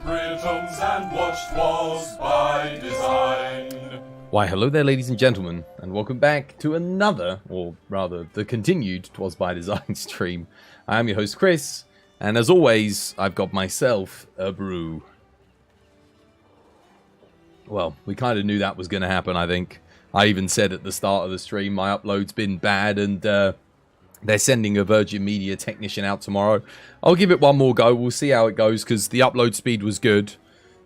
Britons and watched Was by Design. Why, hello there, ladies and gentlemen, and welcome back to another, or rather, the continued Twas by Design stream. I am your host, Chris, and as always, I've got myself a brew. Well, we kind of knew that was going to happen, I think. I even said at the start of the stream, my upload's been bad, and they're sending a Virgin Media technician out tomorrow. I'll give it one more go. We'll see how it goes, because the upload speed was good.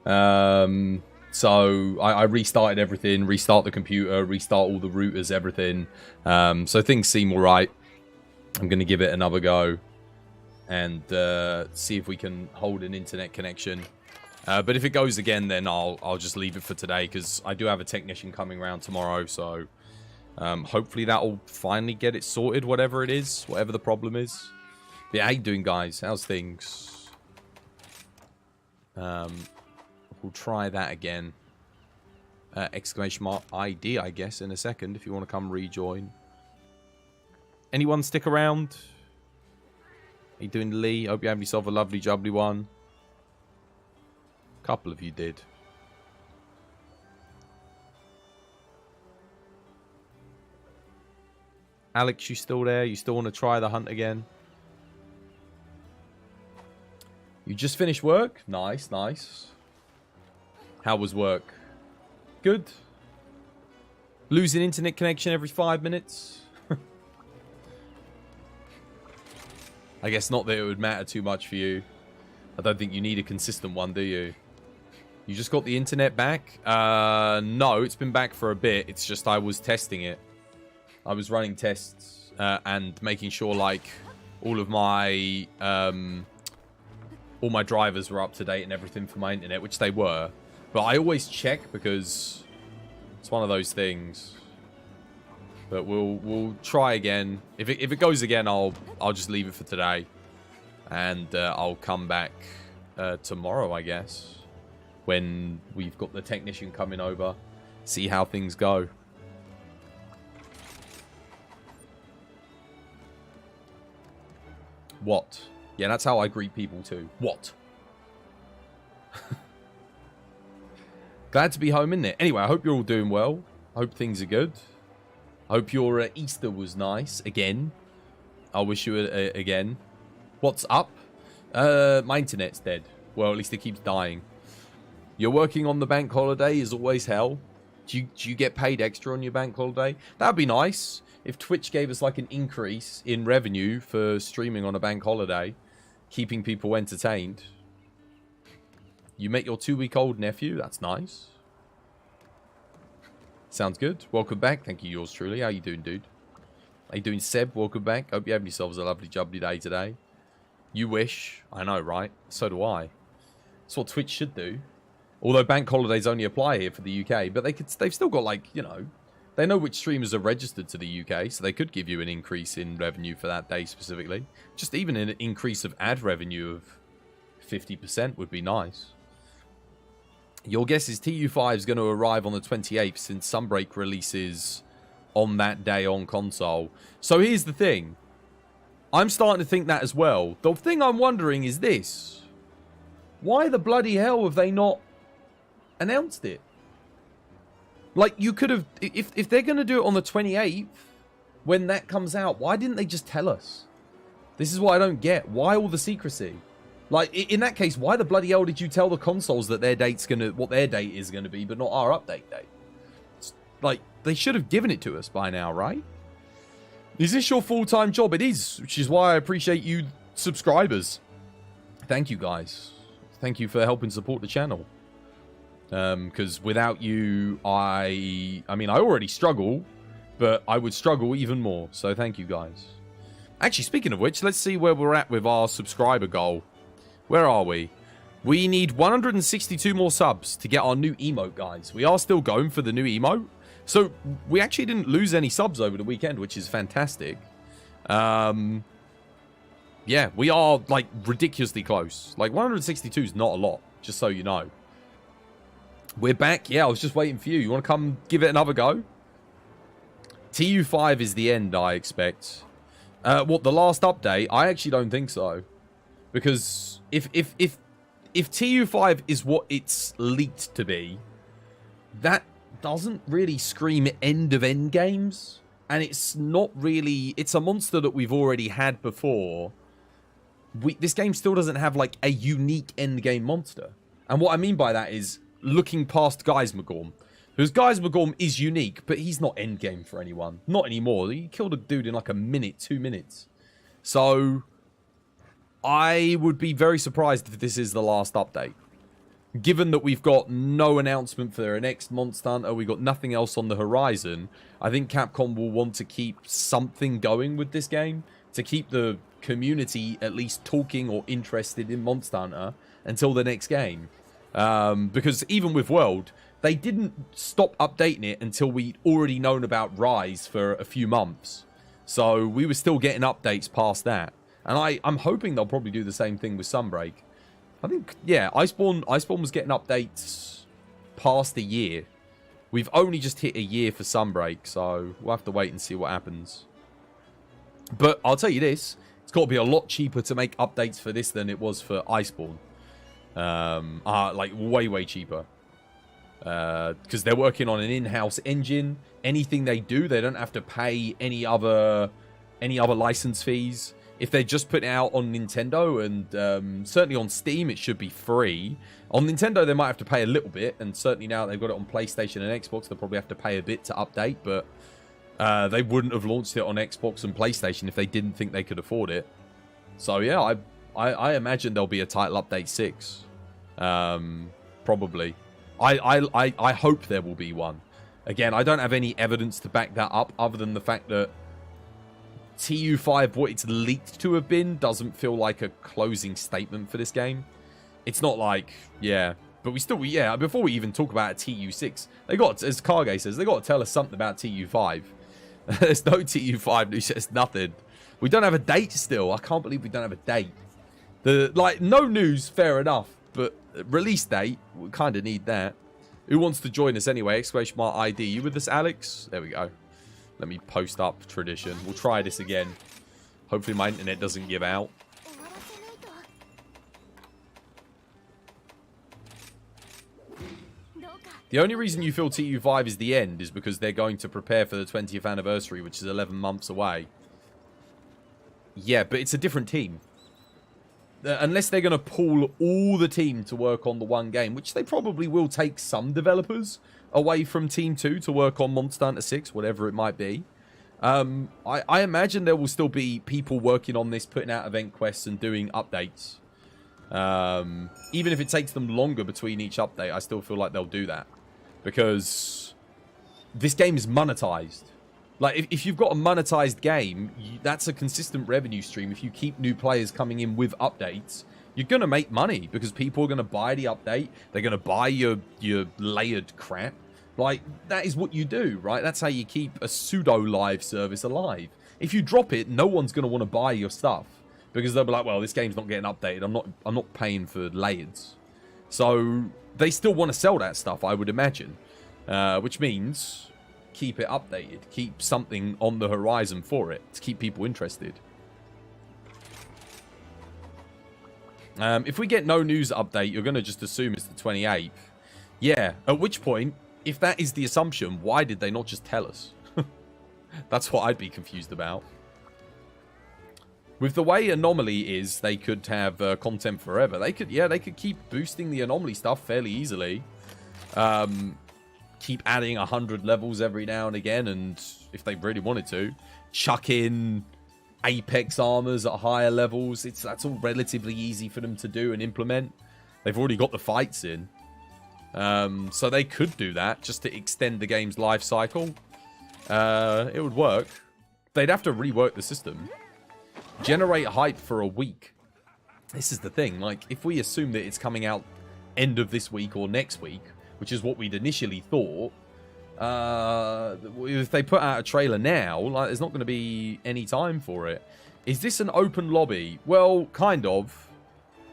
So I restarted everything, restart the computer, restart all the routers, everything. So things seem alright. I'm going to give it another go and see if we can hold an internet connection. But if it goes again, then I'll just leave it for today, because I do have a technician coming around tomorrow. So hopefully that'll finally get it sorted, whatever it is, whatever the problem is. But yeah, how you doing, guys? How's things? We'll try that again. Exclamation mark ID, I guess, in a second, if you want to come rejoin. Anyone stick around? How you doing, Lee? Hope you have yourself a lovely jubbly one. A couple of you did. Alex, you still there? You still want to try the hunt again? You just finished work? Nice, nice. How was work? Good. Losing internet connection every 5 minutes? I guess not that it would matter too much for you. I don't think you need a consistent one, do you? You just got the internet back? No, it's been back for a bit. It's just I was testing it. I was running tests and making sure, like, all my drivers were up to date and everything for my internet, which they were. But I always check, because it's one of those things. But we'll try again. If it goes again, I'll just leave it for today, and I'll come back tomorrow, I guess, when we've got the technician coming over, see how things go. What? Yeah, that's how I greet people too. What? Glad to be home, isn't it? Anyway, I hope you're all doing well. I hope things are good. I hope your Easter was nice. Again. I'll wish you again. What's up? My internet's dead. Well, at least it keeps dying. You're working on the bank holiday is always hell. Do you get paid extra on your bank holiday? That'd be nice. If Twitch gave us like an increase in revenue for streaming on a bank holiday, keeping people entertained. You met your 2-week-old nephew? That's nice. Sounds good. Welcome back. Thank you, yours truly. How you doing, dude? How you doing, Seb? Welcome back. Hope you have yourselves a lovely jubbly day today. You wish. I know, right? So do I. That's what Twitch should do. Although bank holidays only apply here for the UK, but they've still got, like, you know, they know which streamers are registered to the UK, so they could give you an increase in revenue for that day specifically. Just even an increase of ad revenue of 50% would be nice. Your guess is TU5 is going to arrive on the 28th, since Sunbreak releases on that day on console. So here's the thing. I'm starting to think that as well. The thing I'm wondering is this. Why the bloody hell have they not announced it? Like, you could have... If they're going to do it on the 28th, when that comes out, why didn't they just tell us? This is what I don't get. Why all the secrecy? Like, in that case, why the bloody hell did you tell the consoles that their date's gonna... what their date is going to be, but not our update date? It's like, they should have given it to us by now, right? Is this your full-time job? It is, which is why I appreciate you subscribers. Thank you, guys. Thank you for helping support the channel. Because without you, I mean, I already struggle, but I would struggle even more. So thank you, guys. Actually, speaking of which, let's see where we're at with our subscriber goal. Where are we? We need 162 more subs to get our new emote, guys. We are still going for the new emote. So we actually didn't lose any subs over the weekend, which is fantastic. Yeah, we are, like, ridiculously close. Like, 162 is not a lot, just so you know. We're back. Yeah, I was just waiting for you. You want to come give it another go? TU5 is the end, I expect. What, the last update? I actually don't think so. Because if if TU5 is what it's leaked to be, that doesn't really scream end of end games. And it's not really... It's a monster that we've already had before. This game still doesn't have, like, a unique end game monster. And what I mean by that is looking past Geismagorm. Because Geismagorm is unique, but he's not end game for anyone. Not anymore. He killed a dude in, like, a minute, 2 minutes. So, I would be very surprised if this is the last update. Given that we've got no announcement for their next Monster Hunter, we've got nothing else on the horizon, I think Capcom will want to keep something going with this game, to keep the community at least talking or interested in Monster Hunter until the next game. Because even with World, they didn't stop updating it until we'd already known about Rise for a few months. So we were still getting updates past that. And I'm hoping they'll probably do the same thing with Sunbreak. I think, yeah, Iceborne was getting updates past a year. We've only just hit a year for Sunbreak, so we'll have to wait and see what happens. But I'll tell you this, it's got to be a lot cheaper to make updates for this than it was for Iceborne. Like, way, way cheaper. Because they're working on an in-house engine. Anything they do, they don't have to pay any other license fees. If they just put it out on Nintendo and certainly on Steam, it should be free. On Nintendo, they might have to pay a little bit. And certainly now they've got it on PlayStation and Xbox, they'll probably have to pay a bit to update. But they wouldn't have launched it on Xbox and PlayStation if they didn't think they could afford it. So yeah, I imagine there'll be a title update 6. Probably. I hope there will be one. Again, I don't have any evidence to back that up other than the fact that TU5, what it's leaked to have been, doesn't feel like a closing statement for this game. It's not like, yeah, but we still, yeah, before we even talk about TU6, they got, as Kage says, they got to tell us something about TU5. There's no TU5 news, there's nothing. We don't have a date still. I can't believe we don't have a date. No news, fair enough, but release date, we kind of need that. Who wants to join us anyway? Exclamation mark ID. You with us, Alex? There we go. Let me post up tradition. We'll try this again. Hopefully my internet doesn't give out. The only reason you feel TU5 is the end is because they're going to prepare for the 20th anniversary, which is 11 months away. Yeah, but it's a different team. Unless they're going to pull all the team to work on the one game, which they probably will take some developers away from Team 2 to work on Monster Hunter 6, whatever it might be. I imagine there will still be people working on this, putting out event quests and doing updates. Even if it takes them longer between each update, I still feel like they'll do that. Because this game is monetized. Like, if you've got a monetized game, that's a consistent revenue stream. If you keep new players coming in with updates, you're going to make money because people are going to buy the update. They're going to buy your layered crap. Like, that is what you do, right? That's how you keep a pseudo-live service alive. If you drop it, no one's going to want to buy your stuff because they'll be like, well, this game's not getting updated. I'm not paying for layers. So they still want to sell that stuff, I would imagine. Which means keep it updated. Keep something on the horizon for it to keep people interested. If we get no news update, you're going to just assume it's the 28th. Yeah, at which point, if that is the assumption, why did they not just tell us? That's what I'd be confused about. With the way Anomaly is, they could have content forever. They could keep boosting the Anomaly stuff fairly easily. Keep adding 100 levels every now and again, and if they really wanted to, chuck in Apex armors at higher levels. That's all relatively easy for them to do and implement. They've already got the fights in. So they could do that just to extend the game's life cycle. It would work. They'd have to rework the system. Generate hype for a week. This is the thing. Like, if we assume that it's coming out end of this week or next week, which is what we'd initially thought, if they put out a trailer now, like, there's not going to be any time for it. Is this an open lobby? Well, kind of.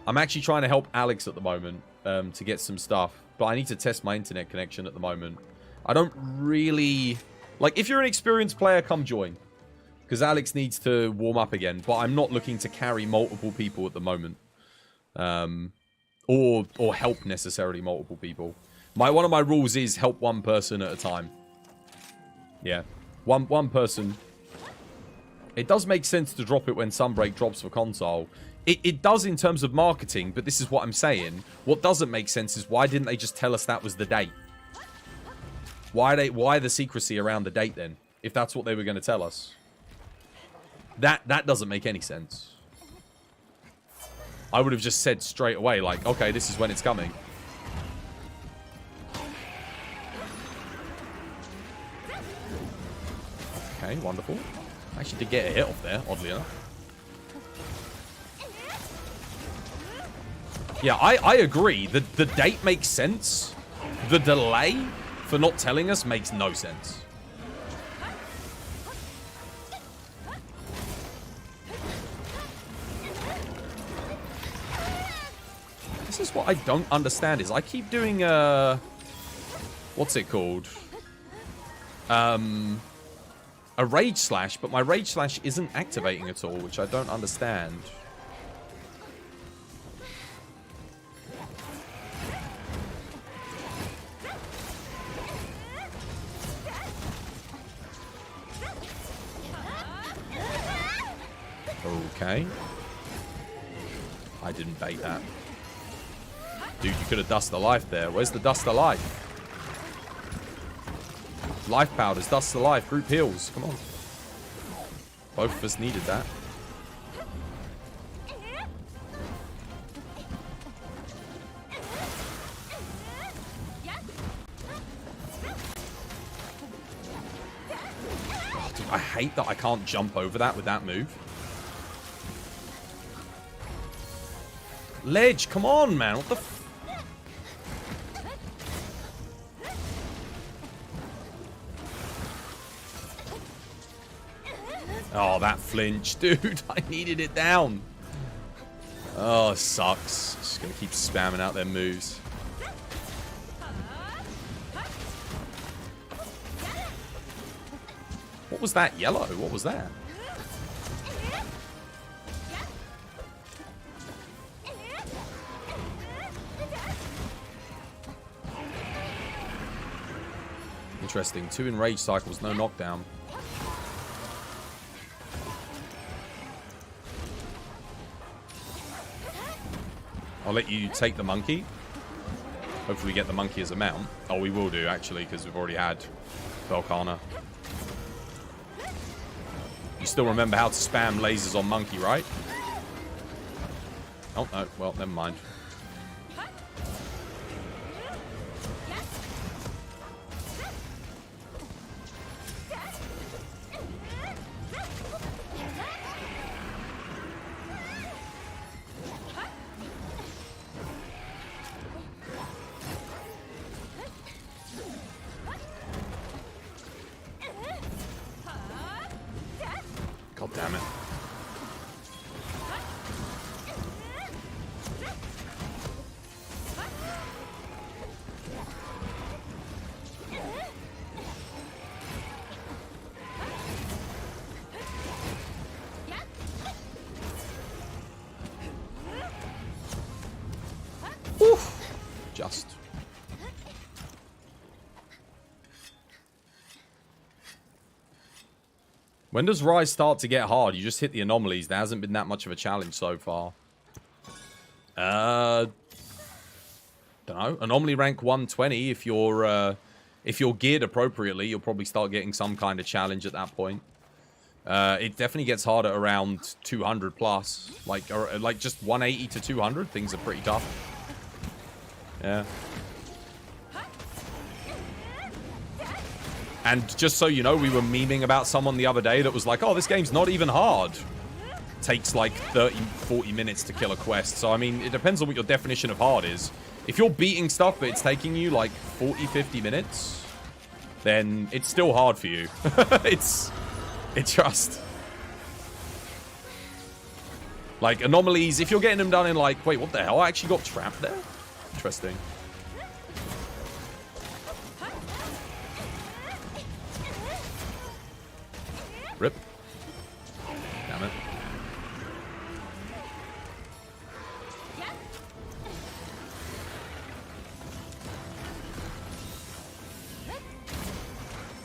I'm actually trying to help Alex at the moment to get some stuff, but I need to test my internet connection at the moment. I don't really... Like, if you're an experienced player, come join. Because Alex needs to warm up again, but I'm not looking to carry multiple people at the moment. Or help necessarily multiple people. One of my rules is help one person at a time. Yeah. One person. It does make sense to drop it when Sunbreak drops for console. It does in terms of marketing, but this is what I'm saying. What doesn't make sense is why didn't they just tell us that was the date? Why the secrecy around the date then? If that's what they were going to tell us. That doesn't make any sense. I would have just said straight away, like, okay, this is when it's coming. Okay, wonderful. Actually did get a hit off there, oddly enough. Yeah, I agree. The date makes sense. The delay for not telling us makes no sense. This is what I don't understand is I keep doing what's it called? A Rage Slash, but my Rage Slash isn't activating at all, which I don't understand. Okay. I didn't bait that. Dude, you could have dust the life there. Where's the dust of life? Life powders, dust of life, group heals. Come on. Both of us needed that. Oh, dude, I hate that I can't jump over that with that move. Ledge, come on, man. What the f... Oh, that flinch. Dude, I needed it down. Oh, sucks. Just going to keep spamming out their moves. What was that? Yellow? What was that? Interesting. 2 enraged cycles, no knockdown. I'll let you take the monkey. Hopefully get the monkey as a mount. Oh, we will do, actually, because we've already had Velkhana. You still remember how to spam lasers on monkey, right? Oh, no. Well, never mind. God damn it. Oof. Just. When does Rise start to get hard? You just hit the anomalies. There hasn't been that much of a challenge so far. Don't know. Anomaly rank 120. If you're geared appropriately, you'll probably start getting some kind of challenge at that point. It definitely gets harder around 200 plus. Like just 180 to 200. Things are pretty tough. Yeah. And just so you know, we were memeing about someone the other day that was like, oh, this game's not even hard. Takes like 30, 40 minutes to kill a quest. So, I mean, it depends on what your definition of hard is. If you're beating stuff, but it's taking you like 40, 50 minutes, then it's still hard for you. It's just... Like, anomalies, if you're getting them done in like, wait, what the hell? I actually got trapped there? Interesting. Rip. Damn it.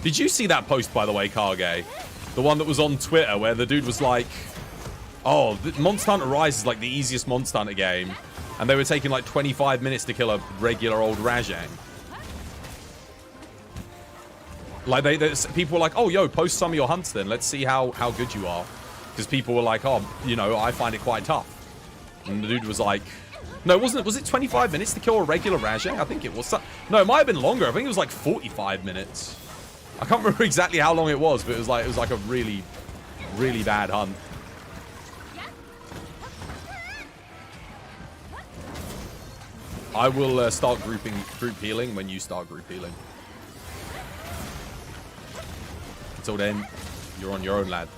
Did you see that post, by the way, Kage? The one that was on Twitter where the dude was like, oh, Monster Hunter Rise is like the easiest Monster Hunter game. And they were taking like 25 minutes to kill a regular old Rajang. Like, people were like, oh, yo, post some of your hunts then. Let's see how good you are. Because people were like, oh, you know, I find it quite tough. And the dude was like, no, wasn't it? Was it 25 minutes to kill a regular Rajang? I think it was. No, it might have been longer. I think it was like 45 minutes. I can't remember exactly how long it was, but it was like a really, really bad hunt. I will start group healing when you start group healing. Until then, you're on your own, lad.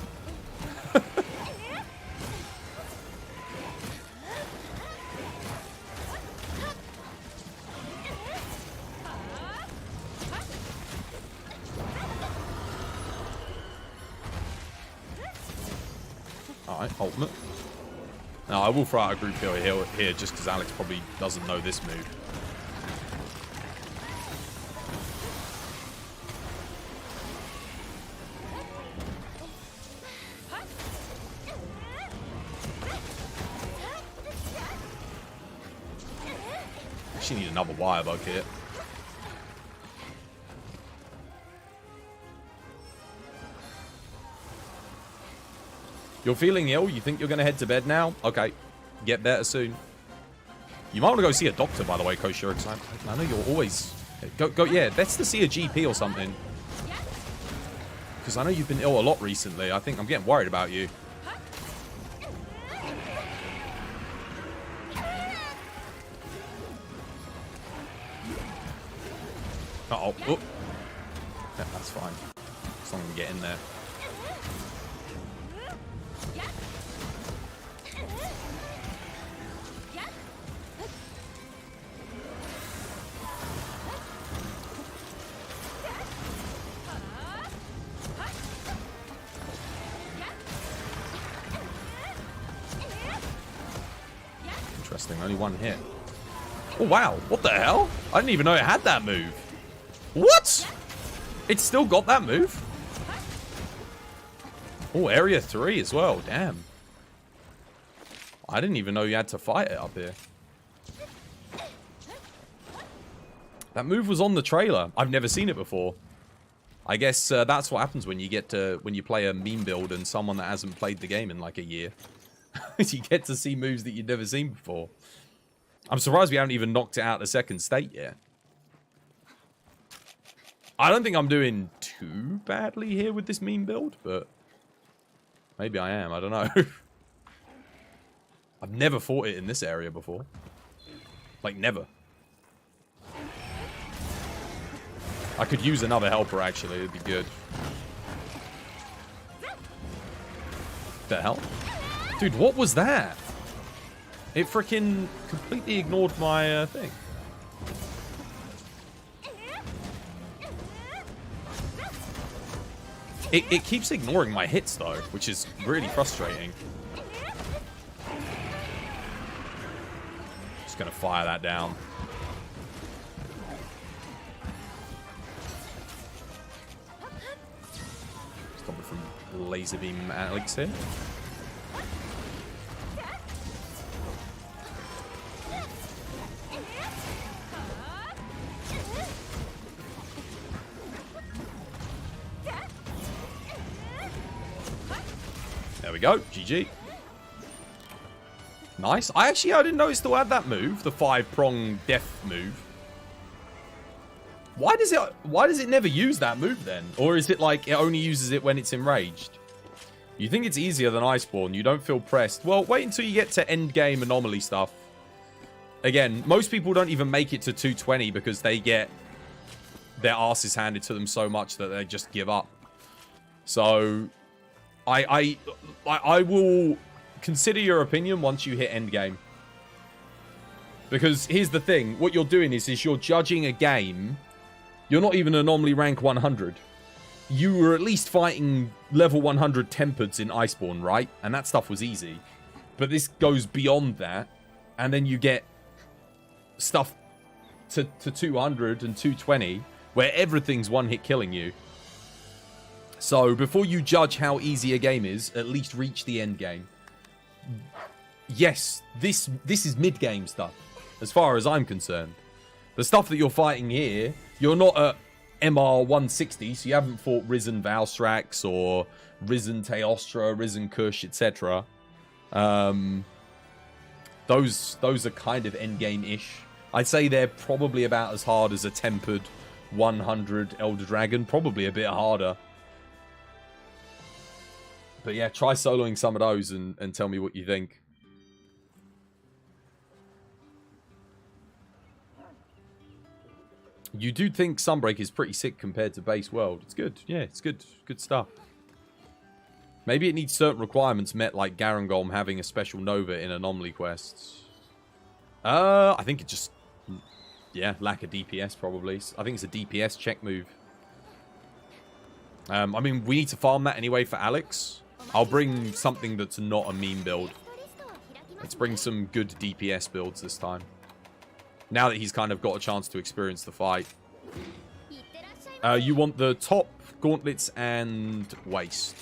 Alright, ultimate. Now, I will throw out a group heal here just because Alex probably doesn't know this move. Actually need another wire bug here. You're feeling ill? You think you're going to head to bed now? Okay. Get better soon. You might want to go see a doctor, by the way, Koshiro, because I know you're always... Go, yeah, that's to see a GP or something. Because I know you've been ill a lot recently. I think I'm getting worried about you. Uh-oh. Oh. Yeah, that's fine. As long as we get in there. Interesting, only one hit. Oh, wow. What the hell? I didn't even know it had that move. What? It's still got that move? Oh, area 3 as well. Damn. I didn't even know you had to fight it up here. That move was on the trailer. I've never seen it before. I guess that's what happens when you play a meme build and someone that hasn't played the game in like a year. You get to see moves that you've never seen before. I'm surprised we haven't even knocked it out the second state yet. I don't think I'm doing too badly here with this meme build, but maybe I am. I don't know. I've never fought it in this area before. Like, never. I could use another helper, actually. It'd be good. The hell? Dude, what was that? It freaking completely ignored my thing. It keeps ignoring my hits, though, which is really frustrating. Just gonna fire that down. Stop it from laser beam Alex here. There we go. GG. Nice. I didn't know it still had that move. The 5-prong death move. Why does it never use that move then? Or is it like it only uses it when it's enraged? You think it's easier than Iceborne. You don't feel pressed. Well, wait until you get to end game anomaly stuff. Again, most people don't even make it to 220 because they get their asses handed to them so much that they just give up. So... I will consider your opinion once you hit endgame. Because here's the thing. What you're doing is you're judging a game. You're not even anomaly rank 100. You were at least fighting level 100 Tempereds in Iceborne, right? And that stuff was easy. But this goes beyond that. And then you get stuff to 200 and 220 where everything's one hit killing you. So before you judge how easy a game is, at least reach the end game. Yes, this is mid-game stuff, as far as I'm concerned. The stuff that you're fighting here, you're not at MR 160, so you haven't fought Risen Valstrax or Risen Teostra, Risen Kush, etc. Those are kind of endgame-ish. I'd say they're probably about as hard as a Tempered 100 Elder Dragon, probably a bit harder. But yeah, try soloing some of those and tell me what you think. You do think Sunbreak is pretty sick compared to Base World. It's good. Yeah, it's good. Good stuff. Maybe it needs certain requirements met, like Garangolm having a special Nova in Anomaly quests. I think it just... Yeah, lack of DPS probably. I think it's a DPS check move. I mean, we need to farm that anyway for Alex. I'll bring something that's not a meme build. Let's bring some good DPS builds this time. Now that he's kind of got a chance to experience the fight. You want the top, gauntlets, and waist.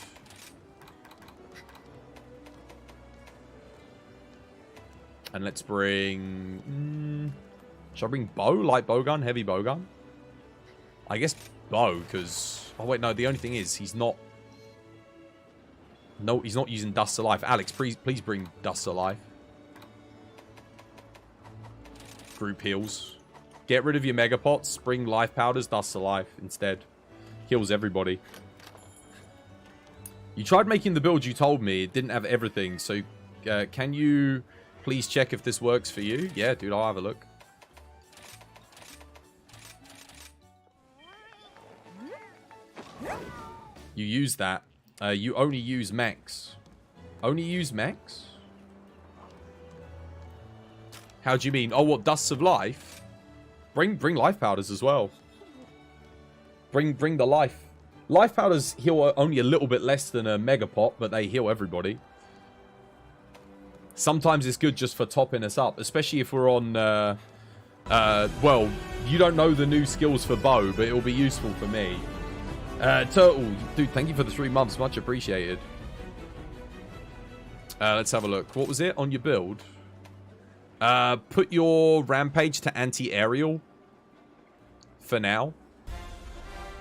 And let's bring... should I bring bow? Light bowgun? Heavy bowgun? I guess bow, because... Oh, wait, no. The only thing is, he's not... No, he's not using Dust to Life. Alex, please bring Dust to Life. Group heals. Get rid of your Mega Pots. Bring Life Powders. Dust to Life instead. Heals everybody. You tried making the build you told me. It didn't have everything. So, can you please check if this works for you? Yeah, dude, I'll have a look. You use that. You only use max. Only use max? How do you mean? Oh, what? Dusts of Life? Bring Life Powders as well. Bring the Life. Life Powders heal only a little bit less than a Mega Pot, but they heal everybody. Sometimes it's good just for topping us up, especially if we're on... well, you don't know the new skills for Bow, but it'll be useful for me. Turtle, dude, thank you for the 3 months. Much appreciated. Let's have a look. What was it on your build? Put your Rampage to anti-aerial for now.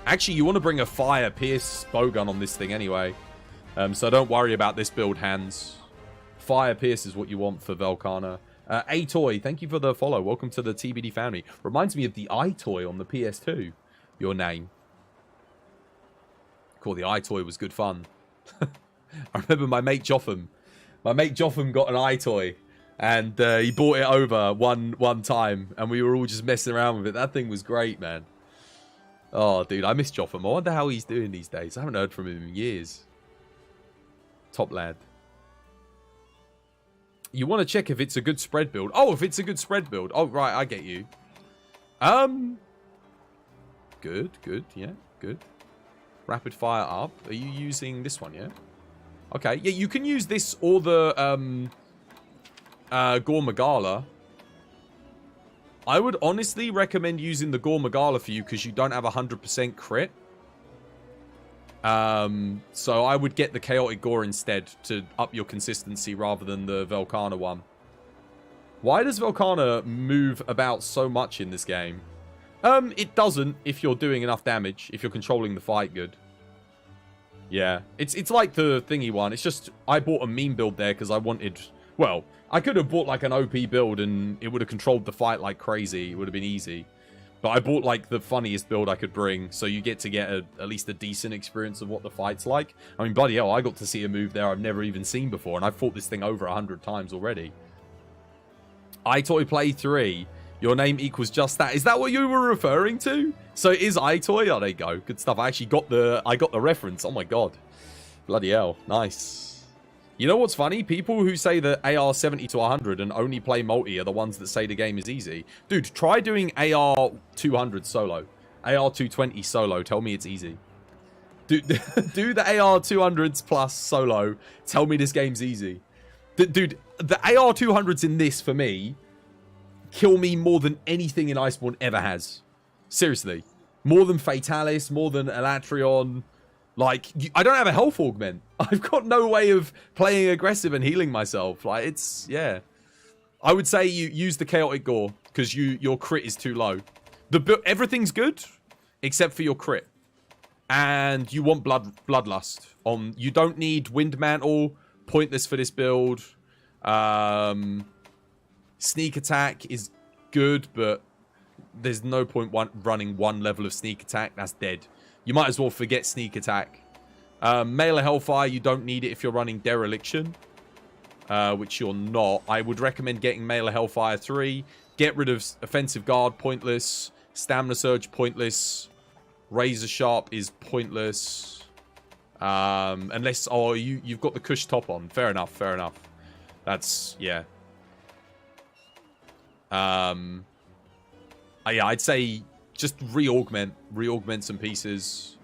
Actually, you want to bring a Fire Pierce bowgun on this thing anyway. So don't worry about this build, Hands. Fire Pierce is what you want for Velkhana. A-Toy, thank you for the follow. Welcome to the TBD family. Reminds me of the I-Toy on the PS2. Your name. Cool, the I-Toy was good fun. I remember my mate Jotham. My mate Jotham got an I-Toy. And he brought it over one time. And we were all just messing around with it. That thing was great, man. Oh, dude, I miss Jotham. I wonder how he's doing these days. I haven't heard from him in years. Top lad. You want to check if it's a good spread build. Oh, if it's a good spread build. Oh, right, I get you. Good, yeah, good. Rapid fire up. Are you using this one, yeah? Okay, yeah, you can use this or the, Gore Magala. I would honestly recommend using the Gore Magala for you because you don't have 100% crit. So I would get the Chaotic Gore instead to up your consistency rather than the Velkhana one. Why does Velkhana move about so much in this game? It doesn't if you're doing enough damage, if you're controlling the fight good. Yeah, it's like the thingy one. It's just, I bought a meme build there because I wanted... Well, I could have bought like an OP build and it would have controlled the fight like crazy. It would have been easy. But I bought like the funniest build I could bring, so you get to get at least a decent experience of what the fight's like. I mean, bloody hell, I got to see a move there I've never even seen before, and I've fought this thing over 100 times already. iToy Play 3. Your name equals just that. Is that what you were referring to? So it is iToy? Oh, there you go. Good stuff. I actually got the reference. Oh my god. Bloody hell. Nice. You know what's funny? People who say that AR 70 to 100 and only play multi are the ones that say the game is easy. Dude, try doing AR 200 solo. AR 220 solo. Tell me it's easy. Dude, do the AR 200s plus solo. Tell me this game's easy. Dude, the AR 200s in this, for me, kill me more than anything in Iceborne ever has. Seriously. More than Fatalis, more than Elatrion. Like, I don't have a health augment. I've got no way of playing aggressive and healing myself. Like, it's, yeah. I would say you use the Chaotic Gore, because your crit is too low. Everything's good, except for your crit. And you want Bloodlust. You don't need Wind Mantle. Pointless for this build. Sneak Attack is good, but there's no point running one level of Sneak Attack. That's dead. You might as well forget Sneak Attack. Mail of Hellfire, you don't need it if you're running Dereliction. Which you're not. I would recommend getting Mail of Hellfire 3. Get rid of Offensive Guard, pointless. Stamina Surge, pointless. Razor Sharp is pointless. Unless... Oh, you've got the Kush top on. Fair enough, fair enough. That's... Yeah. Yeah, I'd say... Just re-augment some pieces.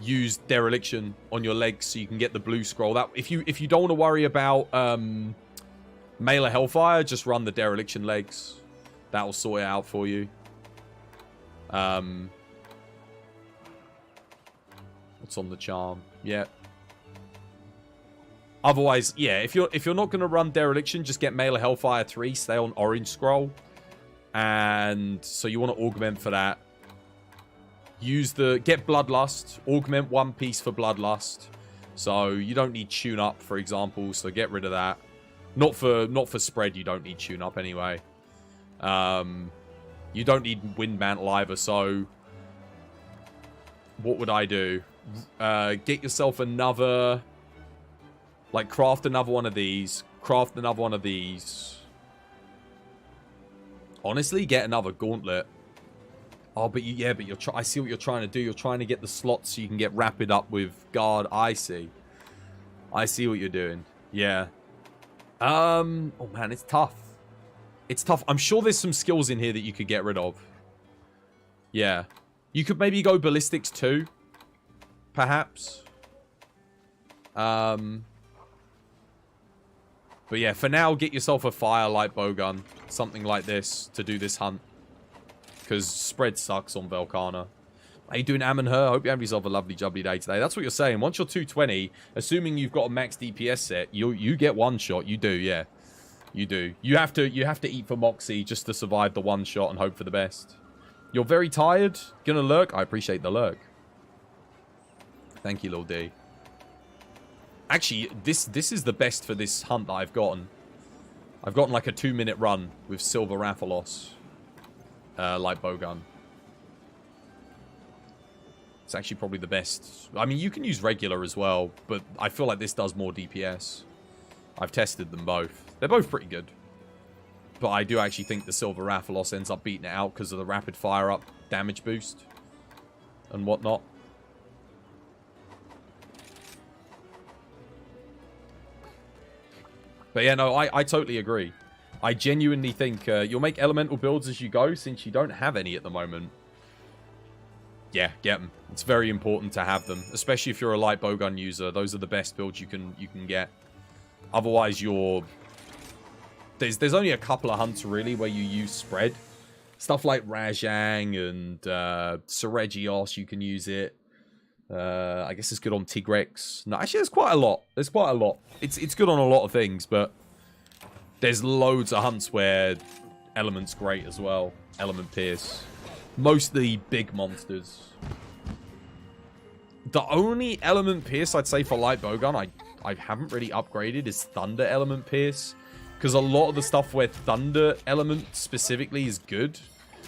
Use Dereliction on your legs so you can get the blue scroll. That if you don't want to worry about Mail of Hellfire, just run the Dereliction legs. That'll sort it out for you. What's on the charm? Yeah. Otherwise, yeah, if you're not gonna run Dereliction, just get Mail of Hellfire 3, stay on Orange Scroll. And so you want to augment for that. Get Bloodlust. Augment one piece for Bloodlust. So you don't need Tune Up, for example. So get rid of that. Not for spread. You don't need Tune Up anyway. You don't need Wind Mantle either. So what would I do? Get yourself another. Like craft another one of these. Craft another one of these. Honestly, get another Gauntlet. Oh, but I see what you're trying to do. You're trying to get the slots so you can get Rapid up with Guard. I see what you're doing. Yeah. Oh man, it's tough. It's tough. I'm sure there's some skills in here that you could get rid of. Yeah. You could maybe go Ballistics too. Perhaps. But yeah, for now, get yourself a Firelight Bowgun. Something like this to do this hunt. Because spread sucks on Velkhana. How you doing, Amonher? Hope you have yourself a lovely jubbly day today. That's what you're saying. Once you're 220, assuming you've got a max DPS set, you get one shot. You do, yeah. You do. You have to eat for Moxie just to survive the one shot and hope for the best. You're very tired? Gonna lurk? I appreciate the lurk. Thank you, Lil D. Actually, this is the best for this hunt that I've gotten. I've gotten like a 2-minute run with Silver Rathalos. Light Bowgun. It's actually probably the best. I mean, you can use regular as well, but I feel like this does more DPS. I've tested them both. They're both pretty good. But I do actually think the Silver Rathalos ends up beating it out because of the rapid fire up damage boost and whatnot. But yeah, no, I totally agree. I genuinely think you'll make elemental builds as you go since you don't have any at the moment. Yeah, get them. It's very important to have them, especially if you're a light bowgun user. Those are the best builds you can get. Otherwise, there's only a couple of hunts really where you use spread. Stuff like Rajang and Seregios, you can use it. I guess it's good on Tigrex. No, actually, there's quite a lot. There's quite a lot. It's good on a lot of things, but there's loads of hunts where Element's great as well. Element Pierce. Mostly big monsters. The only Element Pierce I'd say for Light Bowgun I haven't really upgraded is Thunder Element Pierce. Because a lot of the stuff where Thunder Element specifically is good,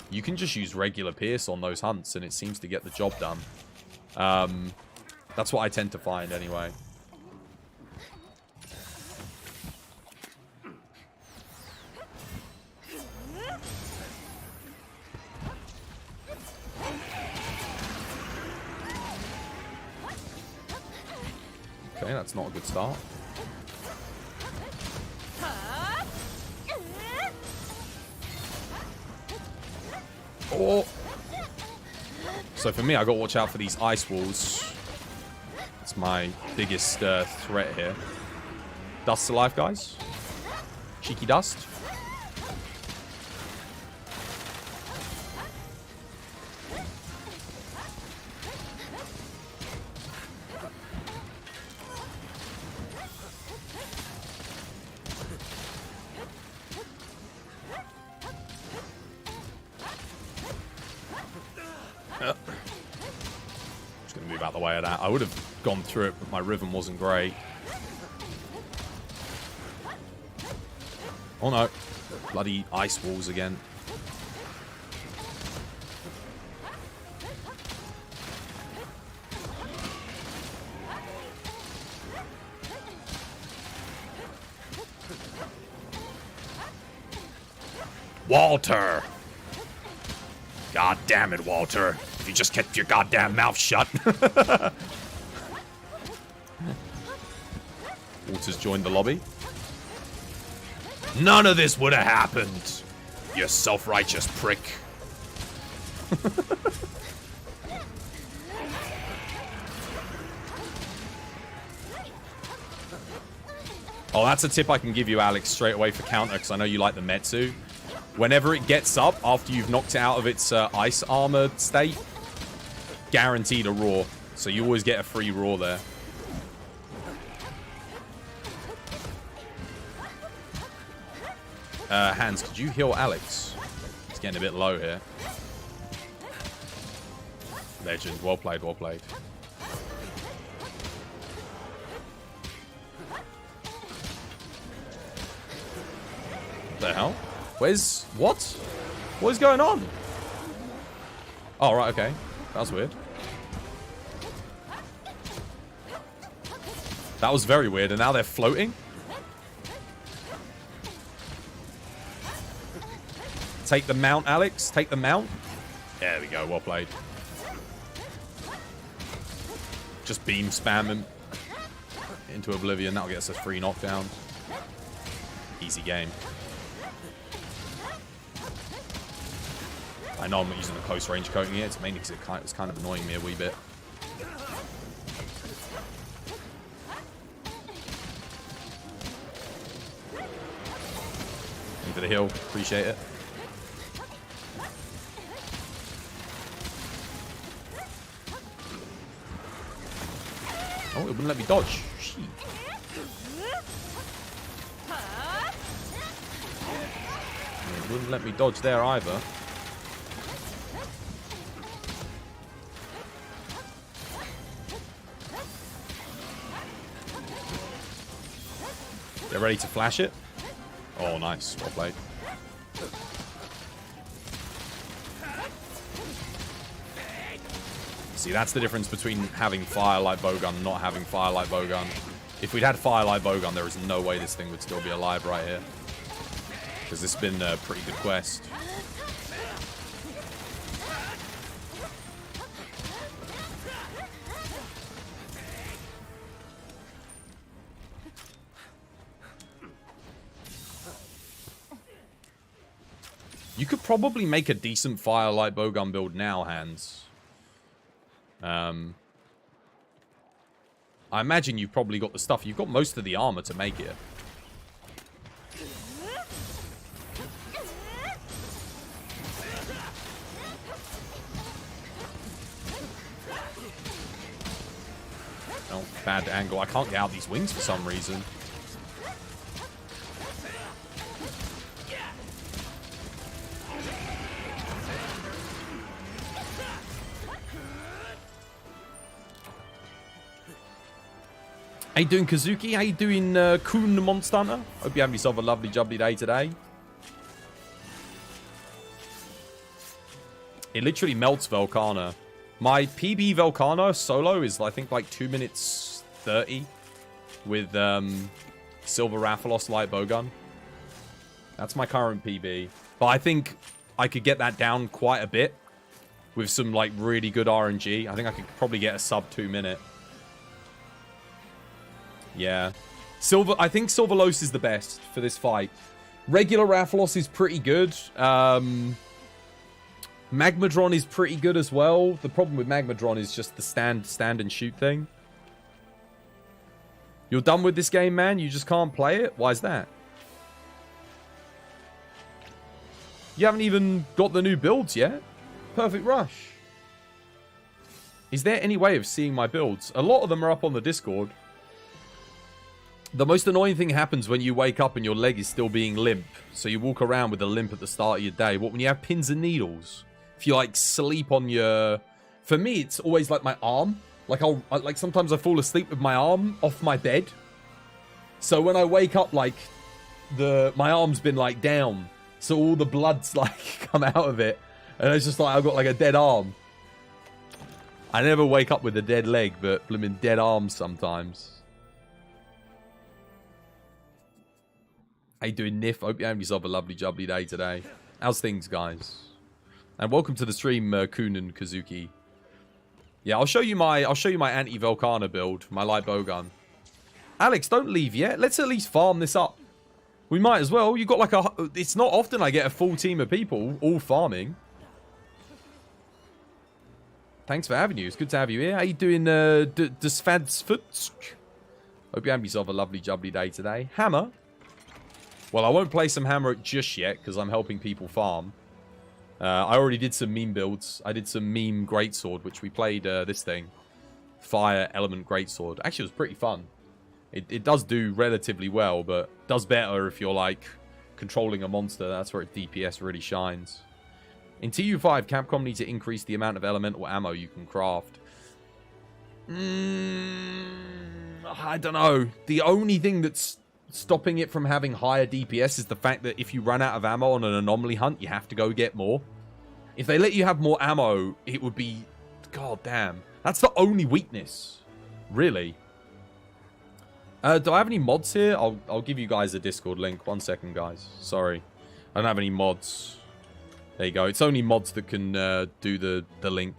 you can just use regular Pierce on those hunts and it seems to get the job done. That's what I tend to find anyway. Okay, that's not a good start. Oh! So for me, I got to watch out for these ice walls. That's my biggest threat here. Dust to life, guys. Cheeky dust. Just going to move out the way of that. I would have gone through it, but my rhythm wasn't great. Oh no. Bloody ice walls again. Walter! God damn it, Walter. If you just kept your goddamn mouth shut. Walter's joined the lobby. None of this would have happened, you self-righteous prick. Oh, that's a tip I can give you, Alex, straight away for counter, because I know you like the Metsu. Whenever it gets up, after you've knocked it out of its ice armor state, guaranteed a roar. So you always get a free roar there. Hans, could you heal Alex? He's getting a bit low here. Legend. Well played, well played. What the hell? Where's... What? What is going on? Oh, right, okay. That was weird. That was very weird, and now they're floating? Take the mount, Alex. Take the mount. There we go. Well played. Just beam spam him into oblivion. That'll get us a free knockdown. Easy game. I know I'm not using the close range coating here. It's mainly because it's kind of annoying me a wee bit. Into the hill. Appreciate it. Oh, it wouldn't let me dodge. Shit. It wouldn't let me dodge there either. Get ready to flash it. Oh, nice. Well played. See, that's the difference between having Firelight Bowgun and not having Firelight Bowgun. If we'd had Firelight Bowgun, there is no way this thing would still be alive right here. Because this has been a pretty good quest. You could probably make a decent Firelight Bowgun build now, Hans. I imagine you've probably got the stuff. You've got most of the armor to make it. Oh, bad angle. I can't get out these wings for some reason. How you doing, Kazuki? How you doing, Kun Monster Hunter? Hope you have yourself a lovely jubbly day today. It literally melts Velkhana. My PB Velkhana solo is, I think, like 2 minutes 30 with Silver Rathalos Light Bowgun. That's my current PB. But I think I could get that down quite a bit with some, like, really good RNG. I think I could probably get a sub 2 minute. Yeah. I think Silverlos is the best for this fight. Regular Rathalos is pretty good. Magmadron is pretty good as well. The problem with Magmadron is just the stand and shoot thing. You're done with this game, man? You just can't play it? Why is that? You haven't even got the new builds yet? Perfect Rush. Is there any way of seeing my builds? A lot of them are up on the Discord. The most annoying thing happens when you wake up and your leg is still being limp. So you walk around with a limp at the start of your day. What, when you have pins and needles? if you like sleep on your, for me it's always like my arm. Like like sometimes I fall asleep with my arm off my bed. So when I wake up, like my arm's been like down, so all the blood's like come out of it, and it's just like I've got like a dead arm. I never wake up with a dead leg, but blimmin' dead arms sometimes. How you doing, Nif? Hope you're having yourself a lovely jubbly day today. How's things, guys? And welcome to the stream, Kun and Kazuki. Yeah, I'll show you my anti-Velkhana build, my light bowgun. Alex, don't leave yet. Let's at least farm this up. We might as well. You got like a. It's not often I get a full team of people all farming. Thanks for having you. It's good to have you here. How you doing, Desfadsfutsk? Hope you're having yourself a lovely jubbly day today. Hammer. Well, I won't play some Hammer just yet because I'm helping people farm. I already did some meme builds. I did some meme greatsword, which we played this thing. Fire element greatsword. Actually, it was pretty fun. It does do relatively well, but does better if you're like controlling a monster. That's where its DPS really shines. In TU5, Capcom need to increase the amount of elemental ammo you can craft. I don't know. The only thing that's stopping it from having higher DPS is the fact that if you run out of ammo on an anomaly hunt, you have to go get more. If they let you have more ammo, it would be... God damn. That's the only weakness. Really. Do I have any mods here? I'll give you guys a Discord link. 1 second, guys. Sorry. I don't have any mods. There you go. It's only mods that can do the link.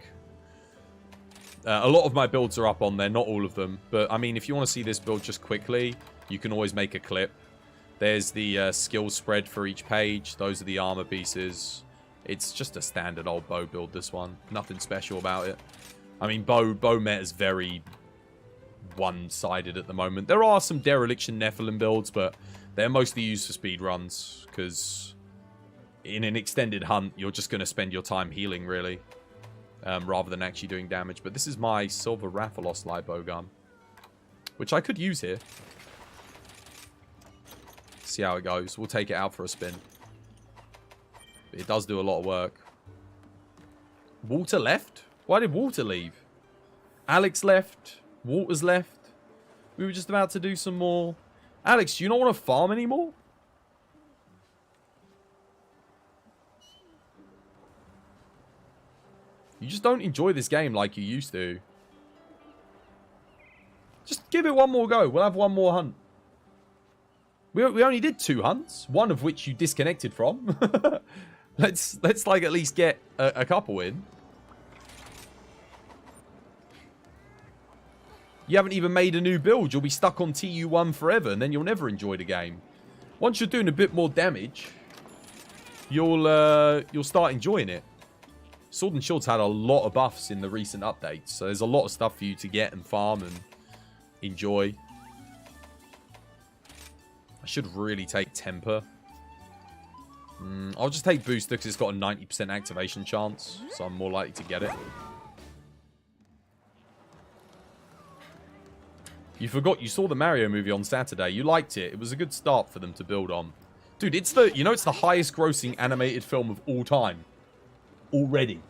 A lot of my builds are up on there. Not all of them. But, I mean, if you want to see this build just quickly, you can always make a clip. There's the skill spread for each page. Those are the armor pieces. It's just a standard old bow build, this one. Nothing special about it. I mean, bow meta is very one-sided at the moment. There are some Dereliction Nephilim builds, but they're mostly used for speed runs, because in an extended hunt, you're just going to spend your time healing, really, rather than actually doing damage. But this is my Silver Rathalos light bowgun, which I could use here. See how it goes. We'll take it out for a spin. But it does do a lot of work. Walter left? Why did Walter leave? Alex left. Walter's left. We were just about to do some more. Alex, do you not want to farm anymore? You just don't enjoy this game like you used to. Just give it one more go. We'll have one more hunt. We only did 2 hunts, one of which you disconnected from. let's like at least get a couple in. You haven't even made a new build. You'll be stuck on TU1 forever, and then you'll never enjoy the game. Once you're doing a bit more damage, you'll start enjoying it. Sword and Shield's had a lot of buffs in the recent updates, so there's a lot of stuff for you to get and farm and enjoy. I should really take Temper. I'll just take Booster because it's got a 90% activation chance, so I'm more likely to get it. You forgot you saw the Mario movie on Saturday. You liked it. It was a good start for them to build on. Dude, it's the highest grossing animated film of all time. Already.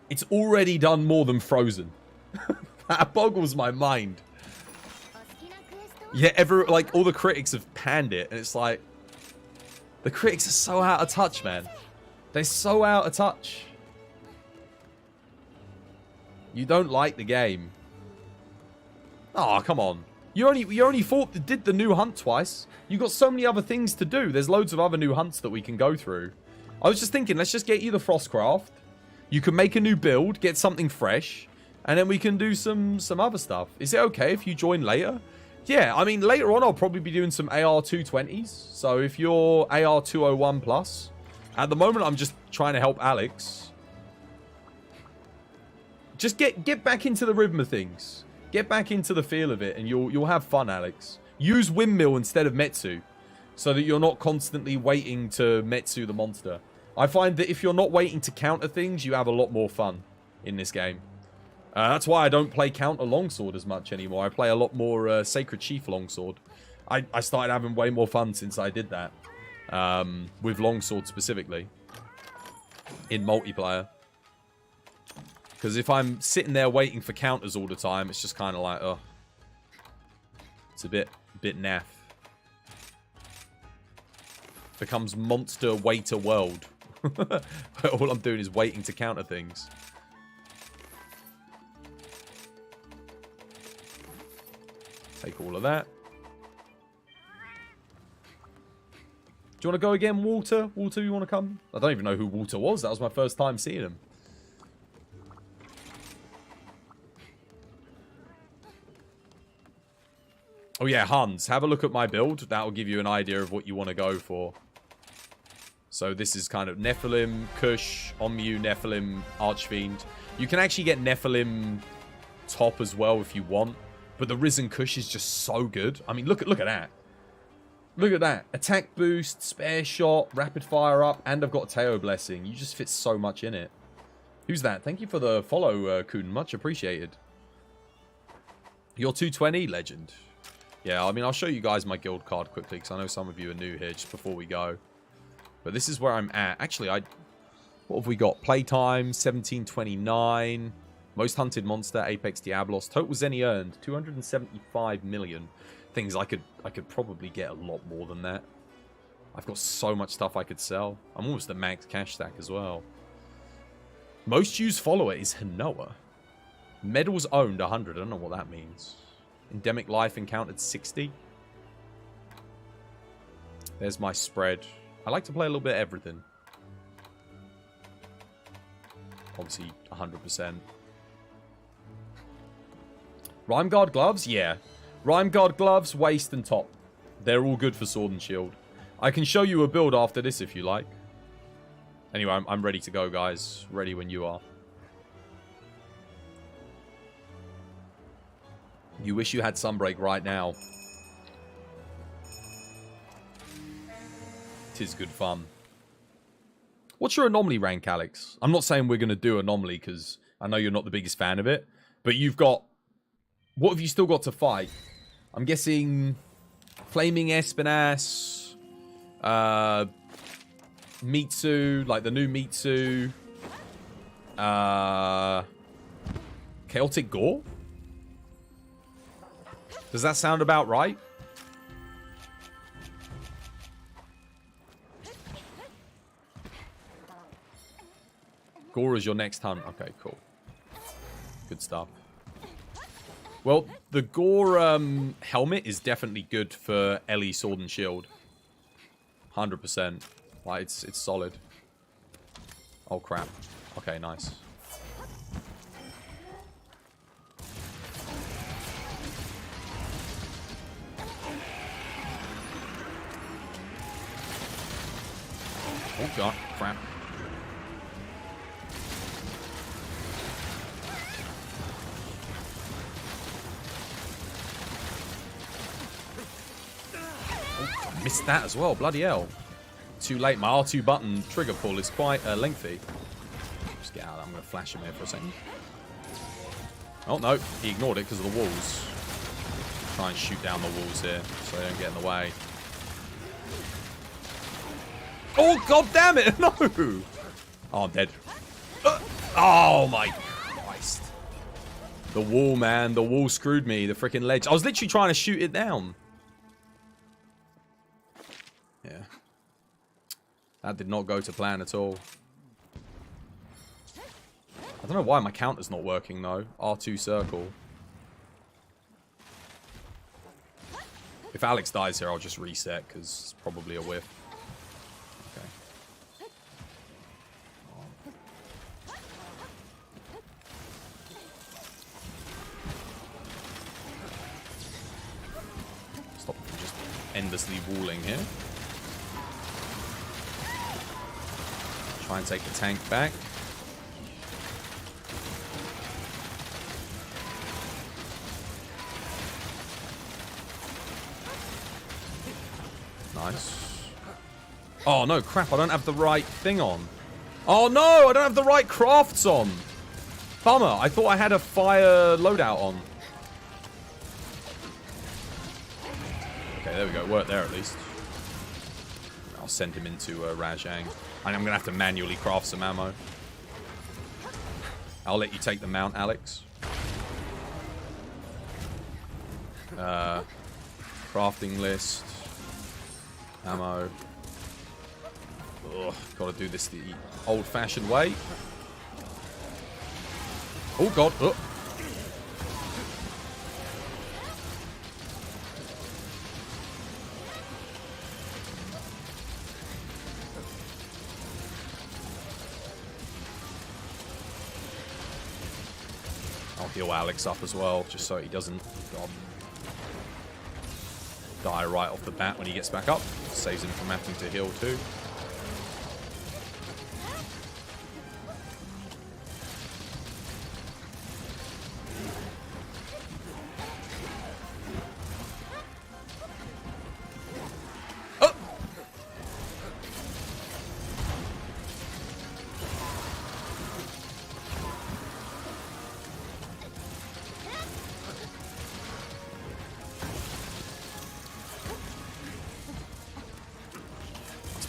It's already done more than Frozen. That boggles my mind. Yeah, like, all the critics have panned it, and it's like... The critics are so out of touch, man. They're so out of touch. You don't like the game. Oh, come on. You only did the new hunt twice. You got so many other things to do. There's loads of other new hunts that we can go through. I was just thinking, let's just get you the Frostcraft. You can make a new build, get something fresh, and then we can do some other stuff. Is it okay if you join later? Yeah, I mean, later on I'll probably be doing some AR-220s. So if you're AR-201 plus, at the moment I'm just trying to help Alex. Just get back into the rhythm of things. Get back into the feel of it, and you'll have fun, Alex. Use Windmill instead of Metsu, so that you're not constantly waiting to Metsu the monster. I find that if you're not waiting to counter things, you have a lot more fun in this game. That's why I don't play counter longsword as much anymore. I play a lot more Sacred Chief longsword. I started having way more fun since I did that. With longsword specifically. In multiplayer. Because if I'm sitting there waiting for counters all the time, it's just kind of like, oh. It's a bit naff. Becomes monster waiter world. All I'm doing is waiting to counter things. Take all of that. Do you want to go again, Walter? Walter, you want to come? I don't even know who Walter was. That was my first time seeing him. Oh yeah, Hans, have a look at my build. That'll give you an idea of what you want to go for. So this is kind of Nephilim, Kush, Ommu, Nephilim, Archfiend. You can actually get Nephilim top as well if you want. But the Risen Kush is just so good. I mean, look at that. Look at that. Attack boost, spare shot, rapid fire up, and I've got Teo Blessing. You just fit so much in it. Who's that? Thank you for the follow, Kun. Much appreciated. You're 220, legend. Yeah, I mean, I'll show you guys my guild card quickly, because I know some of you are new here, just before we go. But this is where I'm at. Actually, what have we got? Playtime, 1729. Most hunted monster, Apex Diablos. Total Zenny earned, 275 million. Things I could probably get a lot more than that. I've got so much stuff I could sell. I'm almost at max cash stack as well. Most used follower is Hanoa. Medals owned, 100. I don't know what that means. Endemic life encountered, 60. There's my spread. I like to play a little bit of everything. Obviously, 100%. Rhyme Guard gloves? Yeah. Rhyme Guard gloves, waist and top. They're all good for sword and shield. I can show you a build after this if you like. Anyway, I'm ready to go, guys. Ready when you are. You wish you had Sunbreak right now. Tis good fun. What's your anomaly rank, Alex? I'm not saying we're going to do anomaly because I know you're not the biggest fan of it. But you've got... What have you still got to fight? I'm guessing... Flaming Espinas. Mitsu. Like the new Mitsu. Chaotic Gore? Does that sound about right? Gore is your next hunt. Okay, cool. Good stuff. Well, the Gore helmet is definitely good for Ellie Sword and Shield. 100%. Like, it's solid. Oh, crap. Okay, nice. Oh, God. Crap. Oh, I missed that as well. Bloody hell. Too late. My R2 button trigger pull is quite lengthy. Just get out. I'm going to flash him here for a second. Oh, no. He ignored it because of the walls. Try and shoot down the walls here so they don't get in the way. Oh, god damn it! No! Oh, I'm dead. Oh, my Christ. The wall, man. The wall screwed me. The freaking ledge. I was literally trying to shoot it down. Yeah. That did not go to plan at all. I don't know why my counter's not working, though. R2 circle. If Alex dies here, I'll just reset, because it's probably a whiff. Stop just endlessly walling here. Try and take the tank back. Nice. Oh no, crap, I don't have the right thing on. Oh no, I don't have the right crafts on. Bummer, I thought I had a fire loadout on. Okay, there we go. Worked there at least. I'll send him into Rajang. And I'm going to have to manually craft some ammo. I'll let you take the mount, Alex. Crafting list. Ammo. Ugh, gotta do this the old-fashioned way. Oh, God. Oh. I'll heal Alex up as well, just so he doesn't die right off the bat when he gets back up. Saves him from having to heal too.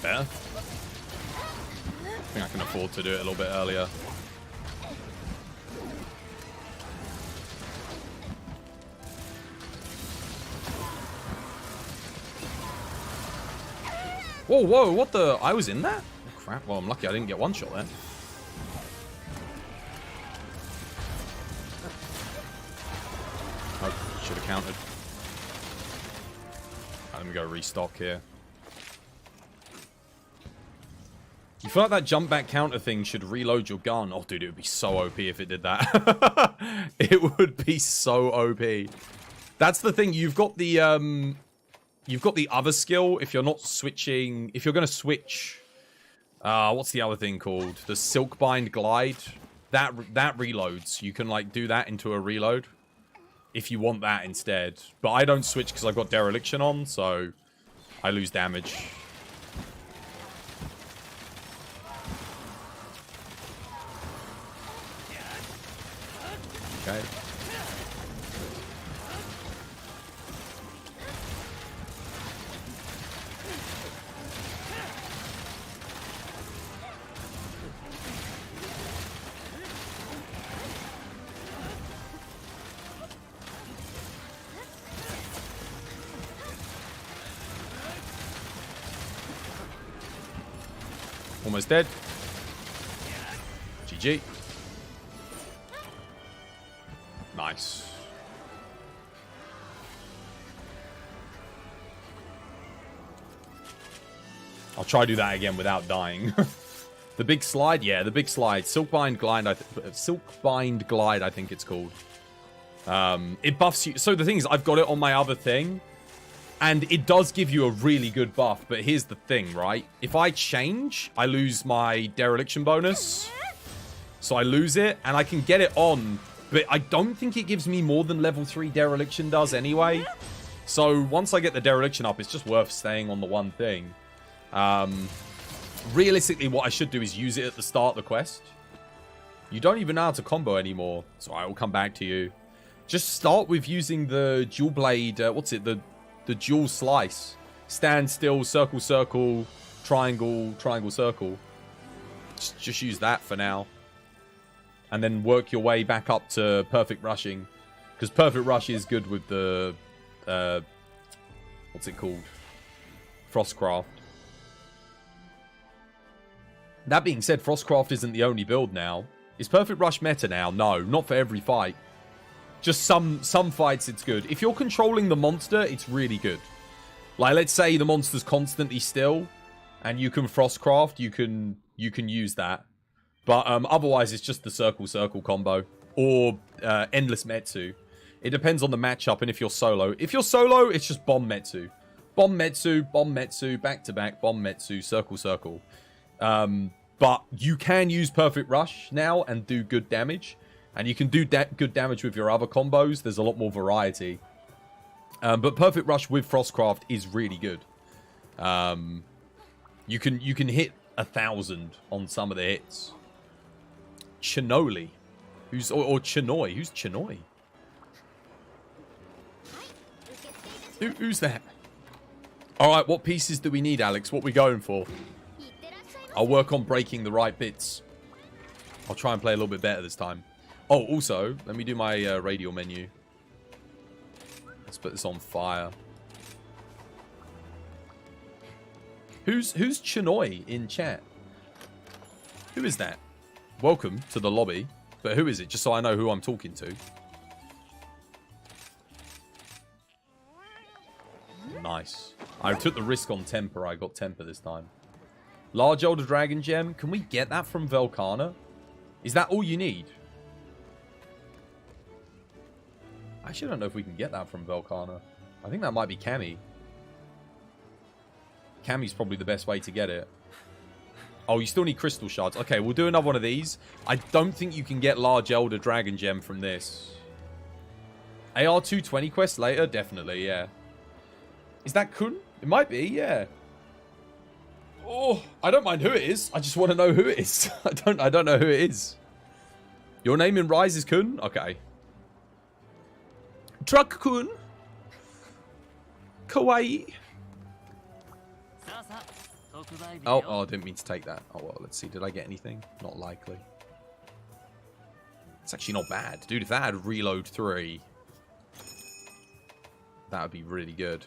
Better. I think I can afford to do it a little bit earlier. Whoa, whoa, what the? I was in that? Oh, crap. Well, I'm lucky I didn't get one shot there. Oh, should have countered. Right, let me go restock here. You feel like that jump back counter thing should reload your gun. Oh, dude, it would be so OP if it did that. It would be so OP. That's the thing. You've got the other skill. If you're not switching, if you're going to switch, what's the other thing called? The Silkbind Glide. That reloads. You can like do that into a reload if you want that instead. But I don't switch because I've got Dereliction on, so I lose damage. Okay. Almost dead. GG. Nice. I'll try to do that again without dying. The big slide? Yeah, the big slide. Silkbind Glide, Silkbind Glide, I think it's called. It buffs you. So the thing is, I've got it on my other thing. And it does give you a really good buff. But here's the thing, right? If I change, I lose my Dereliction bonus. So I lose it. And I can get it on. But I don't think it gives me more than level 3 Dereliction does anyway. So once I get the Dereliction up, it's just worth staying on the one thing. Realistically, what I should do is use it at the start of the quest. You don't even know how to combo anymore. So I will come back to you. Just start with using the dual blade. What's it? The dual slice. Stand still, circle, circle, triangle, triangle, circle. Just use that for now. And then work your way back up to Perfect Rushing. Because Perfect Rush is good with the... what's it called? Frostcraft. That being said, Frostcraft isn't the only build now. Is Perfect Rush meta now? No, not for every fight. Just some fights it's good. If you're controlling the monster, it's really good. Like, let's say the monster's constantly still. And you can Frostcraft, you can use that. But otherwise, it's just the circle-circle combo. Or Endless Metsu. It depends on the matchup and if you're solo. If you're solo, it's just Bomb Metsu. Bomb Metsu, back-to-back, Bomb Metsu, circle-circle. But you can use Perfect Rush now and do good damage. And you can do good damage with your other combos. There's a lot more variety. But Perfect Rush with Frostcraft is really good. You can hit 1,000 on some of the hits. Chinoli. Or Chinoi. Who's Chinoi? Who's that? Alright, what pieces do we need, Alex? What are we going for? I'll work on breaking the right bits. I'll try and play a little bit better this time. Oh, also, let me do my radial menu. Let's put this on fire. Who's Chinoy in chat? Who is that? Welcome to the lobby. But who is it? Just so I know who I'm talking to. Nice. I took the risk on temper. I got temper this time. Large Elder Dragon Gem. Can we get that from Velkhana? Is that all you need? I actually don't know if we can get that from Velkhana. I think that might be Cammy. Cammy's probably the best way to get it. Oh, you still need crystal shards. Okay, we'll do another one of these. I don't think you can get Large Elder Dragon Gem from this. AR 220 quest later? Definitely, yeah. Is that Kun? It might be, yeah. Oh, I don't mind who it is. I just want to know who it is. I don't know who it is. Your name in Rise is Kun? Okay. Truck Kun. Kawaii. Oh, I didn't mean to take that. Oh, well, let's see. Did I get anything? Not likely. It's actually not bad. Dude, if that had reload 3, that would be really good.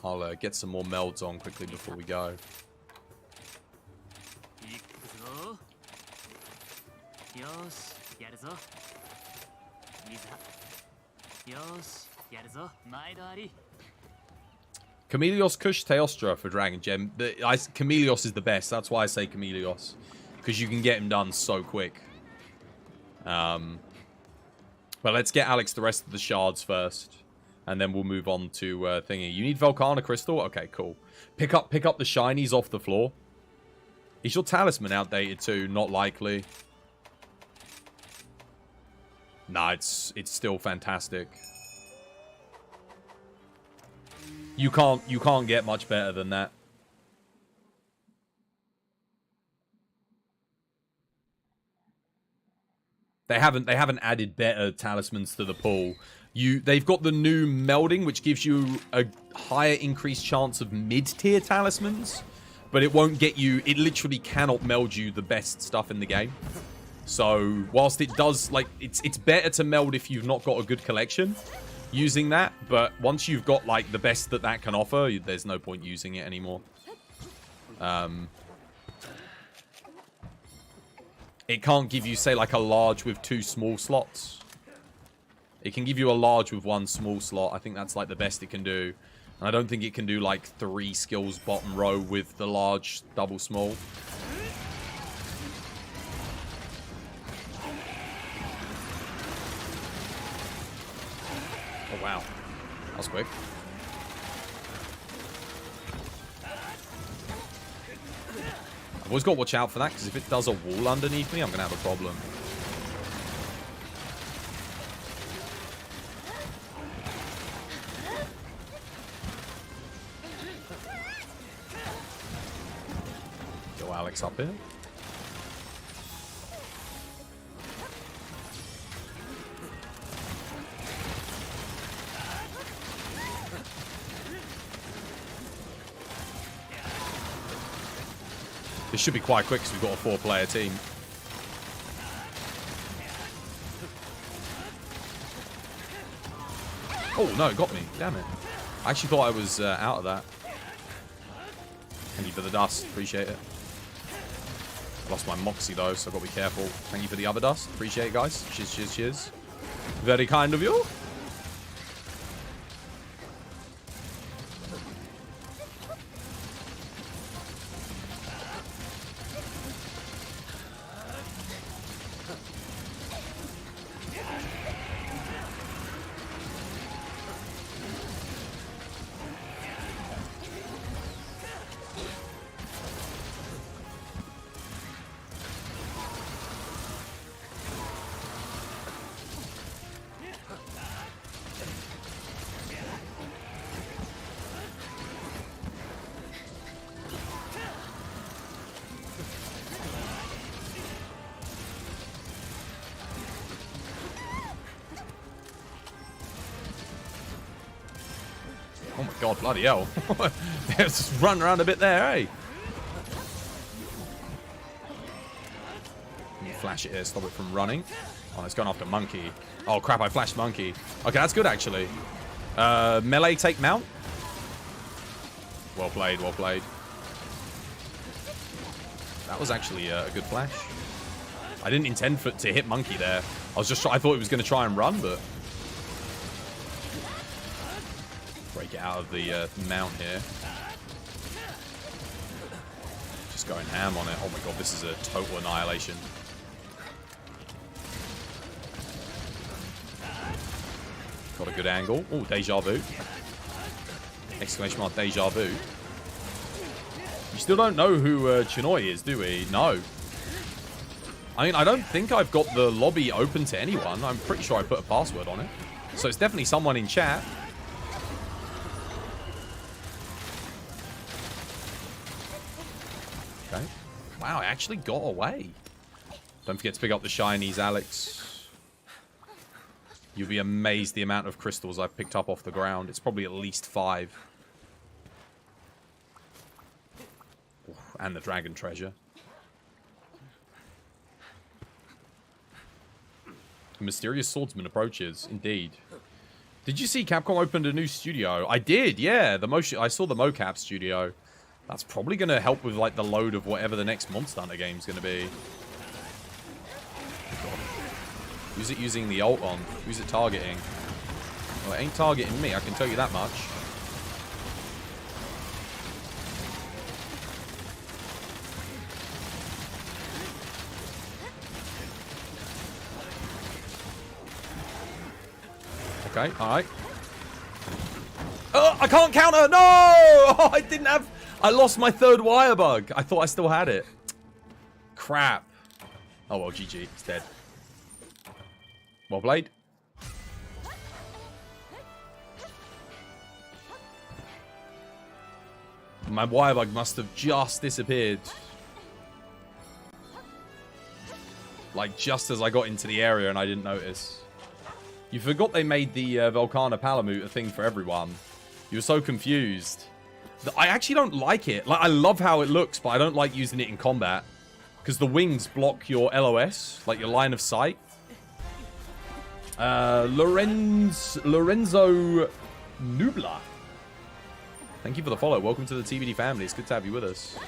I'll get some more melds on quickly before we go. Chameleos, Kush, Teostra for Dragon Gem. Chameleos is the best. That's why I say Chameleos. Because you can get him done so quick. But let's get Alex the rest of the shards first. And then we'll move on to thingy. You need Velkhana Crystal? Okay, cool. Pick up the shinies off the floor. Is your talisman outdated too? Not likely. Nah, it's still fantastic. You can't get much better than that. They haven't added better talismans to the pool. They've got the new melding, which gives you a higher increased chance of mid-tier talismans, but it won't get you. It literally cannot meld you the best stuff in the game. So whilst it does, like, it's better to meld if you've not got a good collection using that, but once you've got like the best that can offer, there's no point using it anymore. It can't give you, say, like a large with 2 small slots. It can give you a large with 1 small slot. I think that's like the best it can do. And I don't think it can do like 3 skills bottom row with the large double small. Oh wow, that was quick. I've always got to watch out for that, because if it does a wall underneath me, I'm going to have a problem. Go Alex up here. This should be quite quick because we've got a 4-player team. Oh, no, it got me. Damn it. I actually thought I was out of that. Thank you for the dust. Appreciate it. Lost my Moxie, though, so I've got to be careful. Thank you for the other dust. Appreciate it, guys. Cheers, cheers, cheers. Very kind of you. Oh my god, bloody hell. Let's just run around a bit there, eh? Can you flash it here? Stop it from running. Oh, it's going after Monkey. Oh, crap. I flashed Monkey. Okay, that's good, actually. Melee take mount. Well played, well played. That was actually a good flash. I didn't intend for it to hit Monkey there. I thought it was going to try and run, but... Break it out of the mount here. Just going ham on it. Oh my god, this is a total annihilation. Got a good angle. Oh, deja vu. Exclamation mark, deja vu. You still don't know who Chinoi is, do we? No. I mean, I don't think I've got the lobby open to anyone. I'm pretty sure I put a password on it. So it's definitely someone in chat. Okay. Wow, I actually got away. Don't forget to pick up the shinies, Alex. You'll be amazed the amount of crystals I've picked up off the ground. It's probably at least 5. And the dragon treasure. A mysterious swordsman approaches. Indeed. Did you see Capcom opened a new studio? I did, yeah. I saw the mocap studio. That's probably going to help with like the load of whatever the next Monster Hunter game's going to be. Who's it using the ult on? Who's it targeting? Well, it ain't targeting me, I can tell you that much. Okay, alright. Oh, I can't counter! No! Oh, I didn't have... I lost my 3rd wire bug. I thought I still had it. Crap. Oh, well, GG. It's dead. Well played. My wire bug must have just disappeared. Like, just as I got into the area and I didn't notice. You forgot they made the Velkhana Palamute a thing for everyone. You were so confused. I actually don't like it. Like, I love how it looks, but I don't like using it in combat. Because the wings block your LOS, like your line of sight. Lorenzo Nubla. Thank you for the follow. Welcome to the TBD family. It's good to have you with us.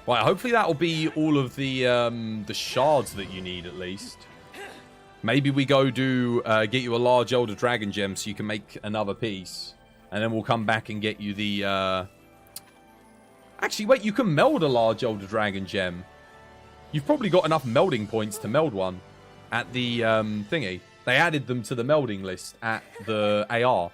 Right, hopefully that'll be all of the shards that you need, at least. Maybe we go get you a large Elder Dragon gem so you can make another piece. And then we'll come back and get you the... Actually, wait, you can meld a large Elder Dragon gem. You've probably got enough melding points to meld one at the thingy. They added them to the melding list at the AR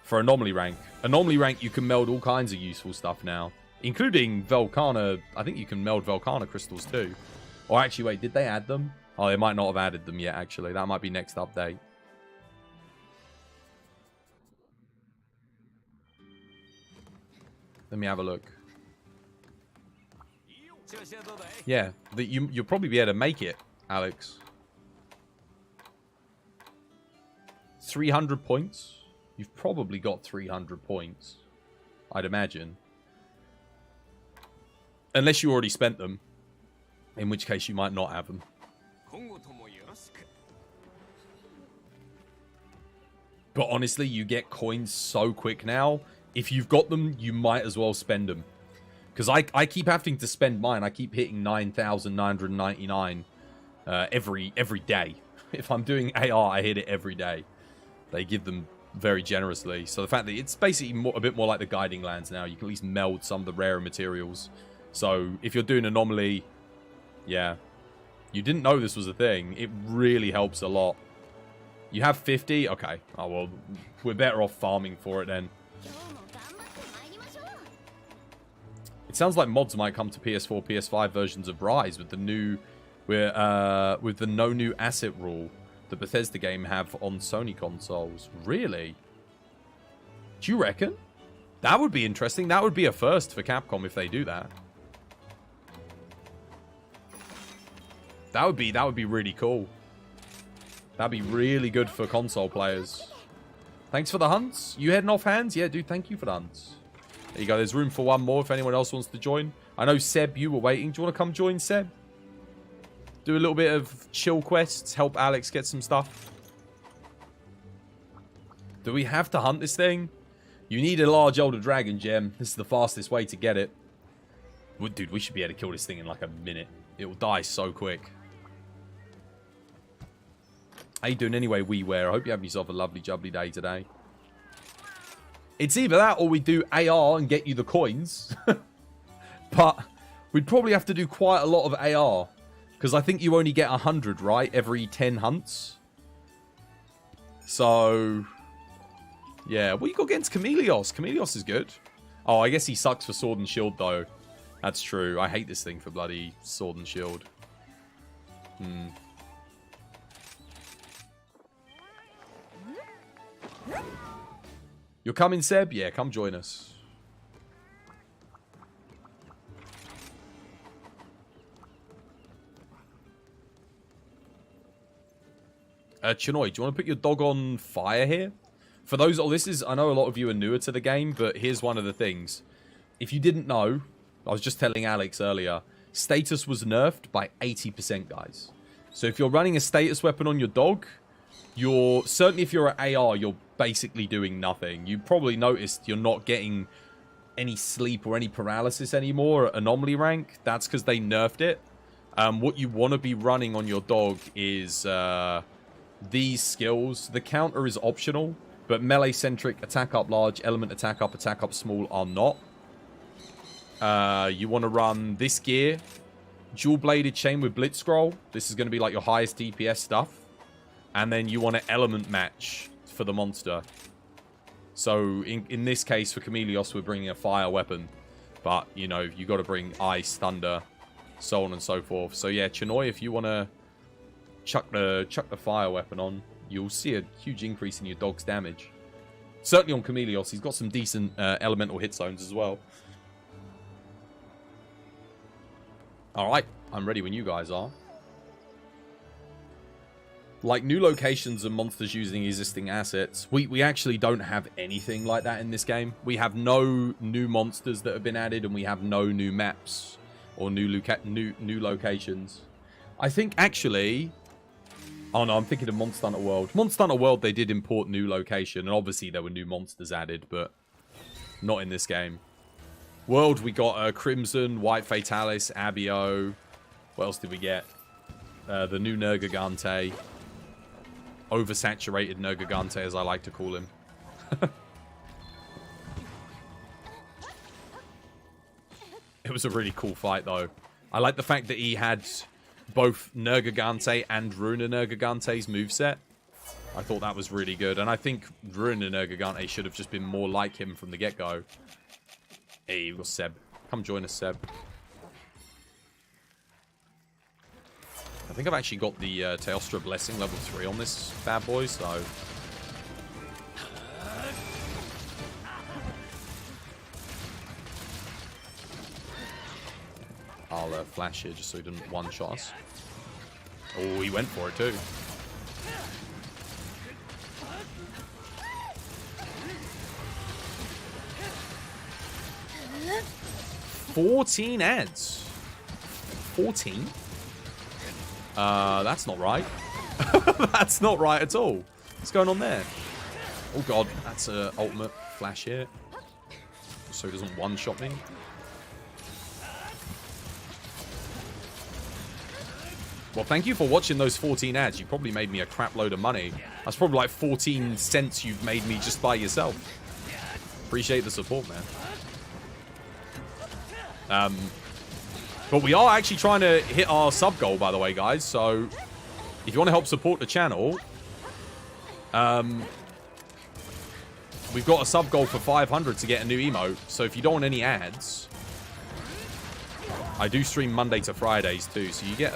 for Anomaly rank. Anomaly rank, you can meld all kinds of useful stuff now. Including Velkhana. I think you can meld Velkhana crystals too. Or actually, wait, did they add them? Oh, they might not have added them yet, actually. That might be next update. Let me have a look. Yeah, you'll probably be able to make it, Alex. 300 points? You've probably got 300 points, I'd imagine. Unless you already spent them. In which case you might not have them. But honestly, you get coins so quick now. If you've got them, you might as well spend them. Because I keep having to spend mine. I keep hitting 9,999 every day. If I'm doing AR, I hit it every day. They give them very generously. So the fact that it's basically a bit more like the Guiding Lands now. You can at least meld some of the rarer materials. So if you're doing Anomaly, yeah. You didn't know this was a thing. It really helps a lot. You have 50? Okay. Oh, well, we're better off farming for it then. It sounds like mods might come to PS4, PS5 versions of Rise with the new, with the no new asset rule the Bethesda game have on Sony consoles. Really? Do you reckon? That would be interesting. That would be a first for Capcom if they do that. That would be really cool. That'd be really good for console players. Thanks for the hunts. You heading off, Hands? Yeah, dude, thank you for the hunts. There you go. There's room for one more if anyone else wants to join. I know, Seb, you were waiting. Do you want to come join, Seb? Do a little bit of chill quests. Help Alex get some stuff. Do we have to hunt this thing? You need a large Elder Dragon gem. This is the fastest way to get it. Dude, we should be able to kill this thing in like a minute. It will die so quick. How you doing anyway, WeWare? I hope you have yourself a lovely jubbly day today. It's either that or we do AR and get you the coins. But we'd probably have to do quite a lot of AR. Because I think you only get 100, right? Every 10 hunts. So... yeah, what you got against Chameleos? Chameleos is good. Oh, I guess he sucks for Sword and Shield, though. That's true. I hate this thing for bloody Sword and Shield. You're coming, Seb? Yeah, come join us. Chinoy, do you want to put your dog on fire here? For those, I know a lot of you are newer to the game, but here's one of the things. If you didn't know, I was just telling Alex earlier, status was nerfed by 80%, guys. So if you're running a status weapon on your dog, certainly if you're at AR, you're basically doing nothing. You probably noticed you're not getting any sleep or any paralysis anymore at anomaly rank. That's because they nerfed it. What you want to be running on your dog is these skills. The counter is optional, but melee-centric, attack up large, element attack up small are not. You want to run this gear, dual-bladed chain with blitz scroll. This is going to be like your highest DPS stuff. And then you want an element match for the monster. So in this case, for Chameleos, we're bringing a fire weapon. But, you know, you got to bring ice, thunder, so on and so forth. So yeah, Chinoy, if you want to chuck the fire weapon on, you'll see a huge increase in your dog's damage. Certainly on Chameleos, he's got some decent elemental hit zones as well. Alright, I'm ready when you guys are. Like new locations and monsters using existing assets, we actually don't have anything like that in this game. We have no new monsters that have been added, and we have no new maps or new locations. I think actually... oh no, I'm thinking of Monster Hunter World. Monster Hunter World, they did import new location, and obviously there were new monsters added, but not in this game. World, we got Crimson, White Fatalis, Abio. What else did we get? The new Nergigante. Oversaturated Nergigante, as I like to call him. It was a really cool fight, though. I like the fact that he had both Nergigante and Runa Nergigante's moveset. I thought that was really good. And I think Runa Nergigante should have just been more like him from the get-go. Hey, you've got Seb. Come join us, Seb. I think I've actually got the Teostra Blessing level 3 on this bad boy, so... I'll flash here just so he didn't one-shot us. Oh, he went for it too. $14 ads. 14? That's not right. That's not right at all. What's going on there? Oh god, that's a ultimate flash here. So he doesn't one-shot me. Well, thank you for watching those 14 ads. You probably made me a crap load of money. That's probably like 14 cents you've made me just by yourself. Appreciate the support, man. But we are actually trying to hit our sub goal, by the way, guys. So, if you want to help support the channel, we've got a sub goal for 500 to get a new emote. So, if you don't want any ads, I do stream Monday to Fridays too. So you get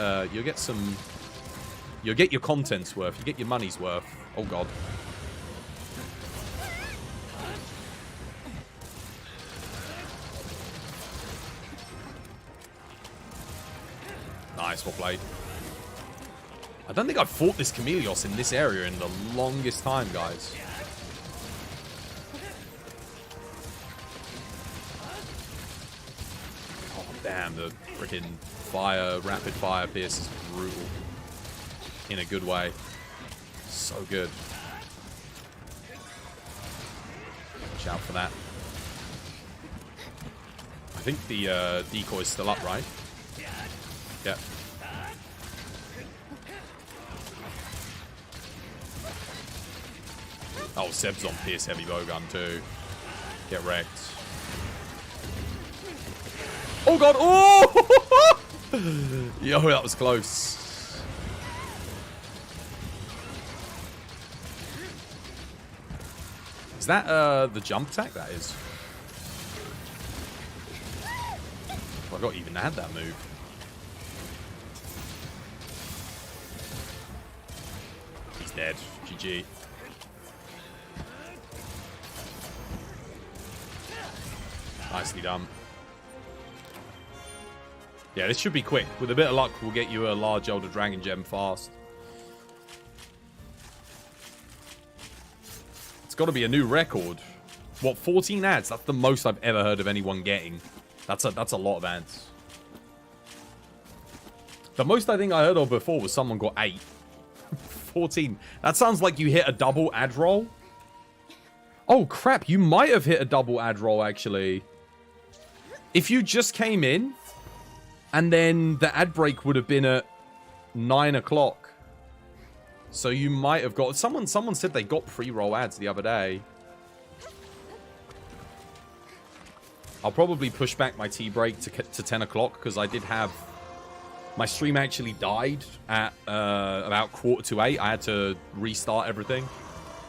you'll get your content's worth, you get your money's worth. Oh god. Nice, well played. I don't think I've fought this Chameleos in this area in the longest time, guys. Oh, damn. man, the freaking fire, rapid fire Pierce is brutal. In a good way. So good. Watch out for that. I think the decoy is still up, right? Yep. Oh, Seb's on Pierce heavy bowgun too. Get wrecked. Oh god! Oh! Yo, that was close. Is that the jump attack? That is. I forgot even had that move. He's dead. GG. Nicely done. Yeah, this should be quick. With a bit of luck, we'll get you a large Elder Dragon Gem fast. It's got to be a new record. What, 14 ads? That's the most I've ever heard of anyone getting. That's a lot of ads. The most I think I heard of before was someone got 8. 14. That sounds like you hit a double ad roll. Oh, crap. You might have hit a double ad roll, actually. If you just came in, and then the ad break would have been at 9 o'clock. So you might have got... Someone said they got pre-roll ads the other day. I'll probably push back my tea break to 10 o'clock, because I did have... My stream actually died at about 7:45. I had to restart everything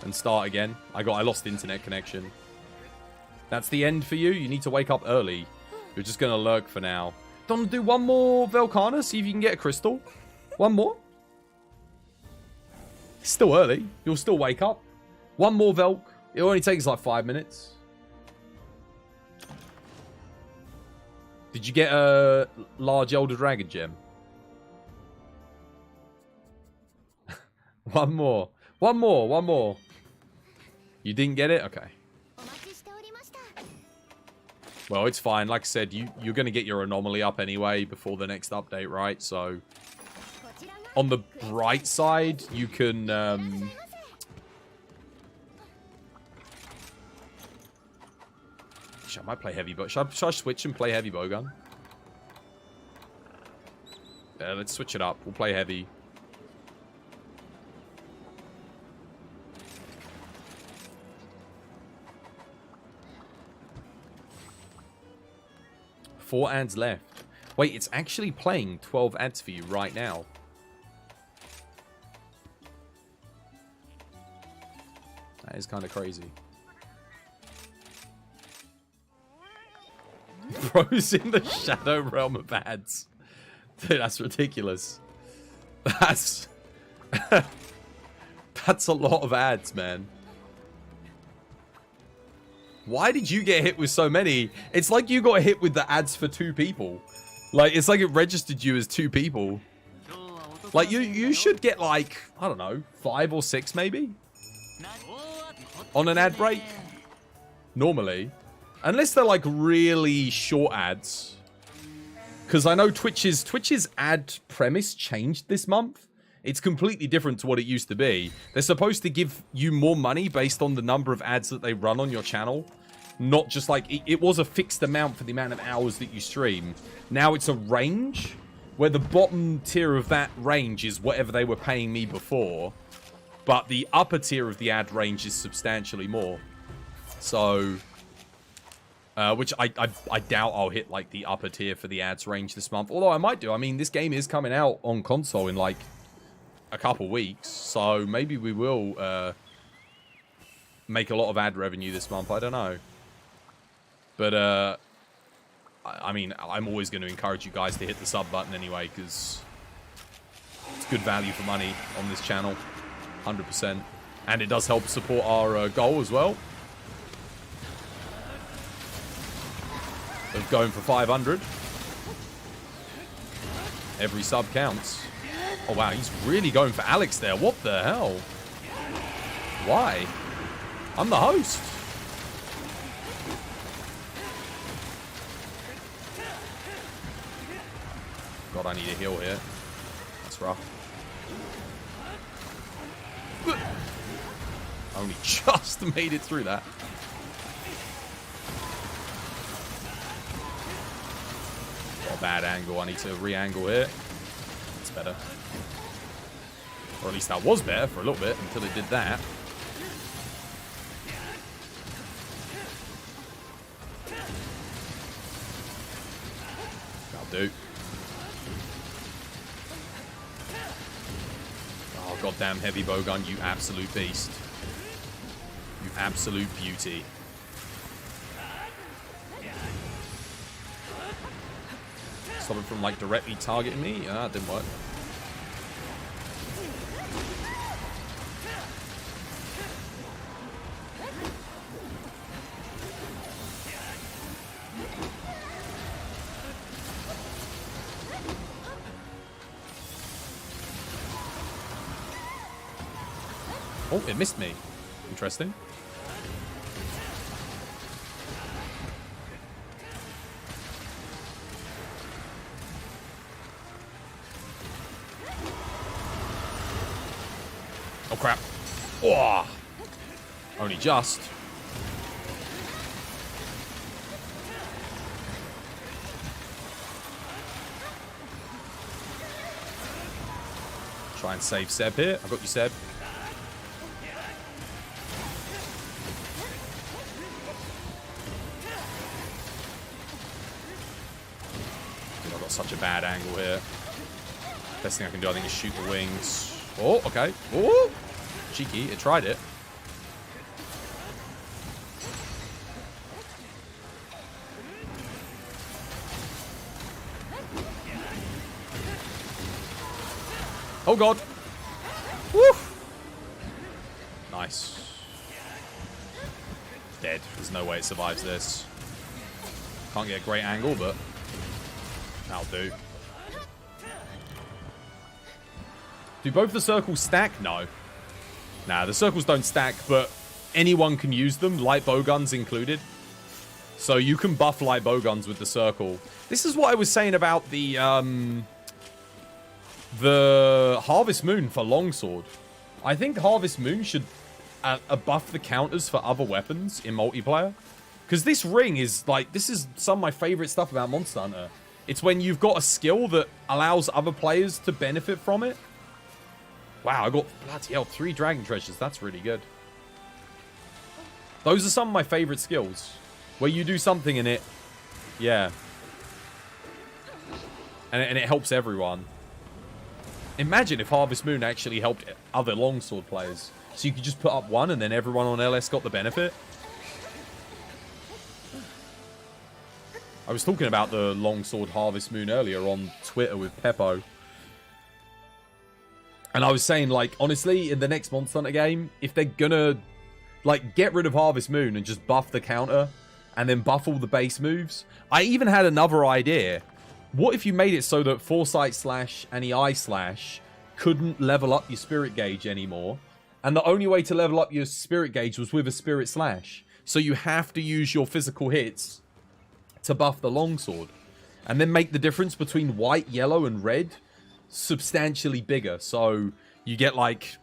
and start again. I lost internet connection. That's the end for you? You need to wake up early. You're just going to lurk for now. Don't do one more Velkhana, see if you can get a crystal. One more. It's still early. You'll still wake up. One more Velk. It only takes like 5 minutes. Did you get a large Elder Dragon Gem? One more. One more. One more. You didn't get it? Okay. Well, it's fine. Like I said, you're going to get your anomaly up anyway before the next update, right? So, on the bright side, you can... Actually, I might play heavy bow. Should I switch and play heavy bowgun? Yeah, let's switch it up. We'll play heavy. Four ads left. Wait, it's actually playing 12 ads for you right now. That is kind of crazy. Bro's in the shadow realm of ads. Dude, that's ridiculous. That's... That's a lot of ads, man. Why did you get hit with so many? It's like you got hit with the ads for 2 people. Like, it's like it registered you as 2 people. Like, you should get, like, I don't know, 5 or 6 maybe? On an ad break? Normally. Unless they're, like, really short ads. Because I know Twitch's ad premise changed this month. It's completely different to what it used to be. They're supposed to give you more money based on the number of ads that they run on your channel. Not just like... It was a fixed amount for the amount of hours that you stream. Now it's a range, where the bottom tier of that range is whatever they were paying me before. But the upper tier of the ad range is substantially more. So... which I doubt I'll hit, like, the upper tier for the ads range this month. Although I might do. I mean, this game is coming out on console in, like... a couple weeks, so maybe we will make a lot of ad revenue this month. I don't know, but I mean, I'm always going to encourage you guys to hit the sub button anyway, because it's good value for money on this channel, 100%, and it does help support our goal as well of going for 500. Every sub counts. Oh, wow, he's really going for Alex there. What the hell? Why? I'm the host. God, I need a heal here. That's rough. I only just made it through that. Got a bad angle. I need to re-angle here. It's better. Or at least that was better for a little bit until it did that. That'll do. Oh, goddamn heavy bowgun, you absolute beast. You absolute beauty. Stop it from, like, directly targeting me? Ah, it didn't work. Oh, it missed me. Interesting. Oh, crap. Oh, only just. Try and save Seb here. I got you, Seb. I've got such a bad angle here. Best thing I can do, I think, is shoot the wings. Oh, okay. Oh, cheeky. It tried it. Oh, God. Woo. Nice. Dead. There's no way it survives this. Can't get a great angle, but that'll do. Do both the circles stack? No. Nah, the circles don't stack, but anyone can use them, light bowguns included. So you can buff light bowguns with the circle. This is what I was saying about the Harvest Moon for Longsword. I think Harvest Moon should buff the counters for other weapons in multiplayer. Because this ring is, like, this is some of my favorite stuff about Monster Hunter. It's when you've got a skill that allows other players to benefit from it. Wow, I got, bloody hell, 3 dragon treasures. That's really good. Those are some of my favorite skills. Where you do something in it. Yeah. And it helps everyone. Imagine if Harvest Moon actually helped other longsword players. So you could just put up one and then everyone on LS got the benefit. I was talking about the longsword Harvest Moon earlier on Twitter with Peppo. And I was saying, like, honestly, in the next Monster Hunter game, if they're gonna, like, get rid of Harvest Moon and just buff the counter and then buff all the base moves. I even had another idea. What if you made it so that Foresight Slash and the Eye Slash couldn't level up your Spirit Gauge anymore? And the only way to level up your Spirit Gauge was with a Spirit Slash. So you have to use your physical hits to buff the longsword. And then make the difference between white, yellow, and red substantially bigger. So you get like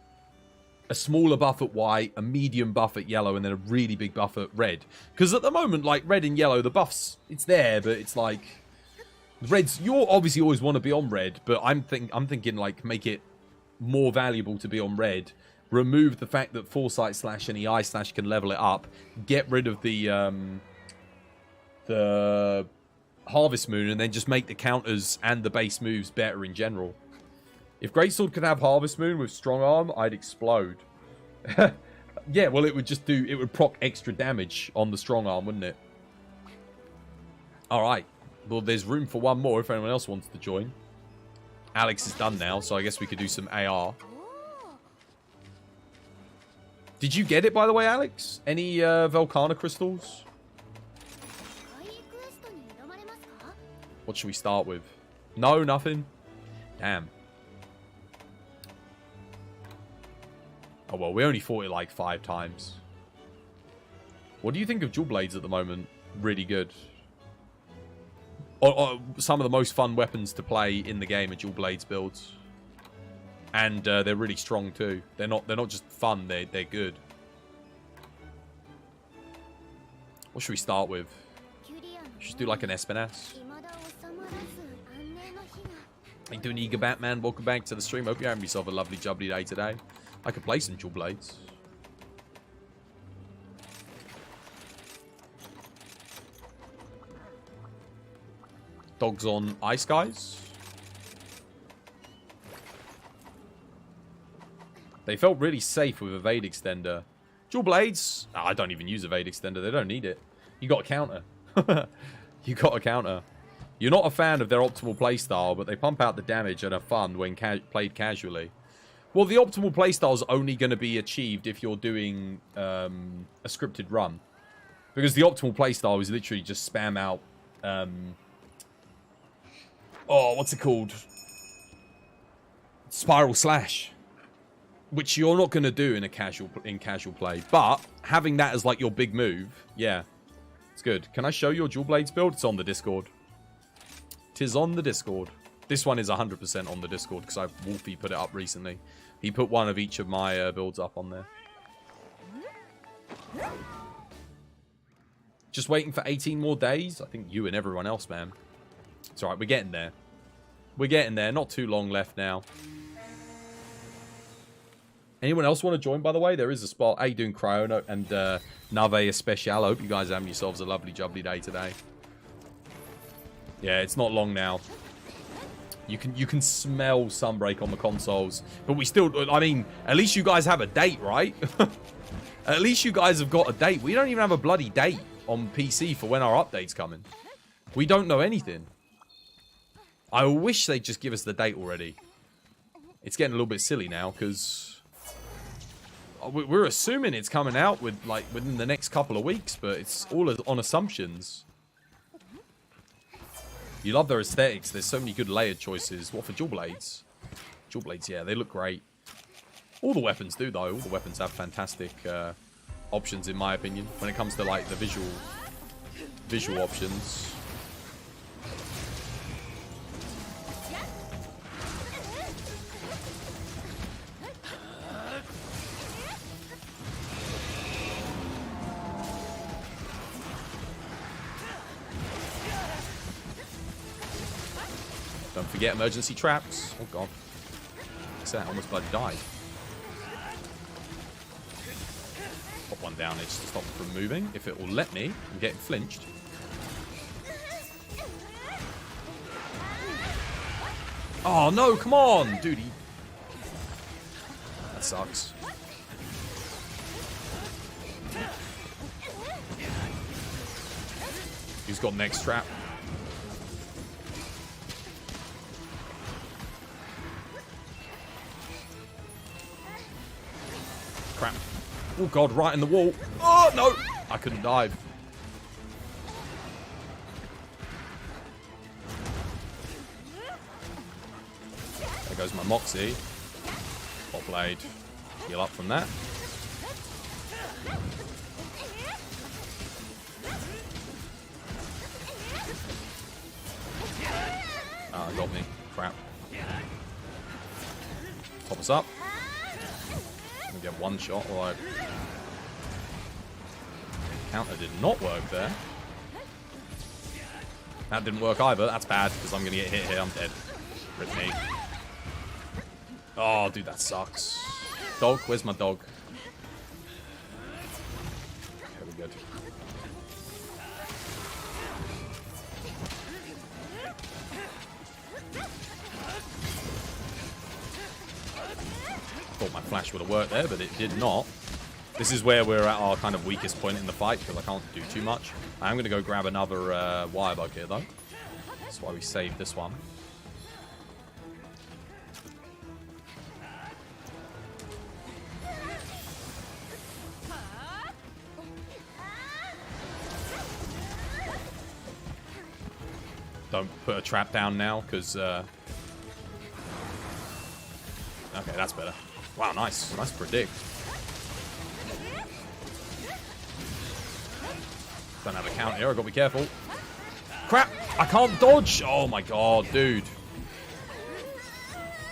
a smaller buff at white, a medium buff at yellow, and then a really big buff at red. Because at the moment, like, red and yellow, the buffs, it's there, but it's like, red's, you obviously always want to be on red, but I'm thinking like make it more valuable to be on red. Remove the fact that Foresight Slash and the Eye Slash can level it up. Get rid of the Harvest Moon, and then just make the counters and the base moves better in general. If Greatsword could have Harvest Moon with Strong Arm, I'd explode. Yeah, well, it would just do, it would proc extra damage on the Strong Arm, wouldn't it? Alright. Well, there's room for one more if anyone else wants to join. Alex is done now, so I guess we could do some AR. Did you get it, by the way, Alex? Any Velkhana crystals? What should we start with? No, nothing? Damn. Oh, well, we only fought it like 5 times. What do you think of Dual Blades at the moment? Really good. Or some of the most fun weapons to play in the game are dual blades builds. And they're really strong too. They're not just fun, they're good. What should we start with? Should do like an Espinas. How you doing, Eager Batman? Welcome back to the stream. Hope you're having yourself a lovely jubbly day today. I could play some dual blades. Dogs on Ice Guys. They felt really safe with Evade Extender. Dual Blades? Oh, I don't even use Evade Extender. They don't need it. You got a counter. You got a counter. You're not a fan of their optimal playstyle, but they pump out the damage and are fun when played casually. Well, the optimal playstyle is only going to be achieved if you're doing a scripted run. Because the optimal playstyle is literally just spam out... oh, what's it called? Spiral Slash. Which you're not going to do in a casual play. But having that as like your big move, yeah. It's good. Can I show your dual blades build? It's on the Discord. Tis on the Discord. This one is 100% on the Discord because Wolfie put it up recently. He put one of each of my builds up on there. Just waiting for 18 more days. I think you and everyone else, man. It's alright, we're getting there. We're getting there. Not too long left now. Anyone else want to join, by the way? There is a spot. How you doing, Cryono and Nave Especial? I hope you guys are having yourselves a lovely, jubbly day today. Yeah, it's not long now. You can smell Sunbreak on the consoles. But we still... I mean, at least you guys have a date, right? At least you guys have got a date. We don't even have a bloody date on PC for when our update's coming. We don't know anything. I wish they'd just give us the date already. It's getting a little bit silly now, because... we're assuming it's coming out with within the next couple of weeks, but it's all on assumptions. You love their aesthetics. There's so many good layered choices. What for dual blades? Dual blades, yeah, they look great. All the weapons do, though. All the weapons have fantastic options, in my opinion, when it comes to like the visual options. Don't forget emergency traps. Oh god. That almost bloody died. Pop one down, it's to stop it from moving. If it will let me, I'm getting flinched. Oh no, come on, dude. That sucks. Who's got next trap? Crap. Oh god, right in the wall. Oh no! I couldn't dive. There goes my Moxie. Hot blade. Heal up from that. Ah, oh, got me. Crap. Pop us up. Get one shot, although counter did not work there. That didn't work either. That's bad because I'm gonna get hit here. I'm dead. Rip me. Oh, dude, that sucks. Dog, where's my dog? Okay, we're good. Thought my flash would have worked there, but it did not. This is where we're at our kind of weakest point in the fight, because I can't do too much. I'm going to go grab another wire bug here, though. That's why we saved this one. Don't put a trap down now, because... okay, that's better. Wow, nice. Nice predict. Don't have a count here. I've got to be careful. Crap! I can't dodge. Oh my god, dude.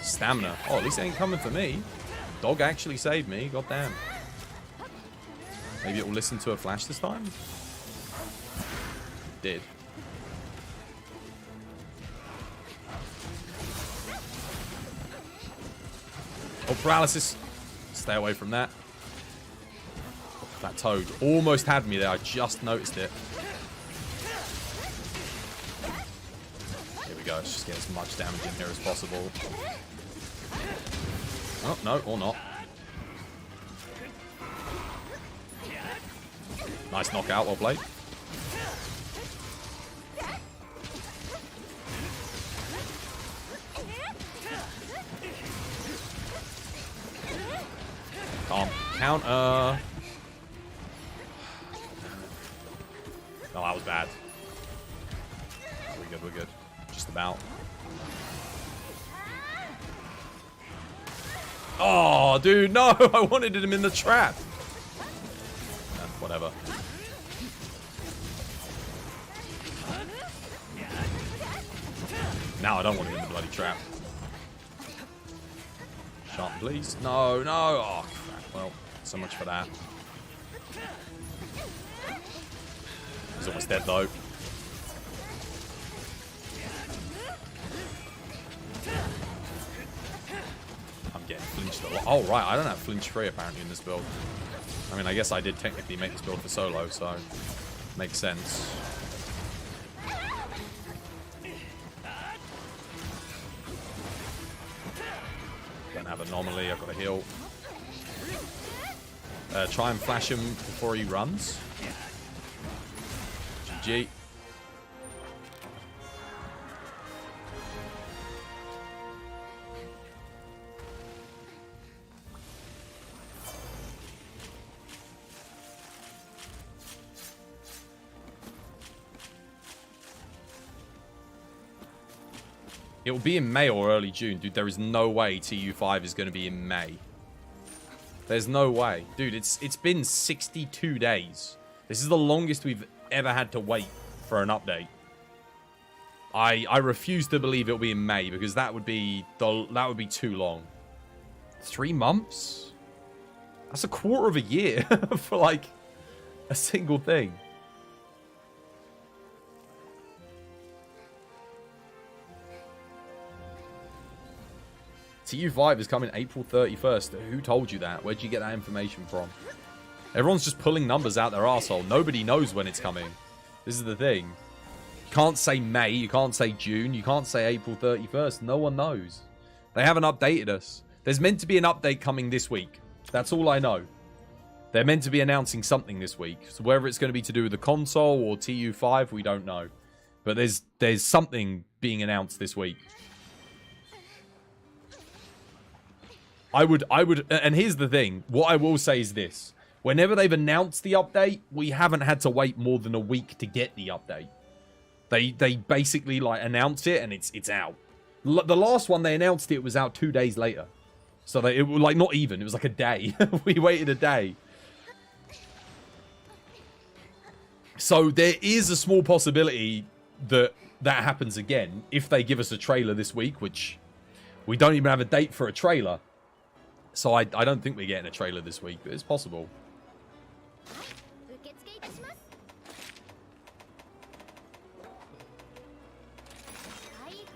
Stamina. Oh, at least it ain't coming for me. Dog actually saved me. God damn. Maybe it will listen to a flash this time? It did. Oh, paralysis. Stay away from that. That toad almost had me there. I just noticed it. Here we go. Let's just get as much damage in here as possible. Oh, no, or not. Nice knockout, well played. Calm. Counter. Oh, that was bad. We're good, we're good. Just about. Oh, dude, no! I wanted him in the trap. Whatever. Now I don't want him in the bloody trap. Sharp, please. No, no. Oh, crap. Well, so much for that. He's almost dead, though. I'm getting flinched a lot. Oh, right. I don't have flinch free, apparently, in this build. I mean, I guess I did technically make this build for solo, so makes sense. Don't have anomaly. I've got to heal. Try and flash him before he runs. GG. It will be in May or early June. Dude, there is no way TU5 is going to be in May. There's no way. Dude, it's been 62 days. This is the longest we've ever had to wait for an update. I refuse to believe it'll be in May because that would be too long. 3 months? That's a quarter of a year for like a single thing. TU5 is coming April 31st. Who told you that? Where'd you get that information from? Everyone's just pulling numbers out their arsehole. Nobody knows when it's coming. This is the thing. You can't say May. You can't say June. You can't say April 31st. No one knows. They haven't updated us. There's meant to be an update coming this week. That's all I know. They're meant to be announcing something this week. So whether it's going to be to do with the console or TU5, we don't know. But there's something being announced this week. I would, and here's the thing. What I will say is this. Whenever they've announced the update, we haven't had to wait more than a week to get the update. They basically, like, announce it and it's out. The last one they announced it was out 2 days later. So it was, like, not even. It was like a day. We waited a day. So there is a small possibility that that happens again if they give us a trailer this week, which we don't even have a date for a trailer. So I don't think we're getting a trailer this week, but it's possible.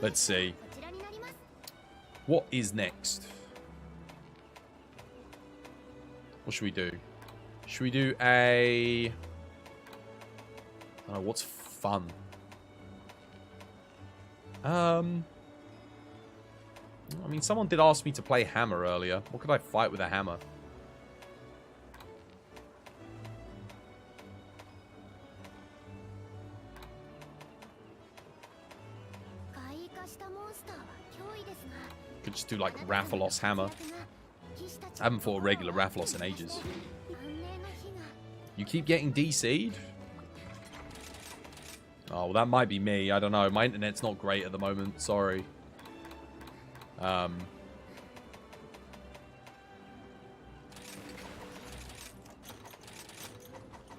Let's see. What is next? What should we do? Should we do a... I don't know, what's fun? I mean, someone did ask me to play hammer earlier. What could I fight with a hammer? Could just do like Rathalos hammer. I haven't fought a regular Rathalos in ages. You keep getting DC'd? Oh, well, that might be me. I don't know. My internet's not great at the moment. Sorry. Wow,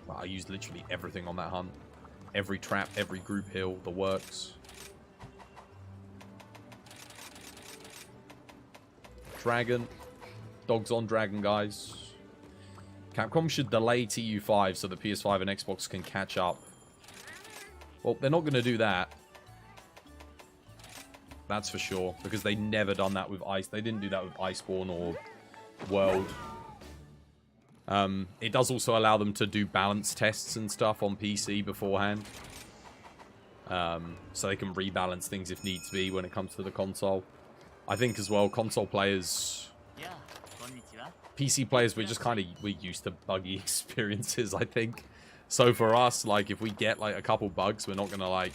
I used literally everything on that hunt. Every trap, every group heal, the works. Dragon. Dogs on Dragon, guys. Capcom should delay TU5 so the PS5 and Xbox can catch up. Well, they're not going to do that. That's for sure. Because they never done that with Ice. They didn't do that with Iceborne or World. It does also allow them to do balance tests and stuff on PC beforehand. So they can rebalance things if needs be when it comes to the console. I think as well, console players... PC players, we're used to buggy experiences, I think. So for us, like, if we get, like, a couple bugs, we're not gonna, like...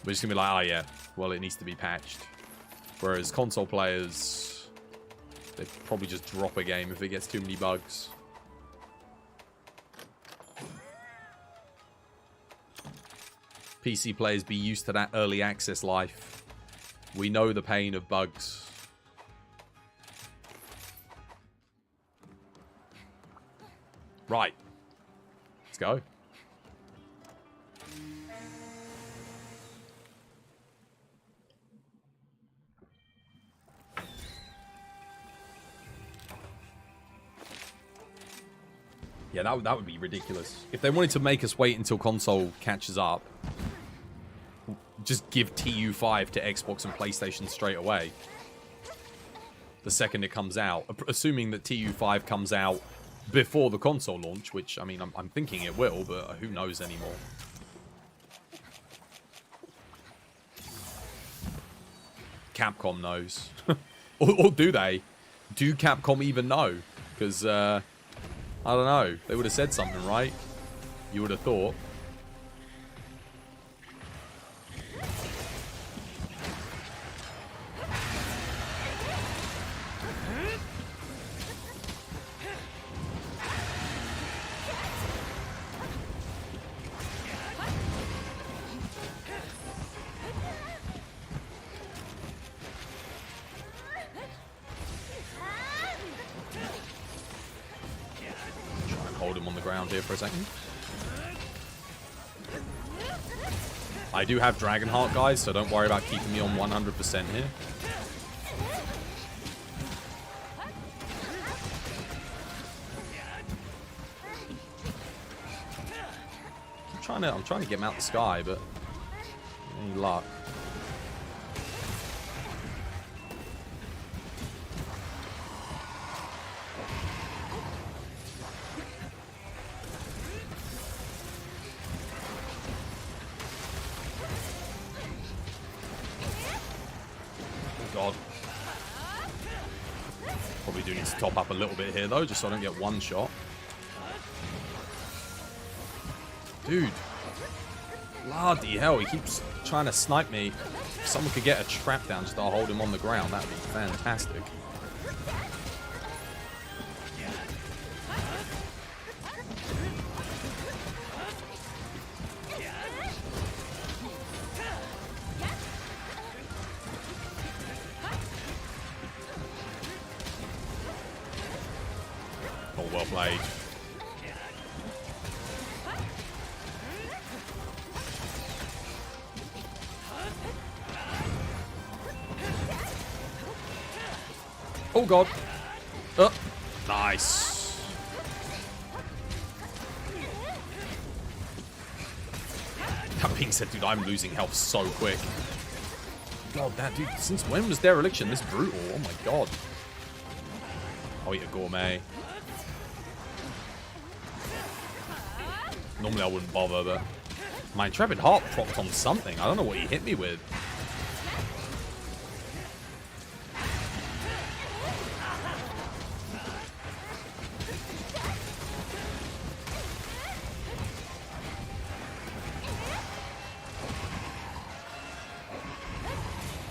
We're just gonna be like, oh yeah, well, it needs to be patched. Whereas console players... They probably just drop a game if it gets too many bugs. PC players be used to that early access life. We know the pain of bugs. Right. Let's go. Yeah, that would be ridiculous. If they wanted to make us wait until console catches up, just give TU5 to Xbox and PlayStation straight away. The second it comes out. Assuming that TU5 comes out before the console launch, which, I mean, I'm thinking it will, but who knows anymore. Capcom knows. or do they? Do Capcom even know? Because, I don't know. They would have said something, right? You would have thought. Here for a second. I do have Dragonheart, guys, so don't worry about keeping me on 100% here. I'm trying to get him out the sky, but any luck. Top up a little bit here, though, just so I don't get one shot. Dude. Bloody hell, he keeps trying to snipe me. If someone could get a trap down just to hold him on the ground, that would be fantastic. Well played. Oh god. Nice. That being said, dude, I'm losing health so quick. God, that dude, since when was Dereliction this brutal? Oh my god. I'll eat a gourmet. Normally I wouldn't bother, but my Intrepid Heart propped on something. I don't know what he hit me with.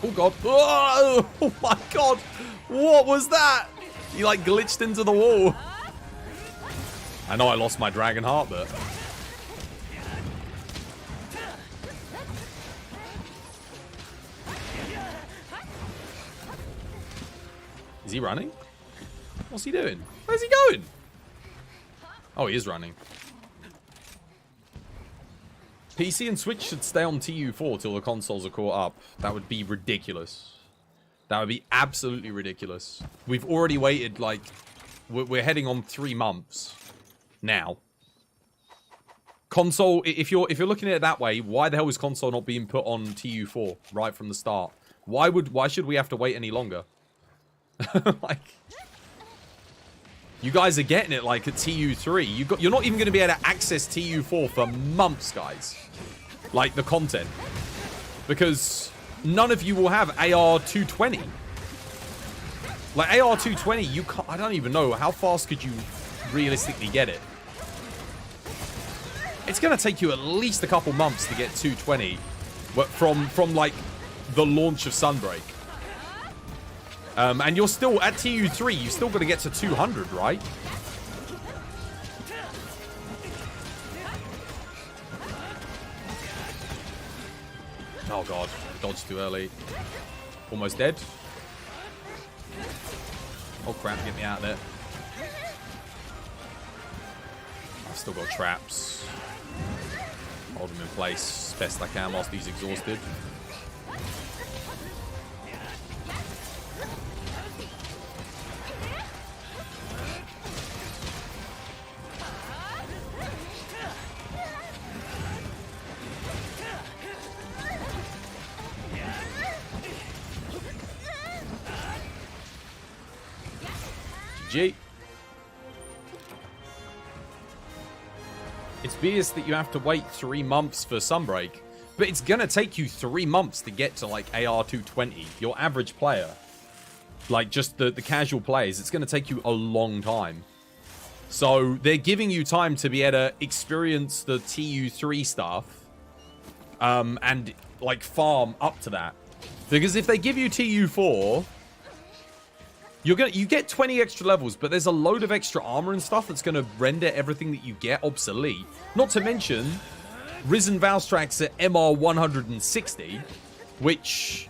Oh god. Oh my god. What was that? He like glitched into the wall. I know I lost my Dragonheart, but... Is he running? What's he doing? Where's he going? Oh, he is running. PC and Switch should stay on TU4 till the consoles are caught up. That would be ridiculous. That would be absolutely ridiculous. We've already waited, like... We're heading on 3 months now. Console, if you're looking at it that way, why the hell is console not being put on TU4 right from the start? Why should we have to wait any longer? Like, you guys are getting it like at TU3. You're not even going to be able to access TU4 for months, guys. Like the content, because none of you will have AR220. Like AR220, you can't. I don't even know how fast could you realistically get it. It's going to take you at least a couple months to get 220, but from like the launch of Sunbreak. And you're still at TU3. You still got to get to 200, right? Oh god, dodged too early. Almost dead. Oh crap, get me out of there. I've still got traps. Hold him in place as best I can whilst he's exhausted. GG. It's BS that you have to wait 3 months for Sunbreak, but it's gonna take you 3 months to get to like AR220. Your average player, like just the casual players, it's gonna take you a long time. So they're giving you time to be able to experience the TU3 stuff, and like farm up to that. Because if they give you TU4, you get 20 extra levels, but there's a load of extra armor and stuff that's going to render everything that you get obsolete. Not to mention, Risen Valstrax at MR 160, which,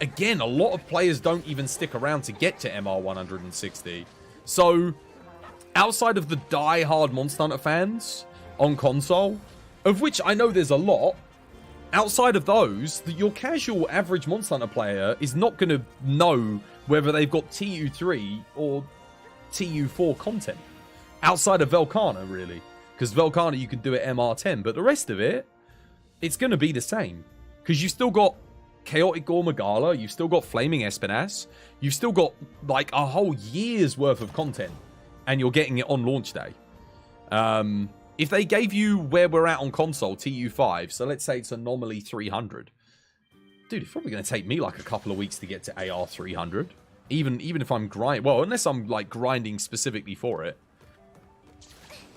again, a lot of players don't even stick around to get to MR 160. So, outside of the die-hard Monster Hunter fans on console, of which I know there's a lot, outside of those, your casual average Monster Hunter player is not going to know whether they've got TU3 or TU4 content. Outside of Velkhana, really. Because Velkhana, you can do it MR10, but the rest of it, it's going to be the same. Because you've still got Chaotic Gore Magala, you've still got Flaming Espinas, you've still got like a whole year's worth of content, and you're getting it on launch day. If they gave you where we're at on console, TU5, so let's say it's Anomaly 300, dude, it's probably going to take me like a couple of weeks to get to AR 300. Even if I'm grinding, well, unless I'm like grinding specifically for it.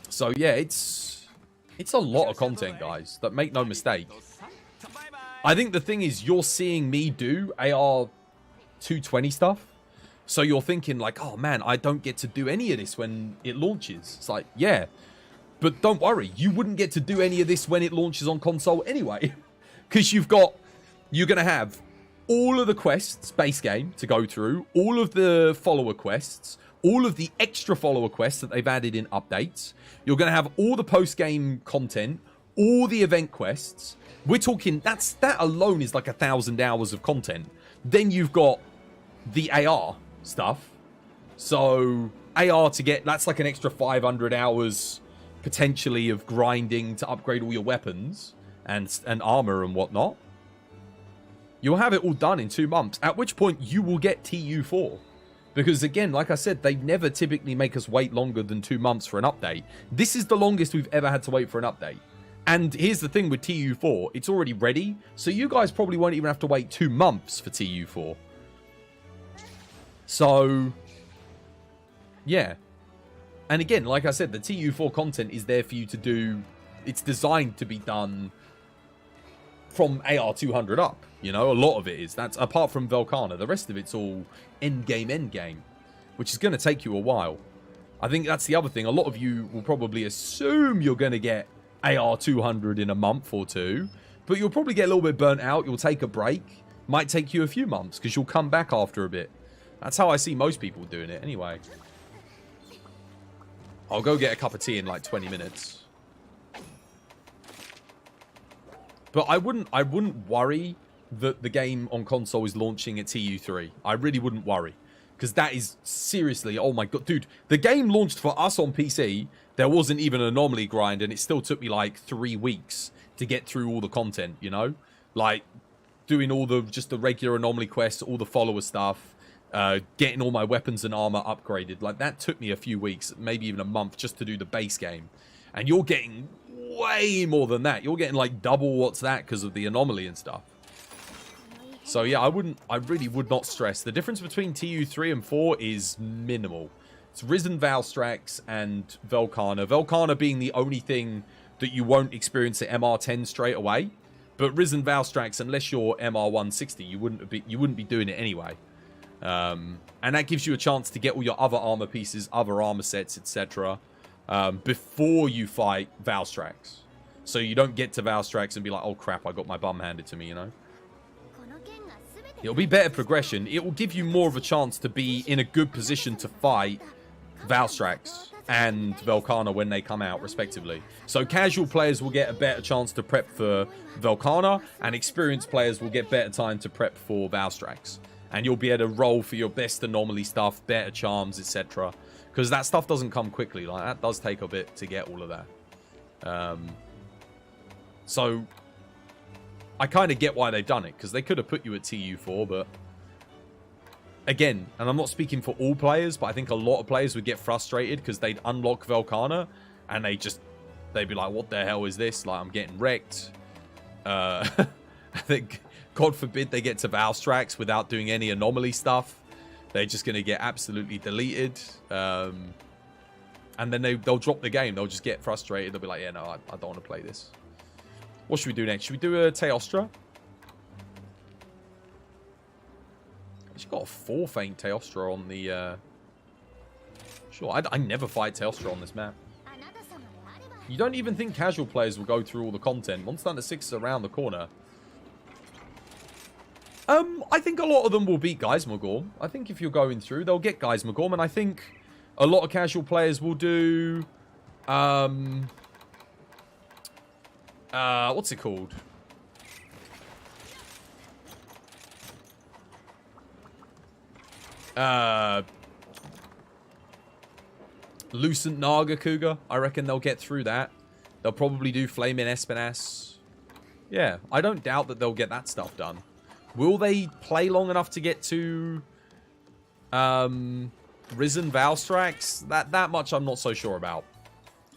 So yeah, it's a lot of content, guys. That make no mistake. I think the thing is, you're seeing me do AR 220 stuff, so you're thinking like, oh man, I don't get to do any of this when it launches. It's like, yeah, but don't worry, you wouldn't get to do any of this when it launches on console anyway, because you're going to have all of the quests, base game, to go through, all of the follower quests, all of the extra follower quests that they've added in updates. You're going to have all the post-game content, all the event quests. We're talking, that alone is like 1,000 hours of content. Then you've got the AR stuff. So AR to get, that's like an extra 500 hours potentially of grinding to upgrade all your weapons and armor and whatnot. You'll have it all done in 2 months, at which point you will get TU4. Because again, like I said, they never typically make us wait longer than 2 months for an update. This is the longest we've ever had to wait for an update. And here's the thing with TU4, it's already ready, so you guys probably won't even have to wait 2 months for TU4. So, yeah. And again, like I said, the TU4 content is there for you to do, it's designed to be done from AR 200 up. You know, a lot of it is. That's apart from Velkhana. The rest of it's all endgame, which is going to take you a while. I think that's the other thing. A lot of you will probably assume you're going to get AR 200 in a month or two, but you'll probably get a little bit burnt out. You'll take a break. Might take you a few months because you'll come back after a bit. That's how I see most people doing it anyway. I'll go get a cup of tea in like 20 minutes. But I wouldn't worry that the game on console is launching at TU3. I really wouldn't worry. Because that is seriously, oh my god, dude, the game launched for us on PC. There wasn't even an anomaly grind, and it still took me like 3 weeks to get through all the content, you know? Like, doing all the, just the regular anomaly quests, all the follower stuff, getting all my weapons and armor upgraded. Like, that took me a few weeks, maybe even a month, just to do the base game. And you're getting way more than that. You're getting like double what's that because of the anomaly and stuff. So yeah, I really would not stress. The difference between TU3 and 4 is minimal. It's Risen Valstrax and Velkhana. Velkhana being the only thing that you won't experience at MR10 straight away. But Risen Valstrax, unless you're MR160, you wouldn't be doing it anyway. And that gives you a chance to get all your other armor pieces, other armor sets, etc. Before you fight Valstrax. So you don't get to Valstrax and be like, oh crap, I got my bum handed to me, you know? It'll be better progression. It will give you more of a chance to be in a good position to fight Valstrax and Velkhana when they come out, respectively. So casual players will get a better chance to prep for Velkhana, and experienced players will get better time to prep for Valstrax. And you'll be able to roll for your best anomaly stuff, better charms, etc. Because that stuff doesn't come quickly. Like, that does take a bit to get all of that. So I kind of get why they've done it, because they could have put you at TU4, but again, and I'm not speaking for all players, but I think a lot of players would get frustrated because they'd unlock Velkhana and they'd be like, what the hell is this? Like, I'm getting wrecked. I think, God forbid, they get to Valstrax without doing any anomaly stuff. They're just going to get absolutely deleted. And then they'll drop the game. They'll just get frustrated. They'll be like, yeah, no, I don't want to play this. What should we do next? Should we do a Teostra? She's got a 4 feint Teostra on the... Sure, I never fight Teostra on this map. You don't even think casual players will go through all the content. Monster Hunter 6 is around the corner. I think a lot of them will beat Geismagorm. I think if you're going through, they'll get Geismagorm. And I think a lot of casual players will do... what's it called? Lucent Naga Cougar. I reckon they'll get through that. They'll probably do Flaming Espinas. Yeah, I don't doubt that they'll get that stuff done. Will they play long enough to get to Risen Valstrax? That much I'm not so sure about.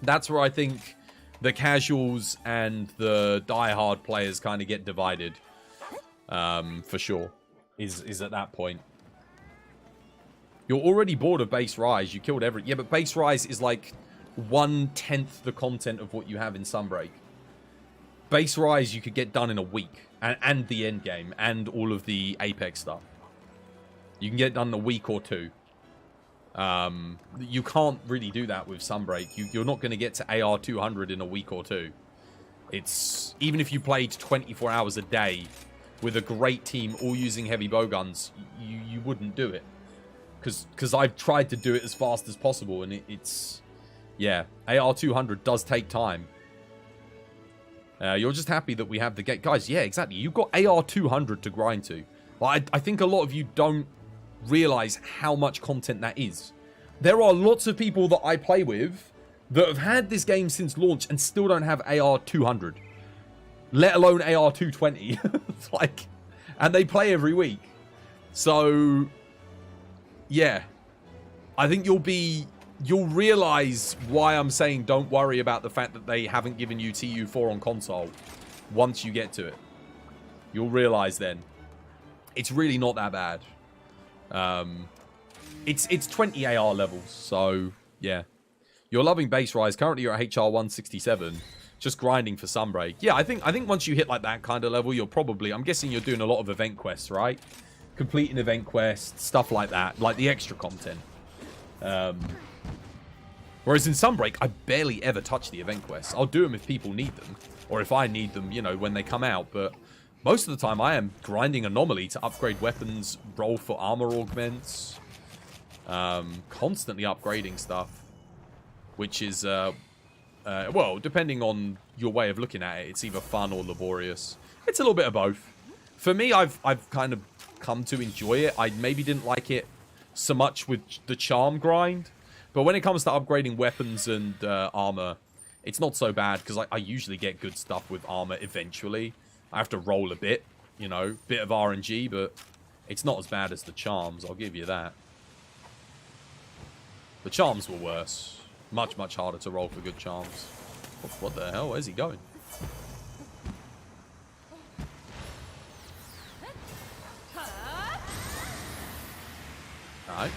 That's where I think the casuals and the diehard players kind of get divided. For sure. Is at that point. You're already bored of Base Rise. You killed every... Yeah, but Base Rise is like 1/10 the content of what you have in Sunbreak. Base Rise you could get done in a week. And the end game. And all of the Apex stuff. You can get it done in a week or 2. You can't really do that with Sunbreak. You're not going to get to AR 200 in a week or 2. It's... Even if you played 24 hours a day with a great team all using heavy bowguns, you wouldn't do it. Because I've tried to do it as fast as possible, and it's... Yeah, AR 200 does take time. You're just happy that we have the gate. Guys, yeah, exactly. You've got AR 200 to grind to. Like, I think a lot of you don't realize how much content that is. There are lots of people that I play with that have had this game since launch and still don't have AR 200. Let alone AR 220. Like, and they play every week. So... Yeah, I think you'll realize why I'm saying don't worry about the fact that they haven't given you TU4 on console once you get to it. You'll realize then. It's really not that bad. It's 20 AR levels, so yeah. You're loving Base Rise. Currently you're at HR 167, just grinding for Sunbreak. Yeah, I think once you hit like that kind of level, you're probably... I'm guessing you're doing a lot of event quests, right? Completing event quests, stuff like that, like the extra content. Whereas in Sunbreak, I barely ever touch the event quests. I'll do them if people need them, or if I need them, you know, when they come out. But most of the time, I am grinding Anomaly to upgrade weapons, roll for armor augments, constantly upgrading stuff, which is Well, depending on your way of looking at it, it's either fun or laborious. It's a little bit of both. For me, I've kind of come to enjoy it. I maybe didn't like it so much with the charm grind, but when it comes to upgrading weapons and armor, it's not so bad because I usually get good stuff with armor eventually. I have to roll a bit, you know, bit of RNG, but it's not as bad as the charms, I'll give you that. The charms were worse. Much, much harder to roll for good charms. What the hell? Where's he going? Alright.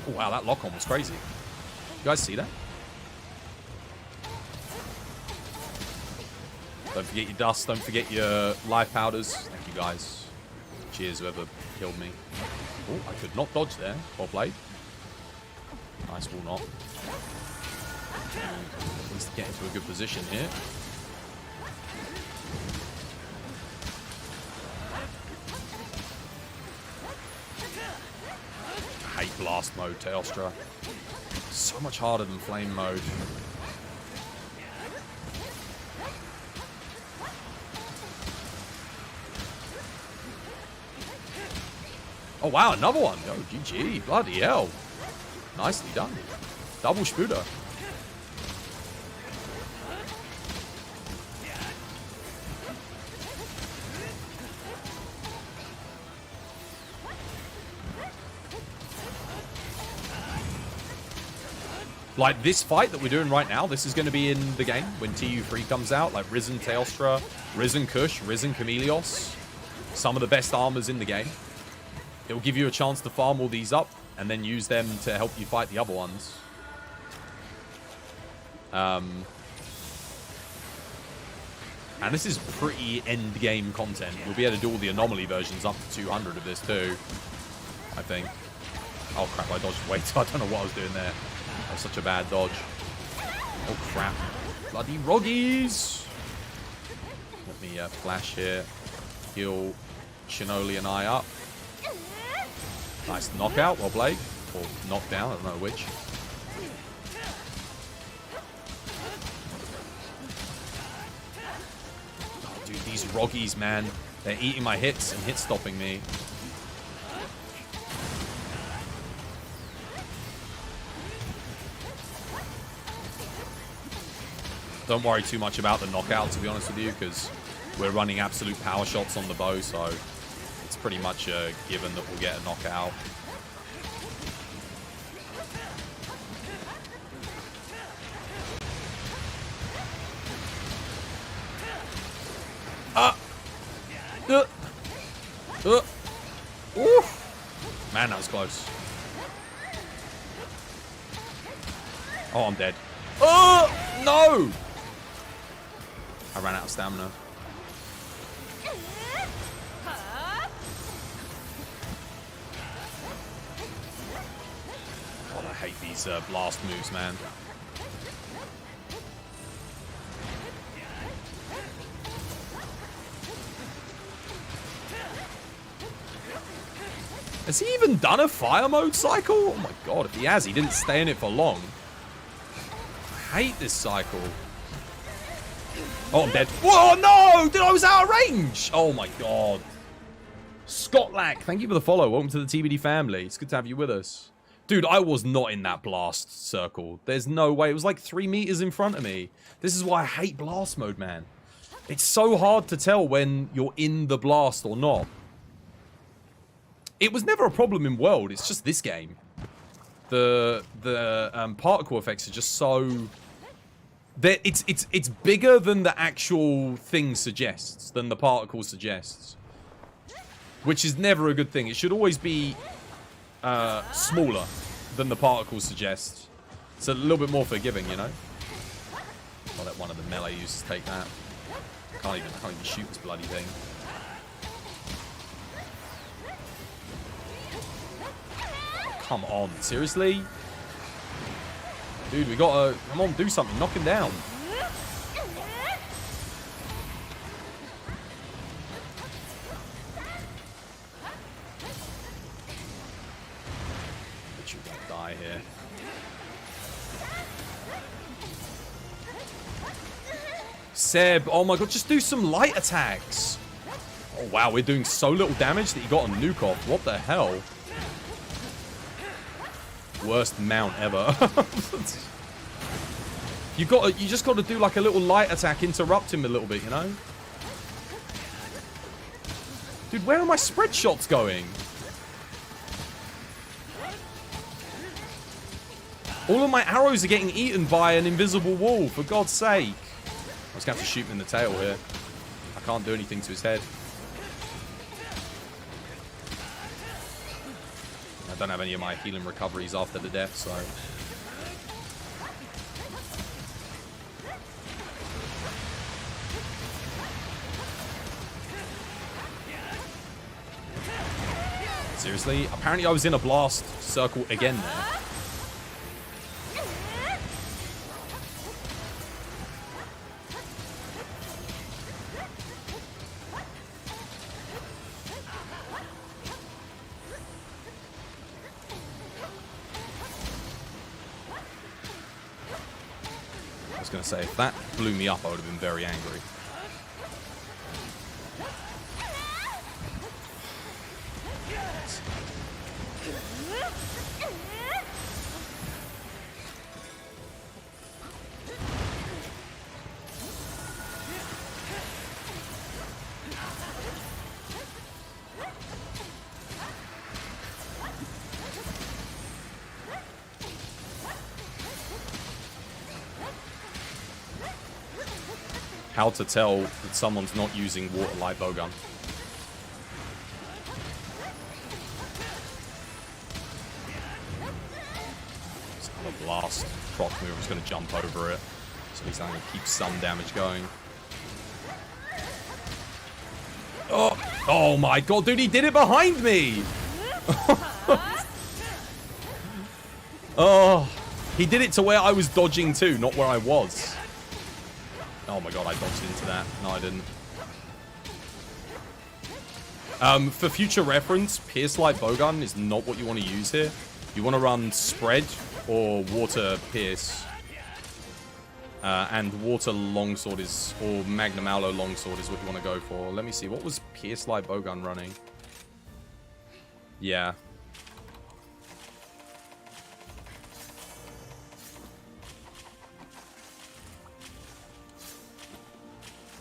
Oh, wow, that lock-on was crazy. You guys see that? Don't forget your dust. Don't forget your life powders. Thank you, guys. Cheers, whoever killed me. Oh, I could not dodge there. Well played. Nice will not. At least get into a good position here. I hate blast mode, Teostra. So much harder than flame mode. Oh, wow, another one. Oh, GG. Bloody hell. Nicely done. Double Spuder. Like, this fight that we're doing right now, this is going to be in the game when TU3 comes out. Like, Risen Teostra, Risen Kush, Risen Chameleos. Some of the best armors in the game. It'll give you a chance to farm all these up and then use them to help you fight the other ones. And this is pretty end game content. We'll be able to do all the anomaly versions up to 200 of this too, I think. Oh crap, I dodged way too. I don't know what I was doing there. That was such a bad dodge. Oh crap. Bloody Roggies! Let me flash here. Heal Shinoli and I up. Nice knockout, well played. Or knockdown, I don't know which. Oh, dude, these Roggies, man. They're eating my hits and hit stopping me. Don't worry too much about the knockout, to be honest with you, because we're running absolute power shots on the bow, so it's pretty much a given that we'll get a knockout. Oof. Man, that was close. Oh, I'm dead. Oh, no! I ran out of stamina. God, I hate these blast moves, man. Has he even done a fire mode cycle? Oh my god, if he has, he didn't stay in it for long. I hate this cycle. Oh, I'm dead. Whoa, no! Dude, I was out of range! Oh my god. Scotlack, thank you for the follow. Welcome to the TBD family. It's good to have you with us. Dude, I was not in that blast circle. There's no way. It was like 3 meters in front of me. This is why I hate blast mode, man. It's so hard to tell when you're in the blast or not. It was never a problem in World. It's just this game. The particle effects are just so... It's bigger than the actual thing suggests, than the particle suggests. Which is never a good thing. It should always be smaller than the particle suggests. It's a little bit more forgiving, you know? I'll let one of the melee users take that. I can't even shoot this bloody thing. Come on, seriously? Dude, we gotta... Come on, do something. Knock him down. Seb. Oh my god, just do some light attacks. Oh wow, we're doing so little damage that you got a nuke off. What the hell? Worst mount ever. You just got to do like a little light attack, interrupt him a little bit, you know? Dude, where are my spread shots going? All of my arrows are getting eaten by an invisible wall, for God's sake. I'm just going to have to shoot him in the tail here. I can't do anything to his head. I don't have any of my healing recoveries after the death, so... Seriously? Apparently I was in a blast circle again there. I was going to say, if that blew me up, I would have been very angry. How to tell that someone's not using water light bowgun. Just have a blast. Proc move is going to jump over it. So he's going to keep some damage going. Oh my god, dude, he did it behind me! Oh, he did it to where I was dodging too, not where I was. Oh my god, I dodged into that. No, I didn't. For future reference, Pierce Light Bowgun is not what you want to use here. You want to run Spread or Water Pierce. And Water Longsword is, or Magnum Aloe Longsword is what you want to go for. Let me see, what was Pierce Light Bowgun running? Yeah.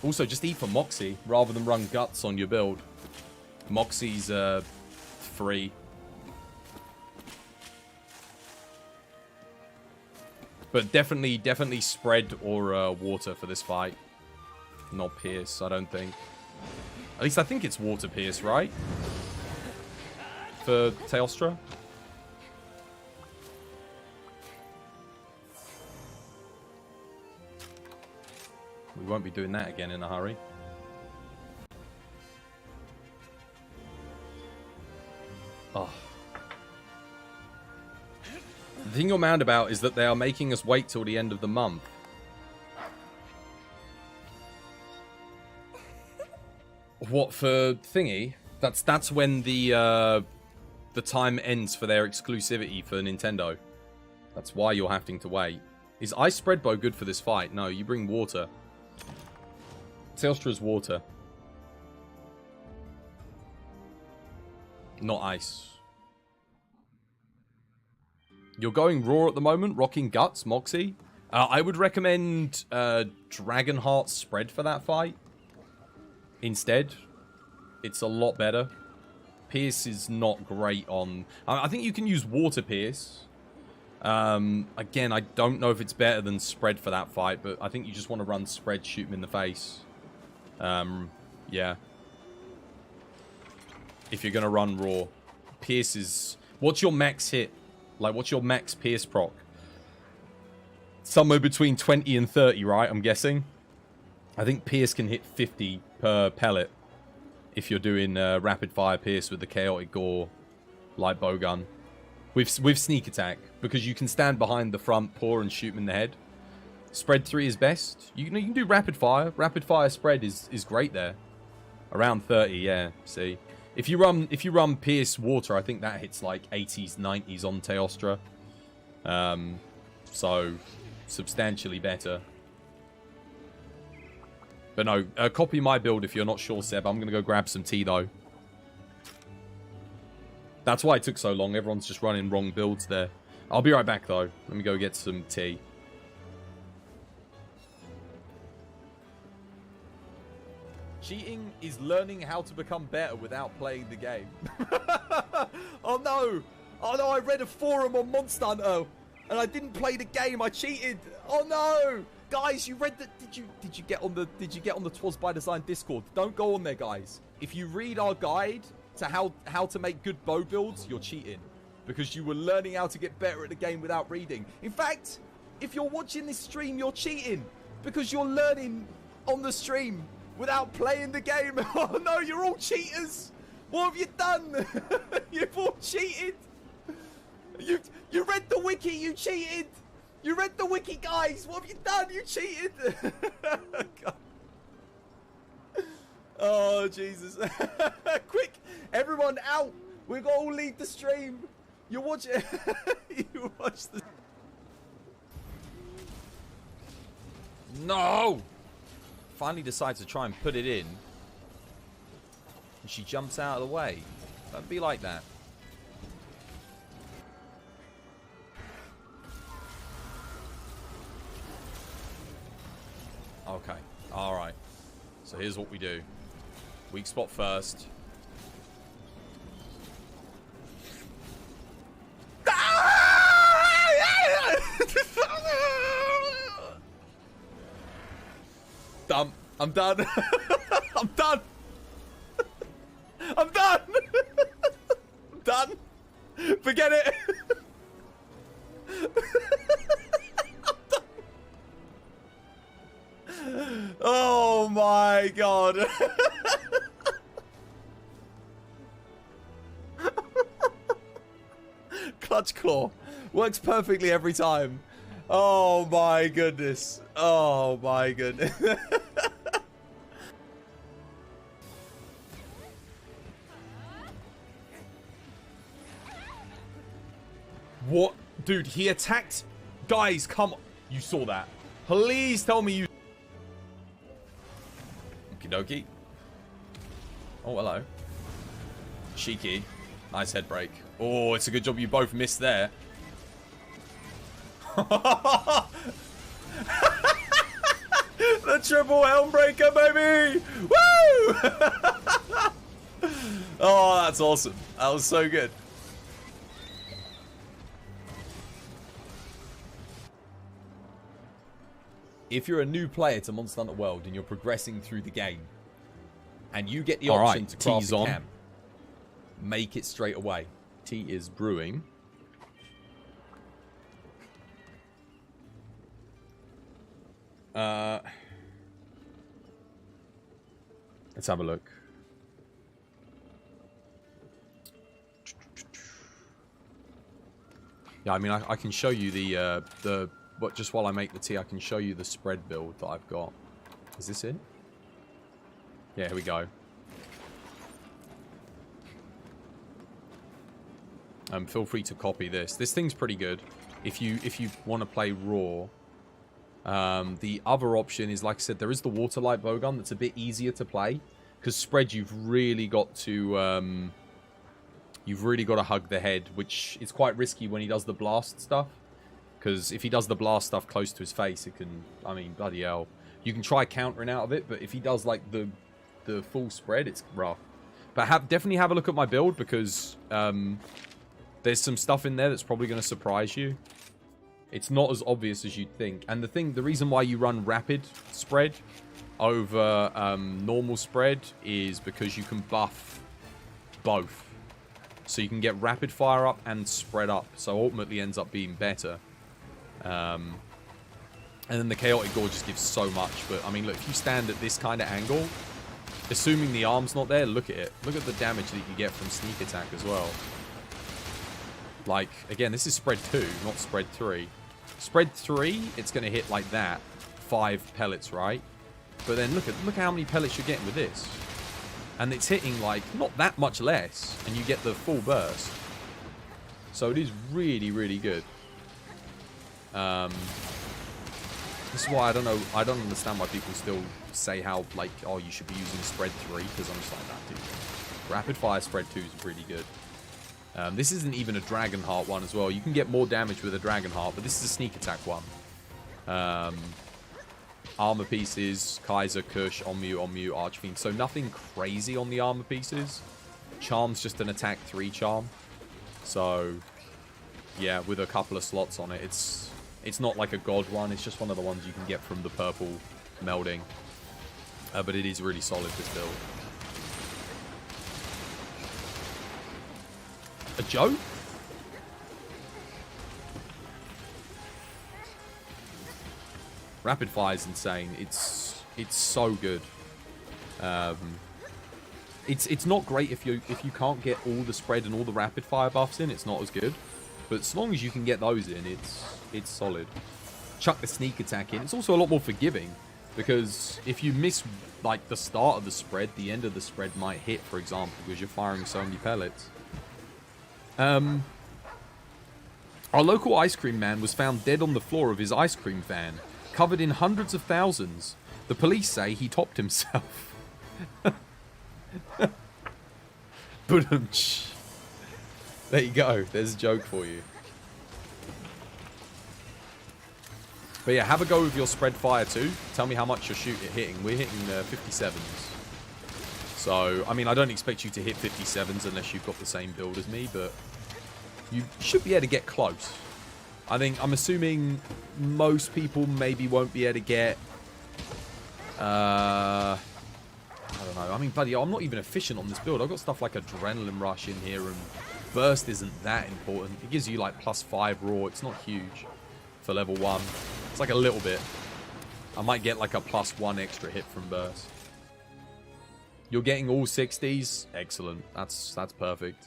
Also, just eat for Moxie rather than run Guts on your build. Moxie's free. But definitely Spread or Water for this fight. Not Pierce, I don't think. At least I think it's Water Pierce, right? For Teostra. We won't be doing that again in a hurry. Oh. The thing you're mad about is that they are making us wait till the end of the month. What, for thingy? That's when the time ends for their exclusivity for Nintendo. That's why you're having to wait. Is Ice Spread Bow good for this fight? No, you bring Water. Teostra's Water. Not Ice. You're going Raw at the moment, rocking Guts, Moxie. I would recommend Dragonheart Spread for that fight. Instead. It's a lot better. Pierce is not great on... I think you can use Water Pierce. Again, I don't know if it's better than Spread for that fight, but I think you just want to run Spread, shoot him in the face. Yeah. If you're going to run Raw. Pierce is... What's your max hit? Like, what's your max Pierce proc? Somewhere between 20 and 30, right? I'm guessing. I think Pierce can hit 50 per pellet. If you're doing rapid fire Pierce with the Chaotic Gore light bowgun. With sneak attack. Because you can stand behind the front paw and shoot him in the head. Spread 3 is best. You can do rapid fire. Rapid fire spread is great there. Around 30, yeah. See. If you run Pierce Water, I think that hits like 80s, 90s on Teostra. So substantially better. But no, copy my build if you're not sure, Seb. I'm going to go grab some tea, though. That's why it took so long. Everyone's just running wrong builds there. I'll be right back, though. Let me go get some tea. Cheating is learning how to become better without playing the game. Oh, no. Oh, no, I read a forum on Monster Hunter, and I didn't play the game. I cheated. Oh, no. Guys, you read the... Did you get on the Twas by Design Discord? Don't go on there, guys. If you read our guide to how to make good bow builds, you're cheating. Because you were learning how to get better at the game without reading. In fact, if you're watching this stream, you're cheating. Because you're learning on the stream without playing the game. Oh no, you're all cheaters. What have you done? You've all cheated. You read the wiki, you cheated. You read the wiki, guys. What have you done? You cheated. Oh, Jesus. Quick, everyone out. We've got to all leave the stream. You watch it. You watch the... No! Finally decides to try and put it in. And she jumps out of the way. Don't be like that. Okay. Alright. So here's what we do. Weak spot first. Dumb. I'm done. I'm done. I'm done. I'm done. Forget it. I'm done. Oh my god. Clutch claw. Works perfectly every time. Oh my goodness. Oh my goodness. What? Dude, he attacked... Guys, come on. You saw that. Please tell me you... Okie dokie. Oh, hello. Cheeky. Nice head break. Oh, it's a good job you both missed there. The triple helm breaker, baby! Woo! Oh, that's awesome. That was so good. If you're a new player to Monster Hunter World and you're progressing through the game, and you get the option to craft a camp, make it straight away. Tea is brewing. Let's have a look. Yeah, I mean, I can show you the just while I make the tea, I can show you the spread build that I've got. Is this it? Yeah, here we go. Feel free to copy this. This thing's pretty good. If you want to play raw. The other option is, like I said, there is the Waterlight Bowgun that's a bit easier to play. Because spread, you've really got to hug the head, which is quite risky when he does the blast stuff. Because if he does the blast stuff close to his face, it can, I mean, bloody hell. You can try countering out of it, but if he does like the full spread, it's rough. But definitely have a look at my build, because there's some stuff in there that's probably going to surprise you. It's not as obvious as you'd think. And the reason why you run rapid spread over normal spread is because you can buff both. So you can get rapid fire up and spread up. So ultimately ends up being better. And then the chaotic gore just gives so much. But I mean, look, if you stand at this kind of angle, assuming the arm's not there, look at it. Look at the damage that you get from sneak attack as well. Like, again, this is spread 2, not spread 3. Spread 3, it's going to hit like that. 5 pellets, right? But then look how many pellets you're getting with this. And it's hitting, like, not that much less. And you get the full burst. So it is really, really good. This is why I don't know. I don't understand why people still say how, like, oh, you should be using spread 3, because I'm just like that, dude. Rapid fire spread 2 is really good. This isn't even a Dragon Heart one as well. You can get more damage with a Dragon Heart, but this is a sneak attack one. Armor pieces, Kaiser, Kush, Onmu, Archfiend. So nothing crazy on the armor pieces. Charm's just an attack 3 charm. So, yeah, with a couple of slots on it, it's not like a god one. It's just one of the ones you can get from the purple melding. But it is really solid, this build. A joke? Rapid fire is insane. It's so good. It's not great if you can't get all the spread and all the rapid fire buffs in. It's not as good. But as long as you can get those in, it's solid. Chuck the sneak attack in. It's also a lot more forgiving, because if you miss like the start of the spread, the end of the spread might hit, for example, because you're firing so many pellets. Our local ice cream man was found dead on the floor of his ice cream van, covered in hundreds of thousands. The police say he topped himself. But there you go. There's a joke for you. But yeah, have a go with your spread fire too. Tell me how much you're hitting. We're hitting 57s. So, I mean, I don't expect you to hit 57s unless you've got the same build as me, but you should be able to get close. I'm assuming most people maybe won't be able to get... I don't know. I mean, bloody hell, I'm not even efficient on this build. I've got stuff like Adrenaline Rush in here, and Burst isn't that important. It gives you like +5 raw. It's not huge for level 1. It's like a little bit. I might get like a +1 extra hit from Burst. You're getting all 60s? Excellent. That's perfect.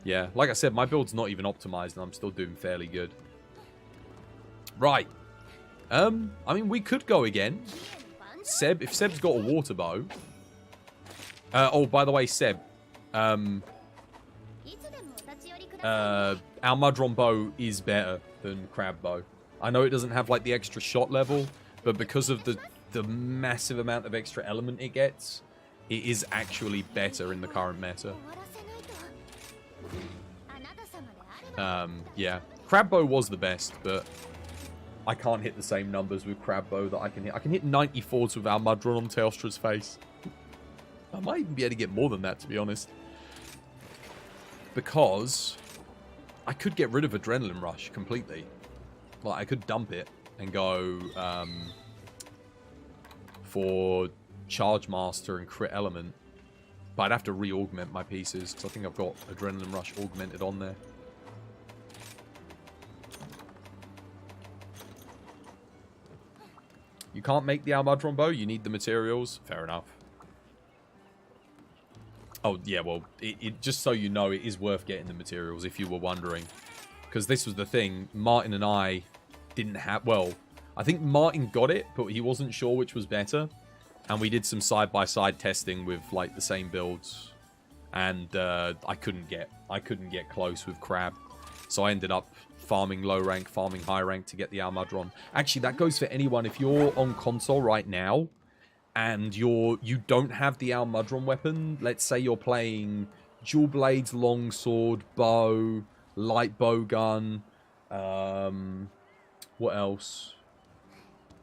Yeah, like I said, my build's not even optimized, and I'm still doing fairly good. Right. I mean, we could go again. Seb, if Seb's got a water bow. Oh, by the way, Seb. Our Mudron bow is better than Crab bow. I know it doesn't have like the extra shot level, but because of the massive amount of extra element it gets, it is actually better in the current meta. Yeah. Crab bow was the best, but I can't hit the same numbers with Crab bow that I can hit. I can hit 94s with our Mudron on Teostra's face. I might even be able to get more than that, to be honest. Because I could get rid of Adrenaline Rush completely. Like, I could dump it and go for Charge Master and Crit Element. But I'd have to re-augment my pieces, because I think I've got Adrenaline Rush augmented on there. You can't make the Almudron bow, you need the materials. Fair enough. Oh, yeah, well, just so you know, it is worth getting the materials, if you were wondering. Because this was the thing, Martin and I didn't have... Well, I think Martin got it, but he wasn't sure which was better. And we did some side-by-side testing with, like, the same builds. And I couldn't get close with Crab. So I ended up farming low rank, farming high rank to get the Almudron. Actually, that goes for anyone. If you're on console right now, and you don't have the Almudron weapon, let's say you're playing Dual Blades, Longsword, Bow, Light Bow Gun, what else?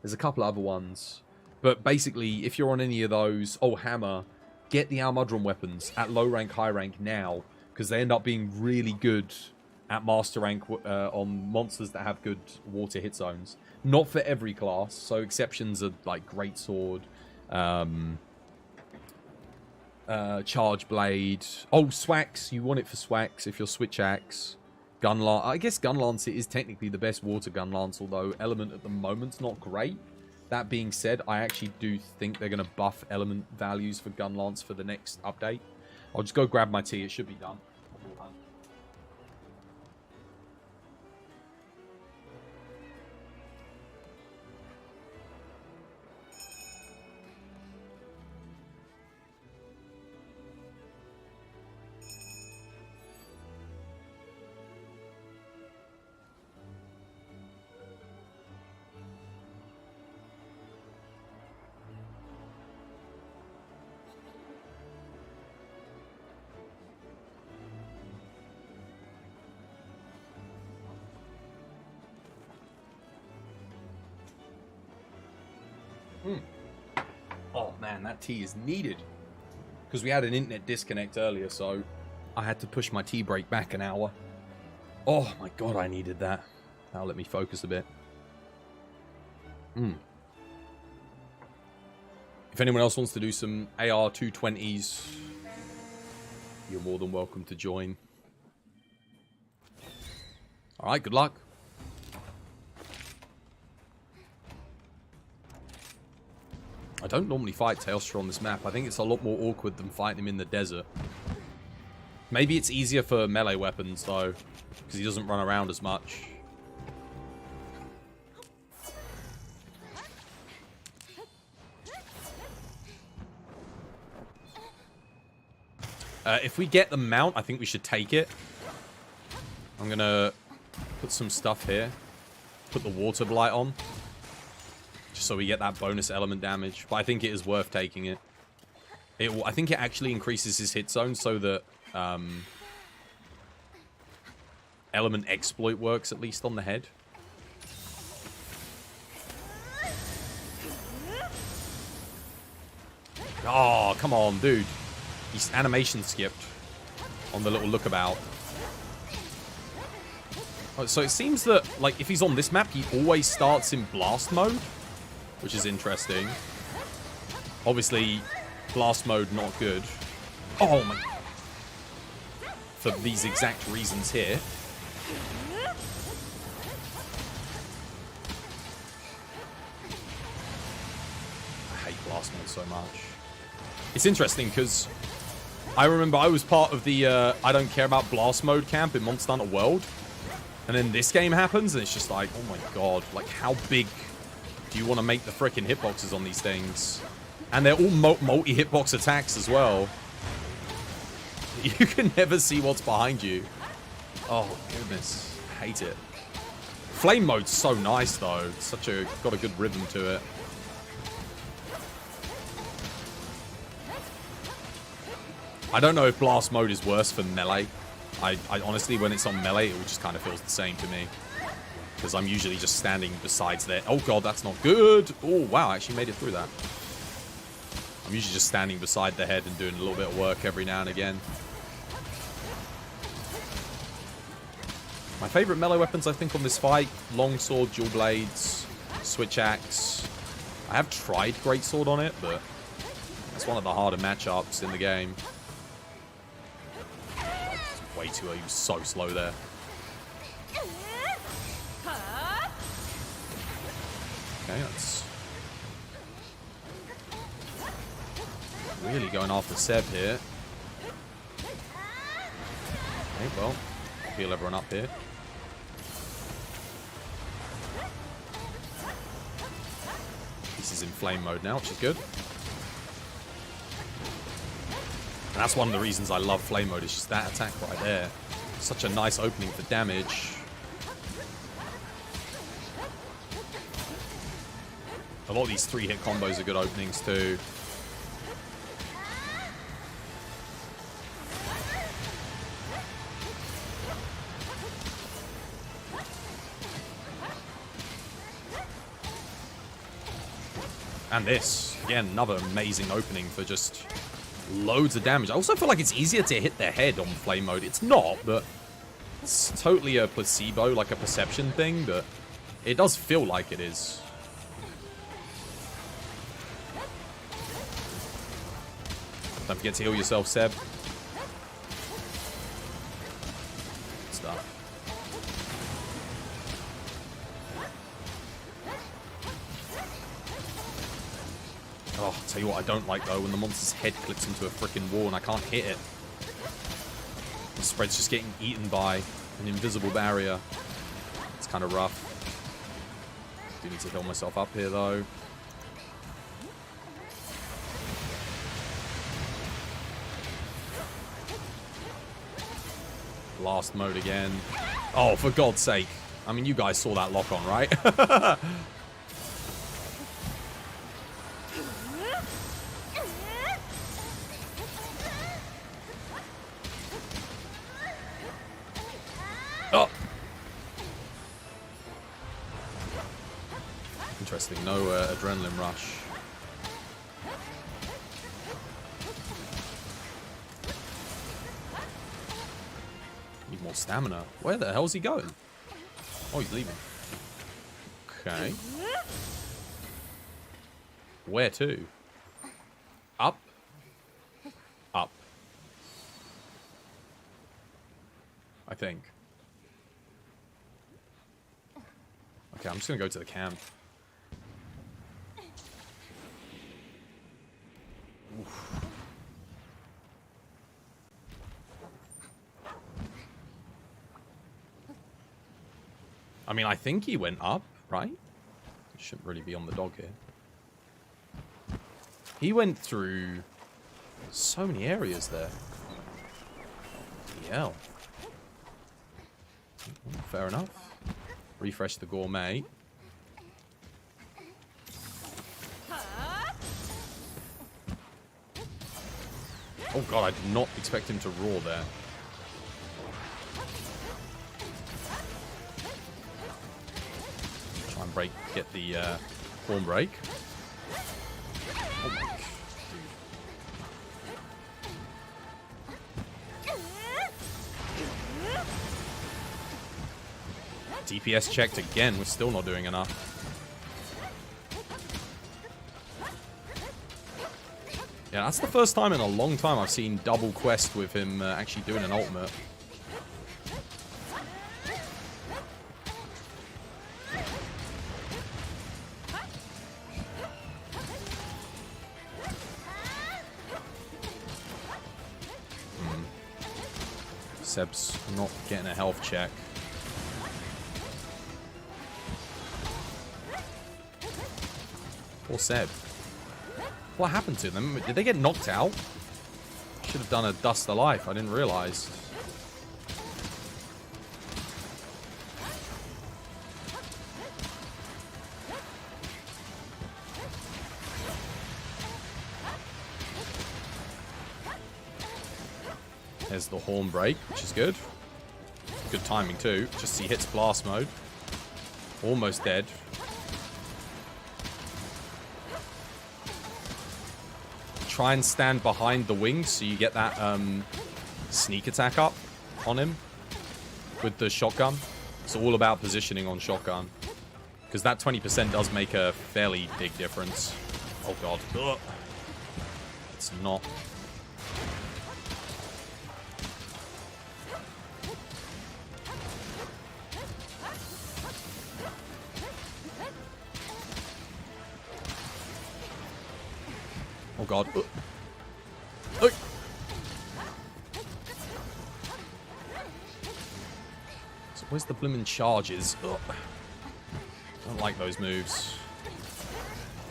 There's a couple other ones. But basically, if you're on any of those, Hammer, get the Almudron weapons at low rank, high rank now, because they end up being really good at master rank on monsters that have good water hit zones. Not for every class, so exceptions are like Greatsword, Charge Blade. Oh, Swax, you want it for Swax if you're Switch Axe. Gunlance, I guess Gunlance is technically the best water Gunlance, although Element at the moment's not great. That being said, I actually do think they're going to buff Element values for Gunlance for the next update. I'll just go grab my tea, it should be done. Oh man, that tea is needed. Because we had an internet disconnect earlier, so I had to push my tea break back an hour. Oh my god, I needed that. Now let me focus a bit. If anyone else wants to do some AR 220s, you're more than welcome to join. Alright, good luck. I don't normally fight Teostra on this map. I think it's a lot more awkward than fighting him in the desert. Maybe it's easier for melee weapons, though, because he doesn't run around as much. If we get the mount, I think we should take it. I'm going to put some stuff here. Put the water blight on. Just so we get that bonus element damage. But I think it is worth taking it. I think it actually increases his hit zone so that element exploit works, at least on the head. Oh, come on, dude. He's animation skipped on the little lookabout. Oh, so it seems that, like, if he's on this map, he always starts in blast mode, which is interesting. Obviously, blast mode not good. Oh my... For these exact reasons here. I hate blast mode so much. It's interesting because I remember I was part of the I don't care about blast mode camp in Monster Hunter World. And then this game happens and it's just like, oh my god, like how big do you want to make the frickin' hitboxes on these things? And they're all multi-hitbox attacks as well. You can never see what's behind you. Oh goodness, hate it. Flame mode's so nice though. It's got a good rhythm to it. I don't know if blast mode is worse for melee. I honestly, when it's on melee, it just kind of feels the same to me. Because I'm usually just standing besides there. Oh god, that's not good. Oh wow, I actually made it through that. I'm usually just standing beside the head and doing a little bit of work every now and again. My favorite melee weapons, I think, on this fight: longsword, dual blades, switch axe. I have tried greatsword on it, but it's one of the harder matchups in the game. Way too early. He was so slow there. Okay, that's really going after Seb here. Okay, well, heal everyone up here. This is in flame mode now, which is good. And that's one of the reasons I love flame mode, is just that attack right there. Such a nice opening for damage. A lot of these 3-hit combos are good openings too. And this, again, another amazing opening for just loads of damage. I also feel like it's easier to hit the head on flame mode. It's not, but it's totally a placebo, like a perception thing, but it does feel like it is. Don't forget to heal yourself, Seb. Good stuff. Oh, I'll tell you what I don't like, though, when the monster's head clips into a freaking wall and I can't hit it. The spread's just getting eaten by an invisible barrier. It's kind of rough. Do need to heal myself up here, though. Blast mode again. Oh, for God's sake. I mean, you guys saw that lock on, right? Oh! Interesting. No adrenaline rush. Need more stamina. Where the hell's he going? Oh, he's leaving. Okay. Where to? Up? Up. I think. Okay, I'm just gonna go to the camp. Oof. I mean, I think he went up, right? He shouldn't really be on the dog here. He went through so many areas there. Yeah. Fair enough. Refresh the gourmet. Oh god, I did not expect him to roar there. Try and get the horn break. Oh my god. DPS checked again. We're still not doing enough. Yeah, that's the first time in a long time I've seen double quest with him actually doing an ultimate. Seb's not getting a health check. Poor Seb. What happened to them? Did they get knocked out? Should have done a Dust of Life. I didn't realize. There's the horn break, which is good. Good timing too. Just he hits blast mode. Almost dead. Try and stand behind the wings so you get that sneak attack up on him with the shotgun. It's all about positioning on shotgun. Because that 20% does make a fairly big difference. Oh god. Ugh. It's not. Oh god. Oh. So where's the bloomin' charges? Ugh. Don't like those moves.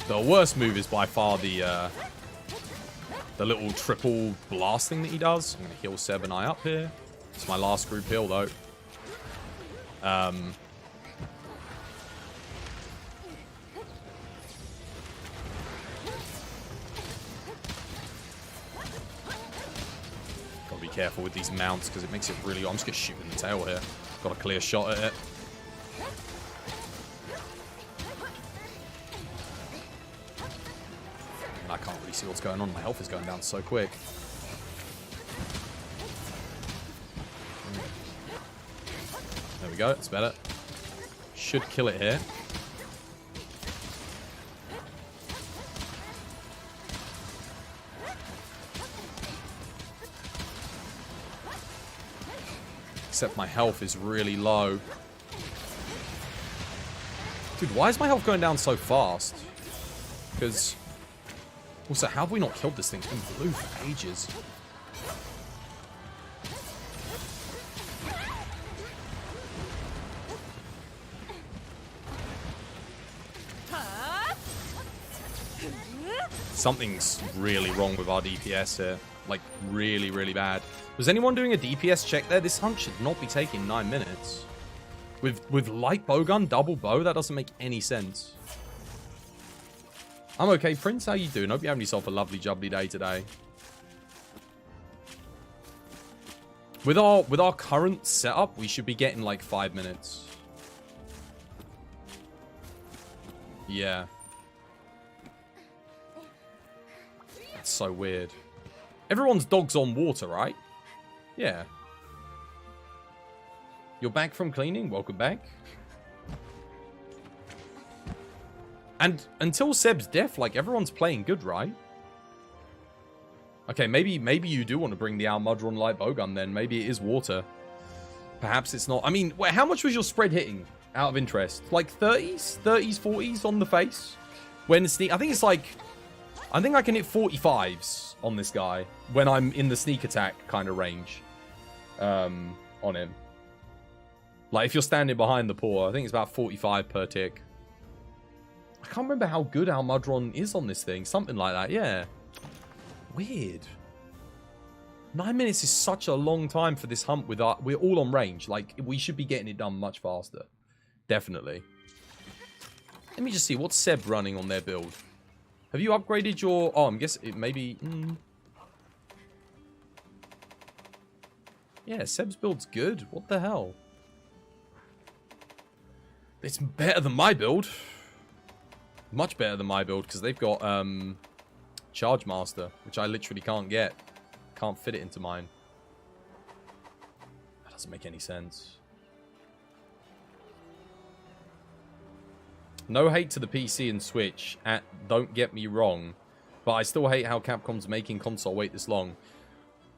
The worst move is by far the little triple blast thing that he does. I'm gonna heal Seb and I up here. It's my last group heal though. Careful with these mounts because it makes it really... I'm just going to shoot in the tail here. Got a clear shot at it. And I can't really see what's going on. My health is going down so quick. There we go. It's better. Should kill it here. Except my health is really low. Dude, why is my health going down so fast? Because... Also, how have we not killed this thing? It's been blue for ages. Something's really wrong with our DPS here. Like, really, really bad. Was anyone doing a DPS check there? This hunt should not be taking 9 minutes. With light bowgun, double bow, that doesn't make any sense. I'm okay, Prince. How you doing? Hope you're having yourself a lovely, jubbly day today. With our current setup, we should be getting like 5 minutes. Yeah. That's so weird. Everyone's dog's on water, right? Yeah. You're back from cleaning? Welcome back. And until Seb's death, like, everyone's playing good, right? Okay, maybe you do want to bring the Almudron light bowgun then. Maybe it is water. Perhaps it's not. I mean, wait, how much was your spread hitting out of interest? Like 30s? 30s, 40s on the face? When the sneak... I think it's like... I think I can hit 45s on this guy when I'm in the sneak attack kind of range on him. Like, if you're standing behind the paw, I think it's about 45 per tick. I can't remember how good Almudron is on this thing. Something like that, yeah. Weird. 9 minutes is such a long time for this hunt with our... We're all on range. Like, we should be getting it done much faster. Definitely. Let me just see. What's Seb running on their build? Have you upgraded your... Oh, I'm guessing it maybe... Yeah, Seb's build's good. What the hell? It's better than my build. Much better than my build, because they've got Charge Master, which I literally can't get. Can't fit it into mine. That doesn't make any sense. No hate to the PC and Switch. Don't get me wrong. But I still hate how Capcom's making console wait this long.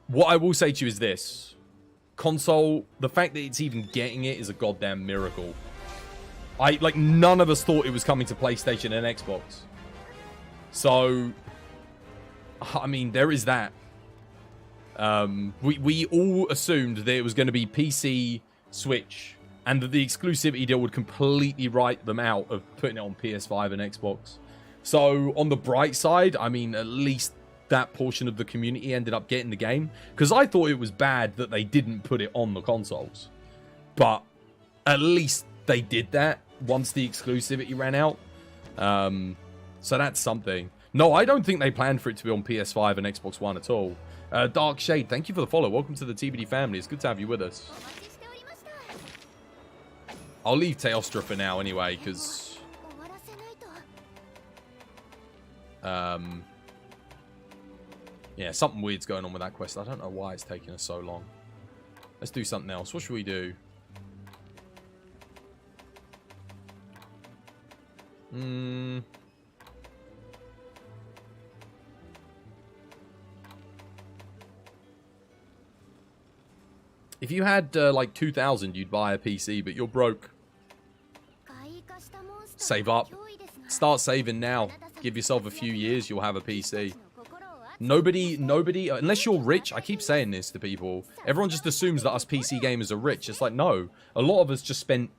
What I will say to you is this. Console, the fact that it's even getting it is a goddamn miracle. Like, none of us thought it was coming to PlayStation and Xbox. So, I mean, there is that. We all assumed that it was going to be PC, Switch, and that the exclusivity deal would completely write them out of putting it on PS5 and Xbox. So, on the bright side, I mean, at least that portion of the community ended up getting the game. Because I thought it was bad that they didn't put it on the consoles. But at least they did that once the exclusivity ran out. So that's something. No, I don't think they planned for it to be on PS5 and Xbox One at all. Dark Shade, thank you for the follow. Welcome to the TBD family. It's good to have you with us. I'll leave Teostra for now anyway, because... yeah, something weird's going on with that quest. I don't know why it's taking us so long. Let's do something else. What should we do? If you had like 2,000, you'd buy a PC, but you're broke. Save up. Start saving now. Give yourself a few years, you'll have a PC. Nobody, unless you're rich, I keep saying this to people, everyone just assumes that us PC gamers are rich. It's like, no. A lot of us just spent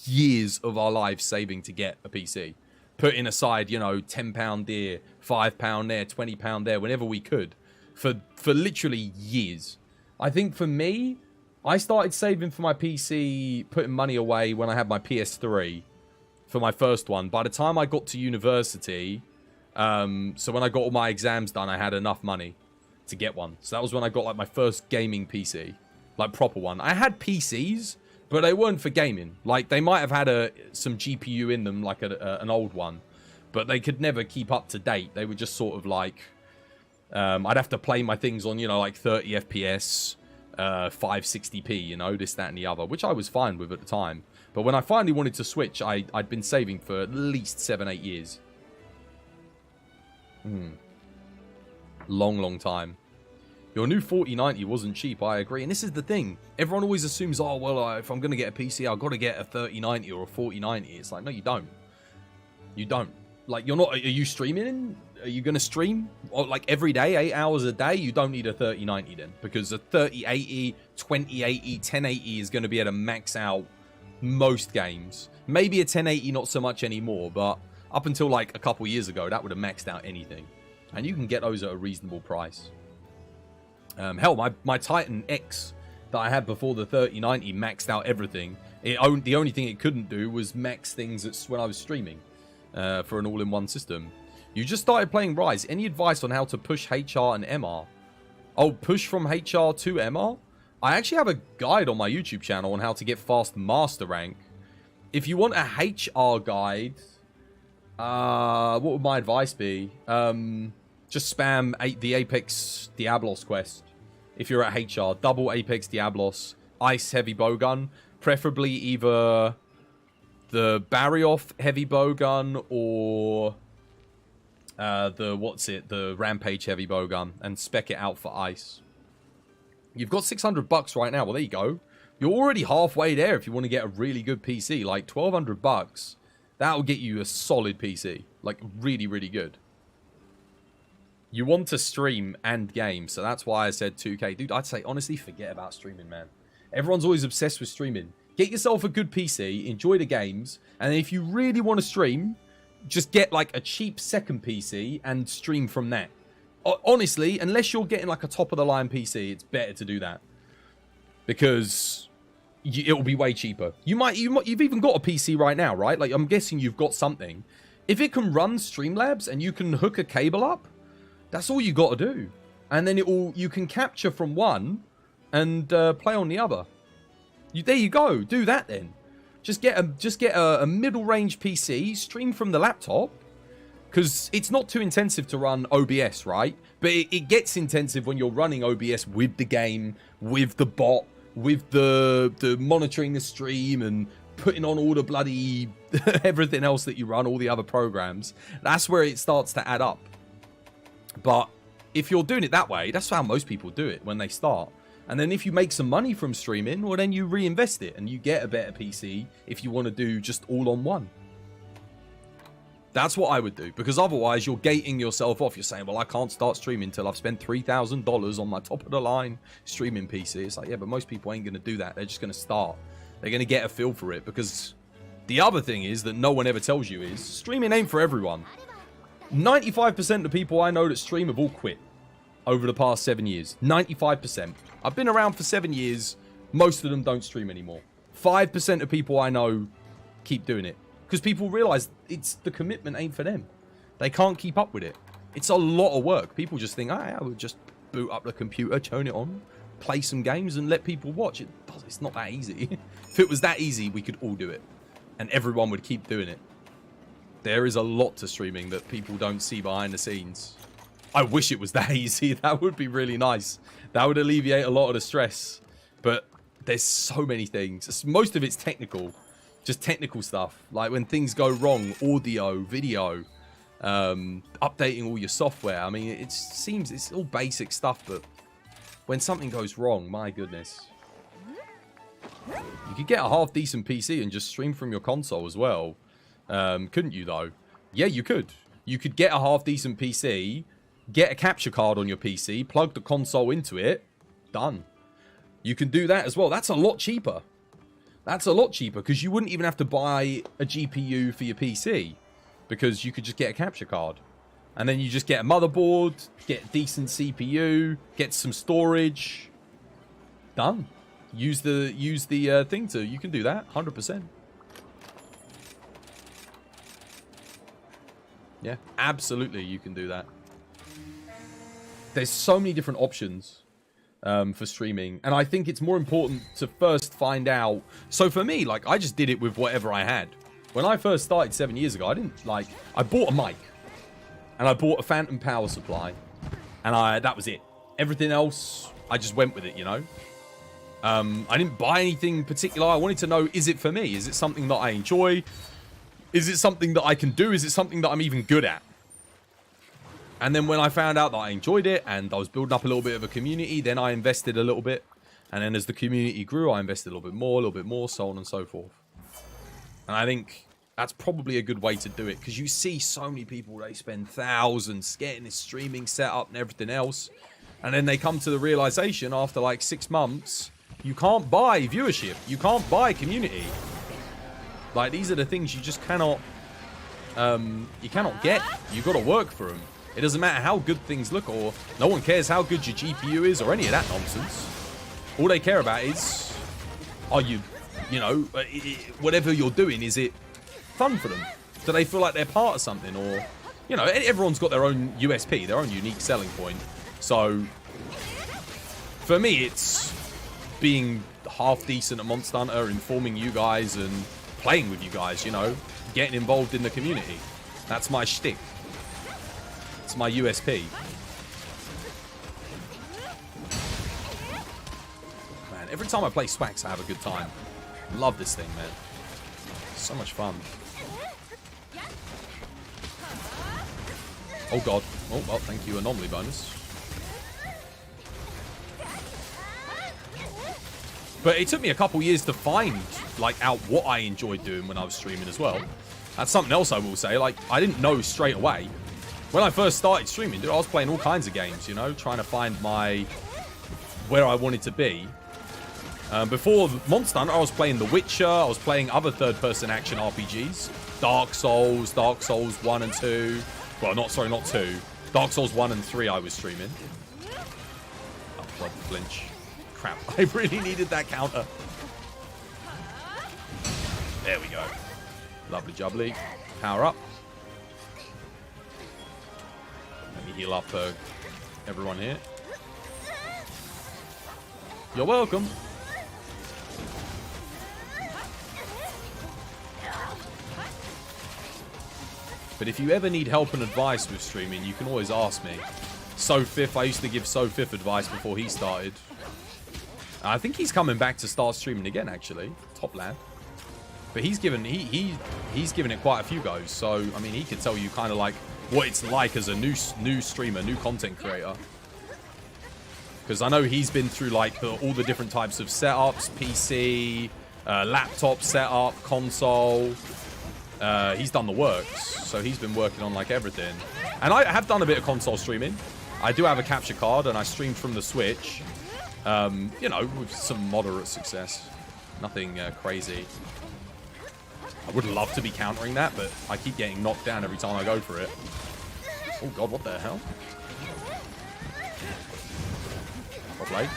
years of our lives saving to get a PC. Putting aside, you know, £10 there, £5 there, £20 there, whenever we could. For literally years. I think for me, I started saving for my PC, putting money away when I had my PS3 for my first one. By the time I got to university, so when I got all my exams done, I had enough money to get one. So that was when I got like my first gaming PC, like proper one. I had PCs, but they weren't for gaming. Like they might have had some GPU in them, like an old one, but they could never keep up to date. They were just sort of like, I'd have to play my things on, you know, like 30 FPS, 560p, you know, this, that, and the other, which I was fine with at the time. But when I finally wanted to switch, I'd been saving for at least 7-8 years. Long time. Your new 4090 wasn't cheap, I agree. And this is the thing. Everyone always assumes, oh, well, if I'm going to get a PC, I've got to get a 3090 or a 4090. It's like, no, you don't. You don't. Like, you're not... Are you streaming? Are you going to stream? Or, like, every day, 8 hours a day? You don't need a 3090 then. Because a 3080, 2080, 1080 is going to be able to max out most games. Maybe a 1080, not so much anymore, but up until, like, a couple years ago, that would have maxed out anything. And you can get those at a reasonable price. Hell, my Titan X that I had before the 3090 maxed out everything. The only thing it couldn't do was max things when I was streaming for an all-in-one system. You just started playing Rise. Any advice on how to push HR and MR? Oh, push from HR to MR? I actually have a guide on my YouTube channel on how to get fast Master rank. If you want a HR guide, what would my advice be? Just spam the Apex Diablos quest. If you're at HR, double Apex Diablos, Ice Heavy Bowgun. Preferably either the Barioth heavy bowgun or the Rampage heavy bowgun, and spec it out for ice. You've got $600 right now. Well, there you go. You're already halfway there if you want to get a really good PC. Like $1,200, that'll get you a solid PC. Like really, really good. You want to stream and game, so that's why I said 2K. Dude, I'd say honestly, forget about streaming, man. Everyone's always obsessed with streaming. Get yourself a good PC, enjoy the games, and if you really want to stream, just get like a cheap second PC and stream from that. Honestly, unless you're getting like a top-of-the-line PC, it's better to do that. Because it'll be way cheaper. You've even got a PC right now, right? Like, I'm guessing you've got something. If it can run Streamlabs and you can hook a cable up, that's all you got to do. And then you can capture from one and play on the other. There you go. Do that then. Just get a middle-range PC, stream from the laptop. Because it's not too intensive to run OBS, right? But it gets intensive when you're running OBS with the game, with the bot, with the monitoring the stream and putting on all the bloody everything else that you run, all the other programs. That's where it starts to add up. But if you're doing it that way, that's how most people do it when they start. And then if you make some money from streaming, well, then you reinvest it and you get a better PC if you want to do just all on one. That's what I would do, because otherwise you're gating yourself off. You're saying, well, I can't start streaming until I've spent $3,000 on my top-of-the-line streaming PC. It's like, yeah, but most people ain't going to do that. They're just going to start. They're going to get a feel for it, because the other thing is that no one ever tells you is streaming ain't for everyone. 95% of the people I know that stream have all quit over the past 7 years. 95%. I've been around for 7 years. Most of them don't stream anymore. 5% of people I know keep doing it. Because people realize the commitment ain't for them. They can't keep up with it. It's a lot of work. People just think, I would just boot up the computer, turn it on, play some games, and let people watch. It's not that easy. If it was that easy, we could all do it. And everyone would keep doing it. There is a lot to streaming that people don't see behind the scenes. I wish it was that easy. That would be really nice. That would alleviate a lot of the stress. But there's so many things. Most of it's technical. Just technical stuff, like when things go wrong, audio, video, updating all your software. I mean, it seems it's all basic stuff, but when something goes wrong, my goodness. You could get a half-decent PC and just stream from your console as well. Couldn't you, though? Yeah, you could. You could get a half-decent PC, get a capture card on your PC, plug the console into it, done. You can do that as well. That's a lot cheaper. That's a lot cheaper because you wouldn't even have to buy a GPU for your PC because you could just get a capture card. And then you just get a motherboard, get a decent CPU, get some storage. Done. Use the thing to, you can do that, 100%. Yeah, absolutely you can do that. There's so many different options. For streaming, and I think it's more important to first find out. So for me, like, I just did it with whatever I had. When I first started 7 years ago, I bought a mic and I bought a phantom power supply, and that was it. Everything else, I just went with it, you know. I didn't buy anything particular. I wanted to know, is it for me? Is it something that I enjoy? Is it something that I can do? Is it something that I'm even good at? And then when I found out that I enjoyed it and I was building up a little bit of a community, then I invested a little bit. And then as the community grew, I invested a little bit more, so on and so forth. And I think that's probably a good way to do it, because you see so many people, they spend thousands getting this streaming set up and everything else. And then they come to the realization after like 6 months, you can't buy viewership. You can't buy community. Like, these are the things you just cannot, you cannot get. You've got to work for them. It doesn't matter how good things look, or no one cares how good your GPU is or any of that nonsense. All they care about is, are you know, whatever you're doing, is it fun for them? Do they feel like they're part of something? Or, you know, everyone's got their own USP, their own unique selling point. So, for me, it's being half decent at Monster Hunter, informing you guys and playing with you guys, you know, getting involved in the community. That's my shtick. It's my USP. Man, every time I play Swax, I have a good time. Love this thing, man. So much fun. Oh god. Oh, well, thank you, anomaly bonus. But it took me a couple years to find, like, out what I enjoyed doing when I was streaming as well. That's something else I will say. Like, I didn't know straight away. When I first started streaming, dude, I was playing all kinds of games, you know, trying to find where I wanted to be. Before Monster Hunter, I was playing The Witcher. I was playing other third-person action RPGs. Dark Souls 1 and 2. Well, not 2. Dark Souls 1 and 3 I was streaming. Oh, blood flinch. Crap, I really needed that counter. There we go. Lovely jubbly. Power up. Let me heal up everyone here. You're welcome. But if you ever need help and advice with streaming, you can always ask me. SoFif, I used to give SoFif advice before he started. I think he's coming back to start streaming again, actually. Top lad. But he's given he's given it quite a few goes. So, I mean, he could tell you kind of like what it's like as a new streamer, new content creator. Because I know he's been through like all the different types of setups, PC, laptop setup, console. He's done the works. So he's been working on like everything. And I have done a bit of console streaming. I do have a capture card and I streamed from the Switch. You know, with some moderate success. Nothing crazy. I would love to be countering that, but I keep getting knocked down every time I go for it. Oh god, what the hell? Well played.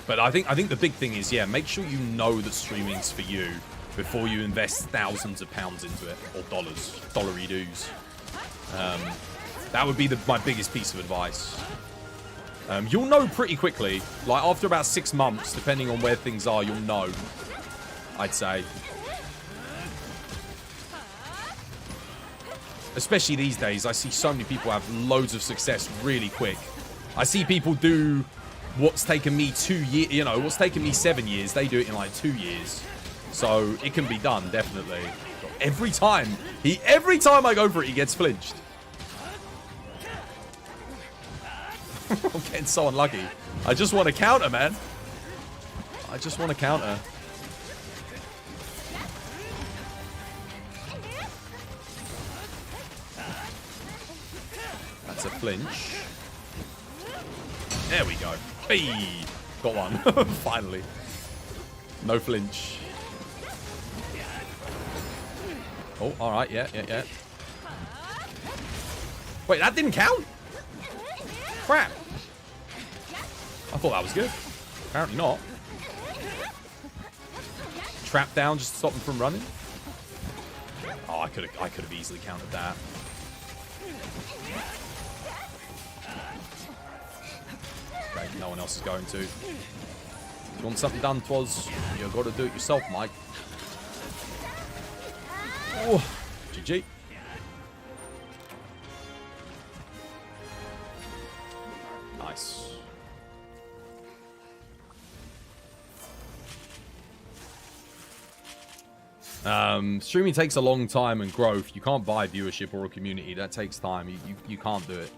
But I think the big thing is, yeah, make sure you know that streaming's for you before you invest thousands of pounds into it, or dollars, dollary dues. That would be my biggest piece of advice. You'll know pretty quickly, like after about 6 months, depending on where things are, you'll know, I'd say. Especially these days, I see so many people have loads of success really quick. I see people do what's taken me 2 years, you know, what's taken me 7 years, they do it in like 2 years. So it can be done, definitely. Every time I go for it, he gets flinched. I'm getting so unlucky. I just want to counter, man. I just want to counter. That's a flinch. There we go. Hey! Got one. Finally. No flinch. Oh, alright. Yeah. Wait, that didn't count? Crap. I thought that was good. Apparently not. Trap down just to stop him from running. Oh, I could have easily countered that. Great, no one else is going to. If you want something done, Twas, you got to do it yourself, Mike. Oh, GG. Nice. Streaming takes a long time and growth. You can't buy viewership or a community. That takes time. You can't do it.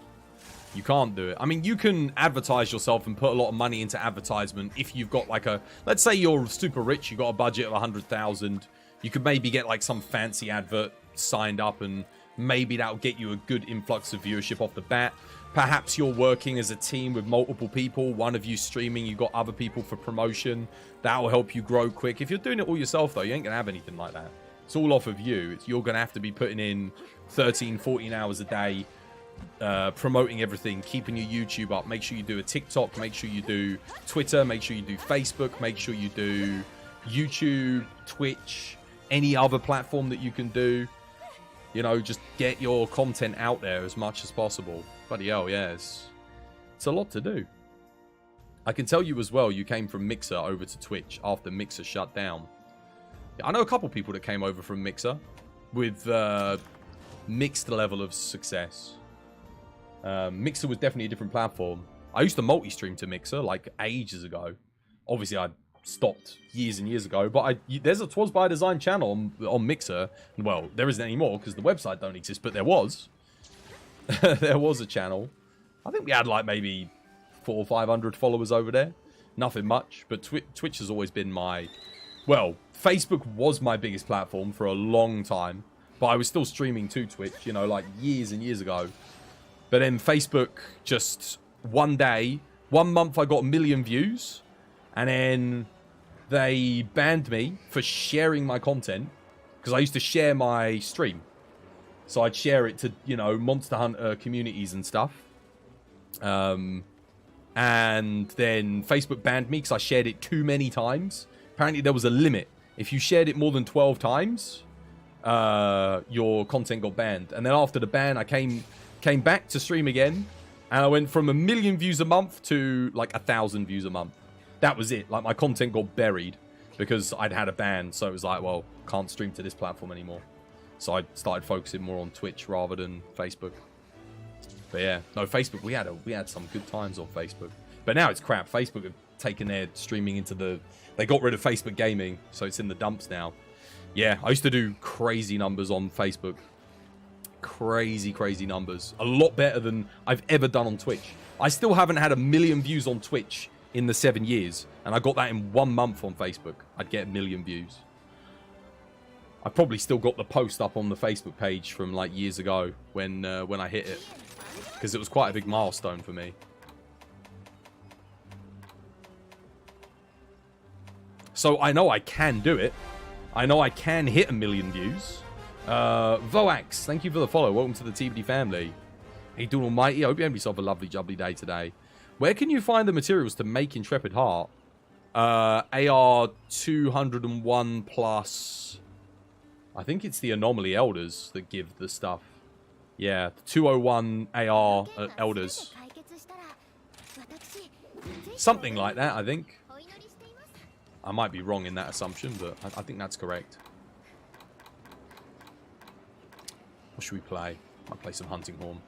You can't do it. I mean, you can advertise yourself and put a lot of money into advertisement if you've got like a... Let's say you're super rich. You've got a budget of 100,000. You could maybe get like some fancy advert signed up and maybe that'll get you a good influx of viewership off the bat. Perhaps you're working as a team with multiple people. One of you streaming, you've got other people for promotion. That will help you grow quick. If you're doing it all yourself, though, you ain't going to have anything like that. It's all off of you. You're going to have to be putting in 13, 14 hours a day, promoting everything, keeping your YouTube up. Make sure you do a TikTok. Make sure you do Twitter. Make sure you do Facebook. Make sure you do YouTube, Twitch, any other platform that you can do. You know, just get your content out there as much as possible. Bloody hell, yeah. It's a lot to do. I can tell you as well, you came from Mixer over to Twitch after Mixer shut down. I know a couple people that came over from Mixer with mixed level of success. Mixer was definitely a different platform. I used to multi-stream to Mixer like ages ago. Obviously, I stopped years and years ago, but there's a Twas by Design channel on Mixer. Well, there isn't anymore because the website don't exist, but there was. There was a channel. I think we had like maybe 400 or 500 followers over there. Nothing much, but Twitch has always been my... Well, Facebook was my biggest platform for a long time, but I was still streaming to Twitch, you know, like years and years ago. But then Facebook just one day, 1 month I got 1 million views, and then they banned me for sharing my content because I used to share my stream. So I'd share it to, you know, Monster Hunter communities and stuff. And then Facebook banned me because I shared it too many times. Apparently there was a limit. If you shared it more than 12 times, your content got banned. And then after the ban, I came back to stream again. And I went from 1 million views a month to like 1,000 views a month. That was it. Like my content got buried because I'd had a ban. So it was like, well, can't stream to this platform anymore. So I started focusing more on Twitch rather than Facebook. But yeah, no, Facebook, we had some good times on Facebook. But now it's crap. Facebook have taken their streaming into the... They got rid of Facebook Gaming, so it's in the dumps now. Yeah, I used to do crazy numbers on Facebook. Crazy, crazy numbers. A lot better than I've ever done on Twitch. I still haven't had 1 million views on Twitch in the 7 years. And I got that in 1 month on Facebook. I'd get 1 million views. I've probably still got the post up on the Facebook page from like years ago when I hit it. Because it was quite a big milestone for me. So I know I can do it. I know I can hit 1 million views. Voax, thank you for the follow. Welcome to the TBD family. Hey, Doom Almighty, I hope you have yourself a lovely, jubbly day today. Where can you find the materials to make Intrepid Heart? AR 201 plus... I think it's the Anomaly Elders that give the stuff. Yeah, the 201 AR Elders. Something like that, I think. I might be wrong in that assumption, but I think that's correct. What should we play? Might play some Hunting Horn.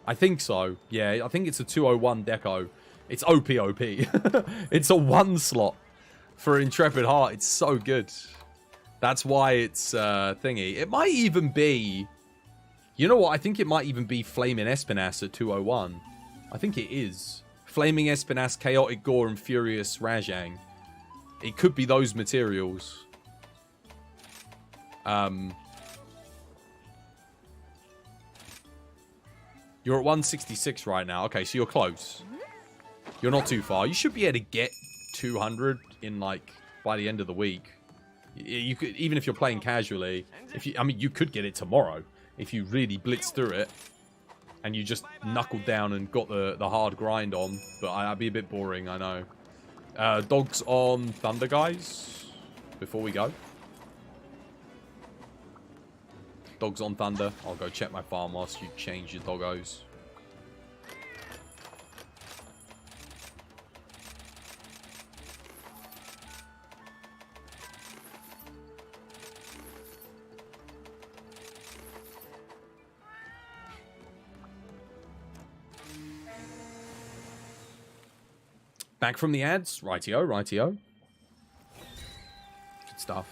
I think so. Yeah, I think it's a 201 deco. It's OP. It's a 1 slot for Intrepid Heart. It's so good. That's why it's thingy. It might even be... You know what? I think it might even be Flaming Espinas at 201. I think it is. Flaming Espinas, Chaotic Gore, and Furious Rajang. It could be those materials. You're at 166 right now. Okay, so you're close. You're not too far. You should be able to get 200 in like by the end of the week. You could, even if you're playing casually. I mean, you could get it tomorrow if you really blitz through it and you just knuckled down and got the hard grind on. But I'd be a bit boring, I know. Dogs on Thunder, guys. Before we go. Dogs on Thunder. I'll go check my farm whilst you change your doggos. Back from the ads. Rightio, rightio. Good stuff.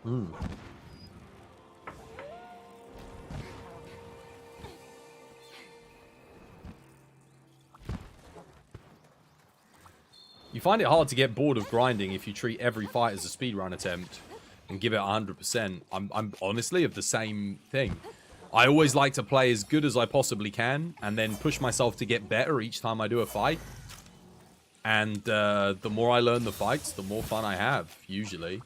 Ooh. You find it hard to get bored of grinding if you treat every fight as a speedrun attempt and give it 100%. I'm honestly of the same thing. I always like to play as good as I possibly can and then push myself to get better each time I do a fight. And the more I learn the fights, the more fun I have, usually.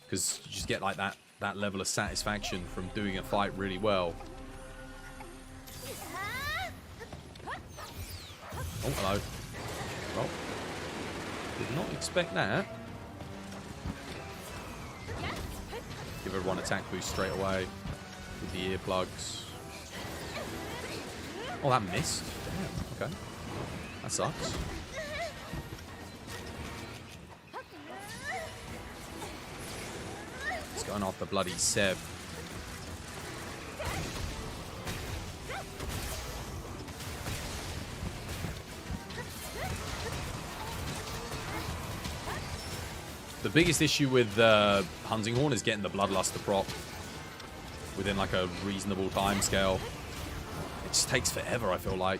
Because you just get like that level of satisfaction from doing a fight really well. Oh, hello. Well, did not expect that. Give everyone attack boost straight away with the earplugs. Oh, that missed. Damn, okay. That sucks. It's going off the bloody Seb. The biggest issue with Hunting Horn is getting the Bloodlust to proc within like a reasonable time scale. It just takes forever, I feel like.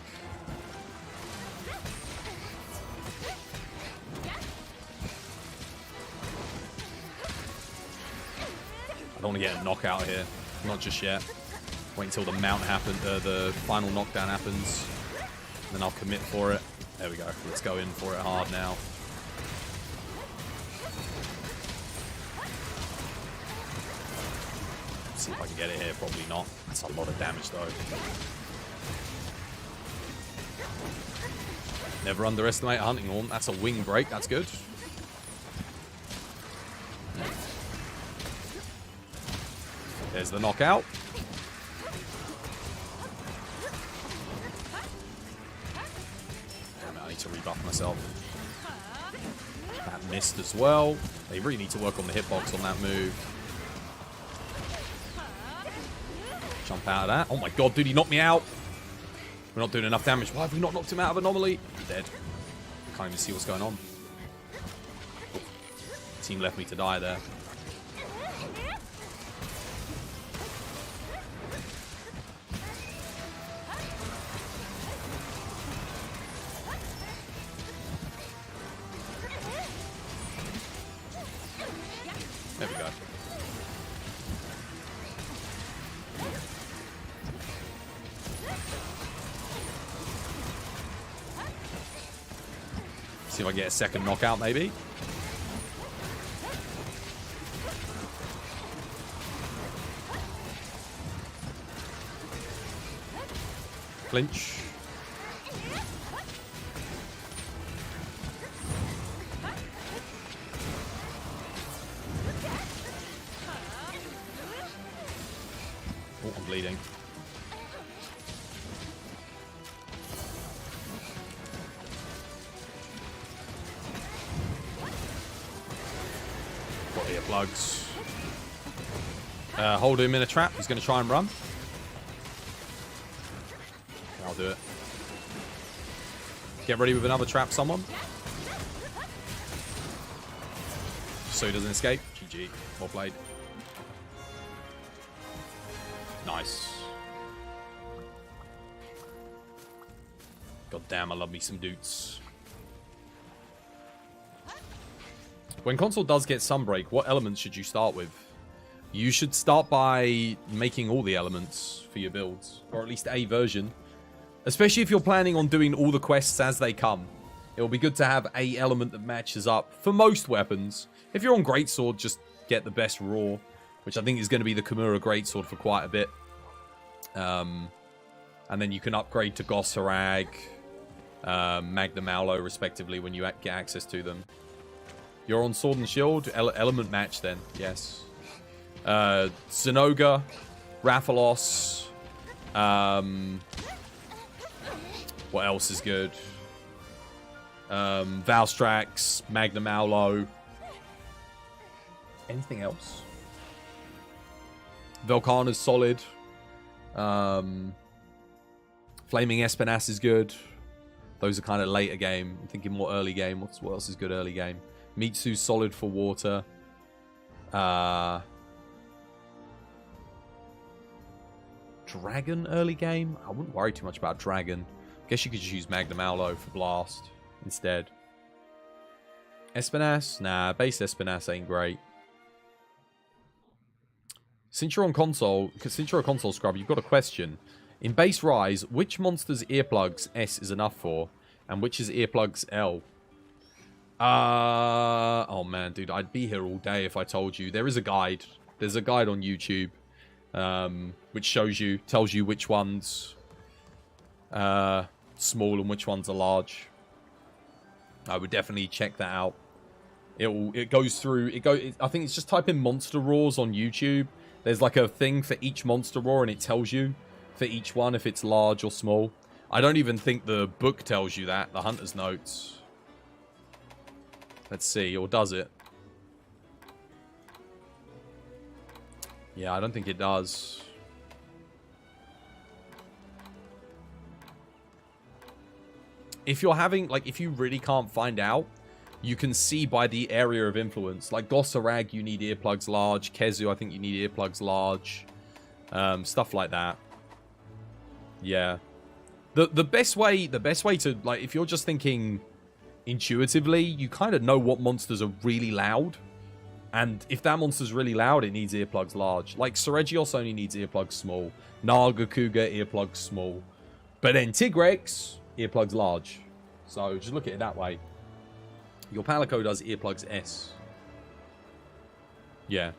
I don't want to get a knockout here. Not just yet. Wait until the mount happens, the final knockdown happens. Then I'll commit for it. There we go. Let's go in for it hard now. See if I can get it here. Probably not. That's a lot of damage though. Never underestimate a Hunting Horn. That's a wing break. That's good. There's the knockout. Damn it, I need to rebuff myself. That missed as well. They really need to work on the hitbox on that move. Jump out of that. Oh my god, dude, he knocked me out. We're not doing enough damage. Why have we not knocked him out of Anomaly? I'm dead. Can't even see what's going on. Oh. Team left me to die there. There we go. See if I get a second knockout, maybe. Clinch. Oh, I'm bleeding. Got earplugs. Hold him in a trap. He's going to try and run. I'll do it. Get ready with another trap, someone. So he doesn't escape. GG. Well played. Nice. God damn, I love me some dudes. When console does get Sunbreak, what elements should you start with? You should start by making all the elements for your builds, or at least a version. Especially if you're planning on doing all the quests as they come. It will be good to have a element that matches up for most weapons. If you're on Greatsword, just get the best Raw, which I think is going to be the Kimura Greatsword for quite a bit. And then you can upgrade to Gossarak, Magnum Aulo, respectively, when you get access to them. You're on Sword and Shield? Element match, then. Yes. Zenoga, Rathalos. What else is good? Valstrax, Magnum Aulo. Anything else? Velkhana's solid. Flaming Espinas is good. Those are kind of later game. I'm thinking more early game. What else is good early game? Mitsu's solid for water. Dragon early game? I wouldn't worry too much about Dragon. Guess you could just use Magnum Aulo for Blast instead. Espinas? Nah, base Espinas ain't great. Since you're on console, since you're a console scrub, you've got a question. In base Rise, which monster's earplugs S is enough for, and which is earplugs L? Oh man, dude, I'd be here all day if I told you. There is a guide. There's a guide on YouTube, which tells you which ones small and which ones are large. I would definitely check that out. It goes through. I think it's just type in monster roars on YouTube. There's like a thing for each monster roar, and it tells you for each one if it's large or small. I don't even think the book tells you that. The Hunter's Notes. Let's see, or does it? Yeah, I don't think it does. If you're having, like, if you really can't find out, you can see by the area of influence. Like Gossarag, you need earplugs large. Kezu, I think you need earplugs large. Stuff like that. Yeah. The best way to, like, if you're just thinking intuitively, you kind of know what monsters are really loud. And if that monster's really loud, it needs earplugs large. Like Seregios only needs earplugs small. Nagakuga, earplugs small. But then Tigrex, earplugs large. So just look at it that way. Your Palico does earplugs S. Yeah.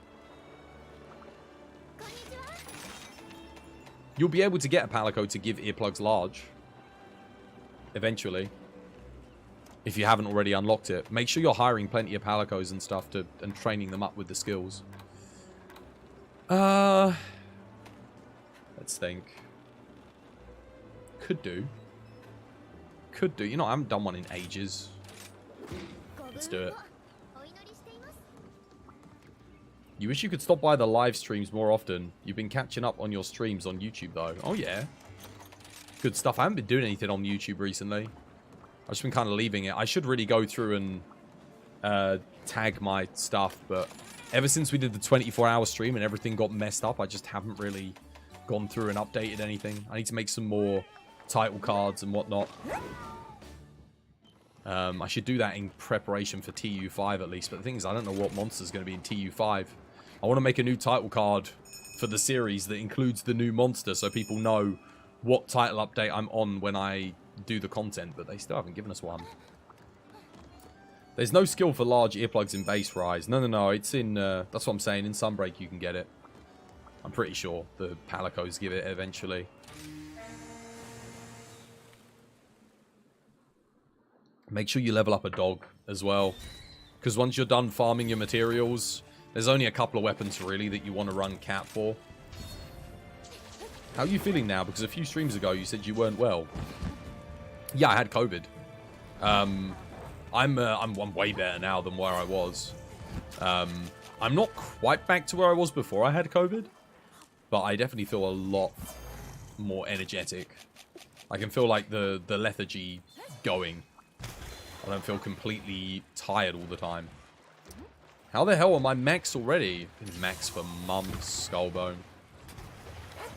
You'll be able to get a Palico to give earplugs large. Eventually. If you haven't already unlocked it. Make sure you're hiring plenty of Palicos and stuff and training them up with the skills. Let's think. Could do. Could do. You know, I haven't done one in ages. Let's do it. You wish you could stop by the live streams more often. You've been catching up on your streams on YouTube, though. Oh, yeah. Good stuff. I haven't been doing anything on YouTube recently. I've just been kind of leaving it. I should really go through and tag my stuff, but ever since we did the 24-hour stream and everything got messed up, I just haven't really gone through and updated anything. I need to make some more title cards and whatnot. I should do that in preparation for TU5 at least, but the thing is, I don't know what monster's going to be in TU5. I want to make a new title card for the series that includes the new monster so people know what title update I'm on when I do the content, but they still haven't given us one. There's no skill for large earplugs in Base Rise. No, it's in, that's what I'm saying, in Sunbreak you can get it. I'm pretty sure the Palicos give it eventually. Make sure you level up a dog as well, because once you're done farming your materials, there's only a couple of weapons really that you want to run cat for. How are you feeling now? Because a few streams ago you said you weren't well. Yeah, I had COVID. I'm way better now than where I was. I'm not quite back to where I was before I had COVID, but I definitely feel a lot more energetic. I can feel like the lethargy going. I don't feel completely tired all the time. How the hell am I max already? Been max for months, Skullbone.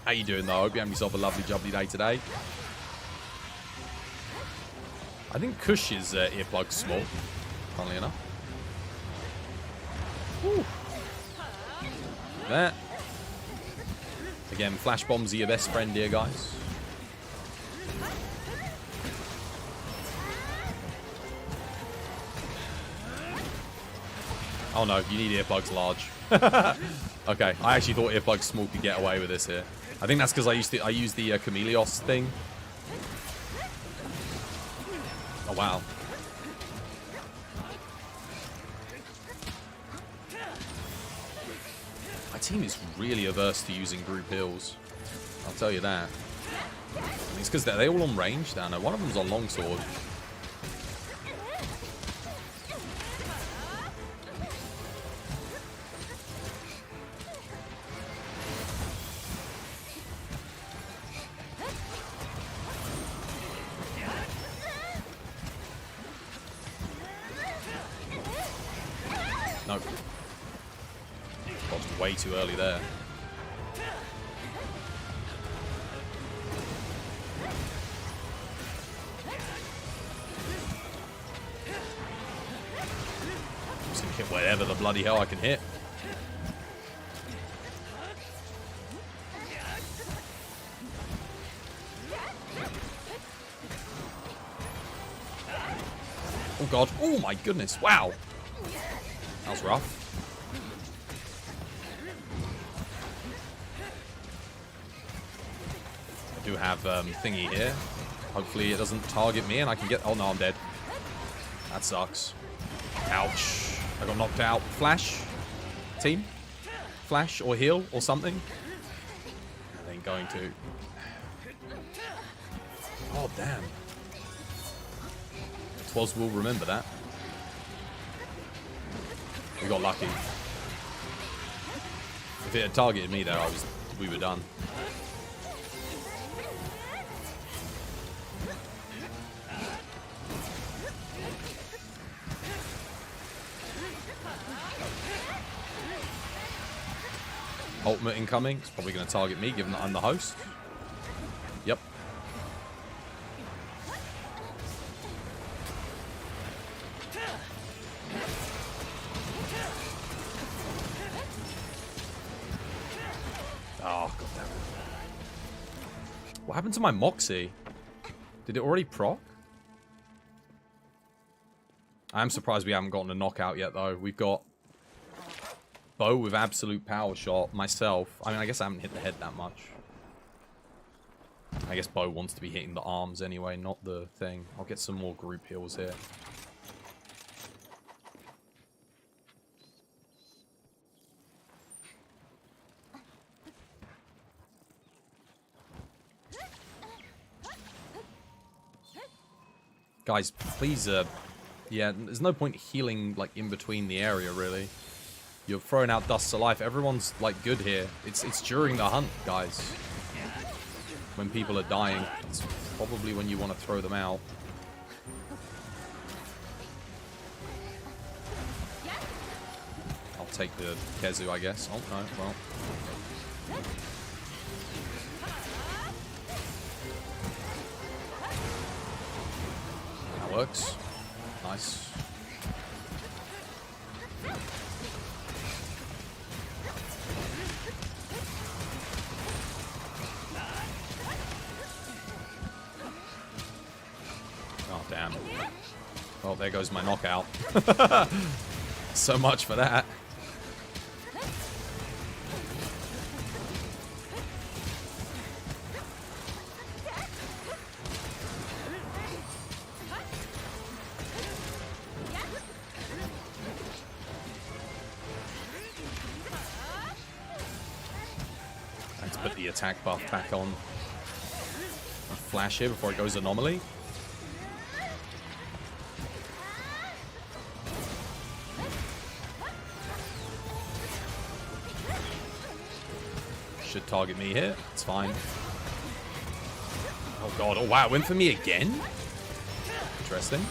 How you doing though? I hope you have yourself a lovely jubbly day today. I think Kush's earplug's small, funnily enough. Woo. That. Again, flash bombs are your best friend here, guys. Oh no, you need earplugs large. Okay, I actually thought earplugs small could get away with this here. I think that's because I used the Chameleos thing. Oh wow. My team is really averse to using group heals. I'll tell you that. It's because they're all on range down there. One of them's on longsword. Nope. Dodged way too early there. I'm just gonna hit whatever the bloody hell I can hit. Oh god. Oh my goodness. Wow. That was rough. I do have thingy here. Hopefully it doesn't target me and I can get... Oh no, I'm dead. That sucks. Ouch. I got knocked out. Flash. Team. Flash or heal or something. I ain't going to. Oh, damn. Twas will remember that. We got lucky. If it had targeted me there, we were done. Ultimate incoming. It's probably going to target me, given that I'm the host. Yep. Oh, god damn it. What happened to my Moxie? Did it already proc? I am surprised we haven't gotten a knockout yet, though. We've got Bo with absolute power shot. Myself. I mean, I guess I haven't hit the head that much. I guess Bo wants to be hitting the arms anyway, not the thing. I'll get some more group heals here. Guys, please, yeah, there's no point healing, like, in between the area, really. You're throwing out Dust to Life. Everyone's, like, good here. It's during the hunt, guys. When people are dying, it's probably when you want to throw them out. I'll take the Kezu, I guess. Oh, no, well. That works. Nice. Oh, damn. Well, there goes my knockout. So much for that. Let's put the attack buff back on. Flash here before it goes anomaly. Should target me here. It's fine. Oh god. Oh wow. It went for me again? Interesting.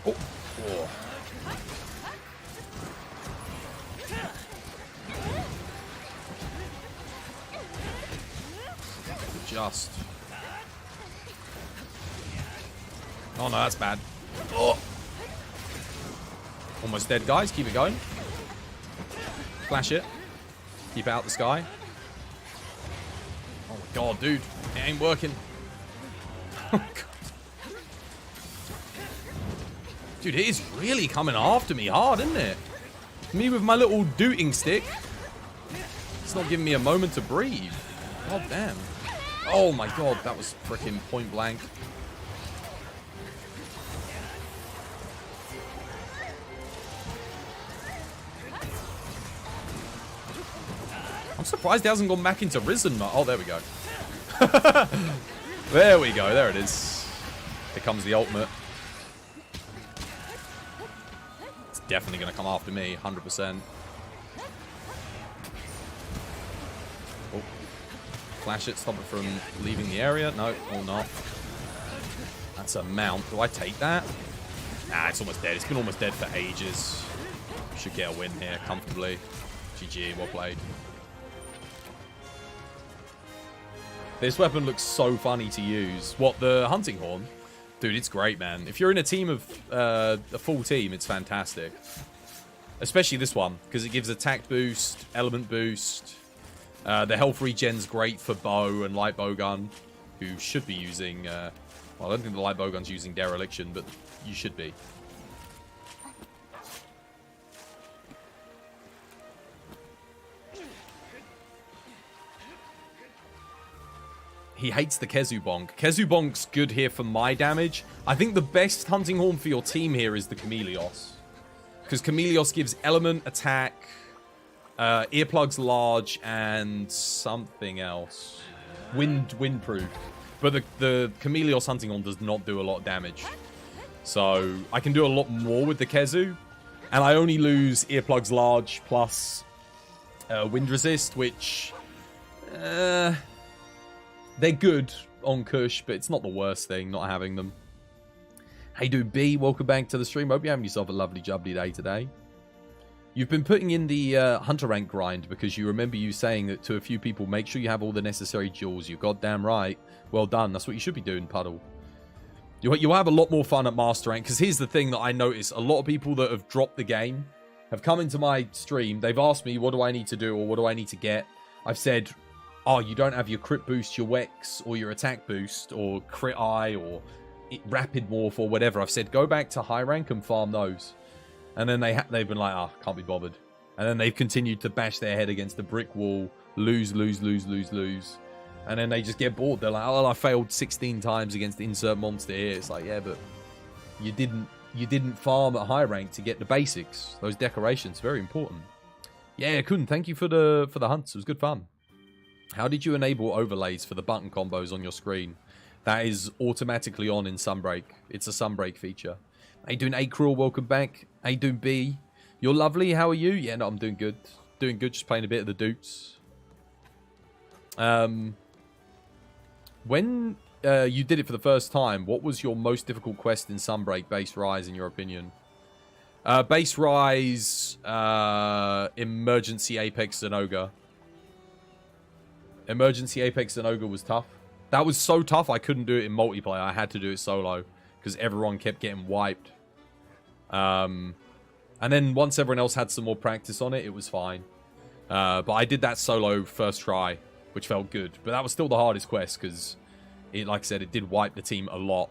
Oh. Oh. Just. Oh no, that's bad. Oh. Almost dead, guys. Keep it going. Flash it. Keep it out the sky. Oh my god, dude. It ain't working. Oh god. Dude, it is really coming after me hard, isn't it? Me with my little dooting stick. It's not giving me a moment to breathe. God damn. Oh my god, that was freaking point blank. I'm surprised he hasn't gone back into Risen mode. Oh, there we go. There we go. There it is. Here comes the ultimate. It's definitely going to come after me, 100%. Oh. Flash it, stop it from leaving the area. No, or not. That's a mount. Do I take that? Nah, it's almost dead. It's been almost dead for ages. Should get a win here comfortably. GG, well played. This weapon looks so funny to use. What, the hunting horn? Dude, it's great, man. If you're in a team of, a full team, it's fantastic. Especially this one, because it gives attack boost, element boost. The health regen's great for Bow and Light Bowgun, who should be using, well, I don't think the Light Bowgun's using Dereliction, but you should be. He hates the Kezubonk. Kezubonk's good here for my damage. I think the best hunting horn for your team here is the Chameleos. Because Chameleos gives element, attack, earplugs large, and something else. Windproof. But the Chameleos hunting horn does not do a lot of damage. So I can do a lot more with the Kezu. And I only lose earplugs large plus wind resist, which... they're good on Kush, but it's not the worst thing not having them. Hey dude B, welcome back to the stream. Hope you're having yourself a lovely jubbly day today. You've been putting in the hunter rank grind because you remember you saying that to a few people, make sure you have all the necessary jewels. You're goddamn right. Well done. That's what you should be doing, Puddle. You'll have a lot more fun at master rank, because here's the thing that I notice. A lot of people that have dropped the game have come into my stream. They've asked me, what do I need to do or what do I need to get? I've said... oh, you don't have your crit boost, your Wex, or your attack boost, or crit eye, or rapid morph, or whatever. I've said, go back to high rank and farm those. And then they've been like, oh, can't be bothered. And then they've continued to bash their head against the brick wall, lose. And then they just get bored. They're like, oh, I failed 16 times against insert monster here. It's like, yeah, but you didn't farm at high rank to get the basics. Those decorations, very important. Yeah, Kun, thank you for the hunts. It was good fun. How did you enable overlays for the button combos on your screen? That is automatically on in Sunbreak. It's a Sunbreak feature. How you doing, A-Cruel? Welcome back. How you doing, B? You're lovely. How are you? Yeah, no, I'm doing good. Doing good, just playing a bit of the Doots. When you did it for the first time, what was your most difficult quest in Sunbreak Base Rise, in your opinion? Base Rise, Emergency Apex Zenogre. Emergency Apex Zenogre was tough. That was so tough I couldn't do it in multiplayer. I had to do it solo because everyone kept getting wiped. And then once everyone else had some more practice on it, it was fine. But I did that solo first try, which felt good. But that was still the hardest quest because, like I said, it did wipe the team a lot.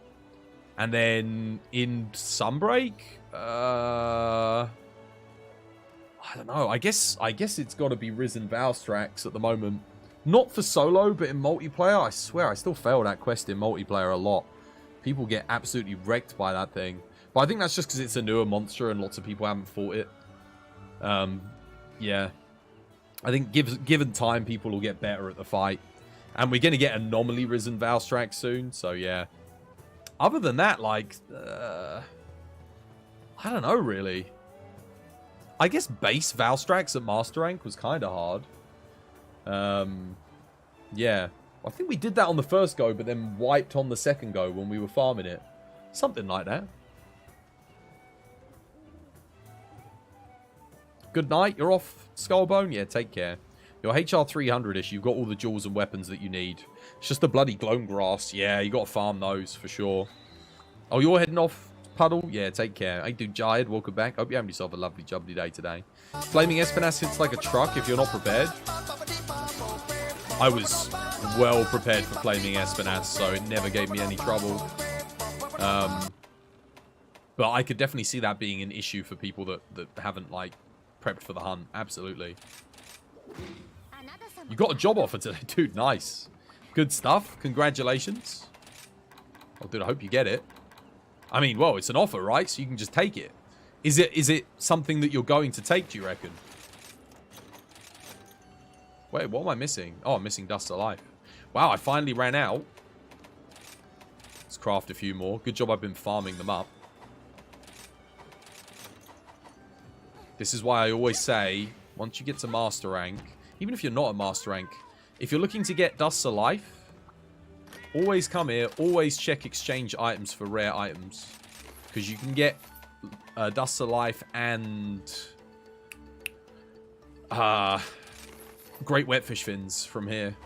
And then in Sunbreak, I don't know. I guess it's got to be Risen Valstrax at the moment. Not for solo, but in multiplayer, I swear I still fail that quest in multiplayer a lot. People get absolutely wrecked by that thing. But I think that's just because it's a newer monster and lots of people haven't fought it. Yeah. I think given time, people will get better at the fight. And we're going to get Anomaly Risen Valstrax soon, so yeah. Other than that, like... I don't know, really. I guess base Valstrax at Master Rank was kind of hard. Yeah. I think we did that on the first go, but then wiped on the second go when we were farming it. Something like that. Good night. You're off, Skullbone? Yeah, take care. Your HR 300-ish, you've got all the jewels and weapons that you need. It's just the bloody Gloam Grass. Yeah, you got to farm those for sure. Oh, you're heading off, Puddle? Yeah, take care. Hey, dude, Jayed, welcome back. Hope you're having yourself a lovely, jubbly day today. Flaming Espinas hits like a truck if you're not prepared. I was well prepared for Flaming Espinas, so it never gave me any trouble. But I could definitely see that being an issue for people that haven't, like, prepped for the hunt. Absolutely. You got a job offer today. Dude, nice. Good stuff. Congratulations. Oh, dude, I hope you get it. I mean, well, it's an offer, right? So you can just take it. Is it something that you're going to take, do you reckon? Wait, what am I missing? Oh, I'm missing Dust of Life. Wow, I finally ran out. Let's craft a few more. Good job I've been farming them up. This is why I always say, once you get to Master Rank, even if you're not at Master Rank, if you're looking to get Dust of Life, always come here, always check exchange items for rare items. Because you can get Dust of Life and Great Wetfish Fins from here.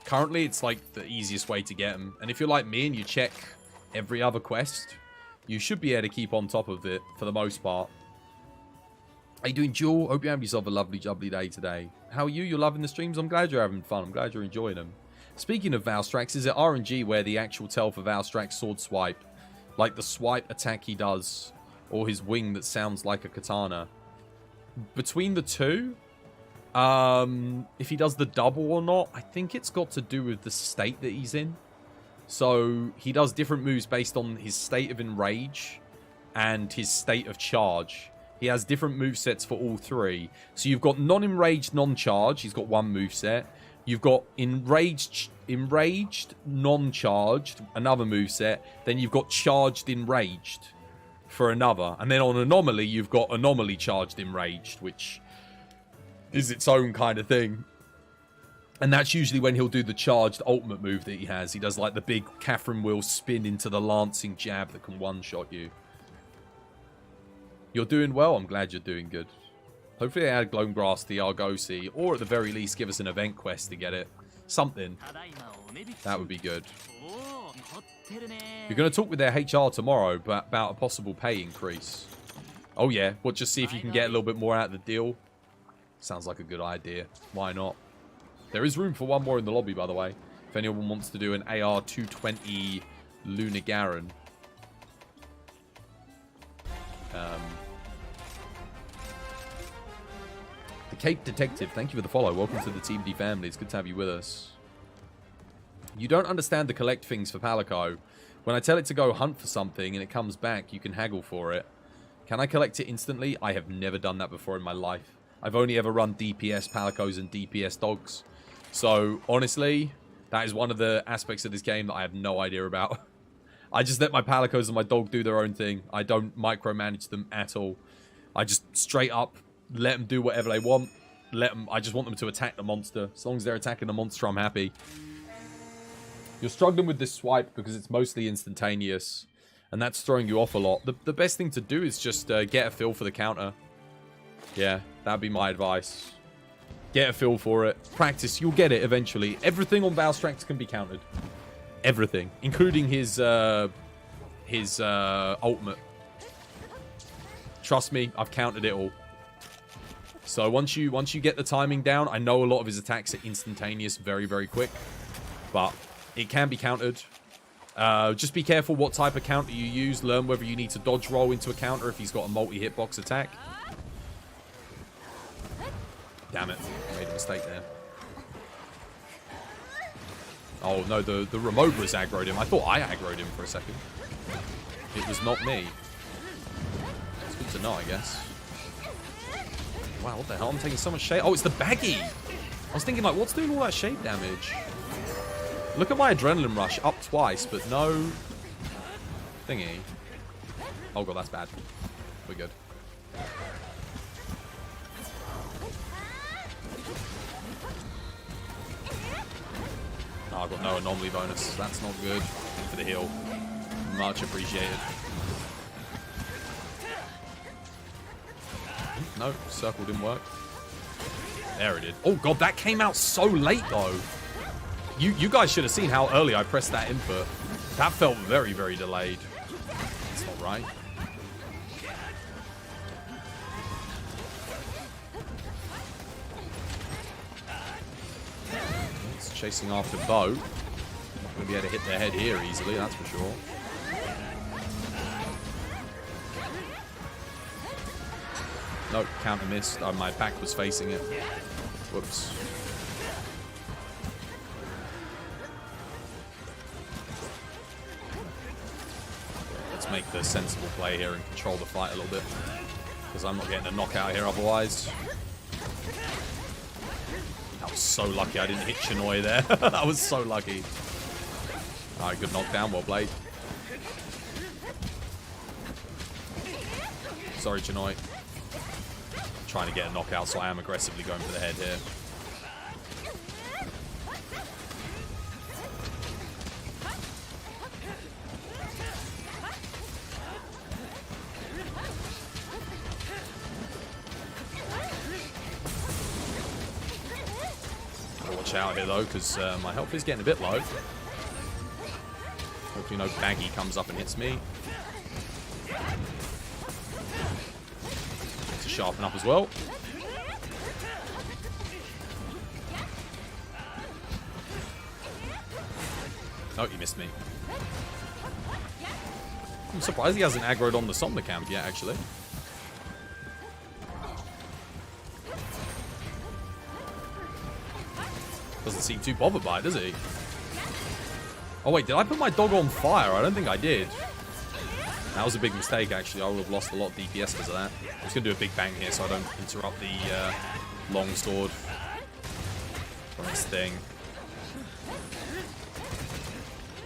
Currently, it's like the easiest way to get them. And if you're like me and you check every other quest, you should be able to keep on top of it for the most part. How you doing, Jewel? Hope you have yourself a lovely, jubbly day today. How are you? You're loving the streams? I'm glad you're having fun. I'm glad you're enjoying them. Speaking of Valstrax, is it RNG where the actual tell for Valstrax sword swipe? Like the swipe attack he does, or his wing that sounds like a katana? Between the two, If he does the double or not, I think it's got to do with the state that he's in. So he does different moves based on his state of enrage and his state of charge. He has different movesets for all three. So you've got non-enraged, non-charge. He's got one moveset. You've got enraged, non-charged, another moveset. Then you've got charged, enraged for another. And then on anomaly, you've got anomaly, charged, enraged, which is its own kind of thing. And that's usually when he'll do the charged ultimate move that he has. He does like the big Catherine wheel spin into the lancing jab that can one-shot you. You're doing well. I'm glad you're doing good. Hopefully they add Gloamgrass to the Argosy, or at the very least give us an event quest to get it. Something. That would be good. You're going to talk with their HR tomorrow about a possible pay increase. Oh yeah, well, just see if you can get a little bit more out of the deal. Sounds like a good idea. Why not? There is room for one more in the lobby, by the way. If anyone wants to do an AR-220 Luna Garen. The Cape Detective, thank you for the follow. Welcome to the TBD family. It's good to have you with us. You don't understand the collect things for Palico. When I tell it to go hunt for something and it comes back, you can haggle for it. Can I collect it instantly? I have never done that before in my life. I've only ever run DPS Palicos and DPS dogs. So, honestly, that is one of the aspects of this game that I have no idea about. I just let my Palicos and my dog do their own thing. I don't micromanage them at all. I just straight up let them do whatever they want. I just want them to attack the monster. As long as they're attacking the monster, I'm happy. You're struggling with this swipe because it's mostly instantaneous. And that's throwing you off a lot. The best thing to do is just get a feel for the counter. Yeah, that'd be my advice. Get a feel for it. Practice. You'll get it eventually. Everything on Valstrax can be countered. Everything. Including his ultimate. Trust me, I've counted it all. So once you get the timing down, I know a lot of his attacks are instantaneous very, very quick. But it can be countered. Just be careful what type of counter you use. Learn whether you need to dodge roll into a counter if he's got a multi-hitbox attack. Damn it. I made a mistake there. Oh, no, the remote was aggroed him. I thought I aggroed him for a second. It was not me. It's good to know, I guess. Wow, what the hell? I'm taking so much shade. Oh, it's the baggy. I was thinking, like, what's doing all that shade damage? Look at my adrenaline rush. Up twice, but no thingy. Oh, God, that's bad. We're good. Oh, I've got no anomaly bonus. That's not good. In for the heal. Much appreciated. No, circle didn't work. There it did. Oh, God, that came out so late, though. You guys should have seen how early I pressed that input. That felt very, very delayed. That's not right. It's chasing after Bo. Not going to be able to hit their head here easily, that's for sure. Nope, counter missed. Oh, my back was facing it. Whoops. Let's make the sensible play here and control the fight a little bit. Because I'm not getting a knockout here otherwise. I was so lucky I didn't hit Chinoy there. I was so lucky. Alright, good knockdown. Well played. Sorry, Chinoy. Trying to get a knockout, so I am aggressively going for the head here. Gotta watch out here though, because my health is getting a bit low. Hopefully no baggy comes up and hits me. Sharpen up as well. Oh, you missed me. I'm surprised he hasn't aggroed on the Somnicamp yet, actually. Doesn't seem too bothered by it, does he? Oh wait, did I put my dog on fire? I don't think I did. That was a big mistake, actually. I would have lost a lot of DPS because of that. I'm just going to do a big bang here so I don't interrupt the long sword. Nice thing.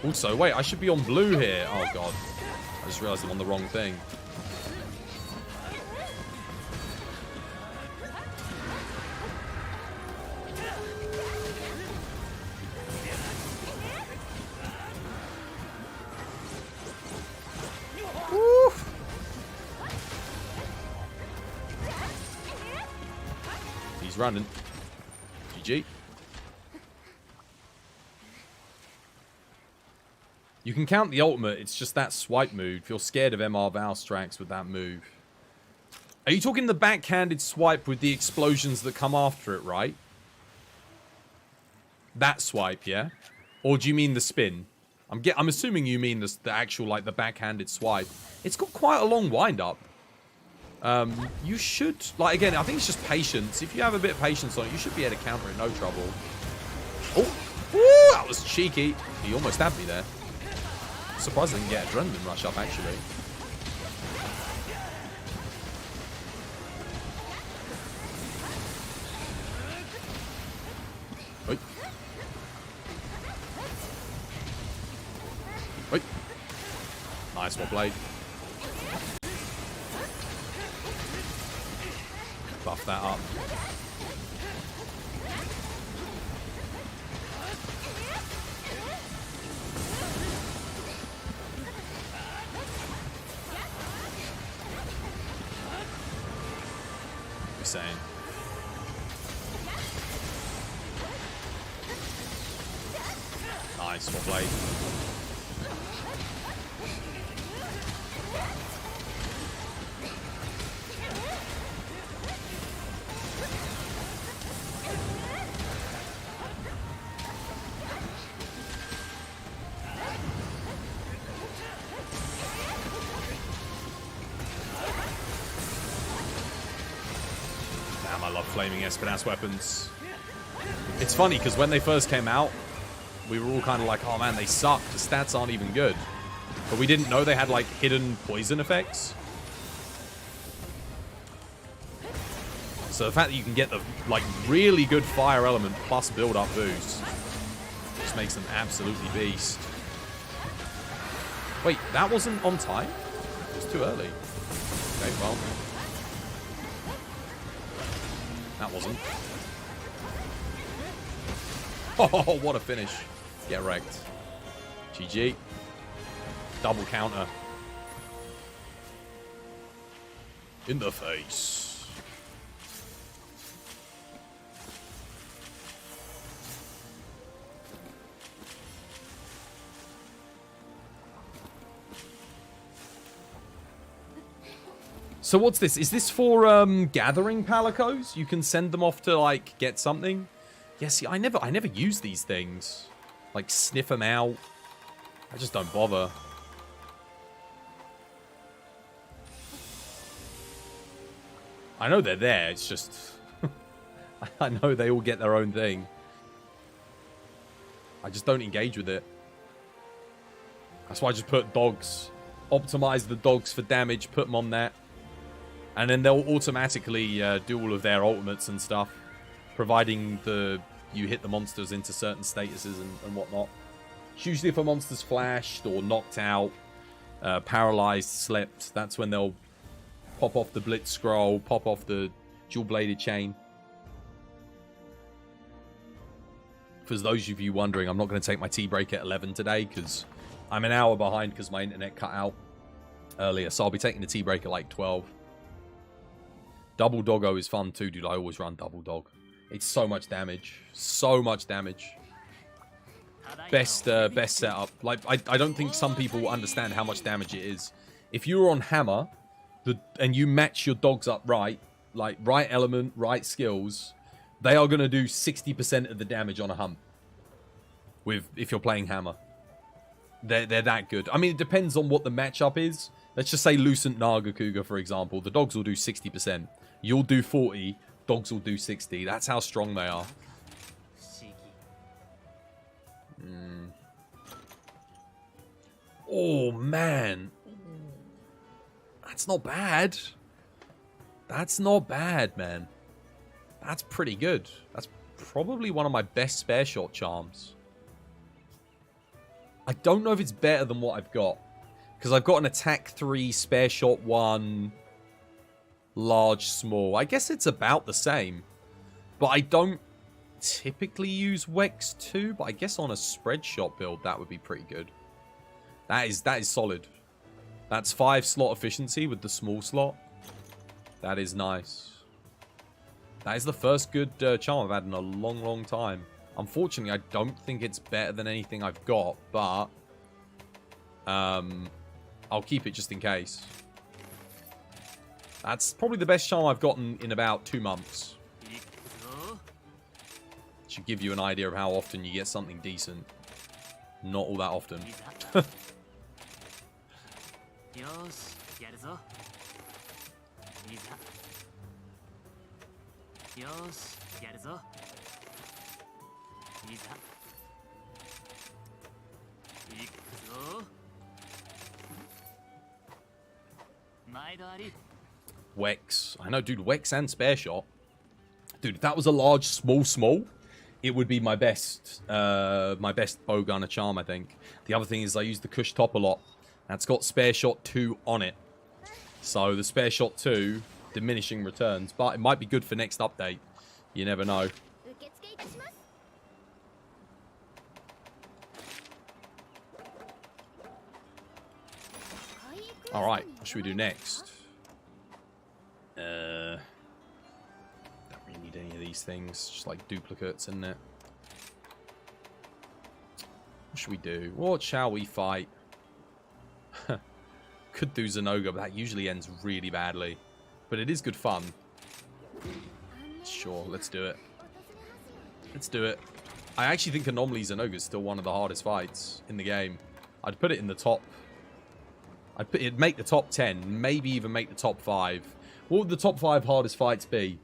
Also, wait, I should be on blue here. Oh, God. I just realized I'm on the wrong thing. Woo! He's running. GG. You can count the ultimate, it's just that swipe move. If you're scared of MR Valstrax with that move. Are you talking the backhanded swipe with the explosions that come after it, right? That swipe, yeah? Or do you mean the spin? I'm assuming you mean the actual, like, the backhanded swipe. It's got quite a long wind-up. You should, like, again, I think it's just patience. If you have a bit of patience on it, you should be able to counter it, no trouble. Oh, ooh, that was cheeky. He almost had me there. Surprised I didn't get Adrenaline Rush up, actually. Wait. Wait. Nice one, Blade. Buff that up. Saying. Nice, one blade. I love flaming Espinasse weapons. It's funny because when they first came out, we were all kind of like, oh man, they suck. The stats aren't even good. But we didn't know they had like hidden poison effects. So the fact that you can get the like really good fire element plus build up boost just makes them absolutely beast. Wait, that wasn't on time? It was too early. Okay, well. That wasn't. Oh, what a finish. Get wrecked. GG. Double counter. In the face. So what's this? Is this for gathering palicos? You can send them off to like get something. Yeah, see, I never use these things. Like sniff them out. I just don't bother. I know they're there. It's just I know they all get their own thing. I just don't engage with it. That's why I just put dogs. Optimize the dogs for damage. Put them on that. And then they'll automatically do all of their ultimates and stuff, providing you hit the monsters into certain statuses and whatnot. It's usually if a monster's flashed or knocked out, paralyzed, slept, that's when they'll pop off the Blitz Scroll, pop off the Dual-Bladed Chain. For those of you wondering, I'm not going to take my tea break at 11 today because I'm an hour behind because my internet cut out earlier. So I'll be taking the tea break at like 12. Double Doggo is fun too, dude. I always run Double Dog. It's so much damage. So much damage. Best setup. Like, I don't think some people understand how much damage it is. If you're on Hammer, and you match your dogs up right, like right element, right skills, they are going to do 60% of the damage on a hump. If you're playing Hammer. They're that good. I mean, it depends on what the matchup is. Let's just say Lucent Nagakuga, for example. The dogs will do 60%. You'll do 40. Dogs will do 60. That's how strong they are. Oh, man. That's not bad. That's not bad, man. That's pretty good. That's probably one of my best spare shot charms. I don't know if it's better than what I've got. Because I've got an attack 3, spare shot 1, large, small. I guess it's about the same. But I don't typically use Wex 2. But I guess on a spread shot build, that would be pretty good. That is solid. That's 5 slot efficiency with the small slot. That is nice. That is the first good charm I've had in a long, long time. Unfortunately, I don't think it's better than anything I've got, but I'll keep it just in case. That's probably the best charm I've gotten in about 2 months. Should give you an idea of how often you get something decent. Not all that often. Wex. I know, dude. Wex and spare shot. Dude, if that was a large, small, it would be my best bow gunner charm, I think. The other thing is I use the Kush top a lot. That's got spare shot 2 on it. So the spare shot 2, diminishing returns. But it might be good for next update. You never know. Alright, what should we do next? Don't really need any of these things. Just like duplicates, isn't it? What should we do? What shall we fight? Could do Zenoga, but that usually ends really badly. But it is good fun. Sure, let's do it. Let's do it. I actually think Anomaly Zenoga is still one of the hardest fights in the game. I'd put it in the top... it'd make the top 10, maybe even make the top 5. What would the top 5 hardest fights be?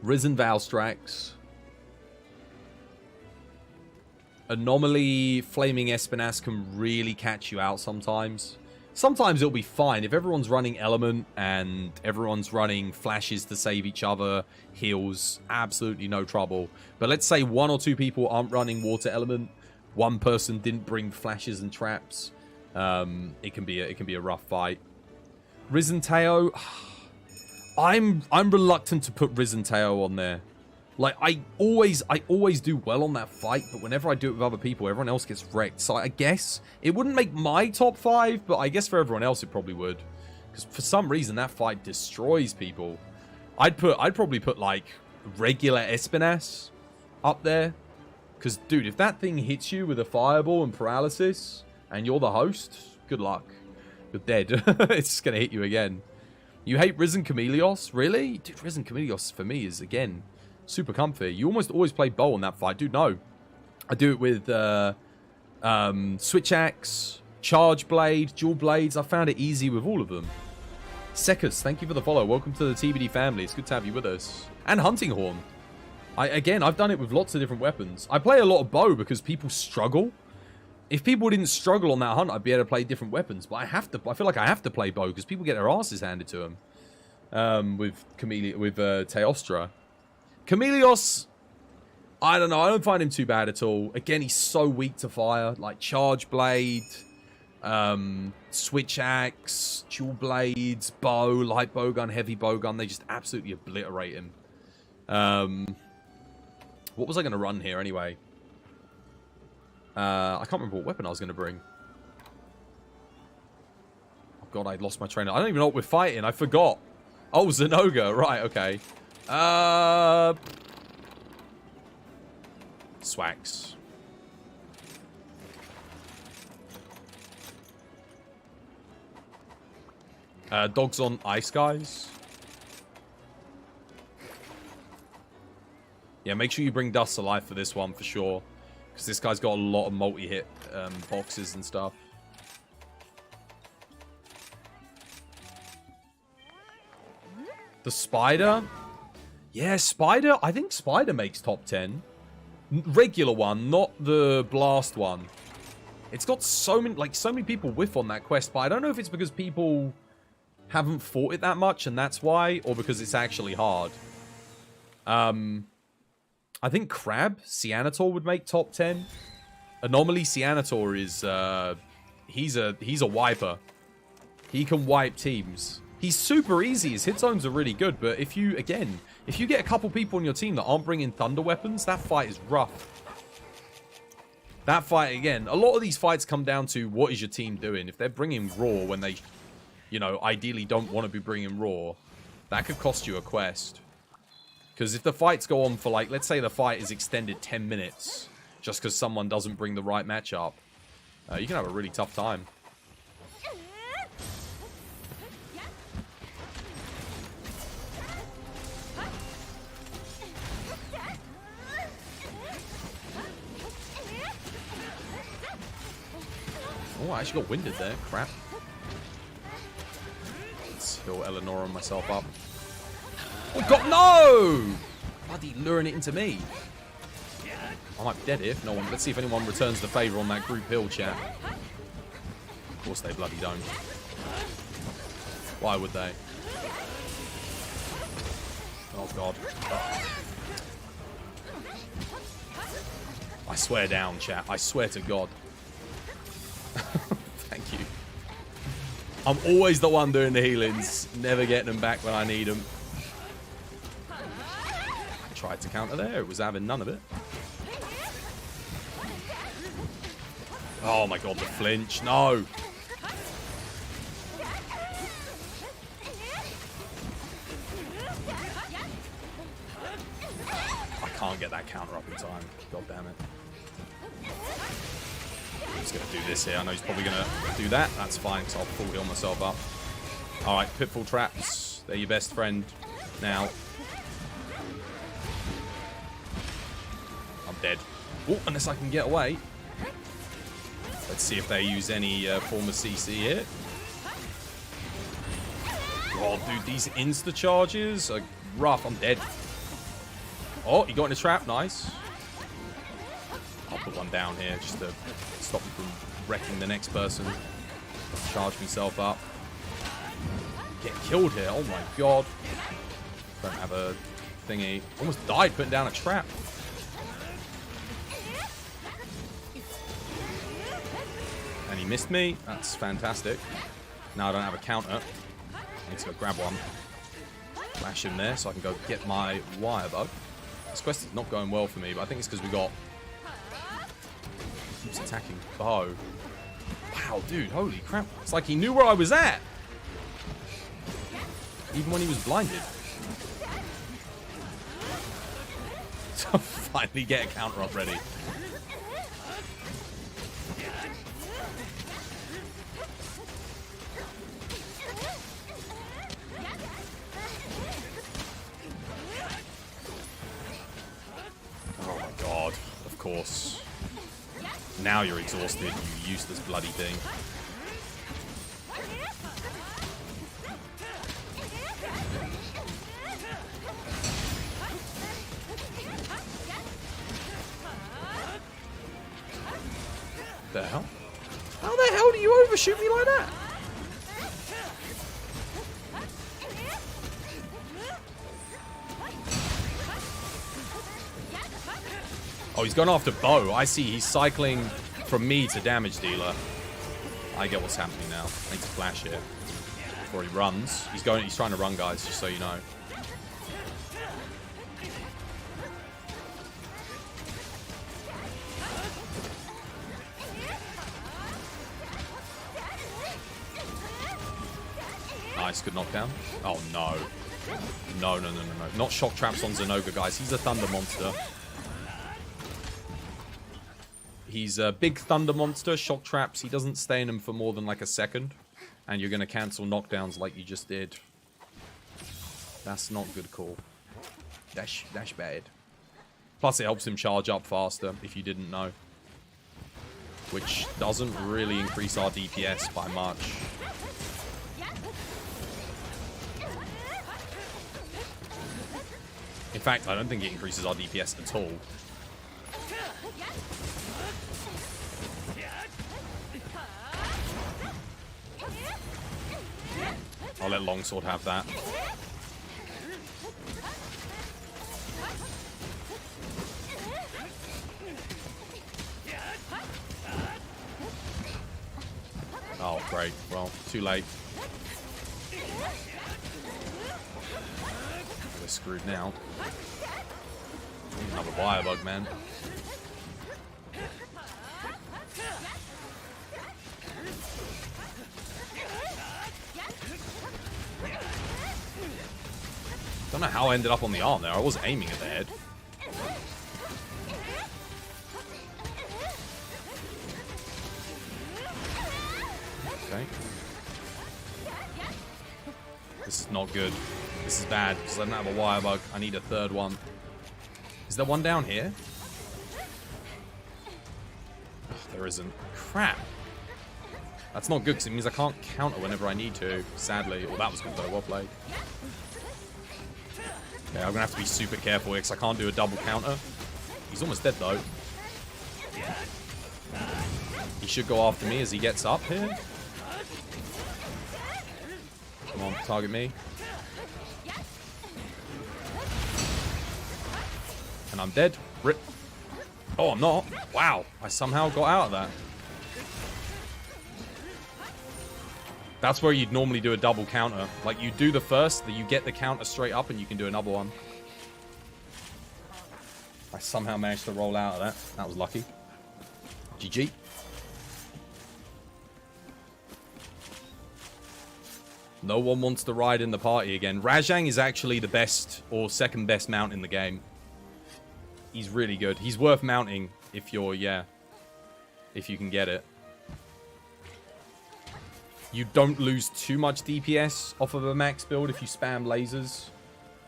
Risen Valstrax. Anomaly Flaming Espinas can really catch you out sometimes. Sometimes it'll be fine. If everyone's running Element and everyone's running flashes to save each other, heals, absolutely no trouble. But let's say 1 or 2 people aren't running Water Element. One person didn't bring flashes and traps. It can be a rough fight. Risen Teo, I'm reluctant to put Risen Teo on there. Like I always do well on that fight, but whenever I do it with other people, everyone else gets wrecked. So I guess it wouldn't make my top 5, but I guess for everyone else it probably would, because for some reason that fight destroys people. I'd probably put like regular Espinas up there, because dude, if that thing hits you with a fireball and paralysis, and you're the host, good luck. You're dead. It's just going to hit you again. You hate Risen Chameleos? Really? Dude, Risen Chameleos for me is, again, super comfy. You almost always play bow on that fight. Dude, no. I do it with Switch Axe, Charge Blade, Dual Blades. I found it easy with all of them. Sekus, thank you for the follow. Welcome to the TBD family. It's good to have you with us. And Hunting Horn. Again, I've done it with lots of different weapons. I play a lot of bow because people struggle. If people didn't struggle on that hunt, I'd be able to play different weapons. But I feel like I have to play bow because people get their asses handed to them. With Teostra. Chameleos, I don't know. I don't find him too bad at all. Again, he's so weak to fire. Like Charge Blade, Switch Axe, Dual Blades, Bow, Light Bowgun, Heavy Bowgun. They just absolutely obliterate him. What was I going to run here anyway? I can't remember what weapon I was going to bring. Oh god, I lost my trainer. I don't even know what we're fighting. I forgot. Oh, Zenoga. Right, okay. Swax. Dogs on Ice Guys. Yeah, make sure you bring Dust Alive for this one for sure. Because this guy's got a lot of multi-hit boxes and stuff. The Spider? Yeah, Spider. I think Spider makes top 10. Regular one, not the Blast one. It's got so many people whiff on that quest, but I don't know if it's because people haven't fought it that much and that's why, or because it's actually hard. I think Crab, Cyanator would make top 10. Anomaly Cyanator is, he's a wiper. He can wipe teams. He's super easy. His hit zones are really good, but if you get a couple people on your team that aren't bringing thunder weapons, that fight is rough. That fight, again, a lot of these fights come down to what is your team doing. If they're bringing raw when they, you know, ideally don't want to be bringing raw, that could cost you a quest. Because if the fights go on for, like, let's say the fight is extended 10 minutes just because someone doesn't bring the right matchup, you can have a really tough time. Oh, I actually got winded there. Crap. Let's heal Eleanor and myself up. Oh, God, no! Bloody luring it into me. I might be dead here if no one... Let's see if anyone returns the favour on that group hill, chat. Of course they bloody don't. Why would they? Oh, God. I swear down, chat. I swear to God. Thank you. I'm always the one doing the healings. Never getting them back when I need them. I tried to counter there. It was having none of it. Oh my God, the flinch. No. I can't get that counter up in time. God damn it. I'm just going to do this here. I know he's probably going to do that. That's fine, because I'll full heal myself up. Alright, Pitfall Traps. They're your best friend now. I'm dead. Oh, unless I can get away. Let's see if they use any form of CC here. Oh, dude, these insta-charges are rough. I'm dead. Oh, he got in a trap. Nice. I'll put one down here just to stop me from wrecking the next person. Charge myself up. Get killed here. Oh my God. Don't have a thingy. Almost died putting down a trap. And he missed me. That's fantastic. Now I don't have a counter. I need to go grab one. Flash him there so I can go get my wire bug. This quest is not going well for me, but I think it's because we got... Keeps attacking Bo. Wow, dude, holy crap. It's like he knew where I was at. Even when he was blinded. So finally get a counter up ready. Oh my God, of course. Now you're exhausted, you useless bloody thing. The hell? How the hell do you overshoot me like that? Oh, he's gone after Bo. I see. He's cycling from me to damage dealer. I get what's happening now. I need to flash here before he runs. He's trying to run, guys, just so you know. Nice, good knockdown. Oh no. No. Not shock traps on Zinogre, guys. He's a thunder monster. He's a big thunder monster, shock traps. He doesn't stay in them for more than like a second. And you're going to cancel knockdowns like you just did. That's not good call. That's bad. Plus it helps him charge up faster, if you didn't know. Which doesn't really increase our DPS by much. In fact, I don't think it increases our DPS at all. I'll let Longsword have that. Oh, great. Well, too late. We're screwed now. Another wire bug, man. Don't know how I ended up on the arm there. I was aiming at the head. Okay. This is not good. This is bad because I don't have a wire bug. I need a third one. Is there one down here? Ugh, there isn't. Crap. That's not good because it means I can't counter whenever I need to, sadly. Well, that was good though. Well played. Okay, I'm going to have to be super careful here because I can't do a double counter. He's almost dead though. He should go after me as he gets up here. Come on, target me. And I'm dead. Rip. Oh, I'm not. Wow. I somehow got out of that. That's where you'd normally do a double counter. Like, you do the first, then you get the counter straight up, and you can do another one. I somehow managed to roll out of that. That was lucky. GG. No one wants to ride in the party again. Rajang is actually the best or second best mount in the game. He's really good. He's worth mounting if you're, if you can get it. You don't lose too much DPS off of a max build if you spam lasers.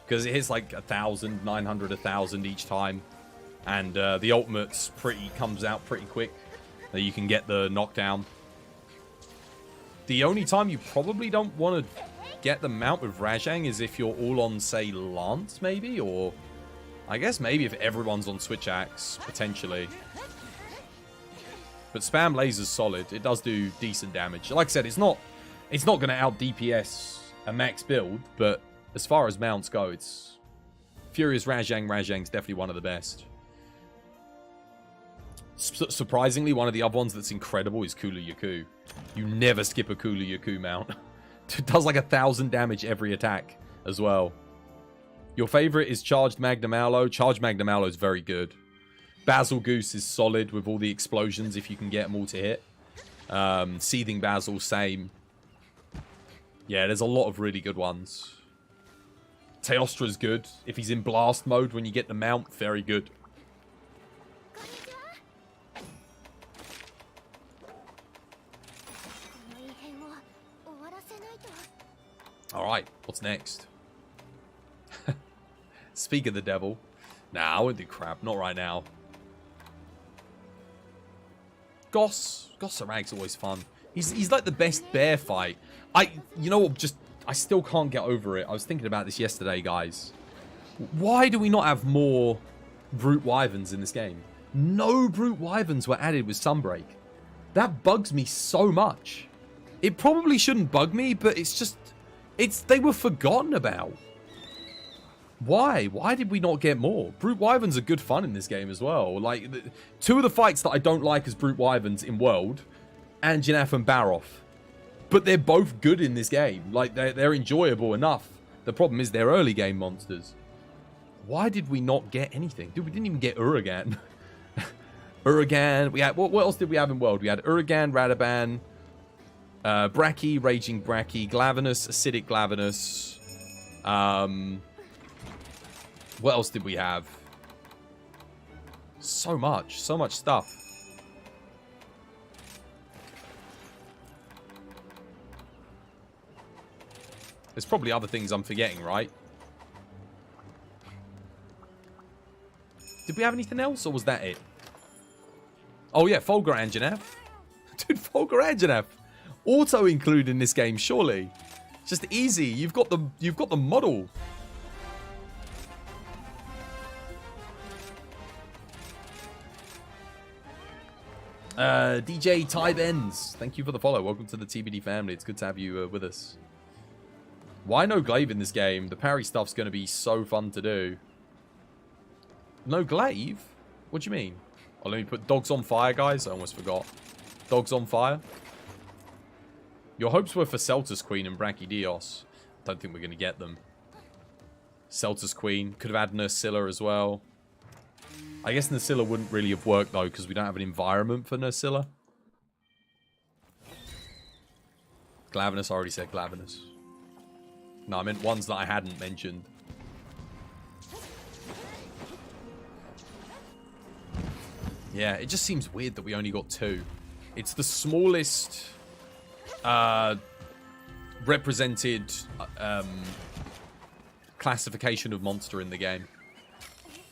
Because it hits like 1,000, 900, 1,000 each time. And the ultimate's comes out pretty quick. That you can get the knockdown. The only time you probably don't want to get the mount with Rajang is if you're all on, say, Lance, maybe? Or, I guess maybe if everyone's on Switch Axe, potentially. But spam laser's solid. It does do decent damage. Like I said, it's not going to out DPS a max build, but as far as mounts go, it's Furious Rajang's definitely one of the best. Surprisingly, one of the other ones that's incredible is Kulu Yaku. You never skip a Kulu Yaku mount. It does like 1,000 damage every attack as well. Your favorite is Charged Magnum Aloe. Charged Magnum Aloe is very good. Basil Goose is solid with all the explosions if you can get them all to hit. Seething Basil, same. Yeah, there's a lot of really good ones. Teostra's good. If he's in blast mode when you get the mount, very good. Alright, what's next? Speak of the devil. Nah, I won't do crap. Not right now. Goss Sarag's always fun. He's like the best bear fight. You know what, I still can't get over it. I was thinking about this yesterday, guys. Why do we not have more Brute Wyverns in this game? No Brute Wyverns were added with Sunbreak. That bugs me so much. It probably shouldn't bug me, but it's just... they were forgotten about. Why? Why did we not get more? Brute Wyverns are good fun in this game as well. Like, two of the fights that I don't like as Brute Wyverns in World, Anjanath and Baroth. But they're both good in this game. Like, they're enjoyable enough. The problem is they're early game monsters. Why did we not get anything? Dude, we didn't even get Uragan. Uragan. We had, what else did we have in World? We had Uragan, Radaban, Bracky, Raging Bracky, Glavenus, Acidic Glavenus. What else did we have? So much stuff. There's probably other things I'm forgetting, right? Did we have anything else, or was that it? Oh yeah, Fulgur Anjanath. Dude, Fulgur Anjanath. Auto include in this game, surely. Just easy. You've got the model. DJ Ty Benz, thank you for the follow. Welcome to the TBD family. It's good to have you with us. Why no glaive in this game? The parry stuff's going to be so fun to do. No glaive? What do you mean? Oh, let me put dogs on fire, guys. I almost forgot. Dogs on fire. Your hopes were for Seltas Queen and Brachydios. Don't think we're going to get them. Seltas Queen. Could have had Nursilla as well. I guess Nursilla wouldn't really have worked, though, because we don't have an environment for Nursilla. Glavenus, I already said Glavenus. No, I meant ones that I hadn't mentioned. Yeah, it just seems weird that we only got 2. It's the smallest represented classification of monster in the game.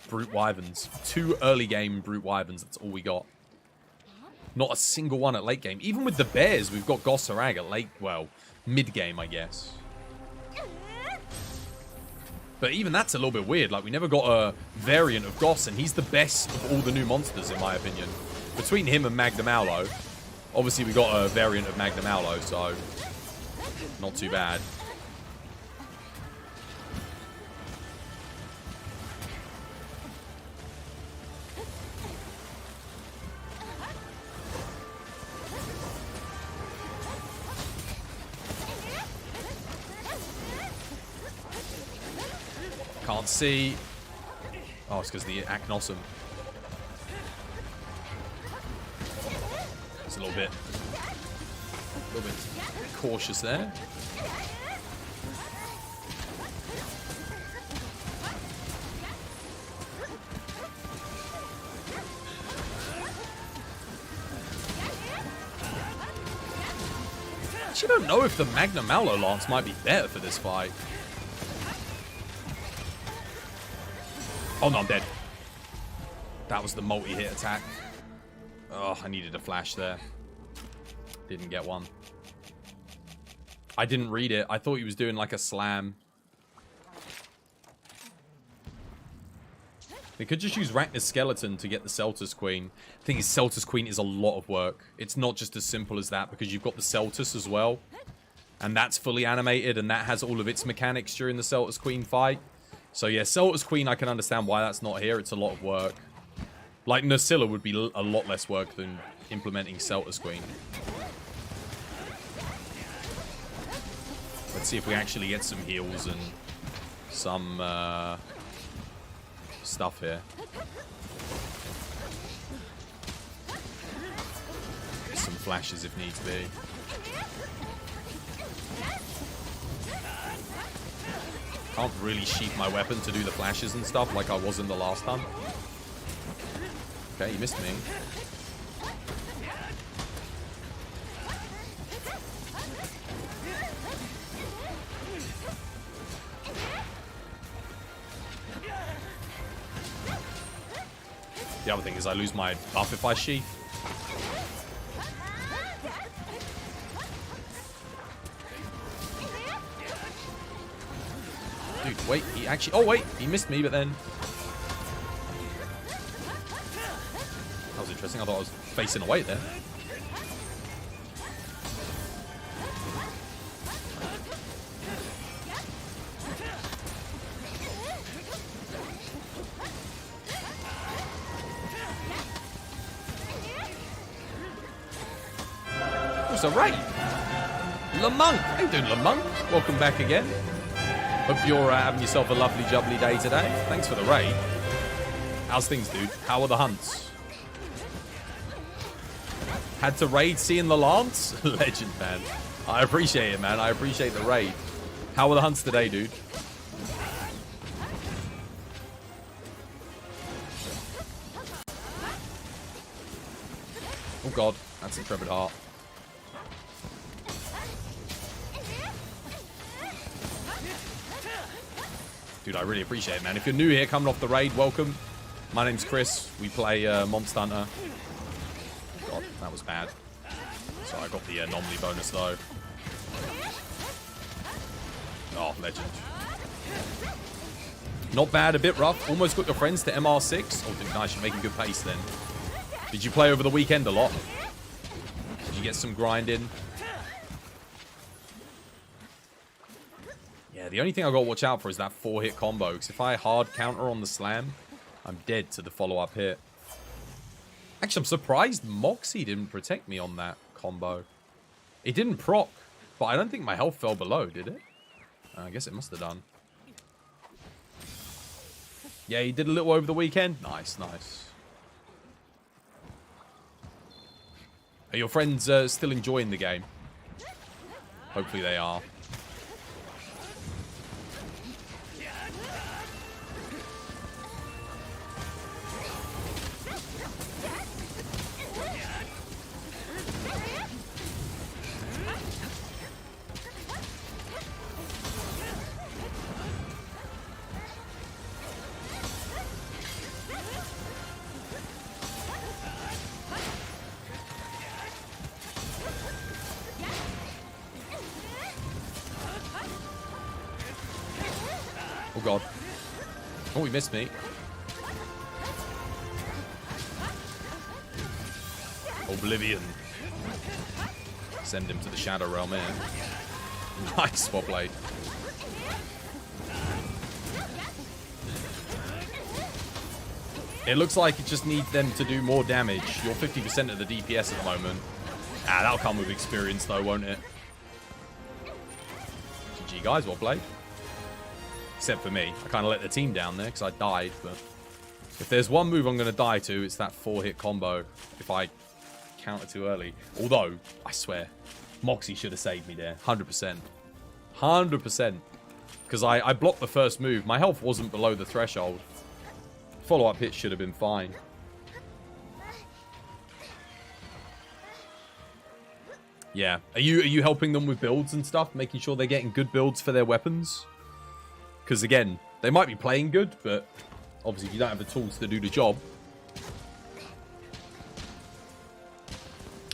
Brute Wyverns. 2 early game Brute Wyverns, that's all we got. Not a single one at late game. Even with the bears, we've got Gossarag at late, well, mid game, I guess. But even that's a little bit weird. Like, we never got a variant of Goss, and he's the best of all the new monsters, in my opinion. Between him and Magnum Aulo, obviously we got a variant of Magnum Aulo, so not too bad. Can't see. Oh, it's because the Acnosum. It's a little bit cautious there. Actually, I don't know if the Magnum Aulo Lance might be better for this fight. Oh no, I'm dead. That was the multi-hit attack. Oh, I needed a flash there. Didn't get one. I didn't read it. I thought he was doing like a slam. They could just use Rachna's Skeleton to get the Seltas Queen. The thing is, Seltas Queen is a lot of work. It's not just as simple as that, because you've got the Seltas as well. And that's fully animated, and that has all of its mechanics during the Seltas Queen fight. So yeah, Seltas Queen, I can understand why that's not here. It's a lot of work. Like, Nursilla would be a lot less work than implementing Seltas Queen. Let's see if we actually get some heals and some stuff here. Some flashes if needs be. Can't really sheath my weapon to do the flashes and stuff like I was in the last hunt. Okay, you missed me. The other thing is I lose my buff if I sheath. Dude, wait, he actually... Oh, wait, he missed me, but then... That was interesting. I thought I was facing away there. Oh, it's a raid. Lamunk. How you doing, Lamunk? Welcome back again. Hope you're having yourself a lovely, jubbly day today. Thanks for the raid. How's things, dude? How are the hunts? Had to raid seeing the Lance? Legend, man. I appreciate it, man. I appreciate the raid. How are the hunts today, dude? Oh, God. That's Intrepid Heart. Dude, I really appreciate it, man. If you're new here, coming off the raid, welcome. My name's Chris. We play Monster Hunter. God, that was bad. So I got the anomaly bonus, though. Oh, legend. Not bad, a bit rough. Almost got your friends to MR6. Oh, dude, nice. You're making good pace, then. Did you play over the weekend a lot? Did you get some grind in? Yeah, the only thing I've got to watch out for is that 4-hit combo. Because if I hard counter on the slam, I'm dead to the follow-up hit. Actually, I'm surprised Moxie didn't protect me on that combo. It didn't proc, but I don't think my health fell below, did it? I guess it must have done. Yeah, he did a little over the weekend. Nice, nice. Are your friends still enjoying the game? Hopefully they are. Oh god. Oh, he missed me. Oblivion. Send him to the Shadow Realm here. Nice swap blade. It looks like it just needs them to do more damage. You're 50% of the DPS at the moment. Ah, that'll come with experience though, won't it? GG guys, well played. Except for me. I kind of let the team down there because I died, but if there's one move I'm going to die to, it's that 4-hit combo if I counter too early. Although, I swear, Moxie should have saved me there. 100%. 100%. Because I blocked the first move. My health wasn't below the threshold. Follow-up hit should have been fine. Yeah. Are you helping them with builds and stuff? Making sure they're getting good builds for their weapons? Because again, they might be playing good, but obviously if you don't have the tools to do the job.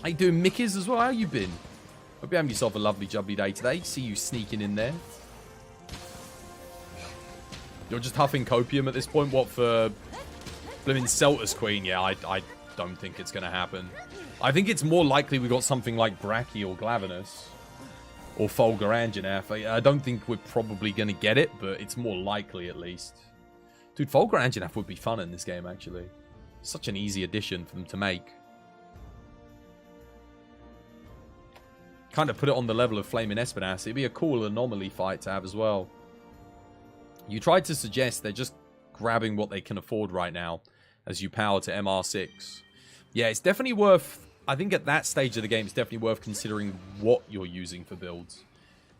How you doing, Mickeys, as well? How you been? Hope you're having yourself a lovely jubbly day today. See you sneaking in there. You're just huffing copium at this point. What, for blimmin' Celta's Queen? Yeah, I don't think it's going to happen. I think it's more likely we got something like Brachy or Glavenus. Or Fulgur Anjanath. I don't think we're probably going to get it, but it's more likely at least. Dude, Fulgur Anjanath would be fun in this game, actually. Such an easy addition for them to make. Kind of put it on the level of Flaming Espinas. It'd be a cool anomaly fight to have as well. You tried to suggest they're just grabbing what they can afford right now as you power to MR6. Yeah, it's definitely worth... I think at that stage of the game, it's definitely worth considering what you're using for builds.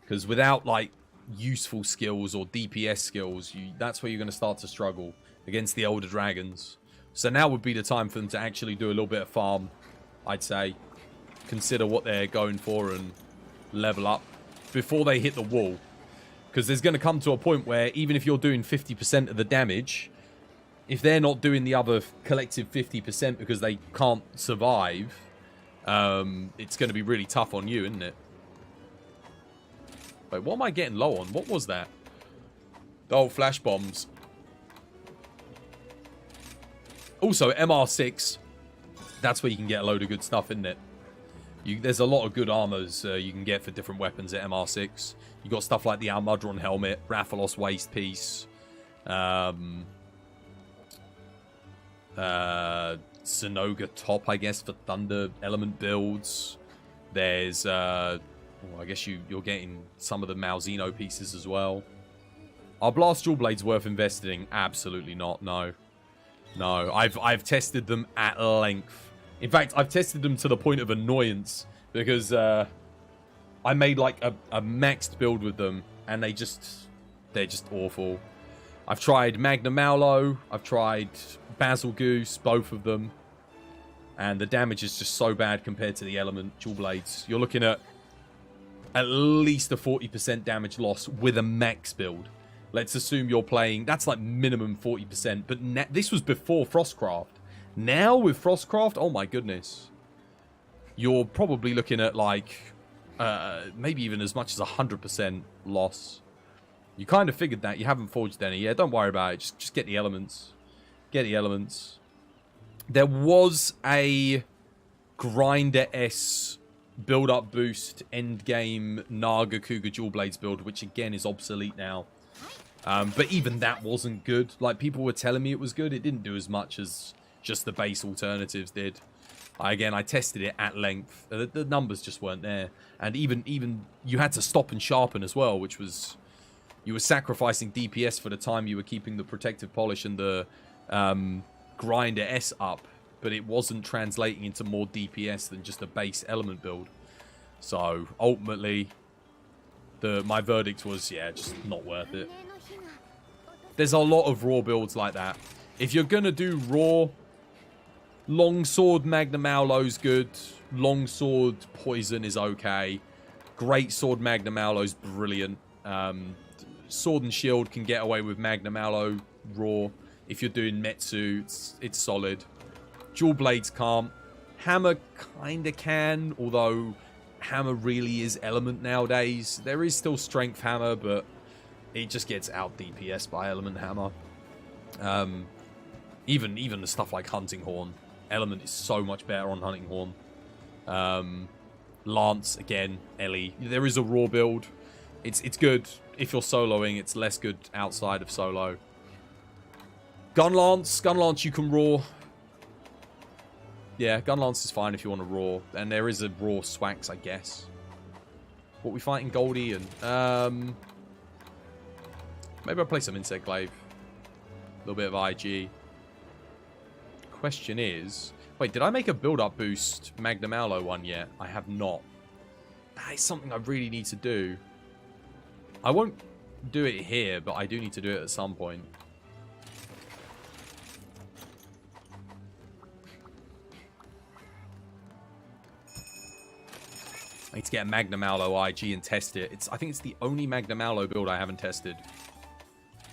Because without, like, useful skills or DPS skills, that's where you're going to start to struggle against the older dragons. So now would be the time for them to actually do a little bit of farm, I'd say. Consider what they're going for and level up before they hit the wall. Because there's going to come to a point where even if you're doing 50% of the damage, if they're not doing the other collective 50% because they can't survive... it's going to be really tough on you, isn't it? Wait, what am I getting low on? What was that? Oh, flash bombs. Also, MR6. That's where you can get a load of good stuff, isn't it? There's a lot of good armors you can get for different weapons at MR6. You got stuff like the Almudron helmet, Rathalos waist piece, Sinoga top, I guess, for thunder element builds. There's, I guess you're getting some of the Malzeno pieces as well. Are Blast Dual Blades worth investing? Absolutely not, no. No, I've tested them at length. In fact, I've tested them to the point of annoyance because I made like a maxed build with them and they're just awful. I've tried Magna Maulo, I've tried Basil Goose, both of them. And the damage is just so bad compared to the element dual blades. You're looking at least a 40% damage loss with a max build. Let's assume you're playing... That's like minimum 40%. But this was before Frostcraft. Now with Frostcraft, oh my goodness. You're probably looking at like... maybe even as much as 100% loss. You kind of figured that. You haven't forged any. Yeah, don't worry about it. Just get the elements. Get the elements. There was a Grinder S build-up boost, endgame Naga Cougar Dual Blades build, which again is obsolete now. But even that wasn't good. Like, people were telling me it was good. It didn't do as much as just the base alternatives did. Again, I tested it at length. The numbers just weren't there. And even you had to stop and sharpen as well, which was... You were sacrificing DPS for the time you were keeping the Protective Polish and the Grinder S up. But it wasn't translating into more DPS than just a base element build. So, ultimately, my verdict was, yeah, just not worth it. There's a lot of raw builds like that. If you're going to do raw, Longsword Magnum Aulo's good. Longsword Poison is okay. Great Sword Magnum Aulo's brilliant. Sword and Shield can get away with Magnum Aulo raw. If you're doing Metsu, it's solid. Dual Blades can't. Hammer kinda can, although Hammer really is element nowadays. There is still Strength Hammer, but it just gets out DPS by Element Hammer. Even the stuff like Hunting Horn. Element is so much better on Hunting Horn. Lance, again, Ellie. There is a raw build. It's good if you're soloing. It's less good outside of solo. Gunlance you can raw. Yeah, Gunlance is fine if you want to raw. And there is a raw Swax, I guess. What we fighting Goldie and... maybe I'll play some Insect Glaive. A little bit of IG. Question is... Wait, did I make a build-up boost Magnum Aulo one yet? I have not. That is something I really need to do. I won't do it here, but I do need to do it at some point. I need to get a Magnum Aulo IG and test it. I think it's the only Magnum Aulo build I haven't tested.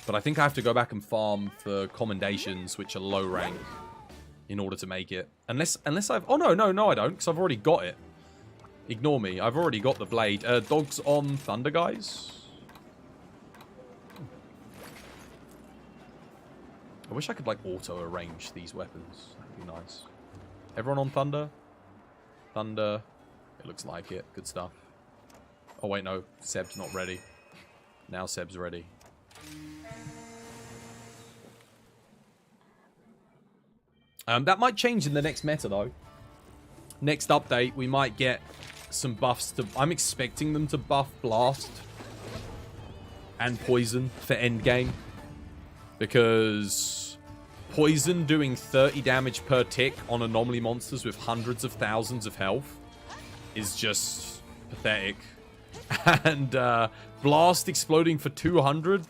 But I think I have to go back and farm for commendations, which are low rank, in order to make it. Unless I've... Oh, no, I don't, because I've already got it. Ignore me. I've already got the blade. Dogs on Thunder, guys. I wish I could, like, auto-arrange these weapons. That'd be nice. Everyone on Thunder? Thunder... It looks like it. Good stuff. Oh, wait, no. Seb's not ready. Now Seb's ready. That might change in the next meta, though. Next update, we might get some buffs to... I'm expecting them to buff Blast and Poison for endgame. Because Poison doing 30 damage per tick on anomaly monsters with hundreds of thousands of health is just pathetic. And Blast exploding for 200,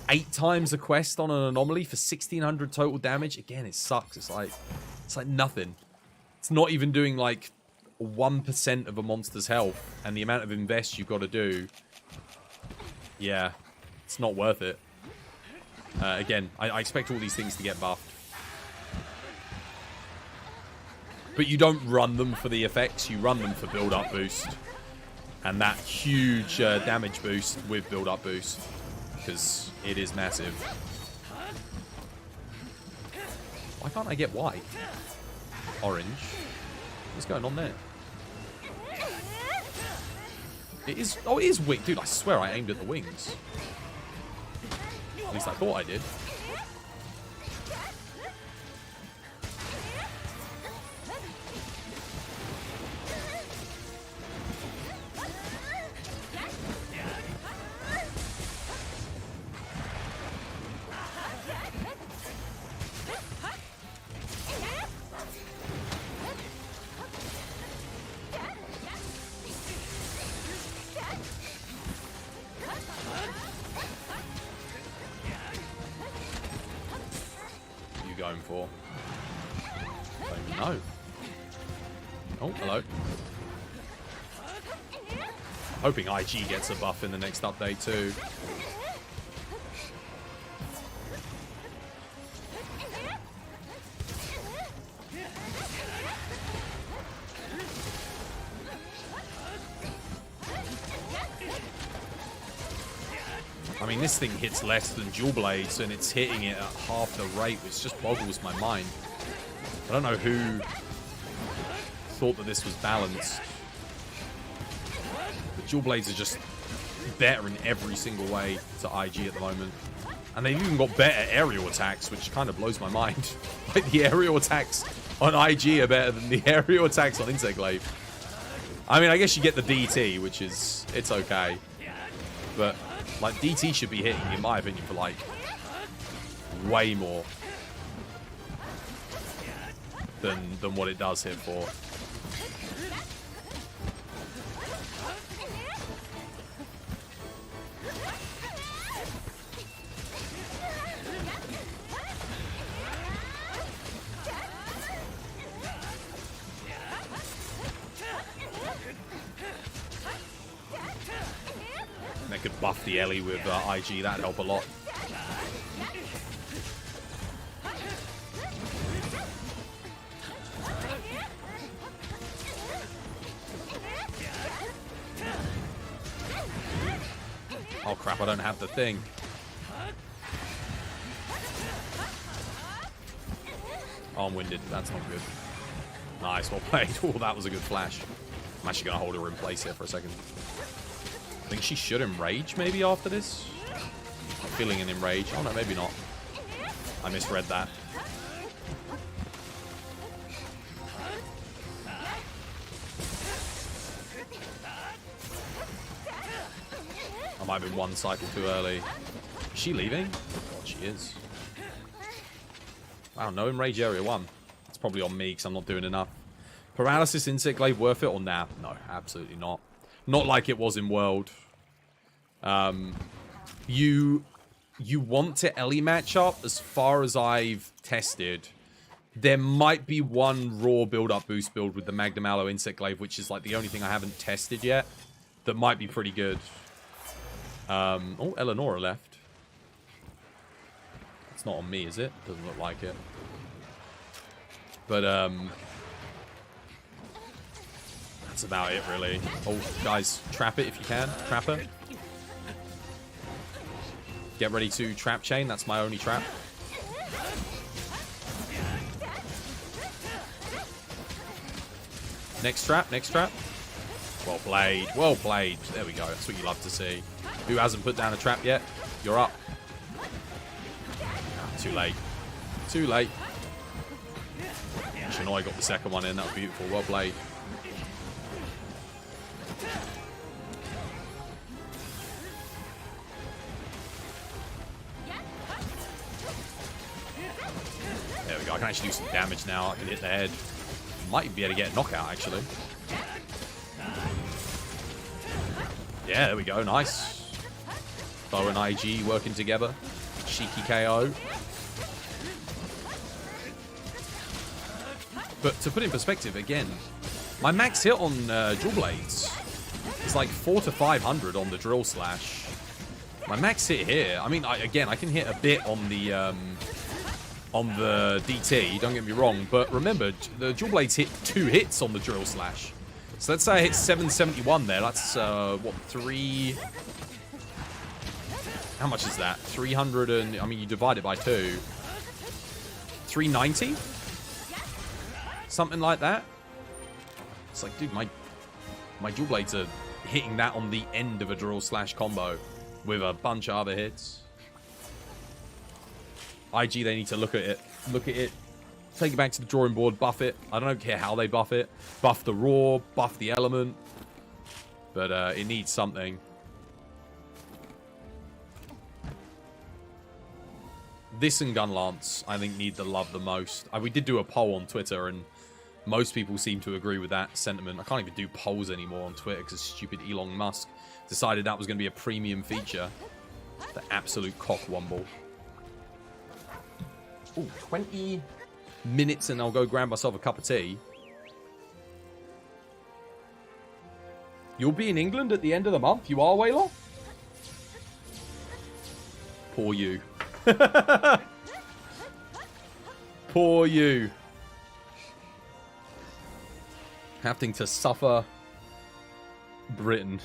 8 times a quest on an anomaly for 1600 total damage. Again, it sucks. It's like nothing. It's not even doing like 1% of a monster's health, and the amount of invest you've got to do. Yeah, it's not worth it. Again, I expect all these things to get buffed. But you don't run them for the effects, you run them for build-up boost. And that huge damage boost with build-up boost. Because it is massive. Why can't I get white? Orange. What's going on there? It is... Oh, it is wing. Dude, I swear I aimed at the wings. At least I thought I did. Going for? Don't even know. Oh, hello. Hoping IG gets a buff in the next update too. I mean, this thing hits less than Dual Blades, and it's hitting it at half the rate, which just boggles my mind. I don't know who thought that this was balanced. Dual Blades are just better in every single way to IG at the moment. And they've even got better aerial attacks, which kind of blows my mind. Like, the aerial attacks on IG are better than the aerial attacks on Insect Glaive. I mean, I guess you get the DT, which is... it's okay. But, like, DT should be hitting, in my opinion, for, like, way more than what it does hit for. They could buff the Ellie with IG, that'd help a lot. Oh crap, I don't have the thing. Oh, I'm winded. That's not good. Nice, well played. Oh, that was a good flash. I'm actually going to hold her in place here for a second. I think she should enrage maybe after this. I'm feeling an enrage. Oh no, maybe not. I misread that. I might have been one cycle too early. Is she leaving? Oh god, she is. Wow, no enrage area 1. It's probably on me because I'm not doing enough. Paralysis Insect Glaive worth it or nah? No, absolutely not. Not like it was in World. You want to Ellie matchup, as far as I've tested. There might be one raw build-up boost build with the Magnum Aloe Insect Glaive, which is like the only thing I haven't tested yet. That might be pretty good. Oh, Eleonora left. It's not on me, is it? Doesn't look like it. But, that's about it, really. Oh, guys, trap it if you can. Trap her. Get ready to trap chain. That's my only trap. Next trap, next trap. Well played, well played. There we go. That's what you love to see. Who hasn't put down a trap yet? You're up. Too late. Too late. Shinoi got the second one in. That was beautiful. Well played. There we go. I can actually do some damage now. I can hit the head. Might be able to get a knockout, actually. Yeah, there we go. Nice. Throw and IG working together. Cheeky KO. But to put in perspective, again, my max hit on Dual Blades is like 400 to 500 on the Drill Slash. My max hit here, I mean, again, I can hit a bit on the DT, don't get me wrong, but remember, the Dual Blades hit 2 hits on the Drill Slash. So let's say I hit 771 there, that's, what, 3... How much is that? 300 and... I mean, you divide it by 2. 390? Something like that? It's like, dude, my Dual Blades are hitting that on the end of a Drill Slash combo with a bunch of other hits. IG, they need to look at it. Look at it. Take it back to the drawing board. Buff it. I don't care how they buff it. Buff the raw. Buff the element. But it needs something. This and Gunlance, I think, need the love the most. We did do a poll on Twitter, and most people seem to agree with that sentiment. I can't even do polls anymore on Twitter because stupid Elon Musk decided that was going to be a premium feature. The absolute cockwomble. Ooh, 20 minutes and I'll go grab myself a cup of tea. You'll be in England at the end of the month? You are, Whaler? Poor you. Poor you. Having to suffer Britain.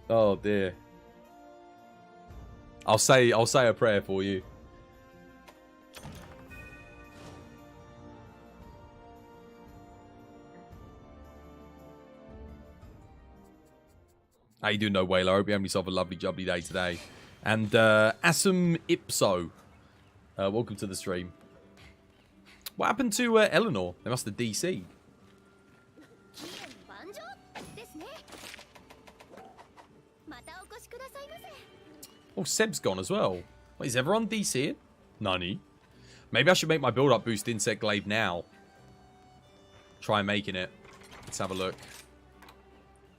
Oh dear. I'll say a prayer for you. How you doing, No Whaler? I hope you're having yourself a lovely, jubbly day today. And Assam Ipso, welcome to the stream. What happened to Eleanor? They must have DC'd. Oh, Seb's gone as well. Wait, is everyone DC'd? Nani. Maybe I should make my build-up boost Insect Glaive now. Try making it. Let's have a look.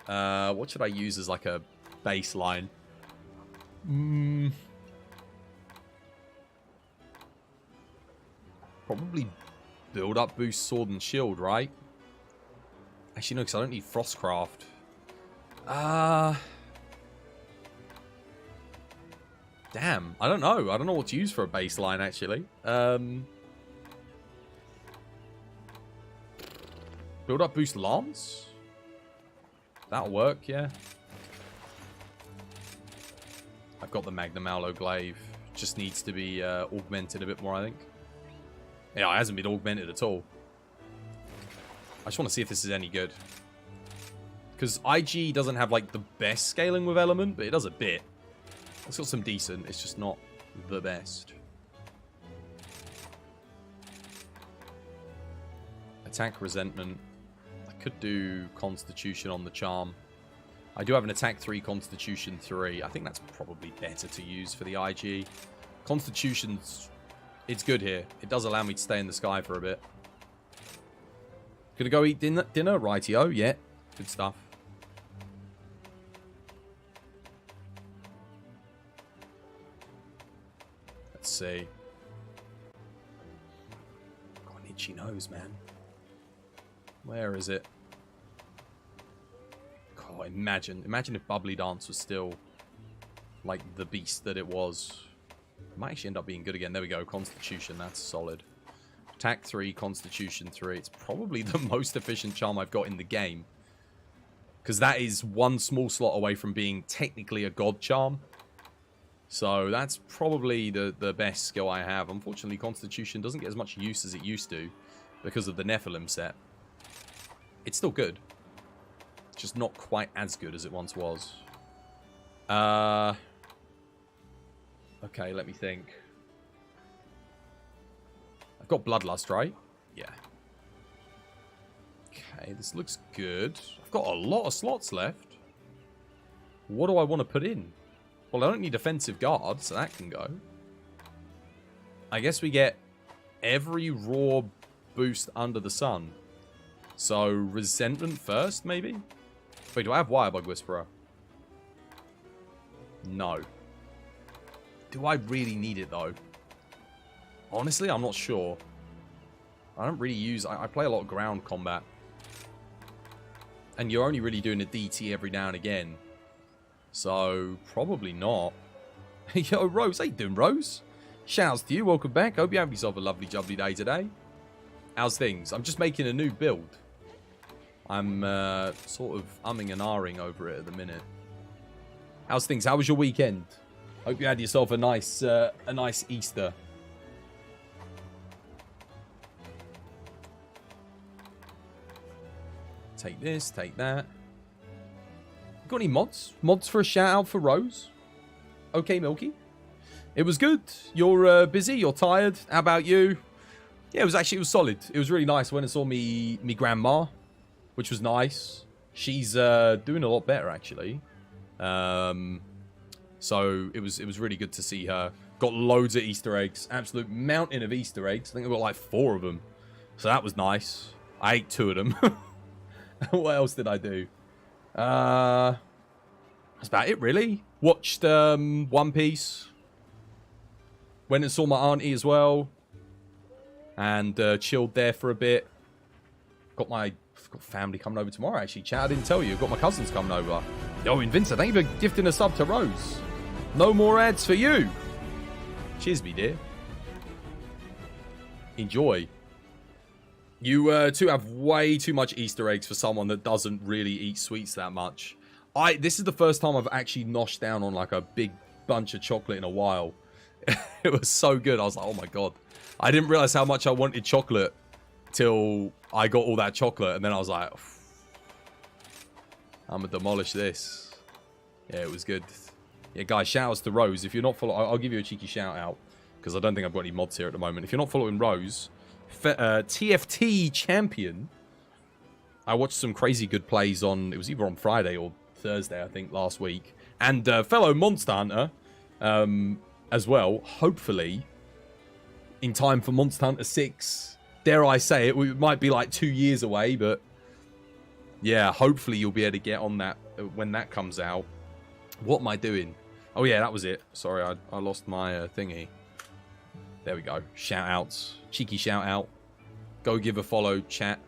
What should I use as like a baseline? Probably build-up boost Sword and Shield, right? Actually, no, because I don't need Frostcraft. Damn, I don't know. I don't know what to use for a baseline, actually. Build up boost Lance? That'll work, yeah. I've got the Magnum Aloe Glaive. Just needs to be augmented a bit more, I think. Yeah, it hasn't been augmented at all. I just want to see if this is any good. Because IG doesn't have, like, the best scaling with Element, but it does a bit. It's got some decent, it's just not the best. Attack Resentment. I could do Constitution on the Charm. I do have an Attack 3, Constitution 3. I think that's probably better to use for the IG. Constitution's... It's good here. It does allow me to stay in the sky for a bit. Gonna go eat dinner? Righty-o, yeah. Good stuff. Let's see. Got an itchy nose, man. Where is it? God, imagine if Bubbly Dance was still like the beast that it was. It might actually end up being good again. There we go. Constitution, that's solid. Attack 3, Constitution 3. It's probably the most efficient charm I've got in the game. Because that is one small slot away from being technically a god charm. So that's probably the best skill I have. Unfortunately, Constitution doesn't get as much use as it used to because of the Nephilim set. It's still good. Just not quite as good as it once was. Okay, let me think. I've got Bloodlust, right? Yeah. Okay, this looks good. I've got a lot of slots left. What do I want to put in? Well, I don't need Offensive Guard, so that can go. I guess we get every raw boost under the sun. So, Resentment first, maybe? Wait, do I have Wirebug Whisperer? No. Do I really need it, though? Honestly, I'm not sure. I don't really use... I play a lot of ground combat. And you're only really doing a DT every now and again. So, probably not. Yo, Rose. How you doing, Rose? Shouts to you. Welcome back. Hope you have yourself a lovely, jubbly day today. How's things? I'm just making a new build. I'm sort of umming and ahhing over it at the minute. How's things? How was your weekend? Hope you had yourself a nice Easter. Take this, take that. Got any mods? Mods for a shout out for Rose? Okay, Milky. It was good. You're busy, you're tired. How about you? Yeah, it was solid. It was really nice. When I saw me grandma, which was nice. She's doing a lot better actually. So it was really good to see her. Got loads of Easter eggs. Absolute mountain of Easter eggs. I think I got like 4 of them. So that was nice. I ate 2 of them. What else did I do? That's about it, really. Watched One Piece. Went and saw my auntie as well. And chilled there for a bit. Got family coming over tomorrow, actually. Chat, I didn't tell you. Got my cousins coming over. Yo, Invincent, thank you for gifting a sub to Rose. No more ads for you. Cheers, me dear. Enjoy. You two have way too much Easter eggs for someone that doesn't really eat sweets that much. This is the first time I've actually noshed down on like a big bunch of chocolate in a while. It was so good. I was like, oh my god. I didn't realize how much I wanted chocolate till I got all that chocolate. And then I was like, I'm going to demolish this. Yeah, it was good. Yeah, guys, shout outs to Rose. If you're not following, I'll give you a cheeky shout out because I don't think I've got any mods here at the moment. If you're not following Rose, TFT champion. I watched some crazy good plays on, it was either on Friday or Thursday, I think, last week. And fellow Monster Hunter as well, hopefully, in time for Monster Hunter 6. Dare I say it, we might be like 2 years away, but yeah, hopefully you'll be able to get on that when that comes out. What am I doing? Oh yeah, that was it. Sorry, I lost my thingy. There we go. Shout outs. Cheeky shout out. Go give a follow, chat.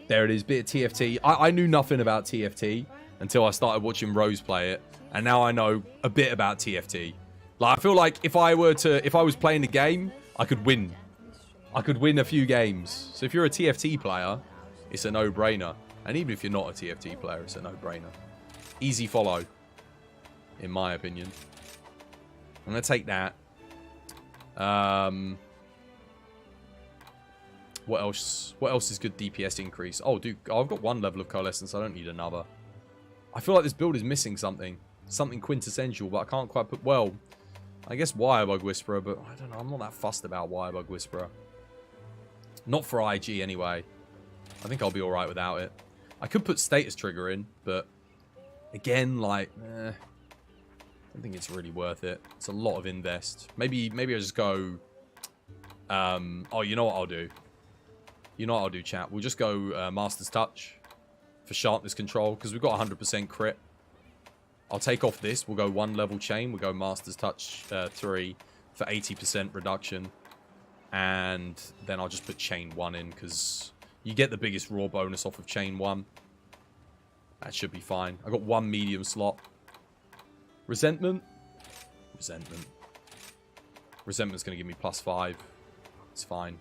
There it is, bit of TFT. I knew nothing about TFT until I started watching Rose play it, and now I know a bit about TFT. Like, I feel like if I was playing the game, I could win. I could win a few games. So if you're a TFT player, it's a no-brainer. And even if you're not a TFT player, it's a no-brainer. Easy follow, in my opinion. I'm gonna take that. What else? What else is good DPS increase? Oh, dude, I've got one level of Coalescence. I don't need another. I feel like this build is missing something. Something quintessential, but I can't quite put... Well, I guess Wirebug Whisperer, but I don't know. I'm not that fussed about Wirebug Whisperer. Not for IG, anyway. I think I'll be alright without it. I could put Status Trigger in, but... Again, like... I don't think it's really worth it. It's a lot of invest. Maybe I'll just go... oh, you know what I'll do? You know what I'll do, chat? We'll just go Master's Touch for sharpness control, because we've got 100% crit. I'll take off this. We'll go 1 level chain. We'll go Master's Touch 3 for 80% reduction. And then I'll just put chain 1 in, because you get the biggest raw bonus off of chain 1. That should be fine. I got 1 medium slot. Resentment. Resentment's going to give me +5. It's fine.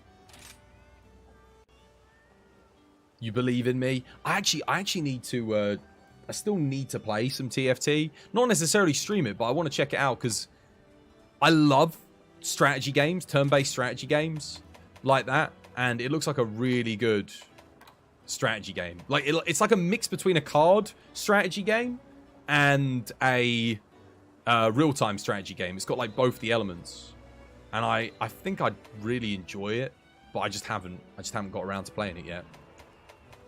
You believe in me? I actually need to... I still need to play some TFT. Not necessarily stream it, but I want to check it out because I love strategy games, turn-based strategy games like that. And it looks like a really good strategy game. Like it's like a mix between a card strategy game and a real-time strategy game. It's got like both the elements. And I think I'd really enjoy it, but I just haven't got around to playing it yet.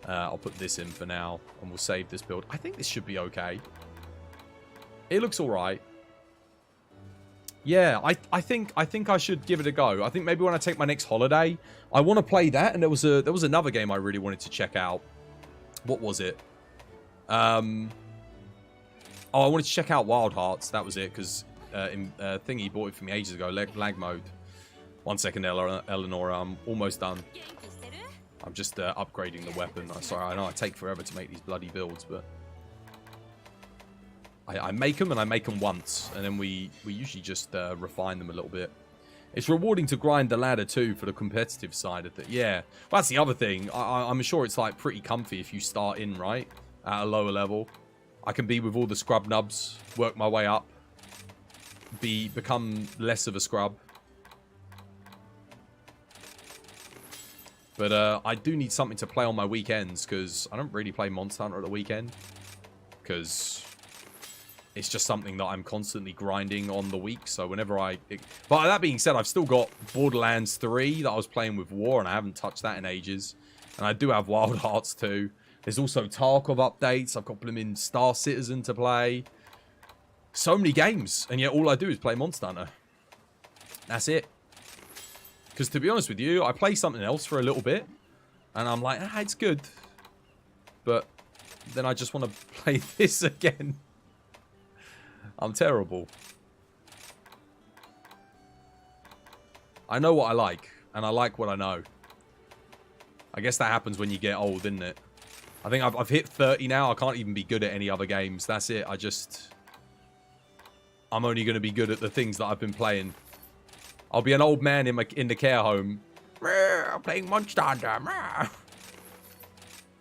I'll put this in for now, and we'll save this build. I think this should be okay. It looks all right. Yeah, I think I should give it a go. I think maybe when I take my next holiday, I want to play that. And there was another game I really wanted to check out. What was it? Oh, I wanted to check out Wild Hearts. That was it, because Thingy bought it for me ages ago. Lag mode. 1 second, Eleanor. I'm almost done. I'm just upgrading the weapon. Sorry, I know I take forever to make these bloody builds, but I make them, and I make them once, and then we usually just refine them a little bit. It's rewarding to grind the ladder too for the competitive side of it. Yeah, well, that's the other thing. I'm sure it's like pretty comfy if you start in right at a lower level. I can be with all the scrub nubs, work my way up, become less of a scrub. But I do need something to play on my weekends, because I don't really play Monster Hunter at the weekend. Because it's just something that I'm constantly grinding on the week. So whenever But that being said, I've still got Borderlands 3 that I was playing with War, and I haven't touched that in ages. And I do have Wild Hearts 2. There's also Tarkov updates. I've got blooming Star Citizen to play. So many games. And yet all I do is play Monster Hunter. That's it. Because to be honest with you, I play something else for a little bit, and I'm like, it's good. But then I just want to play this again. I'm terrible. I know what I like, and I like what I know. I guess that happens when you get old, isn't it? I think I've hit 30 now. I can't even be good at any other games. That's it. I'm only going to be good at the things that I've been playing. I'll be an old man in the care home. Playing Monster Hunter.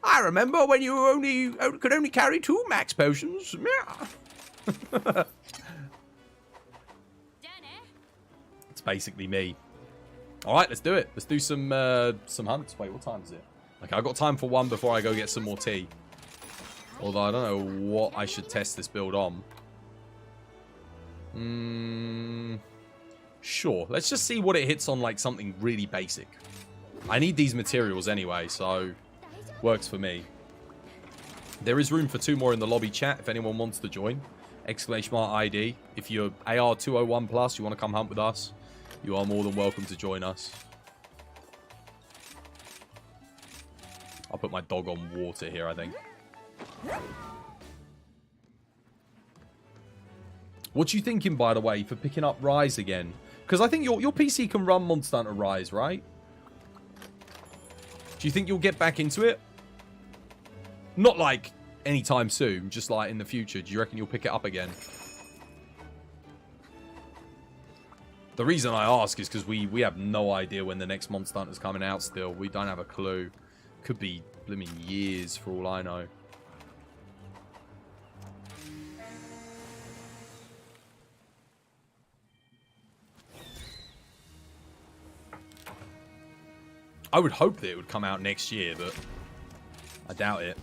I remember when you could only carry 2 max potions. It's basically me. All right, let's do it. Let's do some hunts. Wait, what time is it? Okay, I've got time for one before I go get some more tea. Although I don't know what I should test this build on. Sure. Let's just see what it hits on, like, something really basic. I need these materials anyway, so works for me. There is room for 2 more in the lobby chat if anyone wants to join. !ID. If you're AR201 plus, you want to come hunt with us, you are more than welcome to join us. I'll put my dog on water here, I think. What you thinking, by the way, for picking up Rise again? Because I think your PC can run Monster Hunter Rise, right? Do you think you'll get back into it? Not like anytime soon, just like in the future. Do you reckon you'll pick it up again? The reason I ask is because we have no idea when the next Monster Hunter's coming out still. We don't have a clue. Could be blooming years for all I know. I would hope that it would come out next year, but I doubt it.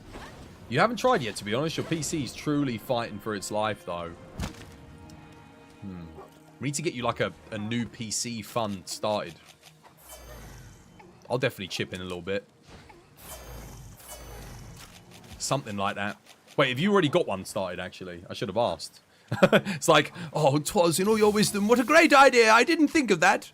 You haven't tried yet, to be honest. Your PC is truly fighting for its life, though. We need to get you, like, a new PC fund started. I'll definitely chip in a little bit. Something like that. Wait, have you already got one started, actually? I should have asked. It's like, oh, 'twas in all your wisdom. What a great idea. I didn't think of that.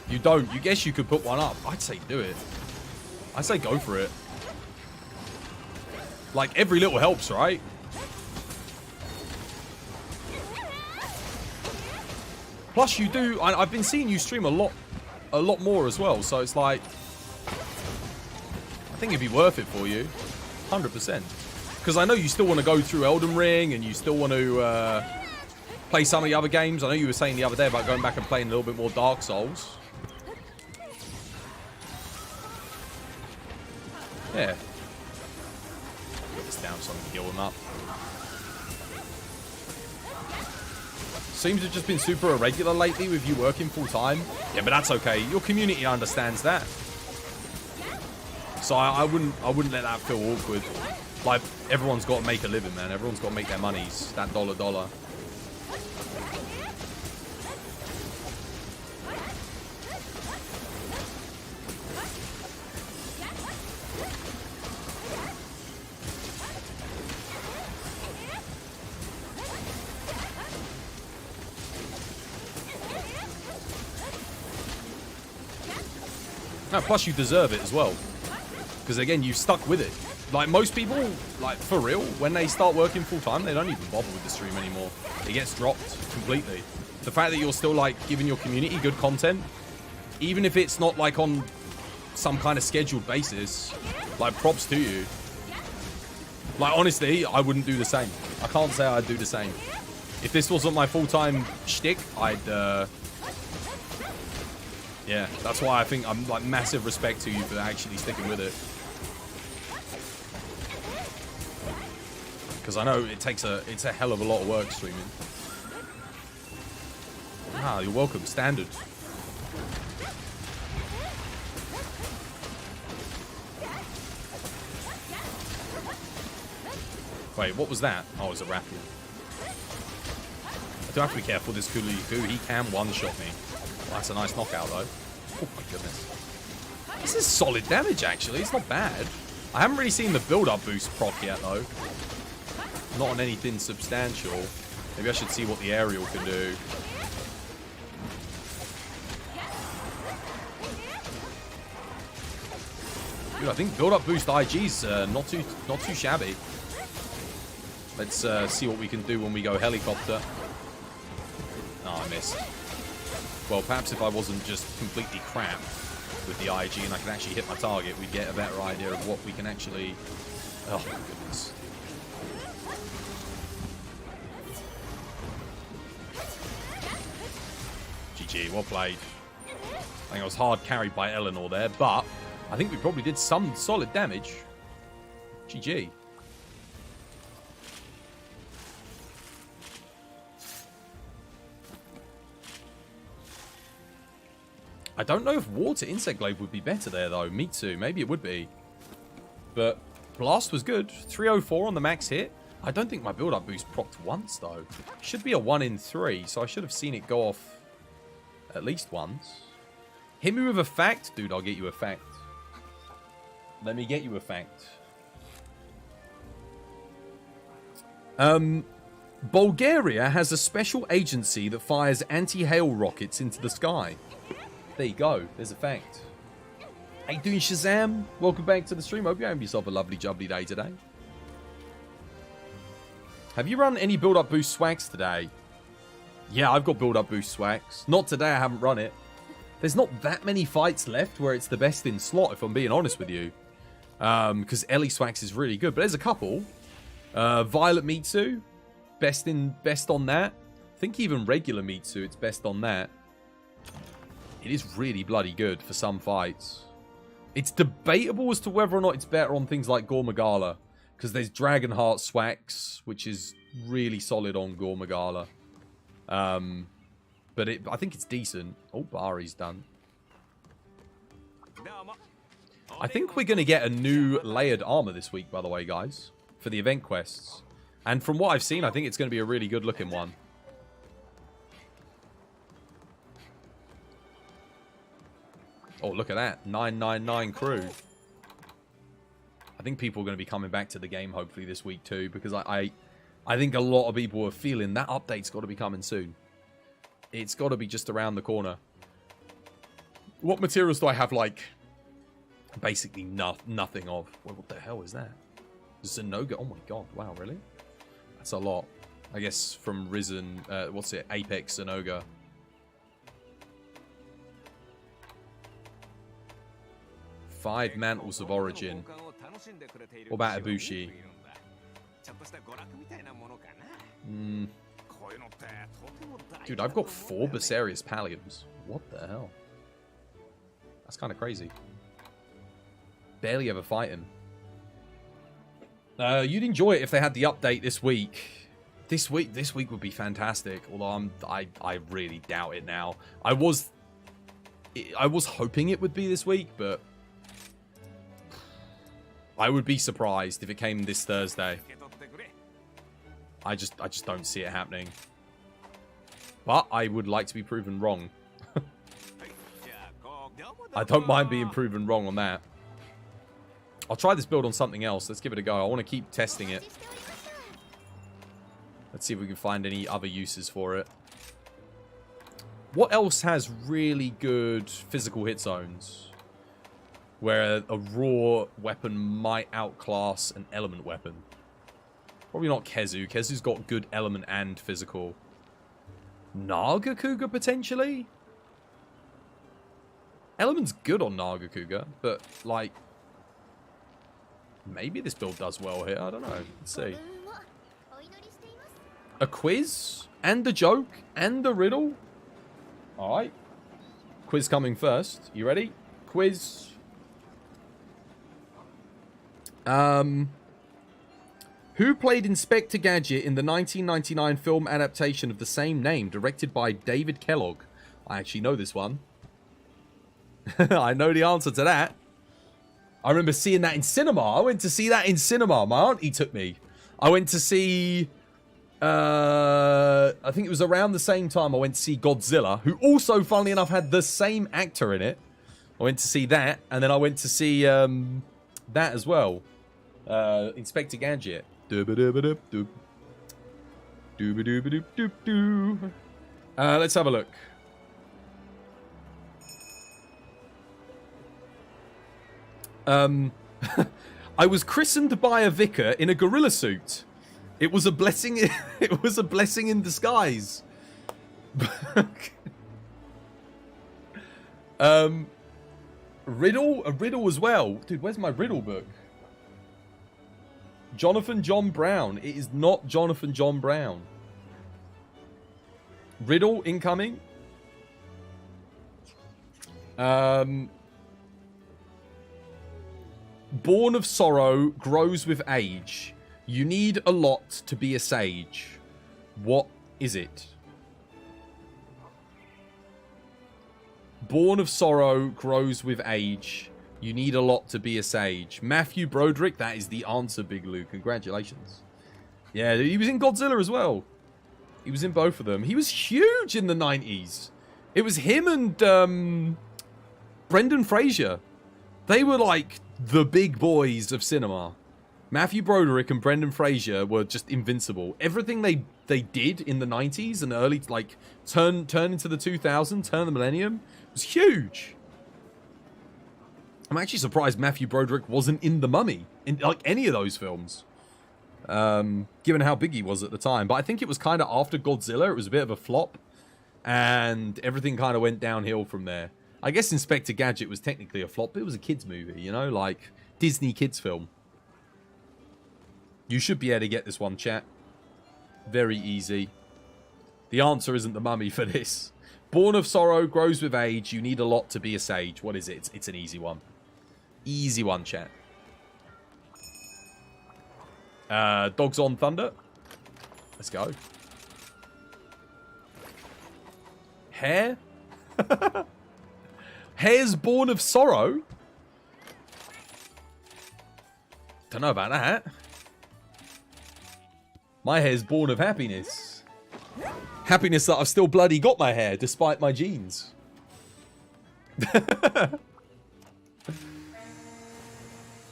You don't. You guess you could put one up. I'd say do it. I'd say go for it. Like, every little helps, right? Plus, you do... I've been seeing you stream a lot more as well. So, it's like... I think it'd be worth it for you. 100%. Because I know you still want to go through Elden Ring. And you still want to play some of the other games. I know you were saying the other day about going back and playing a little bit more Dark Souls. Yeah. Put this down so I can heal him up. Seems to have just been super irregular lately with you working full time. Yeah, but that's okay. Your community understands that. So I wouldn't let that feel awkward. Like, everyone's got to make a living, man. Everyone's got to make their monies. That dollar. No, plus you deserve it as well. Because again, you've stuck with it. Like, most people, like, for real, when they start working full time, they don't even bother with the stream anymore. It gets dropped completely. The fact that you're still, like, giving your community good content, even if it's not, like, on some kind of scheduled basis, like, props to you. Like, honestly, I wouldn't do the same. I can't say I'd do the same. If this wasn't my full-time shtick, I'd, yeah, that's why I think I'm, like, massive respect to you for actually sticking with it. Because I know it's a hell of a lot of work streaming. Ah, you're welcome. Standard. Wait, what was that? Oh, it was a Rathian. I do have to be careful with this Kuliku. He can one-shot me. Well, that's a nice knockout, though. Oh, my goodness. This is solid damage, actually. It's not bad. I haven't really seen the build-up boost proc yet, though. Not on anything substantial. Maybe I should see what the aerial can do. Dude, I think build-up boost IG's not too shabby. Let's see what we can do when we go helicopter. Oh, I missed. Well, perhaps if I wasn't just completely crap with the IG and I could actually hit my target, we'd get a better idea of what we can actually... Oh, my goodness. GG, well played. I think I was hard carried by Eleanor there, but I think we probably did some solid damage. GG. I don't know if Water Insect Glaive would be better there, though. Mitsu, maybe it would be. But Blast was good. 304 on the max hit. I don't think my build-up boost procced once, though. Should be a 1 in 3, so I should have seen it go off at least once. Hit me with a fact? Dude, I'll get you a fact. Let me get you a fact. Bulgaria has a special agency that fires anti-hail rockets into the sky. There you go. There's a fact. How you doing, Shazam? Welcome back to the stream. Hope you're having yourself a lovely, jubbly day today. Have you run any build-up boost swags today? Yeah, I've got build-up boost swags. Not today, I haven't run it. There's not that many fights left where it's the best in slot, if I'm being honest with you. Because Ellie swags is really good. But there's a couple. Violet Mitsu. Best on that. I think even regular Mitsu, it's best on that. It is really bloody good for some fights. It's debatable as to whether or not it's better on things like Gore Magala. Because there's Dragonheart Swax, which is really solid on Gore Magala. But I think it's decent. Oh, Bari's done. I think we're going to get a new layered armor this week, by the way, guys. For the event quests. And from what I've seen, I think it's going to be a really good looking one. Oh, look at that. 999 crew. I think people are going to be coming back to the game hopefully this week too. Because I think a lot of people are feeling that update's got to be coming soon. It's got to be just around the corner. What materials do I have, like, basically nothing of? Well, what the hell is that? Zenoga. Oh my god. Wow, really? That's a lot. I guess from Risen, what's it? Apex Zenoga. Five Mantles of Origin. What about Ibushi? Dude, I've got 4 Becerrius Palliums. What the hell? That's kind of crazy. Barely ever fight him. You'd enjoy it if they had the update this week. This week would be fantastic. Although I really doubt it now. I was hoping it would be this week, but I would be surprised if it came this Thursday. I just don't see it happening. But I would like to be proven wrong. I don't mind being proven wrong on that. I'll try this build on something else. Let's give it a go. I want to keep testing it. Let's see if we can find any other uses for it. What else has really good physical hit zones? Where a raw weapon might outclass an element weapon. Probably not Kezu. Kezu's got good element and physical. Nagakuga, potentially? Element's good on Nagakuga, but, like, maybe this build does well here. I don't know. Let's see. A quiz? And a joke? And a riddle? Alright. Quiz coming first. You ready? Quiz. Who played Inspector Gadget in the 1999 film adaptation of the same name, directed by David Kellogg? I actually know this one. I know the answer to that. I remember seeing that in cinema. I went to see that in cinema. My auntie took me. I went to see... I think it was around the same time I went to see Godzilla, who also, funnily enough, had the same actor in it. I went to see that, and then I went to see that as well. Inspector Gadget. Let's have a look. I was christened by a vicar in a gorilla suit. It was a blessing. It was a blessing in disguise. Riddle? A riddle as well. Dude, where's my riddle book? Jonathan John Brown. It is not Jonathan John Brown. Riddle incoming. Born of sorrow, grows with age. You need a lot to be a sage. What is it? Born of sorrow, grows with age. You need a lot to be a sage. Matthew Broderick, that is the answer, Big Lou. Congratulations. Yeah, he was in Godzilla as well. He was in both of them. He was huge in the 90s. It was him and Brendan Fraser. They were like the big boys of cinema. Matthew Broderick and Brendan Fraser were just invincible. Everything they did in the 90s and early, like, turn into the 2000s, turn the millennium, was huge. I'm actually surprised Matthew Broderick wasn't in The Mummy, in, like, any of those films. Given how big he was at the time. But I think it was kind of after Godzilla, it was a bit of a flop. And everything kind of went downhill from there. I guess Inspector Gadget was technically a flop, but it was a kid's movie, you know? Like, Disney kids film. You should be able to get this one, chat. Very easy. The answer isn't The Mummy for this. Born of sorrow, grows with age. You need a lot to be a sage. What is it? It's an easy one. Easy one, chat. Dogs on Thunder. Let's go. Hair? Hair's born of sorrow? Don't know about that. My hair's born of happiness. Happiness that I've still bloody got my hair, despite my genes.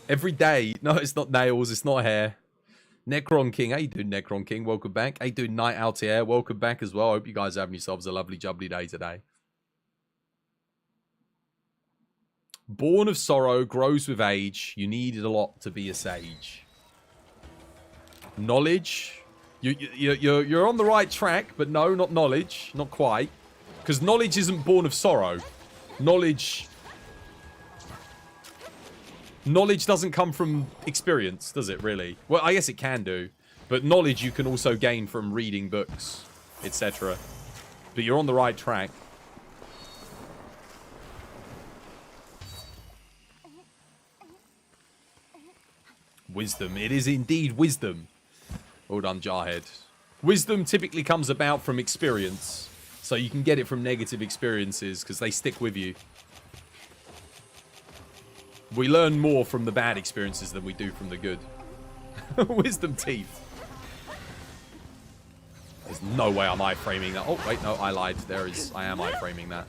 Every day. No, it's not nails, it's not hair. Necron King, how you doing, Necron King? Welcome back. How you doing, Night Altier? Welcome back as well. I hope you guys are having yourselves a lovely jubbly day today. Born of sorrow, grows with age. You needed a lot to be a sage. Knowledge. You're on the right track, but no, not knowledge. Not quite. Because knowledge isn't born of sorrow. Knowledge doesn't come from experience, does it, really? Well, I guess it can do. But knowledge you can also gain from reading books, etc. But you're on the right track. Wisdom. It is indeed wisdom. Well done, Jarhead. Wisdom typically comes about from experience. So you can get it from negative experiences because they stick with you. We learn more from the bad experiences than we do from the good. Wisdom teeth. There's no way I'm iframing that. Oh, wait, no, I lied. I am iframing that.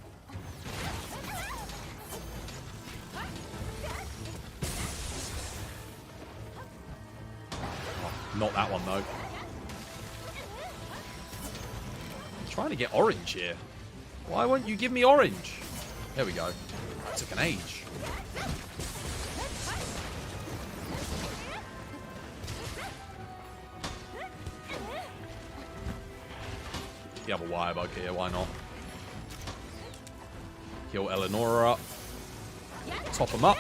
Oh, not that one, though. I'm trying to get orange here. Why won't you give me orange? There we go. That took an age. You have a wire bug here, why not? Kill Eleonora up. Top him up.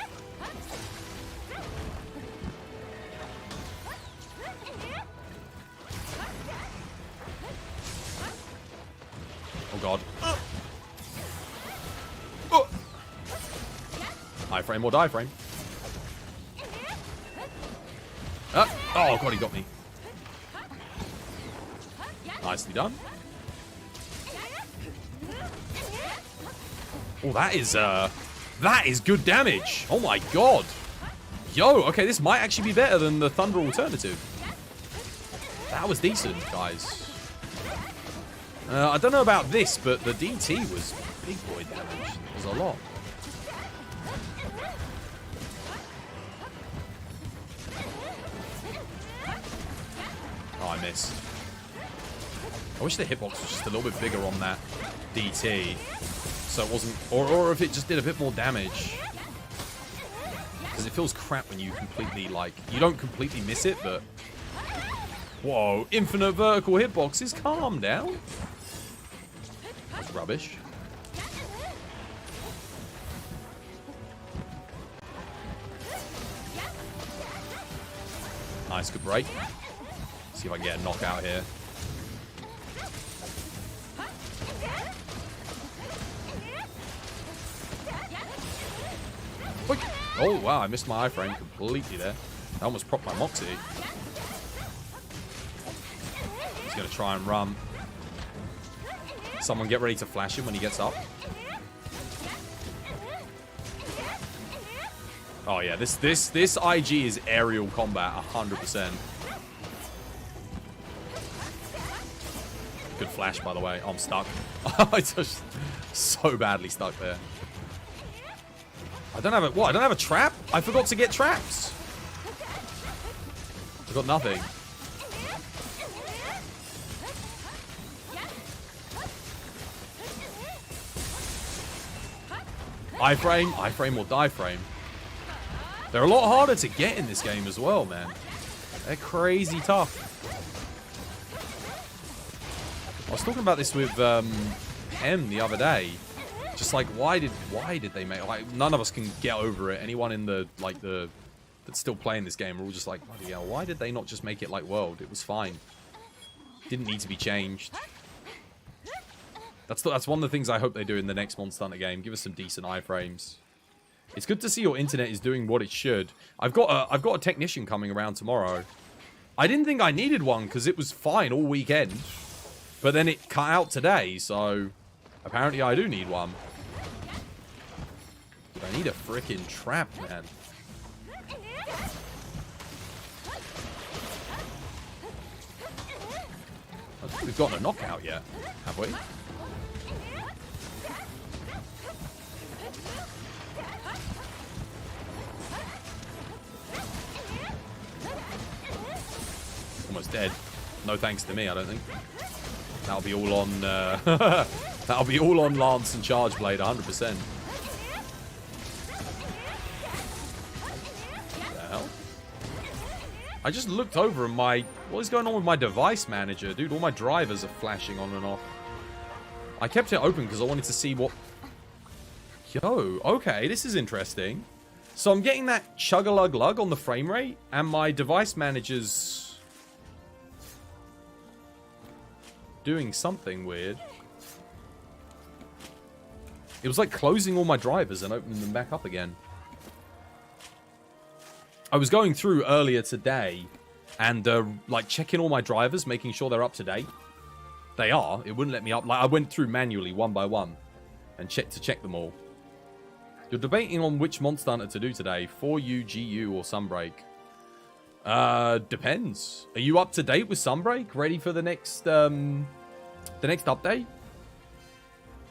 Oh god. Iframe or die frame. Oh god, he got me. Nicely done. Oh, that is good damage. Oh my god. Yo, okay, this might actually be better than the Thunder alternative. That was decent, guys. I don't know about this, but the DT was big boy damage. It was a lot. Oh, I missed. I wish the hitbox was just a little bit bigger on that DT. So it wasn't, or if it just did a bit more damage. Because it feels crap when you completely, like, you don't completely miss it, but... Whoa, infinite vertical hitboxes, calm down. That's rubbish. Nice, good break. See if I can get a knockout here. Oh, wow, I missed my iframe completely there. I almost propped my Moxie. He's going to try and run. Someone get ready to flash him when he gets up. Oh yeah, this IG is aerial combat 100%. Good flash, by the way. Oh, I'm stuck. I just so badly stuck there. I don't have a what? I don't have a trap? I forgot to get traps. I got nothing. iframe or die frame. They're a lot harder to get in this game as well, man. They're crazy tough. I was talking about this with M the other day. Just like, why did they make, like, none of us can get over it. Anyone in the that's still playing this game are all just like, bloody hell, why did they not just make it like World? It was fine. Didn't need to be changed. That's one of the things I hope they do in the next Monster Hunter game. Give us some decent iframes. It's good to see your internet is doing what it should. I've got a technician coming around tomorrow. I didn't think I needed one because it was fine all weekend. But then it cut out today, so apparently I do need one. But I need a freaking trap, man. I don't think we've gotten a knockout yet, have we? Almost dead. No thanks to me, I don't think. That'll be all on that'll be all on Lance and Charge Blade 100%. What the hell? I just looked over and what is going on with my device manager? Dude, all my drivers are flashing on and off. I kept it open because I wanted to see what... Yo, okay, this is interesting. So I'm getting that chug-a-lug-lug on the frame rate, and my device manager's doing something weird. It was like closing all my drivers and opening them back up again. I was going through earlier today and like checking all my drivers, making sure they're up to date. They are. It wouldn't let me up. Like, I went through manually one by one and check them all. You're debating on which Monster Hunter to do today, 4U, GU, or Sunbreak. Depends. Are you up to date with Sunbreak? Ready for the next update?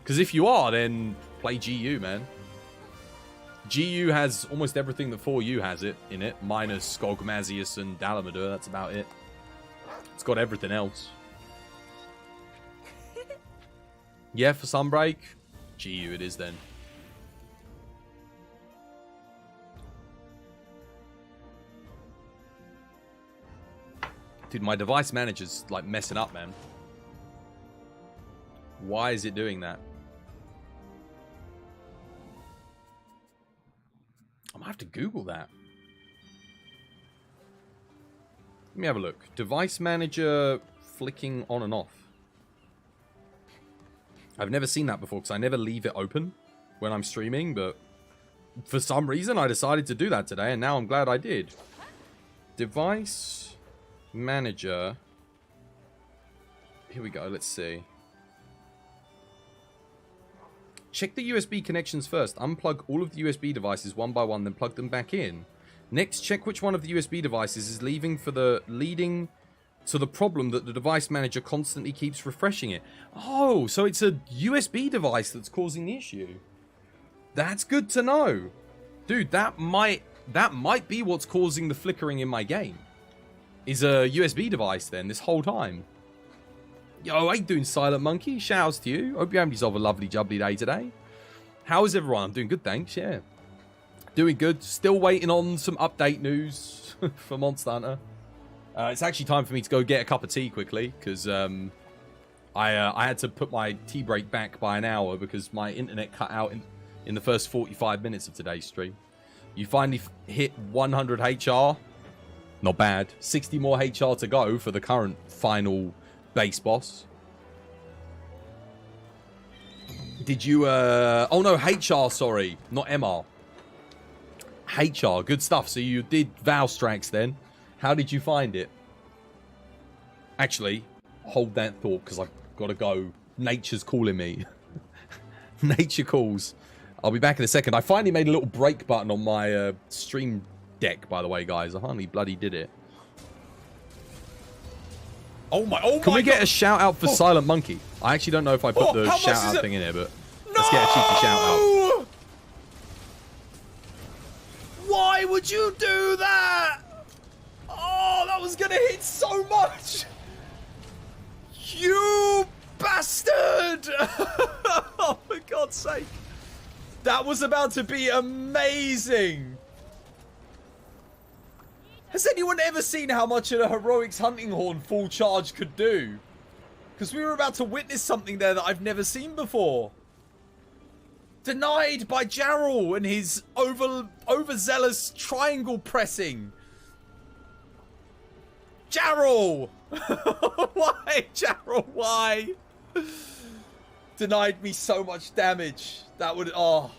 Because if you are, then play GU, man. GU has almost everything that 4U has in it, minus Skog, Mazius, and Dalamadur. That's about it. It's got everything else. Yeah, for Sunbreak, GU it is then. Dude, my device manager's like messing up, man. Why is it doing that? I'm gonna have to Google that. Let me have a look. Device manager flicking on and off. I've never seen that before because I never leave it open when I'm streaming, but for some reason I decided to do that today, and now I'm glad I did. Device manager. Here we go, let's see. Check the USB connections first. Unplug all of the USB devices one by one, then plug them back in. Next, check which one of the USB devices is leading to the problem that the device manager constantly keeps refreshing it. Oh, so it's a USB device that's causing the issue. That's good to know. Dude, that might be what's causing the flickering in my game. Is a USB device then this whole time. Yo, how you doing, Silent Monkey? Shouts to you. Hope you're having yourself a lovely jubbly day today. How is everyone? I'm doing good, thanks, yeah. Doing good. Still waiting on some update news for Monster Hunter. It's actually time for me to go get a cup of tea quickly, because I had to put my tea break back by an hour because my internet cut out in the first 45 minutes of today's stream. You finally hit 100 HR. Not bad. 60 more HR to go for the current final base boss. Did you, oh no, HR, sorry. Not MR. HR, good stuff. So you did Valstrax then. How did you find it? Actually, hold that thought because I've got to go. Nature's calling me. Nature calls. I'll be back in a second. I finally made a little break button on my stream deck, by the way, guys. I finally bloody did it. Oh my, oh my. Can we get a shout out for Silent Monkey? I actually don't know if I put the shout out thing in here, but let's get a cheeky shout out. Why would you do that? Oh, that was gonna hit so much. You bastard! Oh, for God's sake. That was about to be amazing. Has anyone ever seen how much a Heroics Hunting Horn full charge could do? Because we were about to witness something there that I've never seen before. Denied by Jarl and his overzealous triangle pressing. Jarl! Why, Jarl? Why? Denied me so much damage. That would... Oh.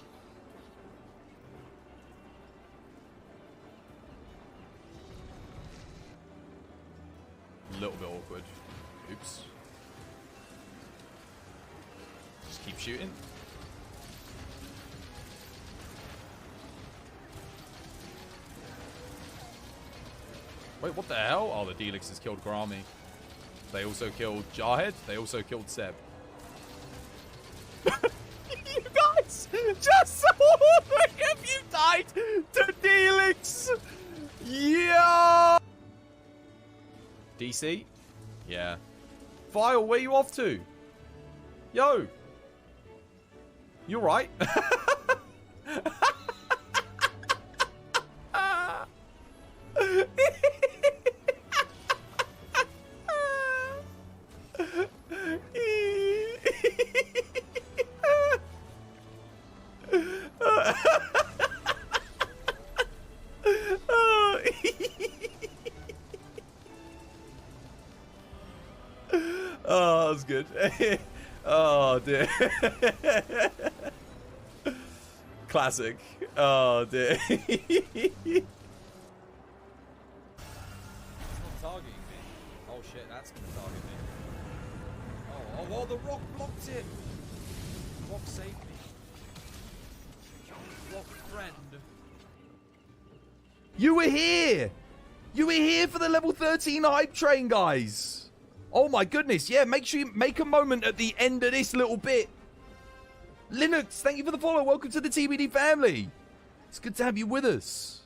A little bit awkward. Oops. Just keep shooting. Wait, what the hell? Oh, the Delixes killed Grami. They also killed Jarhead. They also killed Seb. You guys! Just all three of you died to Delix! Yeah! DC? Yeah. Vile, where you off to? Yo! You alright? Oh, that was good. Oh, dear. Classic. Oh, dear. It's not targeting me. Oh, shit, that's going to target me. Oh, the rock blocked it. Rock saved me. Rock friend. You were here! You were here for the level 13 hype train, guys! Oh my goodness, yeah, make sure you make a moment at the end of this little bit. Linux, thank you for the follow. Welcome to the TBD family. It's good to have you with us.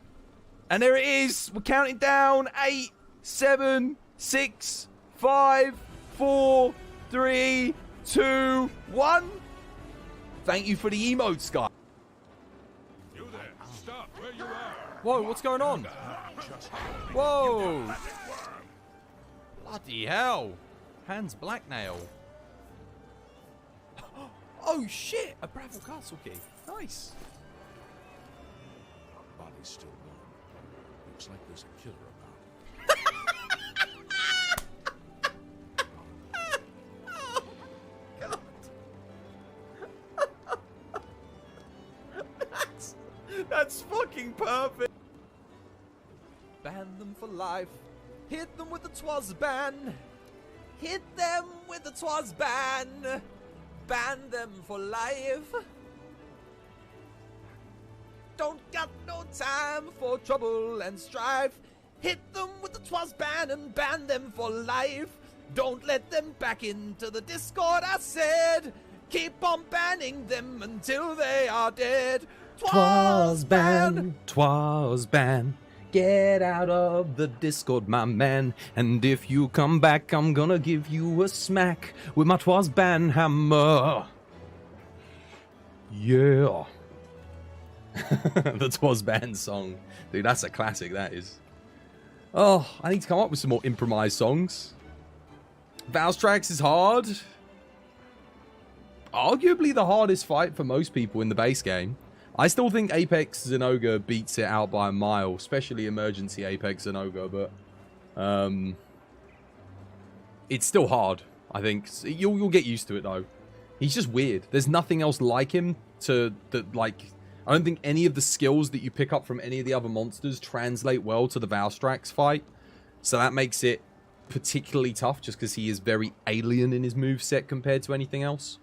And there it is. We're counting down. 8, 7, 6, 5, 4, 3, 2, 1. Thank you for the emotes, guys. You there, stop where you are. Whoa, what's going on? Whoa. Bloody hell. Hans Blacknail. Oh shit, a Bravil Castle key. Nice. Body's still warm. Looks like there's a killer about. That's fucking perfect. Ban them for life. Hit them with the twas ban. Hit them with the twas ban. Ban them for life. Don't got no time for trouble and strife. Hit them with the twas ban and ban them for life. Don't let them back into the Discord, I said. Keep on banning them until they are dead. Twas ban, twas ban. Get out of the Discord, my man. And if you come back, I'm gonna give you a smack with my twas ban hammer. Yeah. The twas ban song. Dude, that's a classic, that is. Oh, I need to come up with some more improvised songs. Valstrax is hard. Arguably the hardest fight for most people in the base game. I still think Apex Zinogre beats it out by a mile, especially emergency Apex Zinogre, but it's still hard, I think. You'll get used to it though. He's just weird. There's nothing else like him like I don't think any of the skills that you pick up from any of the other monsters translate well to the Valstrax fight. So that makes it particularly tough just because he is very alien in his moveset compared to anything else.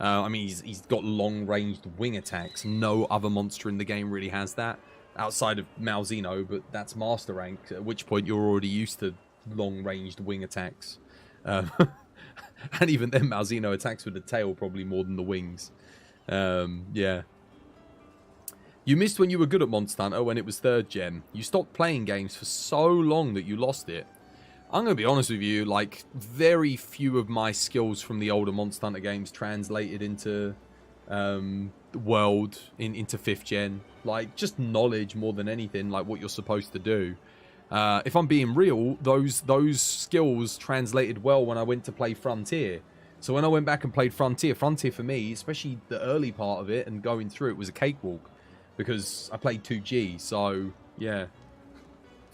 I mean, he's got long-ranged wing attacks. No other monster in the game really has that, outside of Malzeno, but that's Master Rank, at which point you're already used to long-ranged wing attacks. And even then, Malzeno attacks with the tail probably more than the wings. Yeah. You missed when you were good at Monster Hunter when it was 3rd gen. You stopped playing games for so long that you lost it. I'm going to be honest with you, like, very few of my skills from the older Monster Hunter games translated into the world, into 5th gen. Like, just knowledge more than anything, like what you're supposed to do. If I'm being real, those skills translated well when I went to play Frontier. So when I went back and played Frontier for me, especially the early part of it and going through it, was a cakewalk. Because I played 2G, so, yeah.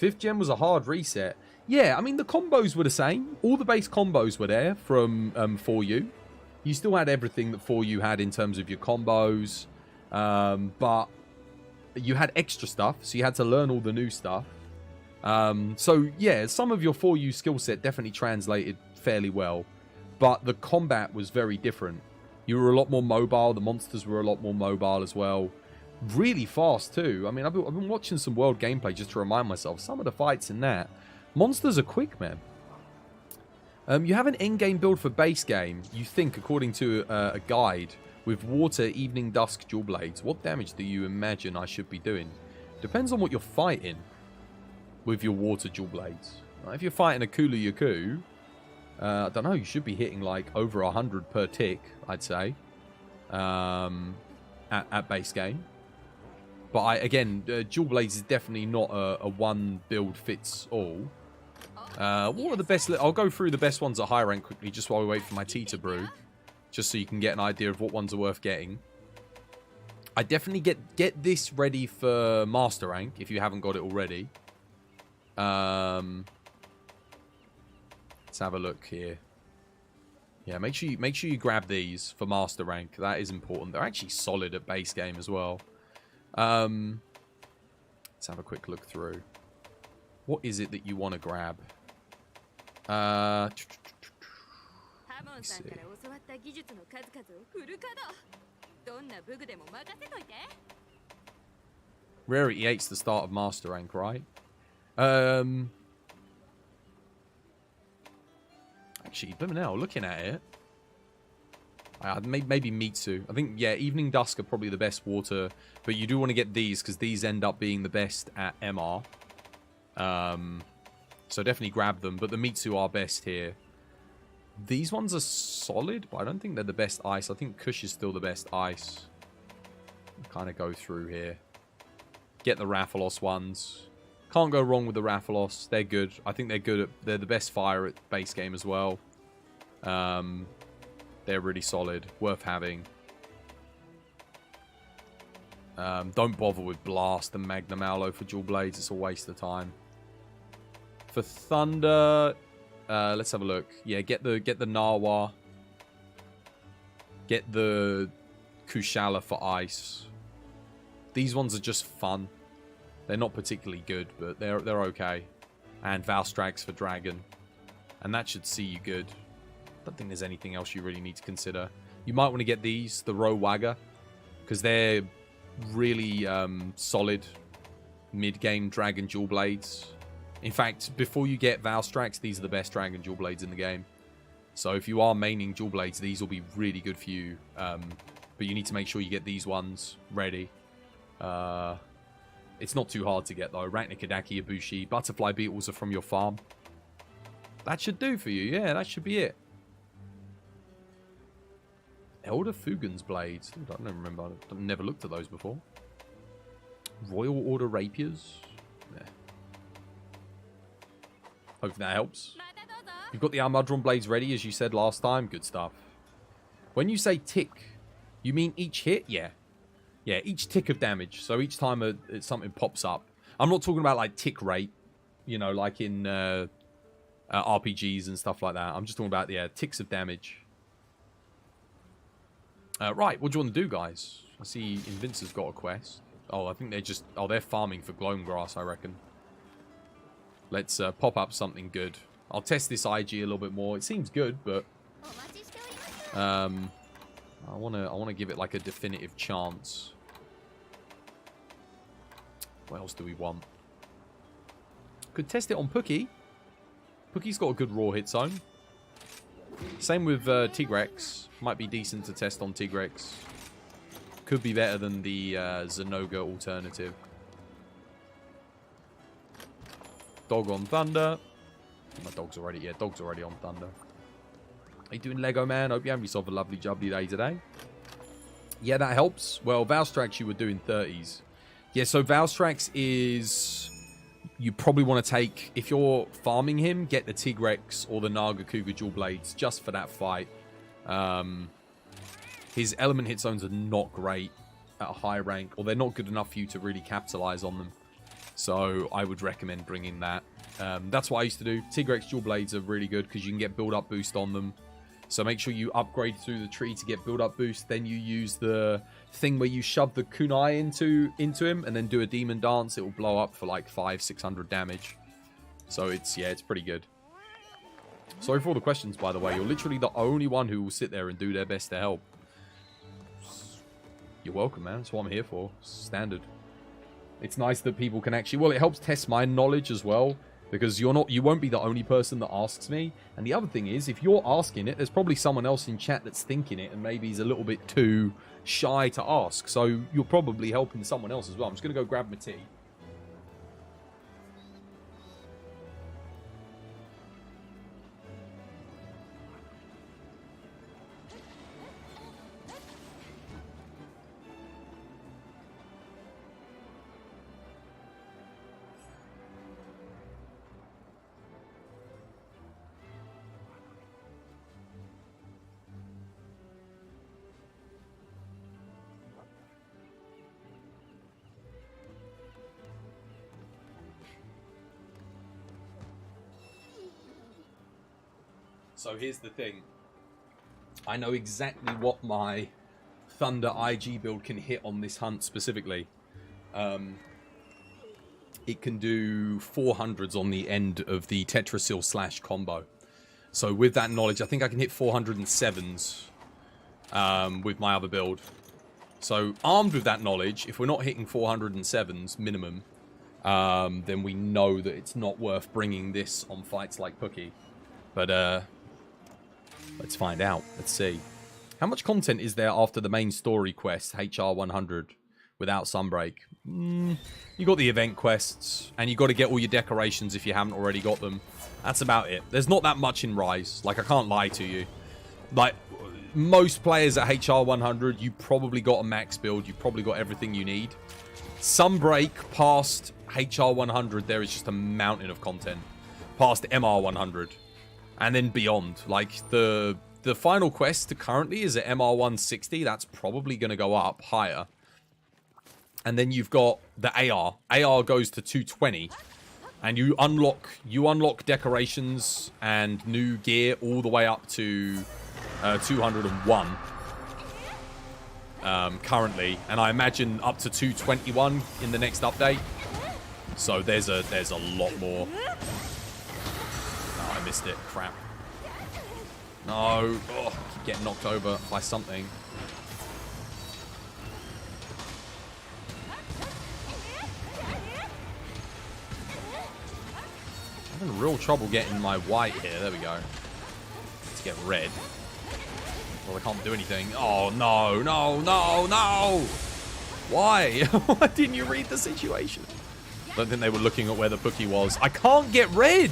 5th gen was a hard reset. Yeah, I mean, the combos were the same. All the base combos were there from 4U. You still had everything that 4U had in terms of your combos. But you had extra stuff, so you had to learn all the new stuff. So, yeah, some of your 4U skill set definitely translated fairly well. But the combat was very different. You were a lot more mobile. The monsters were a lot more mobile as well. Really fast, too. I mean, I've been watching some world gameplay just to remind myself. Some of the fights in that. Monsters are quick, man. You have an endgame build for base game, you think, according to a guide, with water, evening, dusk, dual blades. What damage do you imagine I should be doing? Depends on what you're fighting with your water dual blades. If you're fighting a Kulu Yaku, I don't know, you should be hitting like over 100 per tick, I'd say, at base game. But again, dual blades is definitely not a one build fits all. What are the best? I'll go through the best ones at high rank quickly, just while we wait for my tea to brew, just so you can get an idea of what ones are worth getting. I definitely get this ready for master rank if you haven't got it already. Let's have a look here. Yeah, make sure you grab these for master rank. That is important. They're actually solid at base game as well. Let's have a quick look through. What is it that you want to grab? Let's see. Rarity 8's the start of master rank, right? Actually, blimmin' hell, looking at it, maybe Mitsu. I think, yeah, Evening Dusk are probably the best water, but you do want to get these because these end up being the best at MR. So definitely grab them, but the Mitsu are best here. These ones are solid, but I don't think they're the best ice. I think Kush is still the best ice. Kind of go through here. Get the Rathalos ones. Can't go wrong with the Rathalos. They're good. I think they're good. They're the best fire at base game as well. They're really solid. Worth having. Don't bother with Blast and Magnum Aloe for dual blades. It's a waste of time. For Thunder, let's have a look. Yeah, get the Narwa. Get the Kushala for ice. These ones are just fun. They're not particularly good, but they're okay. And Valstrax for dragon. And that should see you good. I don't think there's anything else you really need to consider. You might want to get these, the Rowaga, because they're really solid mid-game dragon dual blades. In fact, before you get Valstrax, these are the best dragon dual blades in the game. So if you are maining dual blades, these will be really good for you. But you need to make sure you get these ones ready. It's not too hard to get though. Arachnikidaki, Ibushi, Butterfly Beetles are from your farm. That should do for you. Yeah, that should be it. Elder Fugan's blades. Dude, I don't remember. I've never looked at those before. Royal Order rapiers. Yeah. Hope that helps. You've got the Almudron blades ready, as you said last time. Good stuff. When you say tick, you mean each hit? Yeah. Yeah, each tick of damage. So each time something pops up. I'm not talking about like tick rate, you know, like in RPGs and stuff like that. I'm just talking about, yeah, ticks of damage. Right, what do you want to do, guys? I see Invincer's got a quest. Oh, I think they're just... Oh, they're farming for Gloam Grass, I reckon. Let's pop up something good. I'll test this IG a little bit more. It seems good, but... I I wanna give it like a definitive chance. What else do we want? Could test it on Pookie. Pookie's got a good raw hit zone. Same with Tigrex. Might be decent to test on Tigrex. Could be better than the Zenoga alternative. Dog on Thunder. My dog's already, yeah, dog's already on Thunder. How you doing, Lego man? Hope you have yourself a lovely jubbly day today. Yeah, that helps. Well, Valstrax, you were doing 30s. Yeah, so Valstrax is... You probably want to take... If you're farming him, get the Tigrex or the Naga Cougar Dual Blades just for that fight. His element hit zones are not great at a high rank, or they're not good enough for you to really capitalize on them. So I would recommend bringing that. That's what I used to do. Tigrex Dual Blades are really good because you can get build-up boost on them. So make sure you upgrade through the tree to get build-up boost. Then you use the thing where you shove the kunai into him and then do a demon dance. It will blow up for like 500-600 damage. So it's, yeah, it's pretty good. Sorry for all the questions, by the way. You're literally the only one who will sit there and do their best to help. You're welcome, man. That's what I'm here for. Standard. It's nice that people can actually... Well, it helps test my knowledge as well. Because you won't be the only person that asks me. And the other thing is, if you're asking it, there's probably someone else in chat that's thinking it. And maybe he's a little bit too shy to ask. So you're probably helping someone else as well. I'm just going to go grab my tea. So here's the thing. I know exactly what my Thunder IG build can hit on this hunt specifically. It can do 400s on the end of the Tetrasil / combo. So with that knowledge, I think I can hit 407s with my other build. So armed with that knowledge, if we're not hitting 407s minimum, then we know that it's not worth bringing this on fights like Pookie. But let's find out. Let's see. How much content is there after the main story quest, HR 100, without Sunbreak? You got the event quests, and you got to get all your decorations if you haven't already got them. That's about it. There's not that much in Rise. Like, I can't lie to you. Like, most players at HR 100, you probably got a max build. You've probably got everything you need. Sunbreak past HR 100, there is just a mountain of content. Past MR 100. And then beyond. Like, the final quest currently is at MR 160. That's probably going to go up higher. And then you've got the AR. AR goes to 220. And you unlock decorations and new gear all the way up to 201 currently. And I imagine up to 221 in the next update. So there's a lot more. Oh, I missed it. Crap. No. Oh, keep getting knocked over by something. I'm having real trouble getting my white here. There we go. Let's get red. Well, I can't do anything. Oh, no, no, no, no! Why? Why didn't you read the situation? I don't think they were looking at where the Pookie was. I can't get red!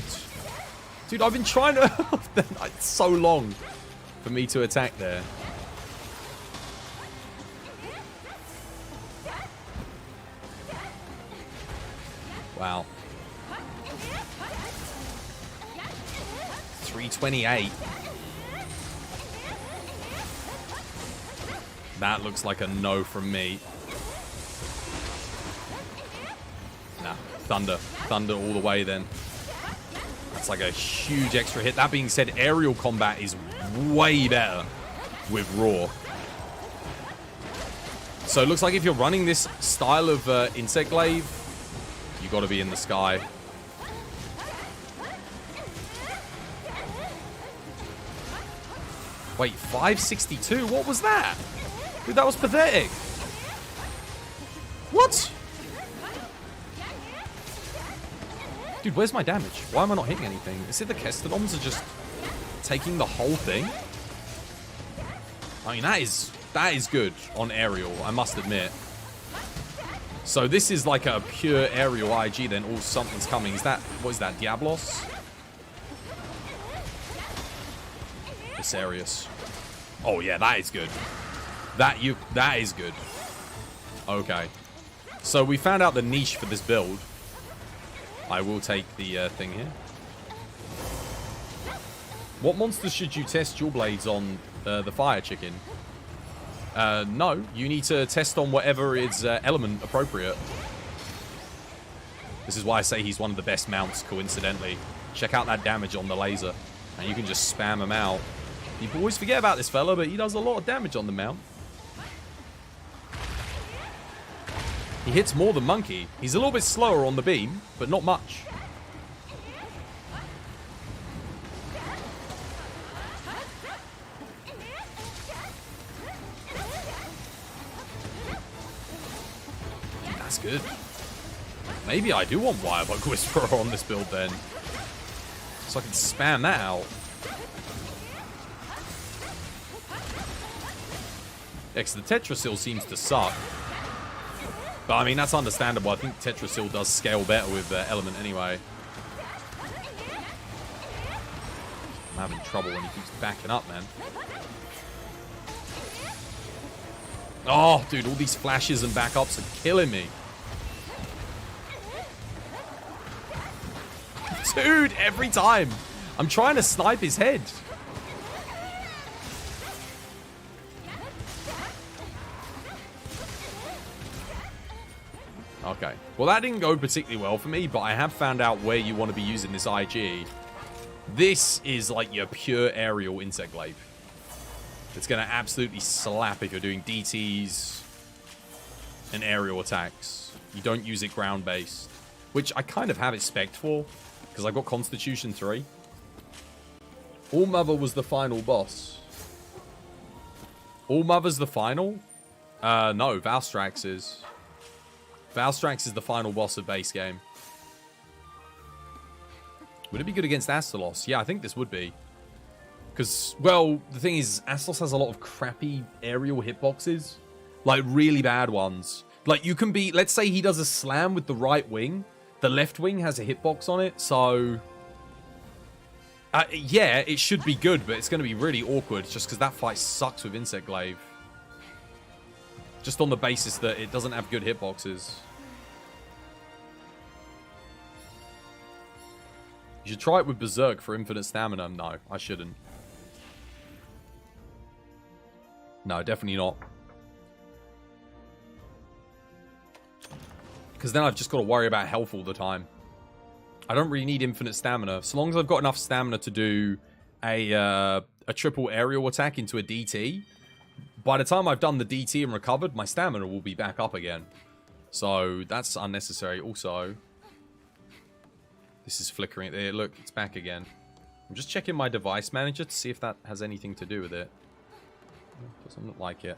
Dude, I've been trying to... It's so long for me to attack there. Wow. 328. That looks like a no from me. Nah, Thunder. Thunder all the way then. That's like a huge extra hit. That being said, aerial combat is way better with Raw. So it looks like if you're running this style of Insect Glaive, you got to be in the sky. Wait, 562? What was that? Dude, that was pathetic. What? Dude, where's my damage? Why am I not hitting anything? Is it the Kestodons are just taking the whole thing? I mean, that is good on aerial, I must admit. So this is like a pure aerial IG then. Oh, something's coming. Is that, what is that, Diablos? Serious. Oh yeah, that is good. That is good. Okay. So we found out the niche for this build. I will take the thing here. What monsters should you test your blades on the fire chicken? No, you need to test on whatever is element appropriate. This is why I say he's one of the best mounts, coincidentally. Check out that damage on the laser. And you can just spam him out. People always forget about this fella, but he does a lot of damage on the mount. He hits more than Monkey. He's a little bit slower on the beam, but not much. That's good. Maybe I do want Wirebug Whisperer on this build then. So I can spam that out. Yeah, because the Tetrasil seems to suck. But, I mean, that's understandable. I think Tetrasil does scale better with Element anyway. I'm having trouble when he keeps backing up, man. Oh, dude, all these flashes and backups are killing me. Dude, every time. I'm trying to snipe his head. Okay. Well, that didn't go particularly well for me, but I have found out where you want to be using this IG. This is like your pure aerial Insect Glaive. It's going to absolutely slap if you're doing DTs and aerial attacks. You don't use it ground-based, which I kind of have it spec'd for, because I've got Constitution 3. All Mother was the final boss. All Mother's the final? No, Valstrax is. Valstrax is the final boss of base game. Would it be good against Astalos? Yeah, I think this would be. Because, well, the thing is, Astalos has a lot of crappy aerial hitboxes. Like, really bad ones. Like, you can be... Let's say he does a slam with the right wing. The left wing has a hitbox on it, so... yeah, it should be good, but it's going to be really awkward just because that fight sucks with Insect Glaive. Just on the basis that it doesn't have good hitboxes. You should try it with Berserk for infinite stamina. No, I shouldn't. No, definitely not. Because then I've just got to worry about health all the time. I don't really need infinite stamina. So long as I've got enough stamina to do a triple aerial attack into a DT, by the time I've done the DT and recovered, my stamina will be back up again. So that's unnecessary. Also, this is flickering there. Look, it's back again. I'm just checking my device manager to see if that has anything to do with it. Doesn't look like it.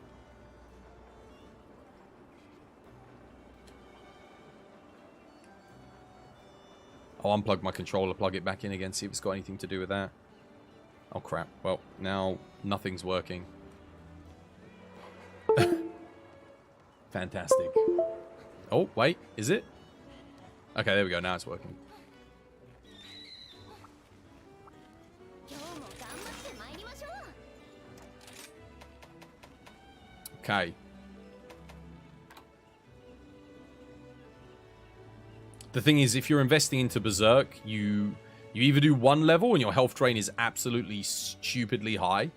I'll unplug my controller, plug it back in again, see if it's got anything to do with that. Oh crap. Well, now nothing's working. Fantastic. Oh, wait, is it? Okay, there we go, now it's working. Okay. The thing is, if you're investing into Berserk, you either do one level and your health drain is absolutely stupidly high,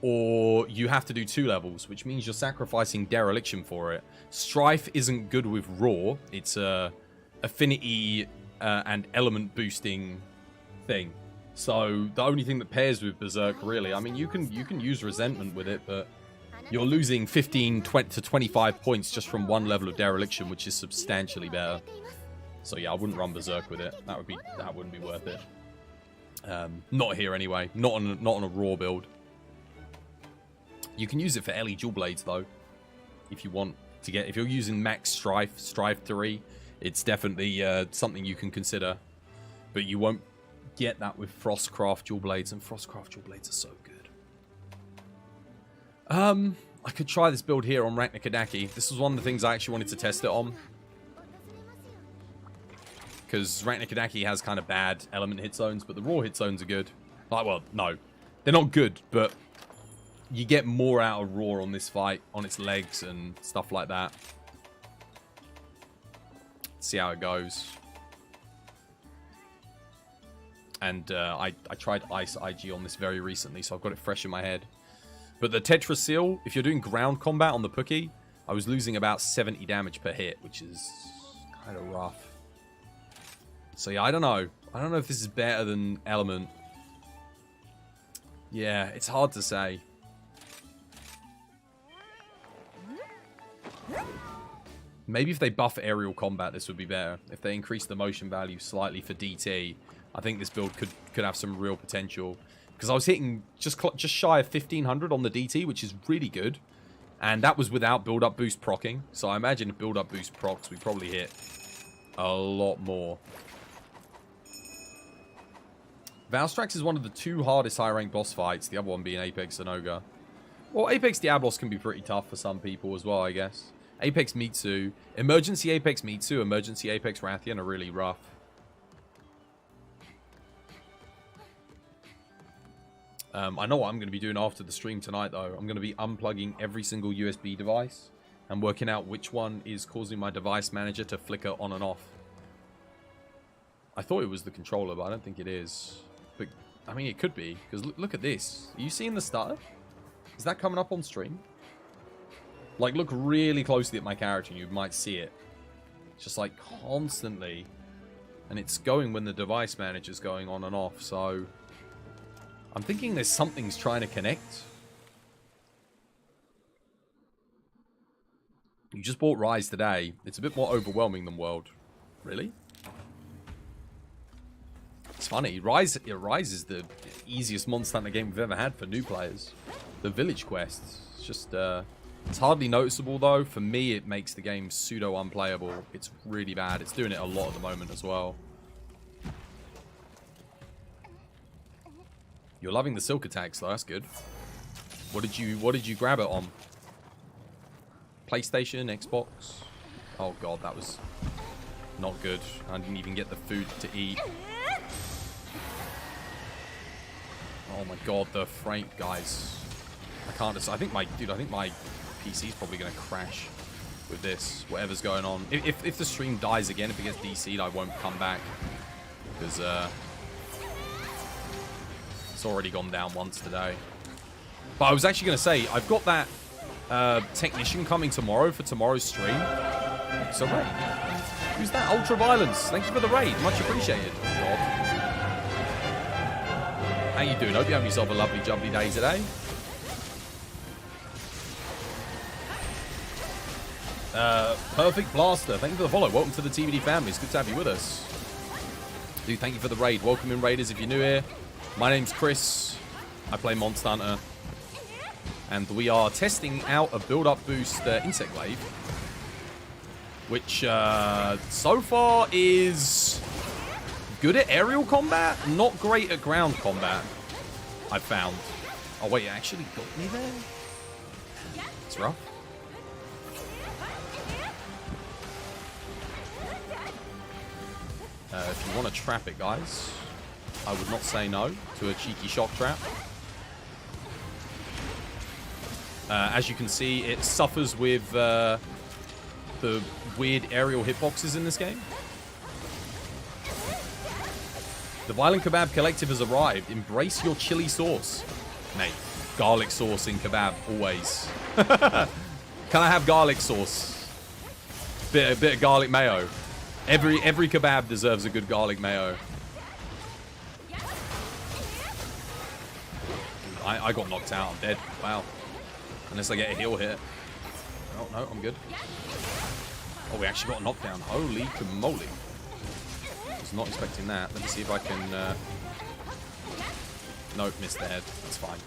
or you have to do 2 levels, which means you're sacrificing Dereliction for it. Strife isn't good with Raw. It's a affinity and element boosting thing. So the only thing that pairs with Berserk, really, I mean, you can use Resentment with it, but you're losing 15 to 25 points just from 1 level of Dereliction, which is substantially better. So yeah, I wouldn't run Berserk with it. That wouldn't be worth it. Not here anyway. Not on a Raw build. You can use it for LE dual blades though, if you want to get. If you're using max Strife 3, it's definitely something you can consider. But you won't get that with Frostcraft dual blades, and Frostcraft dual blades are so good. I could try this build here on Rachnikadaki. This was one of the things I actually wanted to test it on. Because Rachnikadaki has kind of bad element hit zones, but the raw hit zones are good. Like, well, no. They're not good, but you get more out of raw on this fight, on its legs and stuff like that. See how it goes. And I tried Ice IG on this very recently, so I've got it fresh in my head. But the Tetra Seal, if you're doing ground combat on the Pookie, I was losing about 70 damage per hit, which is kind of rough. So yeah, I don't know. I don't know if this is better than Element. Yeah, it's hard to say. Maybe if they buff aerial combat, this would be better. If they increase the motion value slightly for DT, I think this build could have some real potential. Because I was hitting just shy of 1500 on the DT, which is really good. And that was without build-up boost proccing. So I imagine if build-up boost procs, we probably hit a lot more. Valstrax is one of the 2 hardest high-rank boss fights, the other one being Apex and Ogre. Well, Apex Diablos can be pretty tough for some people as well, I guess. Apex Mitsu, Emergency Apex Mitsu, Emergency Apex Rathian are really rough. I know what I'm going to be doing after the stream tonight, though. I'm going to be unplugging every single USB device and working out which one is causing my device manager to flicker on and off. I thought it was the controller, but I don't think it is. But, I mean, it could be, because look at this. Are you seeing the stutter? Is that coming up on stream? Like, look really closely at my character and you might see it. It's just, like, constantly. And it's going when the device manager's going on and off, so I'm thinking there's something's trying to connect. You just bought Rise today. It's a bit more overwhelming than World. Really? It's funny. Rise is the easiest Monster Hunter game we've ever had for new players. The village quests. It's just, it's hardly noticeable, though. For me, it makes the game pseudo-unplayable. It's really bad. It's doing it a lot at the moment as well. You're loving the silk attacks, though. That's good. What did you grab it on? PlayStation, Xbox? Oh god, that was not good. I didn't even get the food to eat. Oh my god, the frame, guys. I can't decide. I think my PC's probably gonna crash with this. Whatever's going on. If the stream dies again, if it gets DC'd, I won't come back because it's already gone down once today. But I was actually gonna say I've got that technician coming tomorrow for tomorrow's stream. It's a raid. Who's that? Ultra Violence. Thank you for the raid. Much appreciated. God. How you doing? Hope you have yourself a lovely, jubbly day today. Perfect Blaster. Thank you for the follow. Welcome to the TVD family. It's good to have you with us. Dude, thank you for the raid. Welcome in, Raiders, if you're new here. My name's Chris. I play Monster Hunter. And we are testing out a build-up boost Insect Glaive. Which, so far is good at aerial combat, not great at ground combat, I've found. Oh, wait, it actually got me there? It's rough. If you want to trap it, guys, I would not say no to a cheeky shock trap. As you can see, it suffers with the weird aerial hitboxes in this game. The Violent Kebab Collective has arrived. Embrace your chili sauce. Mate, garlic sauce in kebab, always. Can I have garlic sauce? A bit of garlic mayo. Every kebab deserves a good garlic mayo. I got knocked out. I'm dead. Wow. Unless I get a heal hit. Oh, no, I'm good. Oh, we actually got a knockdown. Holy moly. Was not expecting that. Let me see if I can... Nope, missed the head. That's fine.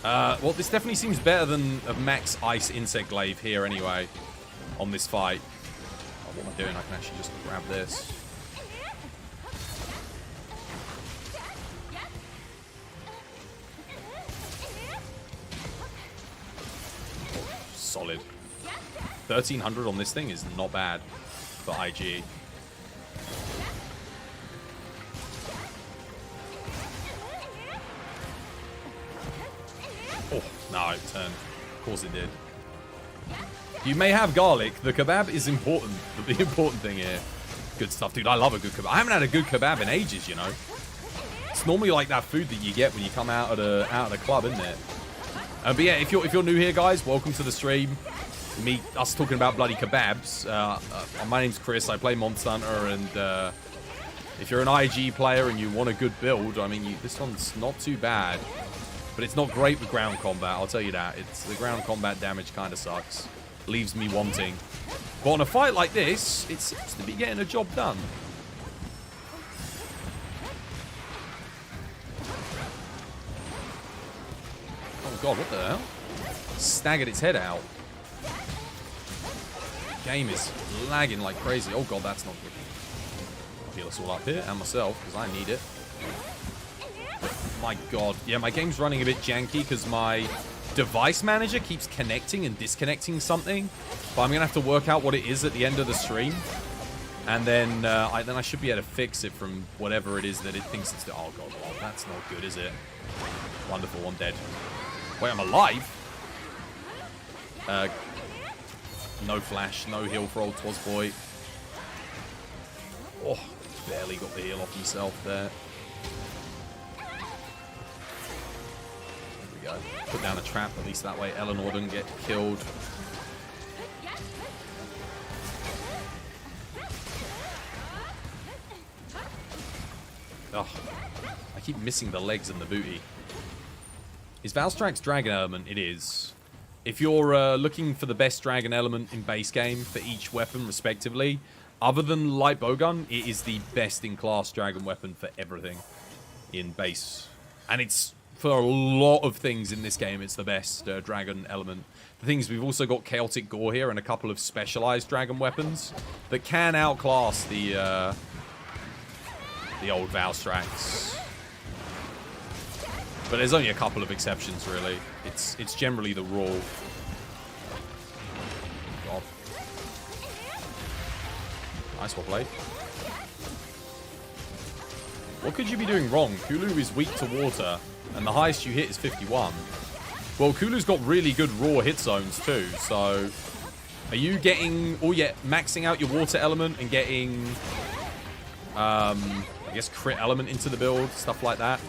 Well, this definitely seems better than a max ice insect glaive here anyway on this fight. Oh, what am I doing? I can actually just grab this. Solid. 1300 on this thing is not bad for IG. Oh, no, it turned. Of course it did. You may have garlic. The kebab is important. The important thing here. Good stuff, dude. I love a good kebab. I haven't had a good kebab in ages, you know. It's normally like that food that you get when you come out of the club, isn't it? But yeah, if you're new here, guys, welcome to the stream. Us talking about bloody kebabs. My name's Chris. I play Monster Hunter, and if you're an IG player and you want a good build, I mean, this one's not too bad. But it's not great with ground combat, I'll tell you that. The ground combat damage kind of sucks. Leaves me wanting. But on a fight like this, it seems to be getting a job done. Oh god, what the hell? Staggered its head out. Game is lagging like crazy. Oh god, that's not good. I'll heal us all up here, and myself, because I need it. My god. Yeah, my game's running a bit janky because my device manager keeps connecting and disconnecting something. But I'm going to have to work out what it is at the end of the stream. And then I should be able to fix it from whatever it is that it thinks it's... Oh god, well, that's not good, is it? Wonderful, I'm dead. Wait, I'm alive? No flash, no heal for old Twozboy. Oh, barely got the heal off himself there. Put down a trap, at least that way Eleanor didn't get killed. Oh, I keep missing the legs and the booty. Is Valstrax Dragon Element? It is. If you're looking for the best Dragon Element in base game for each weapon respectively, other than Light Bowgun, it is the best in class Dragon weapon for everything in base. And it's... For a lot of things in this game, it's the best Dragon Element. The thing is, we've also got Chaotic Gore here and a couple of specialized Dragon weapons that can outclass the old Valstrax. But there's only a couple of exceptions, really. It's generally the rule. God. Nice well played. What could you be doing wrong? Kulu is weak to water. And the highest you hit is 51. Well, Kulu's got really good raw hit zones too, so... Are you getting... Oh yeah, maxing out your water element and getting... I guess crit element into the build, stuff like that.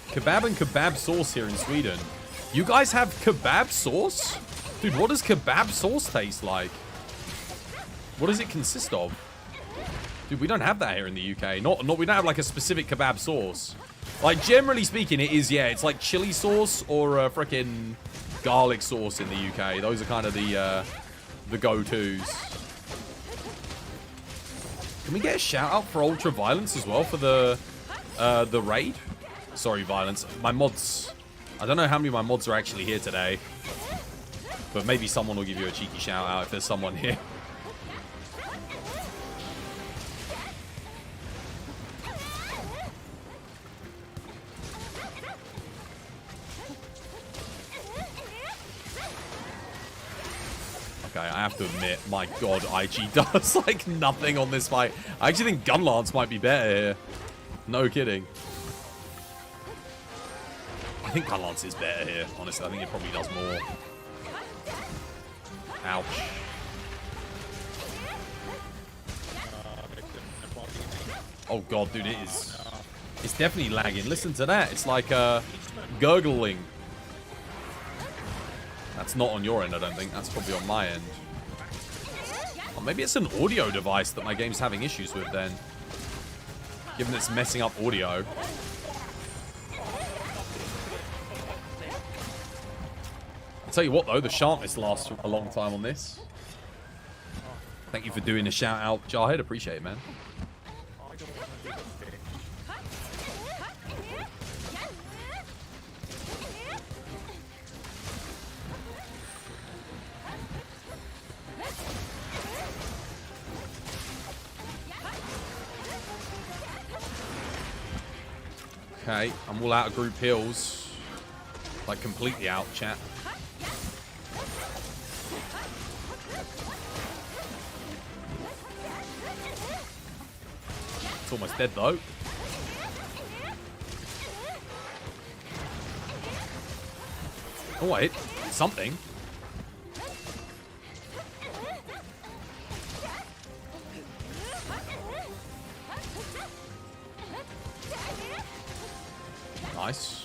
Kebab and kebab sauce here in Sweden. You guys have kebab sauce? Dude, what does kebab sauce taste like? What does it consist of? Dude, we don't have that here in the UK. We don't have like a specific kebab sauce. Like, generally speaking, it is, yeah, it's like chili sauce or frickin' garlic sauce in the UK. Those are kind of the go-tos. Can we get a shout out for Ultra Violence as well for the raid? Sorry, Violence. My mods... I don't know how many of my mods are actually here today. But maybe someone will give you a cheeky shout out if there's someone here. Okay, I have to admit, my god, IG does like nothing on this fight. I actually think Gunlance might be better here. No kidding. I think Gunlance is better here, honestly. I think it probably does more. Ouch. Oh god, dude, it is. It's definitely lagging. Listen to that. It's like gurgling. That's not on your end, I don't think. That's probably on my end. Or maybe it's an audio device that my game's having issues with then. Given it's messing up audio. I'll tell you what though, the sharpness lasts a long time on this. Thank you for doing a shout out, Jarhead. Appreciate it, man. Okay, I'm all out of group heals. Like, completely out, chat. It's almost dead, though. Oh, I hit something. Nice.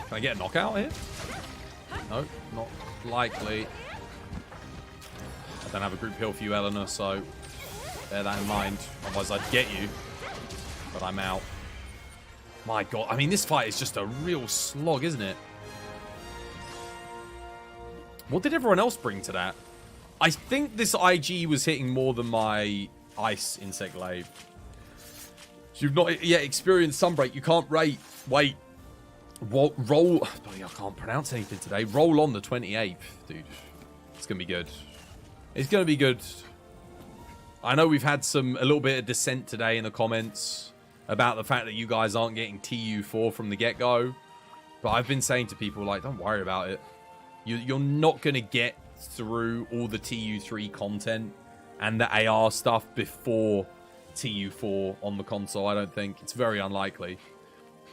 Can I get a knockout here? No, not likely. I don't have a group heal for you, Eleanor, so bear that in mind. Otherwise, I'd get you. But I'm out. My god. I mean, this fight is just a real slog, isn't it? What did everyone else bring to that? I think this IG was hitting more than my Ice Insect Glaive. You've not yet experienced Sunbreak. You can't wait. Roll. Bloody, I can't pronounce anything today. Roll on the 28th, dude. It's going to be good. It's going to be good. I know we've had a little bit of dissent today in the comments about the fact that you guys aren't getting TU4 from the get-go. But I've been saying to people, like, don't worry about it. You're not going to get through all the TU3 content and the AR stuff before TU4 on the console, I don't think. It's very unlikely.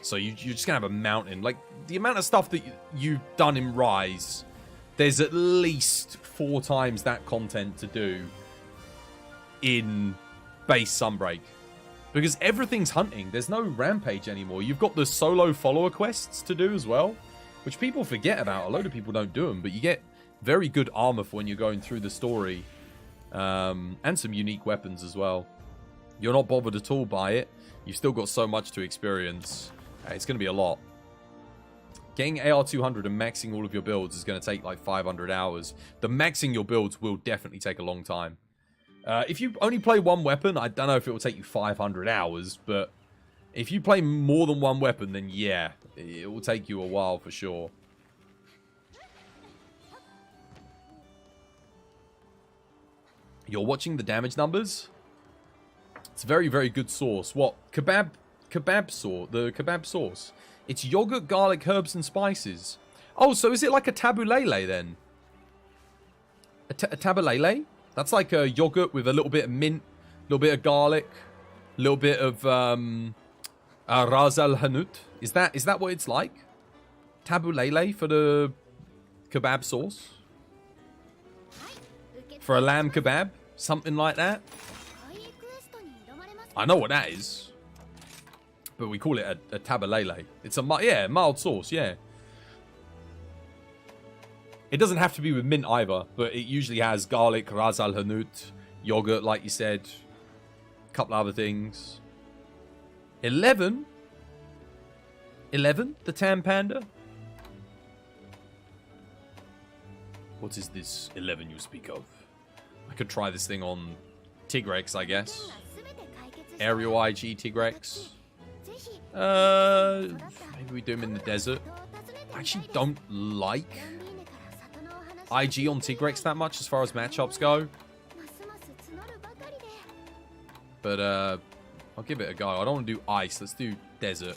So you're just going to have a mountain. Like, the amount of stuff that you've done in Rise, there's at least 4 times that content to do in base Sunbreak. Because everything's hunting. There's no Rampage anymore. You've got the solo follower quests to do as well, which people forget about. A load of people don't do them, but you get very good armor for when you're going through the story. And some unique weapons as well. You're not bothered at all by it. You've still got so much to experience. It's going to be a lot. Getting AR200 and maxing all of your builds is going to take like 500 hours. The maxing your builds will definitely take a long time. If you only play one weapon, I don't know if it will take you 500 hours, but if you play more than one weapon, then yeah, it will take you a while for sure. You're watching the damage numbers? It's a very, very good sauce. What? Kebab sauce? The kebab sauce. It's yogurt, garlic, herbs, and spices. Oh, so is it like a tabbouleh then? A tabbouleh? That's like a yogurt with a little bit of mint, a little bit of garlic, a little bit of ras al hanout. Is that what it's like? Tabbouleh for the kebab sauce? For a lamb kebab? Something like that? I know what that is. But we call it a tabbouleh. It's a mild sauce, yeah. It doesn't have to be with mint either, but it usually has garlic, ras al hanout, yogurt, like you said. A couple other things. 11? 11? The Tam Panda? What is this 11 you speak of? I could try this thing on Tigrex, I guess. Aerial IG Tigrex. Maybe we do him in the desert. I actually don't like IG on Tigrex that much as far as matchups go. But I'll give it a go. I don't want to do ice. Let's do desert.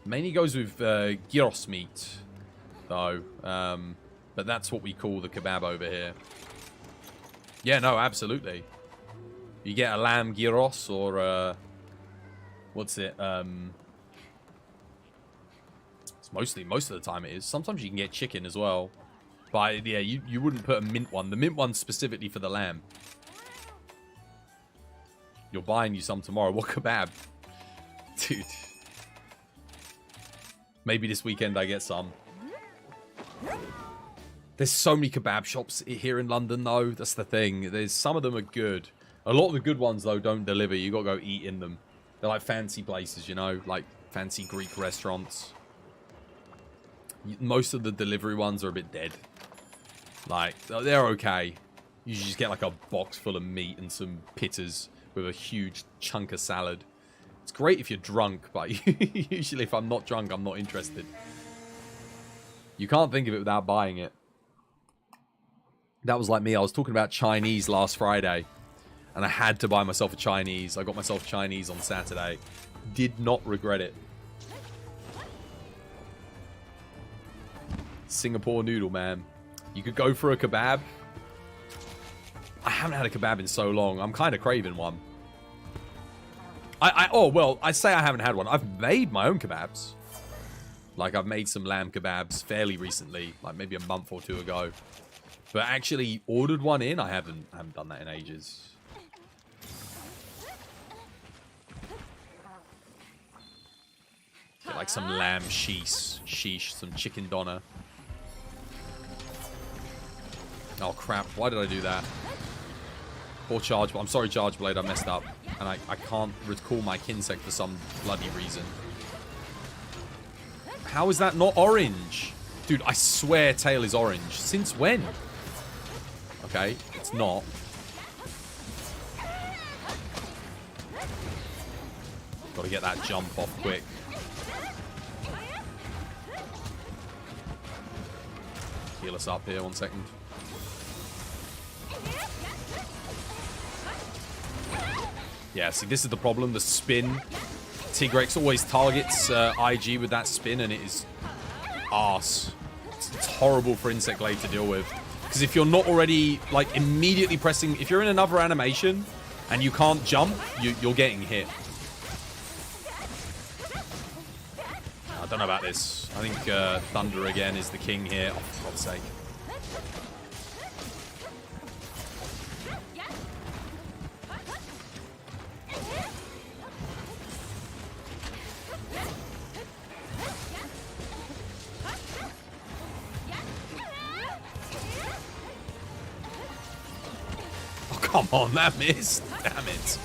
Mainly goes with gyros meat, though. But that's what we call the kebab over here. Yeah, no, absolutely. You get a lamb gyros or what's it? It's most of the time it is. Sometimes you can get chicken as well. But yeah, you wouldn't put a mint one. The mint one's specifically for the lamb. You're buying you some tomorrow. What kebab? Dude. Maybe this weekend I get some. There's so many kebab shops here in London, though. That's the thing. There's some of them are good. A lot of the good ones, though, don't deliver. You got to go eat in them. They're like fancy places, you know? Like fancy Greek restaurants. Most of the delivery ones are a bit dead. Like, they're okay. You just get like a box full of meat and some pitters with a huge chunk of salad. It's great if you're drunk, but usually if I'm not drunk, I'm not interested. You can't think of it without buying it. That was like me. I was talking about Chinese last Friday, and I had to buy myself a Chinese. I got myself Chinese on Saturday. Did not regret it. Singapore noodle, man. You could go for a kebab. I haven't had a kebab in so long. I'm kind of craving one. Oh, well, I say I haven't had one. I've made my own kebabs. Like, I've made some lamb kebabs fairly recently, like maybe a month or two ago. But actually ordered one in, I haven't done that in ages. Get like some lamb sheesh, some chicken doner. Oh crap, why did I do that? Poor Charge, I'm sorry Charge Blade, I messed up. And I can't recall my Kinsec for some bloody reason. How is that not orange? Dude, I swear tail is orange. Since when? Okay, it's not. Gotta get that jump off quick. Heal us up here, 1 second. Yeah, see, this is the problem. The spin. Tigrex always targets IG with that spin, and it is arse. It's horrible for Insect Glade to deal with. Because if you're not already, like, immediately pressing... If you're in another animation and you can't jump, you're getting hit. I don't know about this. I think Thunder again is the king here. Oh, for God's sake. Come on, that missed. Damn it.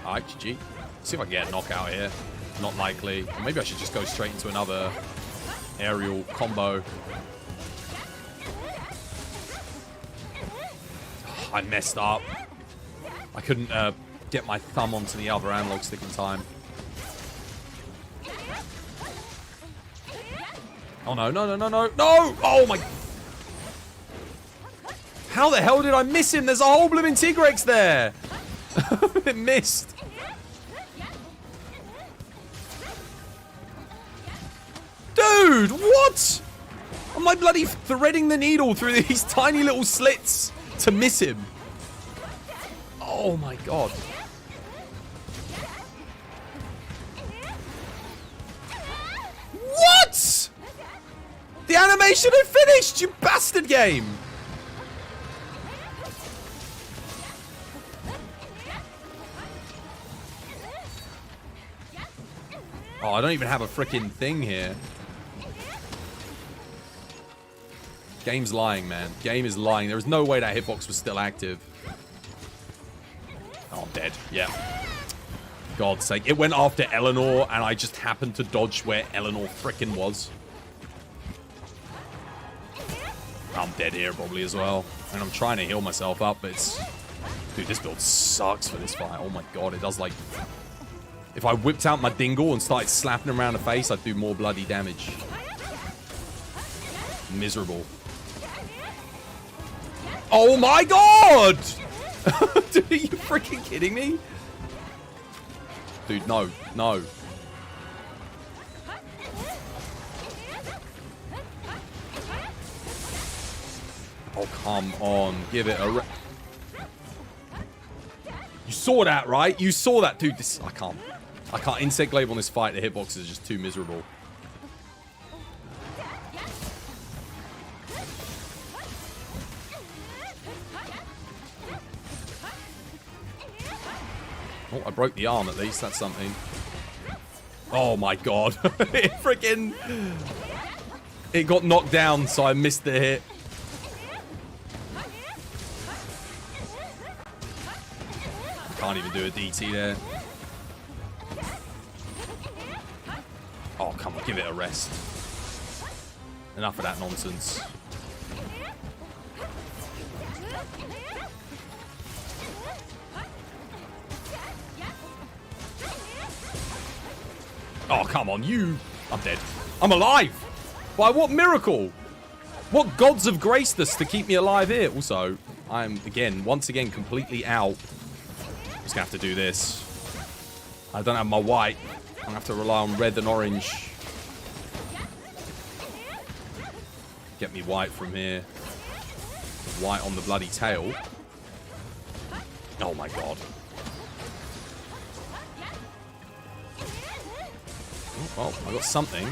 Alright, GG. See if I can get a knockout here. Not likely. Or maybe I should just go straight into another aerial combo. I messed up. I couldn't get my thumb onto the other analog stick in time. Oh no, no, no, no, no, no! Oh my... How the hell did I miss him? There's a whole blooming Tigrex there! It missed. Dude, what? Am I bloody threading the needle through these tiny little slits to miss him? Oh my god. What? The animation had finished, you bastard game! Oh, I don't even have a freaking thing here. Game's lying, man. Game is lying. There is no way that hitbox was still active. Oh, I'm dead. Yeah. God's sake. It went after Eleanor, and I just happened to dodge where Eleanor frickin' was. I'm dead here probably as well. And I'm trying to heal myself up, but it's... Dude, this build sucks for this fight. Oh my god, it does like... If I whipped out my dingle and started slapping him around the face, I'd do more bloody damage. Miserable. Oh my god! Dude, are you freaking kidding me? Dude, no. No. Oh, come on. Give it a... You saw that, right? You saw that. Dude, this... I can't. Insect Glaive on this fight. The hitbox is just too miserable. Oh, I broke the arm at least. That's something. Oh my god. It freaking... It got knocked down, so I missed the hit. Can't even do a DT there. Oh, come on. Give it a rest. Enough of that nonsense. Oh, come on, you... I'm dead. I'm alive! By what miracle? What gods have graced us to keep me alive here? Also, I'm, once again, completely out. Just gonna have to do this. I don't have my white. I'm gonna have to rely on red and orange. Get me white from here. White on the bloody tail. Oh my god. Oh, I got something.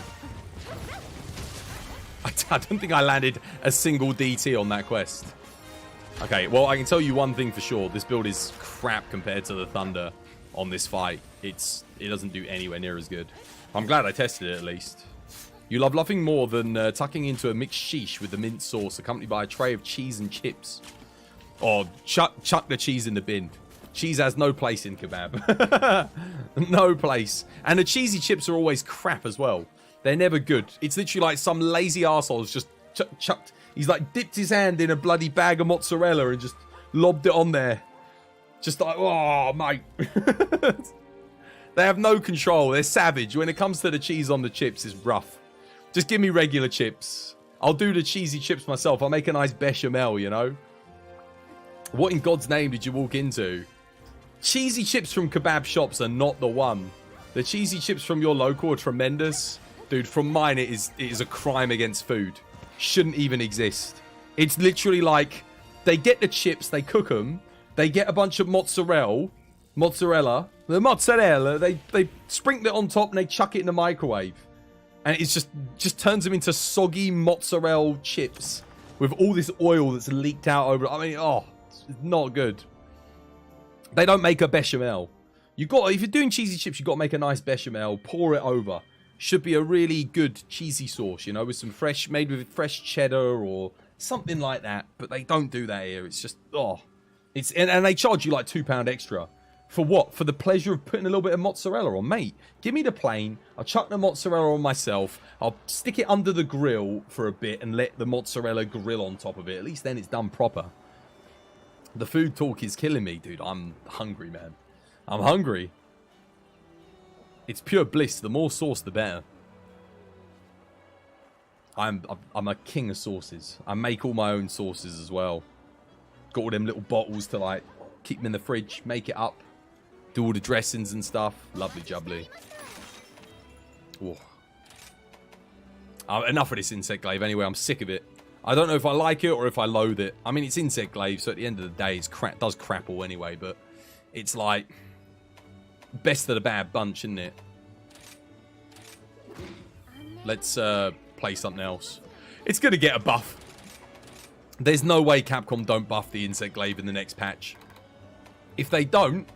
I don't think I landed a single DT on that quest. Okay, well, I can tell you one thing for sure. This build is crap compared to the Thunder on this fight. It doesn't do anywhere near as good. I'm glad I tested it at least. You love nothing more than tucking into a mixed sheesh with the mint sauce accompanied by a tray of cheese and chips. Or chuck the cheese in the bin. Cheese has no place in kebab. No place. And the cheesy chips are always crap as well. They're never good. It's literally like some lazy arsehole's just chucked. He's like dipped his hand in a bloody bag of mozzarella and just lobbed it on there. Just like, oh, mate. They have no control. They're savage. When it comes to the cheese on the chips, it's rough. Just give me regular chips. I'll do the cheesy chips myself. I'll make a nice bechamel, you know? What in God's name did you walk into? Cheesy chips from kebab shops are not the one. The cheesy chips from your local are tremendous. Dude, from mine, it is a crime against food. Shouldn't even exist. It's literally like, they get the chips, they cook them, they get a bunch of mozzarella, they sprinkle it on top and they chuck it in the microwave. And it's just turns them into soggy mozzarella chips with all this oil that's leaked out over it. I mean, oh, it's not good. They don't make a bechamel. If you're doing cheesy chips, you've got to make a nice bechamel, pour it over. Should be a really good cheesy sauce, you know, with some made with fresh cheddar or something like that. But they don't do that here. It's just, oh. And they charge you like £2 extra. For what? For the pleasure of putting a little bit of mozzarella on? Mate, give me the plain. I'll chuck the mozzarella on myself. I'll stick it under the grill for a bit and let the mozzarella grill on top of it. At least then it's done proper. The food talk is killing me, dude. I'm hungry, man. I'm hungry. It's pure bliss. The more sauce, the better. I'm a king of sauces. I make all my own sauces as well. Got all them little bottles to like keep them in the fridge, make it up, do all the dressings and stuff. Lovely jubbly. Enough of this insect glaive anyway. I'm sick of it. I don't know if I like it or if I loathe it. I mean, it's insect glaive, so at the end of the day, it does crapple anyway, but it's like best of the bad bunch, isn't it? Let's play something else. It's going to get a buff. There's no way Capcom don't buff the insect glaive in the next patch. If they don't...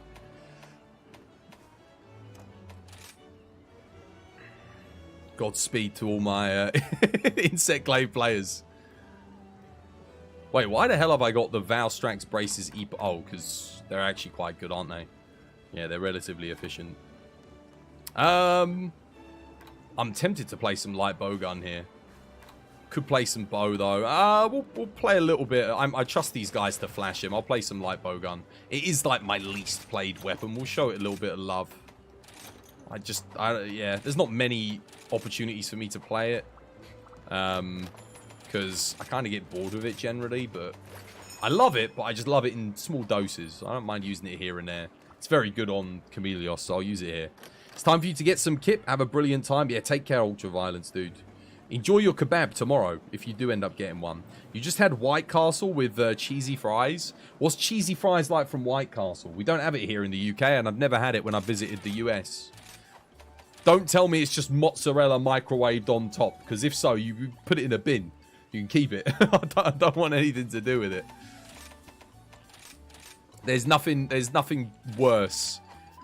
Godspeed to all my insect glaive players. Wait, why the hell have I got the Valstrax Braces Oh, because they're actually quite good, aren't they? Yeah, they're relatively efficient. I'm tempted to play some light bowgun here. Could play some bow, though. We'll play a little bit. I trust these guys to flash him. I'll play some light bowgun. It is, like, my least played weapon. We'll show it a little bit of love. Yeah, there's not many opportunities for me to play it. Because I kind of get bored with it generally, but I love it, but I just love it in small doses. I don't mind using it here and there. It's very good on Chameleos, so I'll use it here. It's time for you to get some kip. Have a brilliant time. Yeah, take care, Ultraviolence, dude. Enjoy your kebab tomorrow, if you do end up getting one. You just had White Castle with cheesy fries. What's cheesy fries like from White Castle? We don't have it here in the UK, and I've never had it when I visited the US. Don't tell me it's just mozzarella microwaved on top, because if so, you put it in a bin. You can keep it. I don't want anything to do with it. There's nothing worse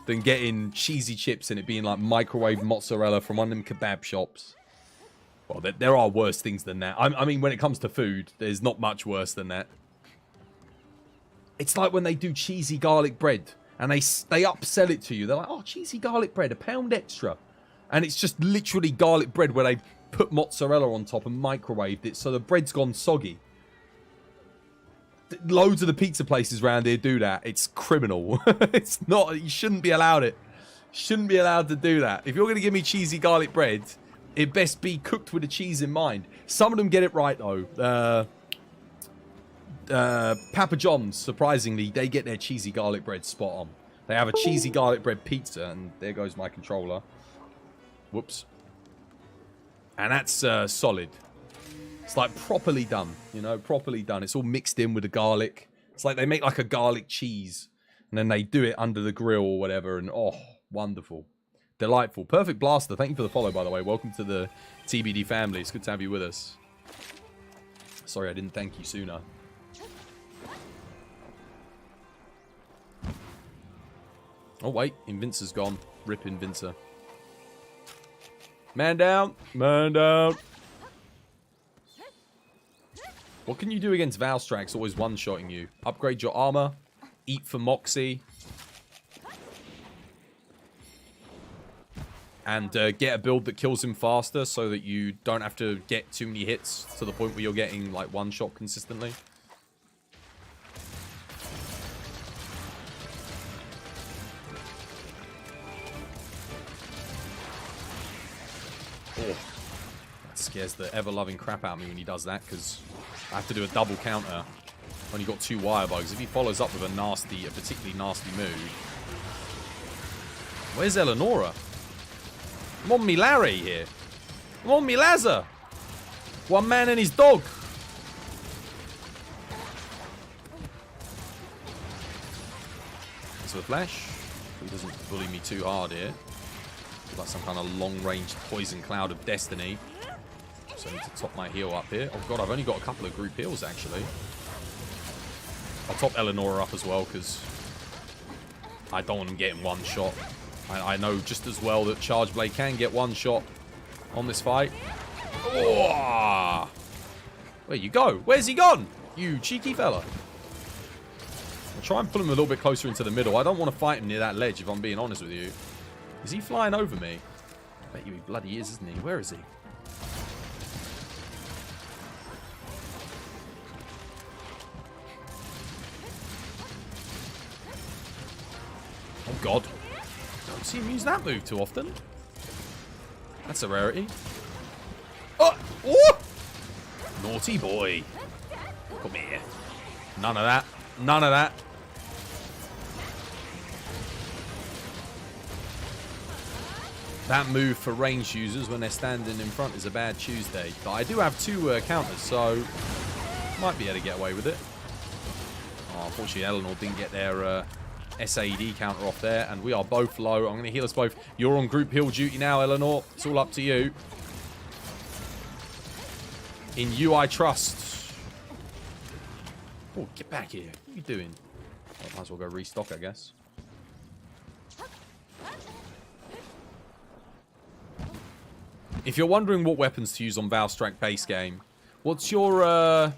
than getting cheesy chips and it being like microwave mozzarella from one of them kebab shops. Well, there are worse things than that. I mean, when it comes to food, there's not much worse than that. It's like when they do cheesy garlic bread and they upsell it to you. They're like, oh, cheesy garlic bread, a pound extra. And it's just literally garlic bread where they put mozzarella on top and microwaved it so the bread's gone soggy. Loads of the pizza places around here do that. It's criminal. It's not. You shouldn't be allowed it. Shouldn't be allowed to do that. If you're going to give me cheesy garlic bread, it best be cooked with the cheese in mind. Some of them get it right, though. Papa John's, surprisingly, they get their cheesy garlic bread spot on. They have a cheesy garlic bread pizza, and there goes my controller. Whoops. And that's solid. It's like properly done, you know, properly done. It's all mixed in with the garlic. It's like they make like a garlic cheese and then they do it under the grill or whatever. And oh, wonderful. Delightful. Perfect Blaster. Thank you for the follow, by the way. Welcome to the TBD family. It's good to have you with us. Sorry, I didn't thank you sooner. Oh, wait. Invincer's gone. Rip Invincer. Man down. Man down. What can you do against Valstrax always one-shotting you? Upgrade your armor. Eat for Moxie. And get a build that kills him faster so that you don't have to get too many hits to the point where you're getting like one-shot consistently. Oh. That scares the ever-loving crap out of me when he does that because I have to do a double counter when he got 2 wire bugs. If he follows up with a particularly nasty move. Where's Eleonora? I'm on me Larry here. I'm on me Lazar. One man and his dog. So the flash. He doesn't bully me too hard here. Like some kind of long-range poison cloud of destiny. So I need to top my heal up here. Oh god, I've only got a couple of group heals actually. I'll top Eleonora up as well because I don't want him getting one shot. I know just as well that Charge Blade can get one shot on this fight. Oh! Where you go? Where's he gone? You cheeky fella. I'll try and pull him a little bit closer into the middle. I don't want to fight him near that ledge if I'm being honest with you. Is he flying over me? I bet you he bloody is, isn't he? Where is he? Oh god. Don't see him use that move too often. That's a rarity. Oh! Oh! Naughty boy. Come here. None of that. None of that. That move for range users when they're standing in front is a bad Tuesday. But I do have 2 counters, so might be able to get away with it. Oh, unfortunately, Eleanor didn't get their SAED counter off there, and we are both low. I'm going to heal us both. You're on group heal duty now, Eleanor. It's all up to you. In you I trust. Oh, get back here. What are you doing? I might as well go restock, I guess. If you're wondering what weapons to use on Valstrax base game, what's your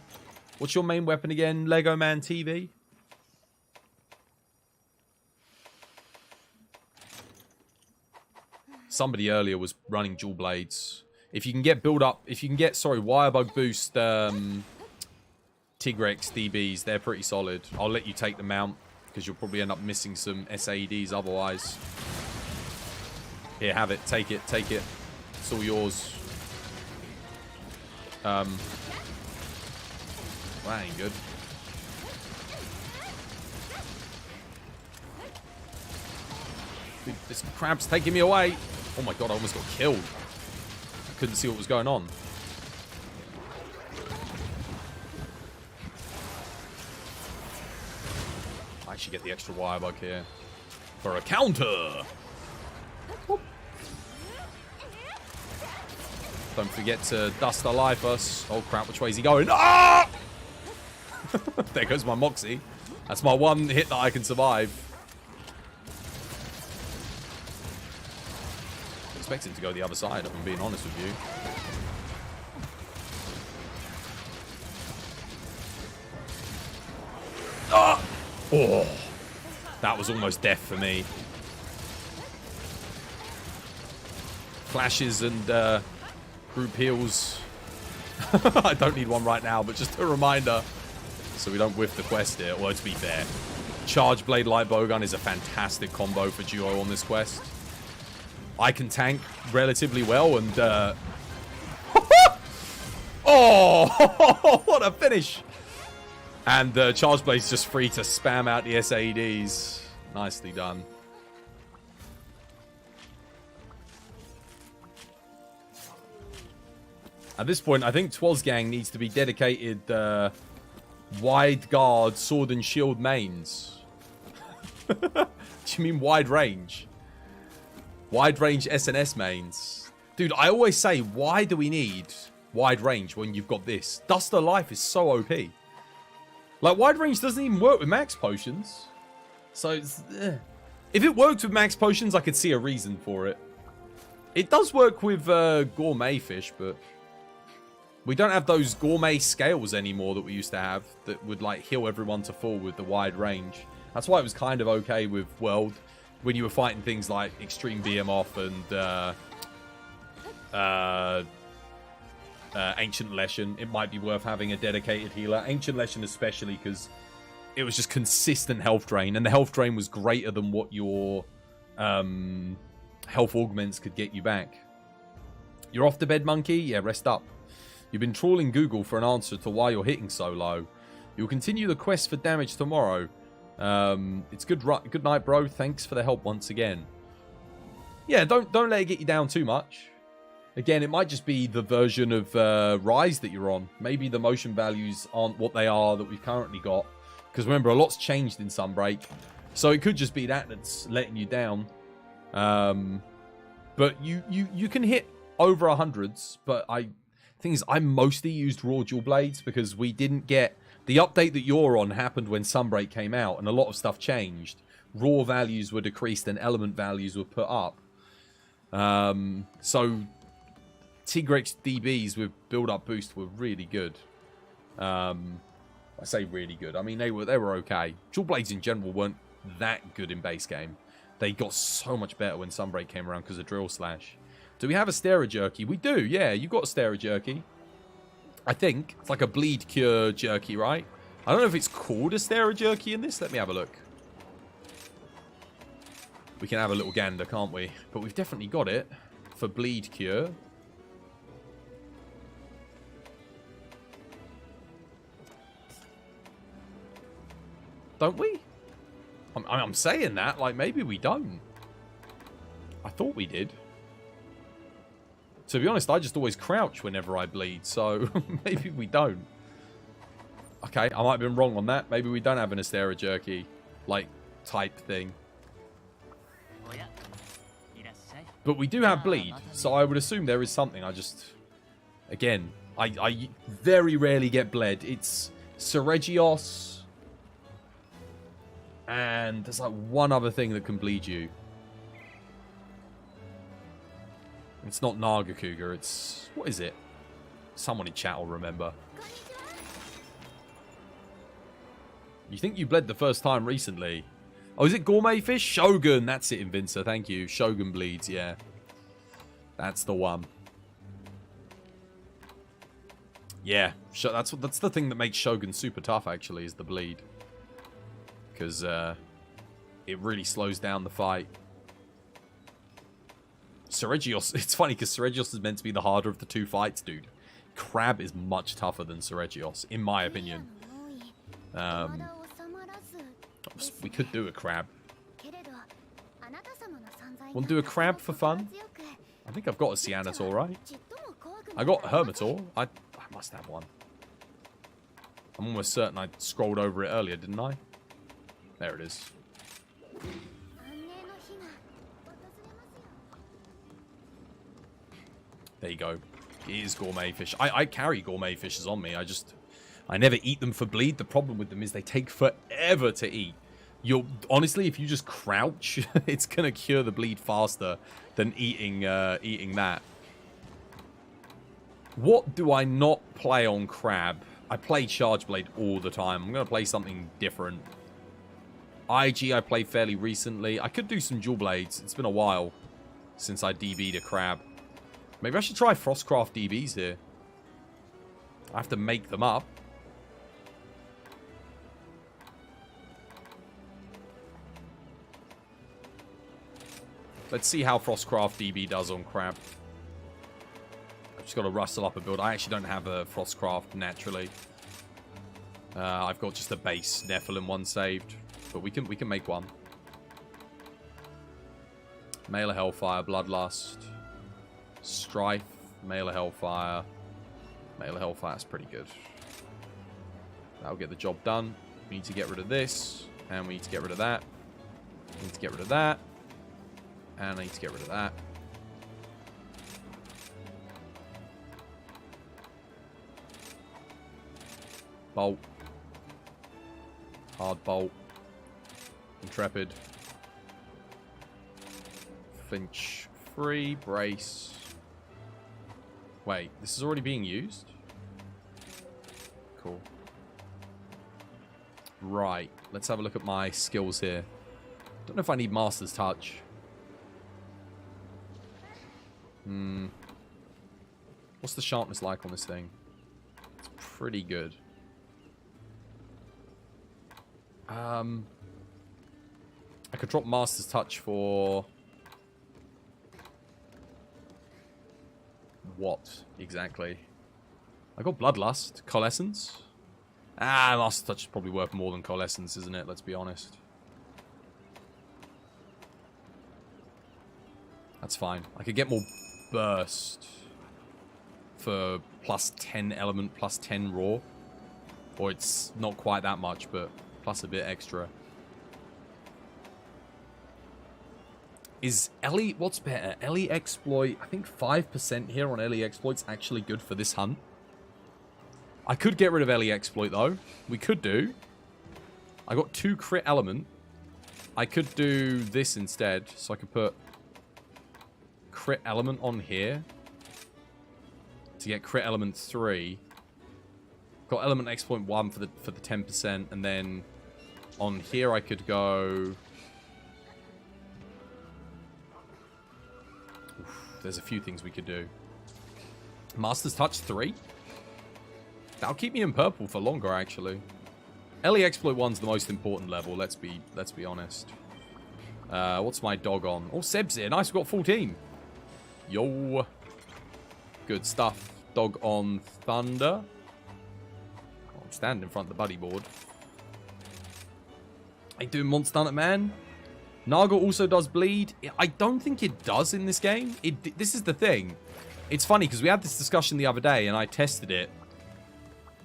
main weapon again, Lego Man TV? Somebody earlier was running dual blades. If you can get Wirebug boost Tigrex DBs, they're pretty solid. I'll let you take the mount because you'll probably end up missing some SAEDs otherwise. Here, have it. Take it. Take it. It's all yours. That ain't good. Dude, this crab's taking me away. Oh my god, I almost got killed. I couldn't see what was going on. I actually get the extra wire bug here. For a counter! Whoop. Don't forget to dust alive us. Oh crap, which way is he going? Ah! There goes my Moxie. That's my one hit that I can survive. expect him to go the other side, if I'm being honest with you. Ah! Oh! That was almost death for me. Flashes and group heals. I don't need one right now, but just a reminder so we don't whiff the quest here. Well, to be fair, Charge Blade Light Bowgun is a fantastic combo for duo on this quest. I can tank relatively well and oh, what a finish. And Charge Blade's just free to spam out the SAEDs. Nicely done. At this point, I think Twozgang needs to be dedicated wide guard, sword and shield mains. Do you mean wide range? Wide range SNS mains. Dude, I always say, why do we need wide range when you've got this? Dust of Life is so OP. Like, wide range doesn't even work with max potions. So, if it worked with max potions, I could see a reason for it. It does work with gourmet fish, but we don't have those gourmet scales anymore that we used to have that would, like, heal everyone to full with the wide range. That's why it was kind of okay with World when you were fighting things like Extreme Behemoth and Ancient Leshen. It might be worth having a dedicated healer. Ancient Leshen especially, because it was just consistent health drain, and the health drain was greater than what your health augments could get you back. You're off to bed, monkey? Yeah, rest up. You've been trawling Google for an answer to why you're hitting so low. You'll continue the quest for damage tomorrow. It's good night, bro. Thanks for the help once again. Yeah, don't let it get you down too much. Again, it might just be the version of Rise that you're on. Maybe the motion values aren't what they are that we've currently got. Because remember, a lot's changed in Sunbreak. So it could just be that that's letting you down. But you can hit over 100s. But thing is, I mostly used Raw Dual Blades because we didn't get... The update that you're on happened when Sunbreak came out, and a lot of stuff changed. Raw values were decreased and element values were put up. So Tigrex DBs with build-up boost were really good. I say really good. I mean, they were okay. Dual Blades in general weren't that good in base game. They got so much better when Sunbreak came around because of Drill Slash. Do we have a Stera Jerky? We do, yeah. You got a Stera Jerky. I think. It's like a bleed cure jerky, right? I don't know if it's called a Stera Jerky in this. Let me have a look. We can have a little gander, can't we? But we've definitely got it for bleed cure. Don't we? I'm saying that. Like, maybe we don't. I thought we did. To be honest, I just always crouch whenever I bleed, so maybe we don't. Okay, I might have been wrong on that. Maybe we don't have an Astera Jerky, like, type thing. But we do have bleed, so I would assume there is something. I just... Again, I very rarely get bled. It's Seregios, and there's like one other thing that can bleed you. It's not Nagakuga, it's... What is it? Someone in chat will remember. You think you bled the first time recently? Oh, is it Gourmet Fish? Shogun! That's it, Invincer, thank you. Shogun bleeds, yeah. That's the one. Yeah, that's the thing that makes Shogun super tough, actually, is the bleed. Because it really slows down the fight. Seregios, it's funny because Seregios is meant to be the harder of the two fights, dude. Crab is much tougher than Seregios, in my opinion. We could do a crab. Want to do a crab for fun? I think I've got a Cyanator, right? I got Hermitor. I must have one. I'm almost certain I scrolled over it earlier, didn't I? There it is. There you go. It is Gourmet Fish. I carry Gourmet Fishes on me. I never eat them for bleed. The problem with them is they take forever to eat. Honestly, if you just crouch, it's gonna cure the bleed faster than eating that. What do I not play on Crab? I play Charge Blade all the time. I'm gonna play something different. IG I played fairly recently. I could do some Dual Blades. It's been a while since I DB'd a Crab. Maybe I should try Frostcraft DBs here. I have to make them up. Let's see how Frostcraft DB does on Crab. I've just got to rustle up a build. I actually don't have a Frostcraft naturally. I've got just a base Nephilim one saved. But we can make one. Mail of Hellfire, Bloodlust. Strife, Mail of Hellfire. Mail of Hellfire is pretty good. That'll get the job done. We need to get rid of this. And we need to get rid of that. We need to get rid of that. And I need to get rid of that. Bolt. Hard bolt. Intrepid. Finch. Free. Brace. Wait, this is already being used? Cool. Right. Let's have a look at my skills here. Don't know if I need Master's Touch. What's the sharpness like on this thing? It's pretty good. I could drop Master's Touch for... what, exactly? I got Bloodlust. Coalescence? Master's Touch is probably worth more than Coalescence, isn't it? Let's be honest. That's fine. I could get more Burst for plus 10 element, plus 10 raw. Or it's not quite that much, but plus a bit extra. Is Ellie... what's better? Ellie Exploit... I think 5% here on Ellie Exploit's actually good for this hunt. I could get rid of Ellie Exploit, though. We could do. I got 2 crit element. I could do this instead. So I could put crit element on here. To get crit element 3. Got element exploit 1 for the 10%. And then on here I could go... there's a few things we could do. Master's Touch 3. That'll keep me in purple for longer, actually. Ellie Exploit 1's the most important level, let's be honest. What's my dog on? Oh, Seb's here. Nice, we've got full team. Yo. Good stuff. Dog on Thunder. I'm standing in front of the buddy board. Are you doing Monster Hunter, man? Naga also does bleed. I don't think it does in this game. This is the thing. It's funny because we had this discussion the other day and I tested it.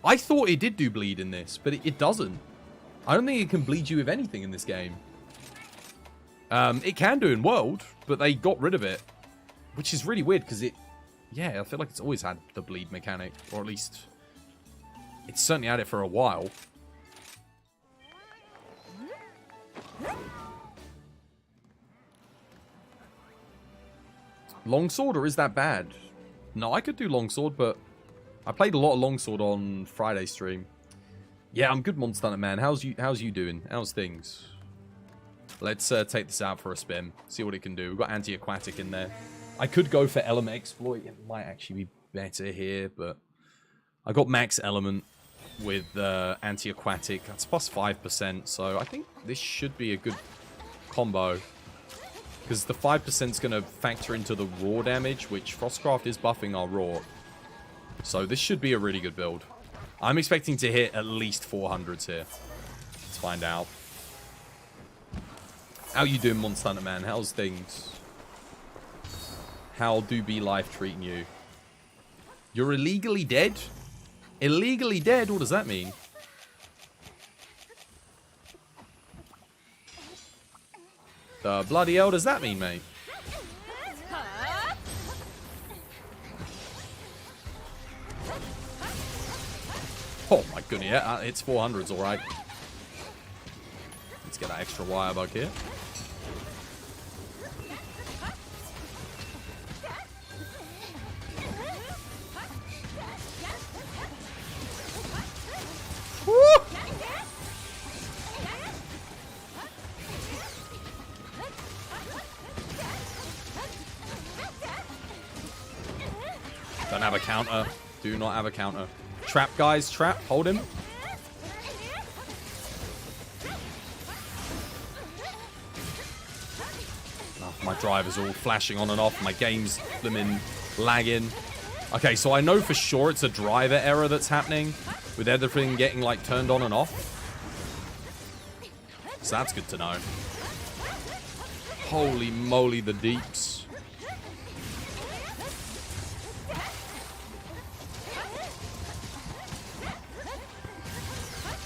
I thought it did do bleed in this, but it doesn't. I don't think it can bleed you with anything in this game. It can do in World, but they got rid of it. Which is really weird because it... yeah, I feel like it's always had the bleed mechanic. Or at least... it's certainly had it for a while. Longsword, or is that bad? No, I could do Longsword, but I played a lot of Longsword on Friday stream. Yeah, I'm good, Monster Hunter, man. How's you doing? How's things? Let's take this out for a spin. See what it can do. We've got Anti-Aquatic in there. I could go for Element Exploit. It might actually be better here, but I got Max Element with Anti-Aquatic. That's plus 5%, so I think this should be a good combo. Because the 5% is going to factor into the raw damage, which Frostcraft is buffing our raw. So this should be a really good build. I'm expecting to hit at least 400s here. Let's find out. How you doing, Monster Hunter, man? How's things? How do be life treating you? You're illegally dead? Illegally dead? What does that mean? The bloody hell does that mean, mate? Oh my goodness, yeah, it's 400s, alright. Let's get that extra wire bug here. Don't have a counter. Do not have a counter. Trap, guys. Trap. Hold him. Oh, my driver's all flashing on and off. My game's blimmin' lagging. Okay, so I know for sure it's a driver error that's happening with everything getting, like, turned on and off. So that's good to know. Holy moly, the deeps.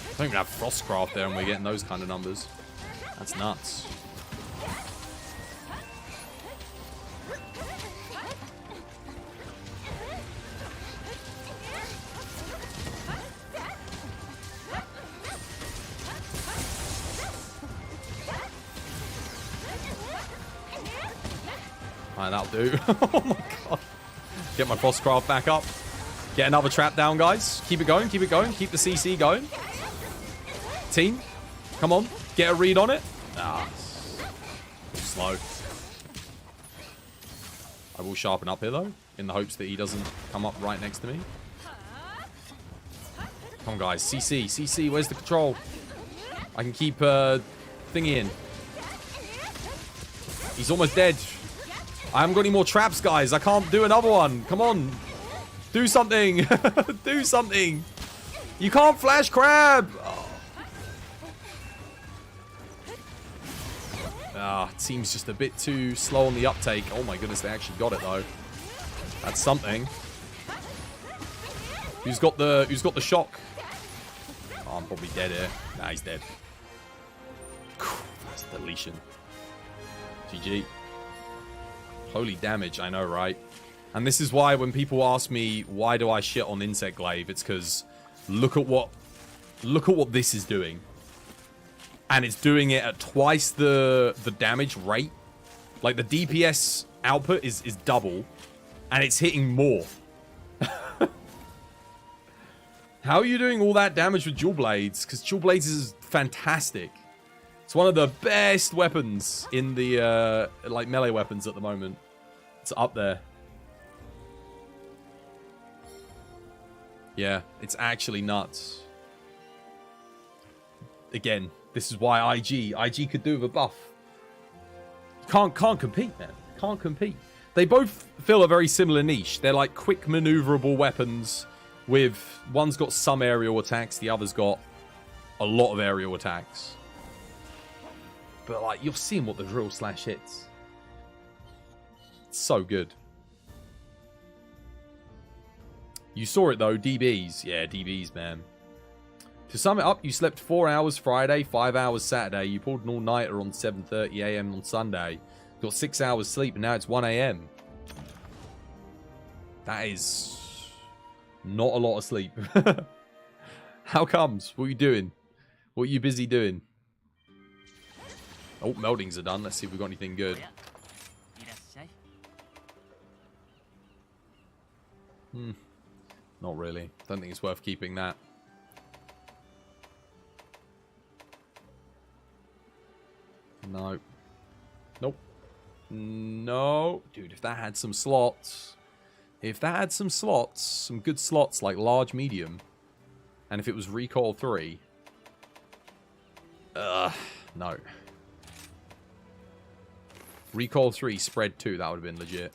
I don't even have Frostcraft there and we're getting those kind of numbers. That's nuts. Alright, that'll do. Oh my god. Get my Frostcraft back up. Get another trap down, guys. Keep it going, keep it going. Keep the CC going. Team, come on. Get a read on it. Ah, slow. I will sharpen up here, though, in the hopes that he doesn't come up right next to me. Come on, guys. CC, CC, where's the control? I can keep thingy in. He's almost dead. I haven't got any more traps, guys. I can't do another one. Come on. Do something. Do something. You can't flash crab. Oh. It seems just a bit too slow on the uptake. Oh my goodness, they actually got it though. That's something. Who's got the shock? Oh, I'm probably dead here. Nah, he's dead. That's deletion. GG. Holy damage, I know, right? And this is why when people ask me why do I shit on Insect Glaive, it's because look at what this is doing. And it's doing it at twice the damage rate. Like, the DPS output is double. And it's hitting more. How are you doing all that damage with Dual Blades? Because Dual Blades is fantastic. It's one of the best weapons in the, like, melee weapons at the moment. It's up there. Yeah, it's actually nuts. Again, this is why IG could do with a buff. Can't compete, man. Can't compete. They both fill a very similar niche. They're like quick maneuverable weapons with one's got some aerial attacks, the other's got a lot of aerial attacks. But like you're seeing what the drill slash hits. It's so good. You saw it though, DBs. Yeah, DBs, man. To sum it up, you slept 4 hours Friday, 5 hours Saturday. You pulled an all-nighter on 7:30 AM on Sunday. Got 6 hours sleep, and now it's 1 AM. That is not a lot of sleep. How comes? What are you doing? What are you busy doing? Oh, meldings are done. Let's see if we've got anything good. Not really. Don't think it's worth keeping that. No. Nope. No. Dude, if that had some slots. If that had some slots. Some good slots like large, medium. And if it was recoil 3. No. Recoil 3, spread 2. That would have been legit.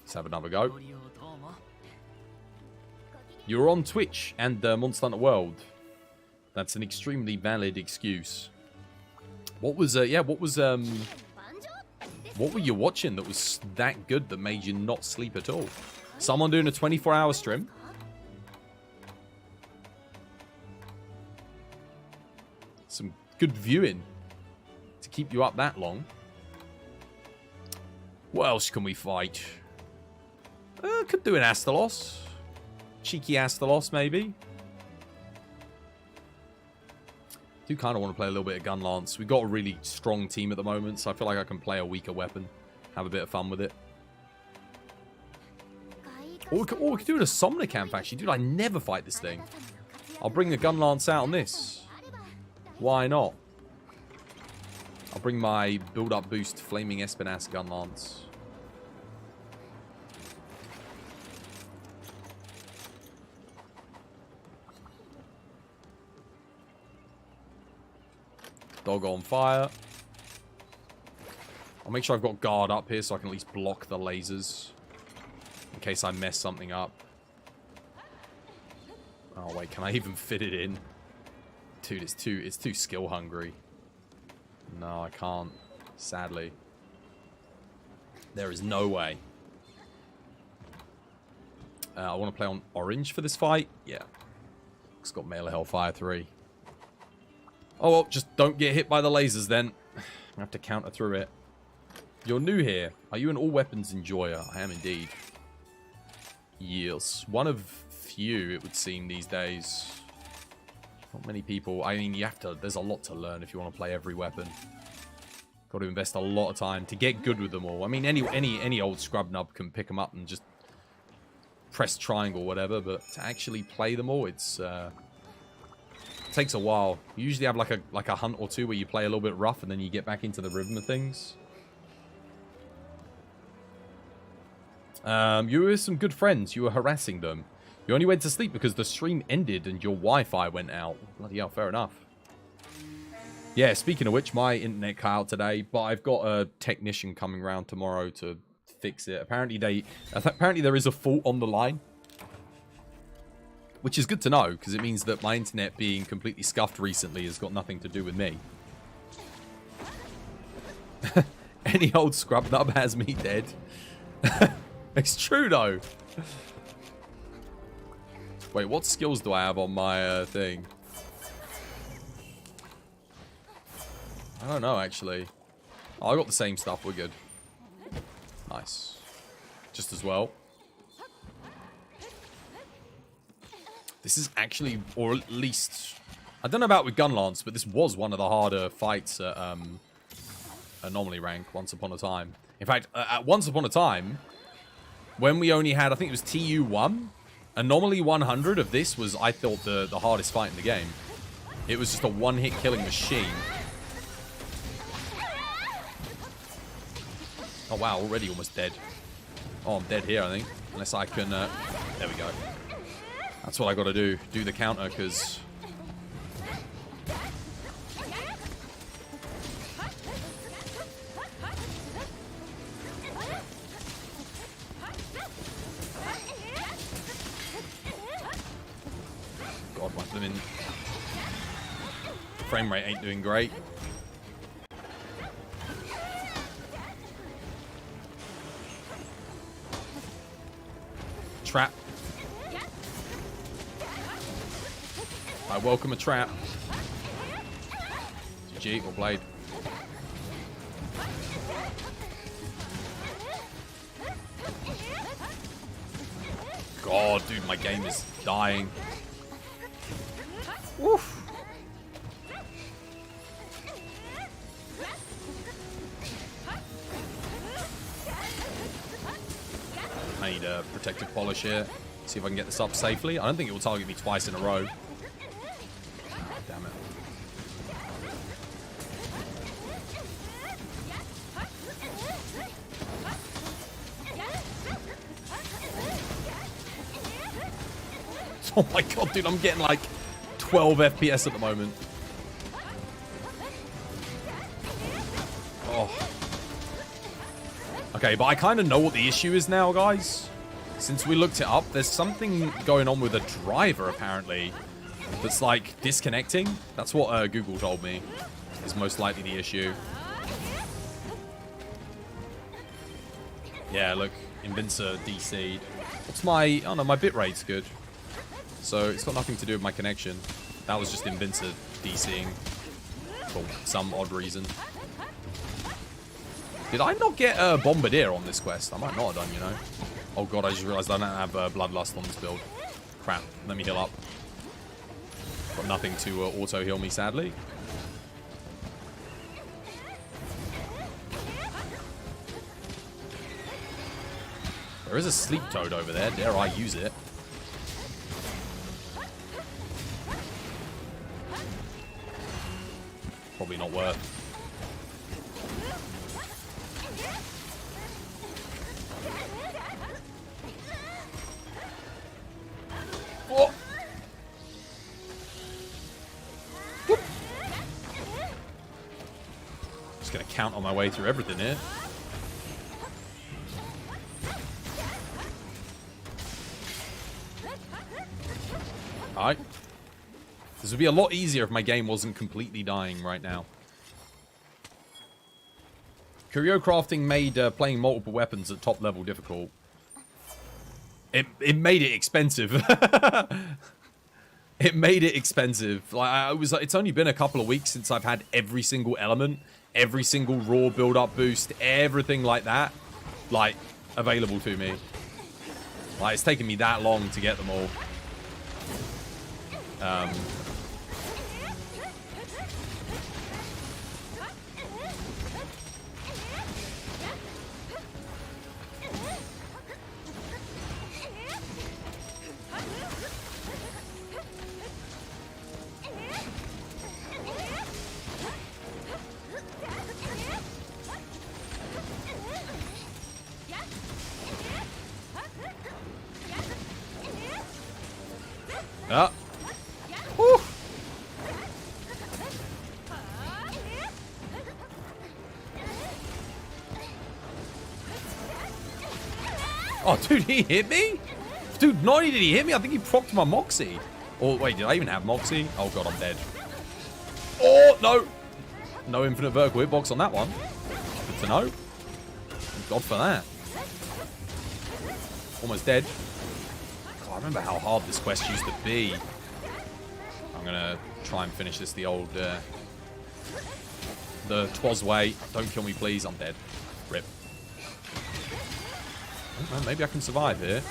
Let's have another go. You're on Twitch and Monster Hunter World. That's an extremely valid excuse. What was what were you watching that was that good that made you not sleep at all? Someone doing a 24-hour stream? Some good viewing to keep you up that long. What else can we fight? Could do an Astalos. Cheeky Astalos, maybe. Do kind of want to play a little bit of Gun Lance. We've got a really strong team at the moment, so I feel like I can play a weaker weapon. Have a bit of fun with it. Or we could do it a Somna Camp, actually. Dude, I never fight this thing. I'll bring the Gun Lance out on this. Why not? I'll bring my build-up boost Flaming Espinas Gun Lance. Dog on fire. I'll make sure I've got guard up here so I can at least block the lasers. In case I mess something up. Oh wait, can I even fit it in? Dude, it's too skill hungry. No, I can't. Sadly. There is no way. I want to play on orange for this fight. Yeah. It's got Male Hellfire 3. Oh, well, just don't get hit by the lasers then. I have to counter through it. You're new here. Are you an all-weapons enjoyer? I am indeed. Yes. One of few, it would seem, these days. Not many people. I mean, you have to... There's a lot to learn if you want to play every weapon. Got to invest a lot of time to get good with them all. I mean, any old scrub nub can pick them up and just press triangle or whatever, but to actually play them all, it's... takes a while. You usually have like a hunt or two where you play a little bit rough and then you get back into the rhythm of things. You were some good friends. You were harassing them. You only went to sleep because the stream ended and your Wi-Fi went out. Bloody hell, fair enough. Yeah, speaking of which, my internet cut out today, but I've got a technician coming around tomorrow to fix it. Apparently there is a fault on the line. Which is good to know, because it means that my internet being completely scuffed recently has got nothing to do with me. Any old scrub nub has me dead. It's true, though. Wait, what skills do I have on my thing? I don't know, actually. Oh, I got the same stuff. We're good. Nice. Just as well. This is actually, or at least, I don't know about with Gun Lance, but this was one of the harder fights at Anomaly rank once upon a time. In fact, at once upon a time, when we only had, I think it was TU1, Anomaly 100 of this was, I thought, the hardest fight in the game. It was just a one-hit killing machine. Oh wow, already almost dead. Oh, I'm dead here, I think. Unless I can, there we go. That's what I gotta do. Do the counter, because... God, my flipping frame rate ain't doing great. Trap. I welcome a trap. GG or blade. God, dude, my game is dying. Woof. I need a protective polish here. See if I can get this up safely. I don't think it will target me twice in a row. Oh, damn it. Oh my god, dude, I'm getting like 12 FPS at the moment. Oh. Okay, but I kind of know what the issue is now, guys. Since we looked it up, there's something going on with a driver, apparently, that's, like, disconnecting. That's what Google told me is most likely the issue. Yeah, look, Invincer DC'd. What's my... Oh, no, my bitrate's good. So it's got nothing to do with my connection. That was just Invincer DCing for some odd reason. Did I not get a Bombardier on this quest? I might not have done, you know. Oh god, I just realised I don't have Bloodlust on this build. Crap. Let me heal up. Got nothing to auto-heal me, sadly. There is a Sleep Toad over there. Dare I use it? Probably not worth. Oh. Whoop. Just gonna count on my way through everything here. Alright. This would be a lot easier if my game wasn't completely dying right now. Curio crafting made playing multiple weapons at top level difficult. It made it expensive. It made it expensive. Like it's only been a couple of weeks since I've had every single element, every single raw build-up boost, everything like that, like available to me. Like it's taken me that long to get them all. Ah. Whew. Oh, dude, he hit me? Dude, not only did he hit me, I think he procced my Moxie. Oh, wait, did I even have Moxie? Oh, God, I'm dead. Oh, no. No infinite vertical hitbox on that one. Good to know. Thank God for that. Almost dead. God, I remember how hard this quest used to be. I'm going to try and finish this the old... the Twas way. Don't kill me, please. I'm dead. Rip. Well, maybe I can survive here.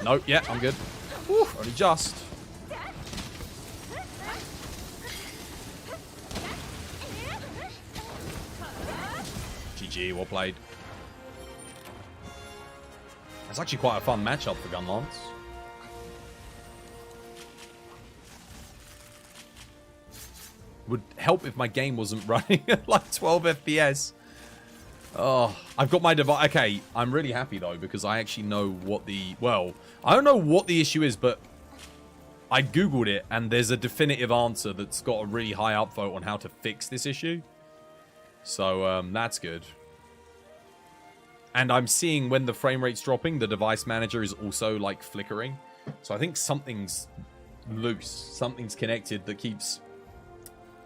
No, yeah, I'm good. Whew, only just. GG, well played. It's actually quite a fun matchup for Gunlance. Would help if my game wasn't running at like 12 FPS. Oh, I've got my device. Okay, I'm really happy though because I actually know what the... Well, I don't know what the issue is, but I googled it and there's a definitive answer that's got a really high upvote on how to fix this issue. So, that's good. And I'm seeing when the frame rate's dropping, the device manager is also like flickering. So I think something's loose. Something's connected that keeps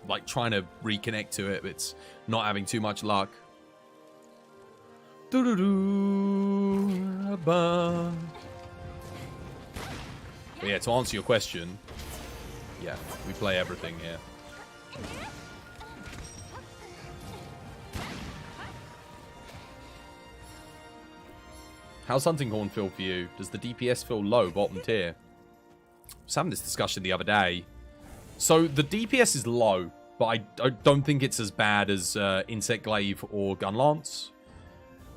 like trying to reconnect to it. It's not having too much luck. But yeah, to answer your question, yeah, we play everything here. How's Hunting Horn feel for you? Does the DPS feel low, bottom tier? I was having this discussion the other day. So the DPS is low, but I don't think it's as bad as Insect Glaive or Gunlance.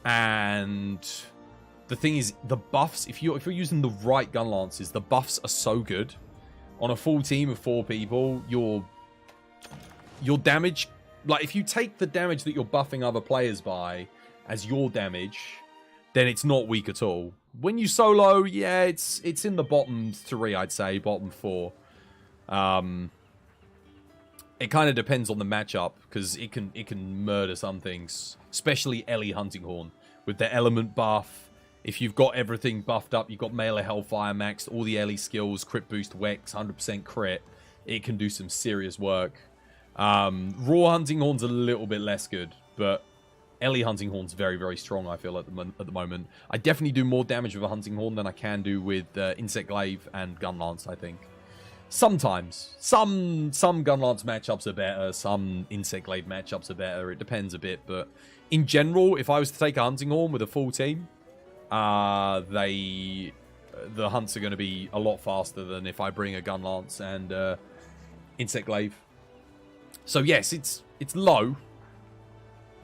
And the thing is, the buffs, if you're using the right Gunlances, the buffs are so good. On a full team of 4 people, your damage, like if you take the damage that you're buffing other players by as your damage, then it's not weak at all. When you solo, yeah, it's in the bottom 3, I'd say, bottom 4. It kind of depends on the matchup because it can murder some things, especially Ellie Hunting Horn with the element buff. If you've got everything buffed up, you've got melee Hellfire maxed, all the Ellie skills, crit boost, Wex, 100% crit. It can do some serious work. Raw Hunting Horn's a little bit less good, but Ellie Hunting Horn's very, very strong, I feel, at the moment. I definitely do more damage with a Hunting Horn than I can do with Insect Glaive and Gunlance, I think. Sometimes. Some Gunlance matchups are better. Some Insect Glaive matchups are better. It depends a bit. But in general, if I was to take a Hunting Horn with a full team, the hunts are going to be a lot faster than if I bring a Gunlance and Insect Glaive. So yes, it's low,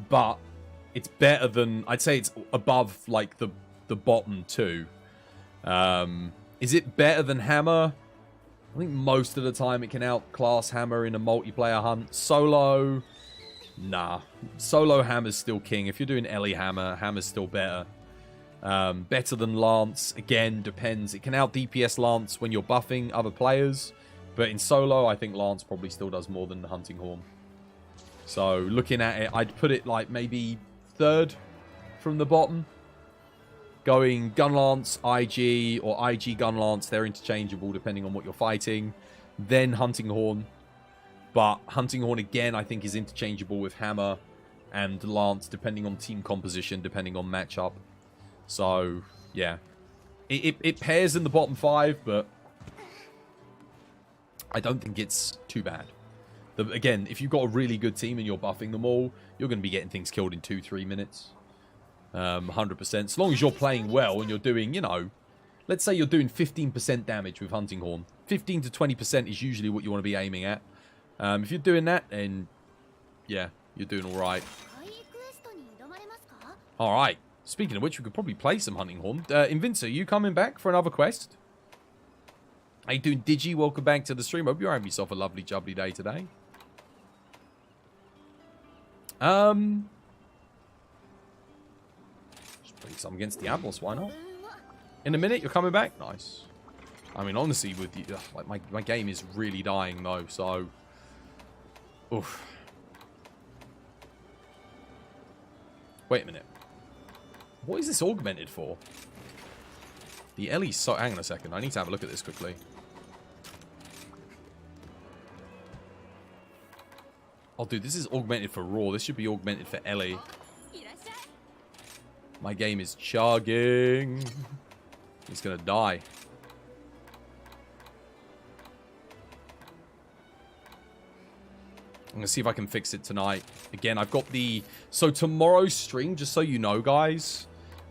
but it's better than, I'd say it's above like the bottom two. Is it better than Hammer? I think most of the time it can outclass Hammer in a multiplayer hunt. Solo, nah. Solo Hammer's still king. If you're doing Ellie Hammer, Hammer's still better. Better than Lance, again, depends. It can out DPS Lance when you're buffing other players. But in solo, I think Lance probably still does more than the Hunting Horn. So looking at it, I'd put it like maybe third from the bottom. Going Gunlance, IG, or IG Gunlance, they're interchangeable depending on what you're fighting. Then Hunting Horn. But Hunting Horn, again, I think is interchangeable with Hammer and Lance, depending on team composition, depending on matchup. So, yeah. It pairs in the bottom 5, but I don't think it's too bad. Again, if you've got a really good team and you're buffing them all, you're going to be getting things killed in 2-3 minutes. 100%. As long as you're playing well and you're doing, you know, let's say you're doing 15% damage with Hunting Horn. 15 to 20% is usually what you want to be aiming at. If you're doing that, then yeah, you're doing all right. All right. Speaking of which, we could probably play some Hunting Horn. Invincer, you coming back for another quest? How you doing, Digi? Welcome back to the stream. Hope you're having yourself a lovely, jubbly day today. Just play some against Diablos, why not? In a minute, you're coming back? Nice. I mean, honestly, with you, like my game is really dying, though, so... Oof. Wait a minute. What is this augmented for? The Ellie's so... Hang on a second. I need to have a look at this quickly. Oh, dude, this is augmented for Raw. This should be augmented for Ellie. My game is chugging. It's gonna die. I'm gonna see if I can fix it tonight. Again, I've got the... So tomorrow's stream, just so you know, guys,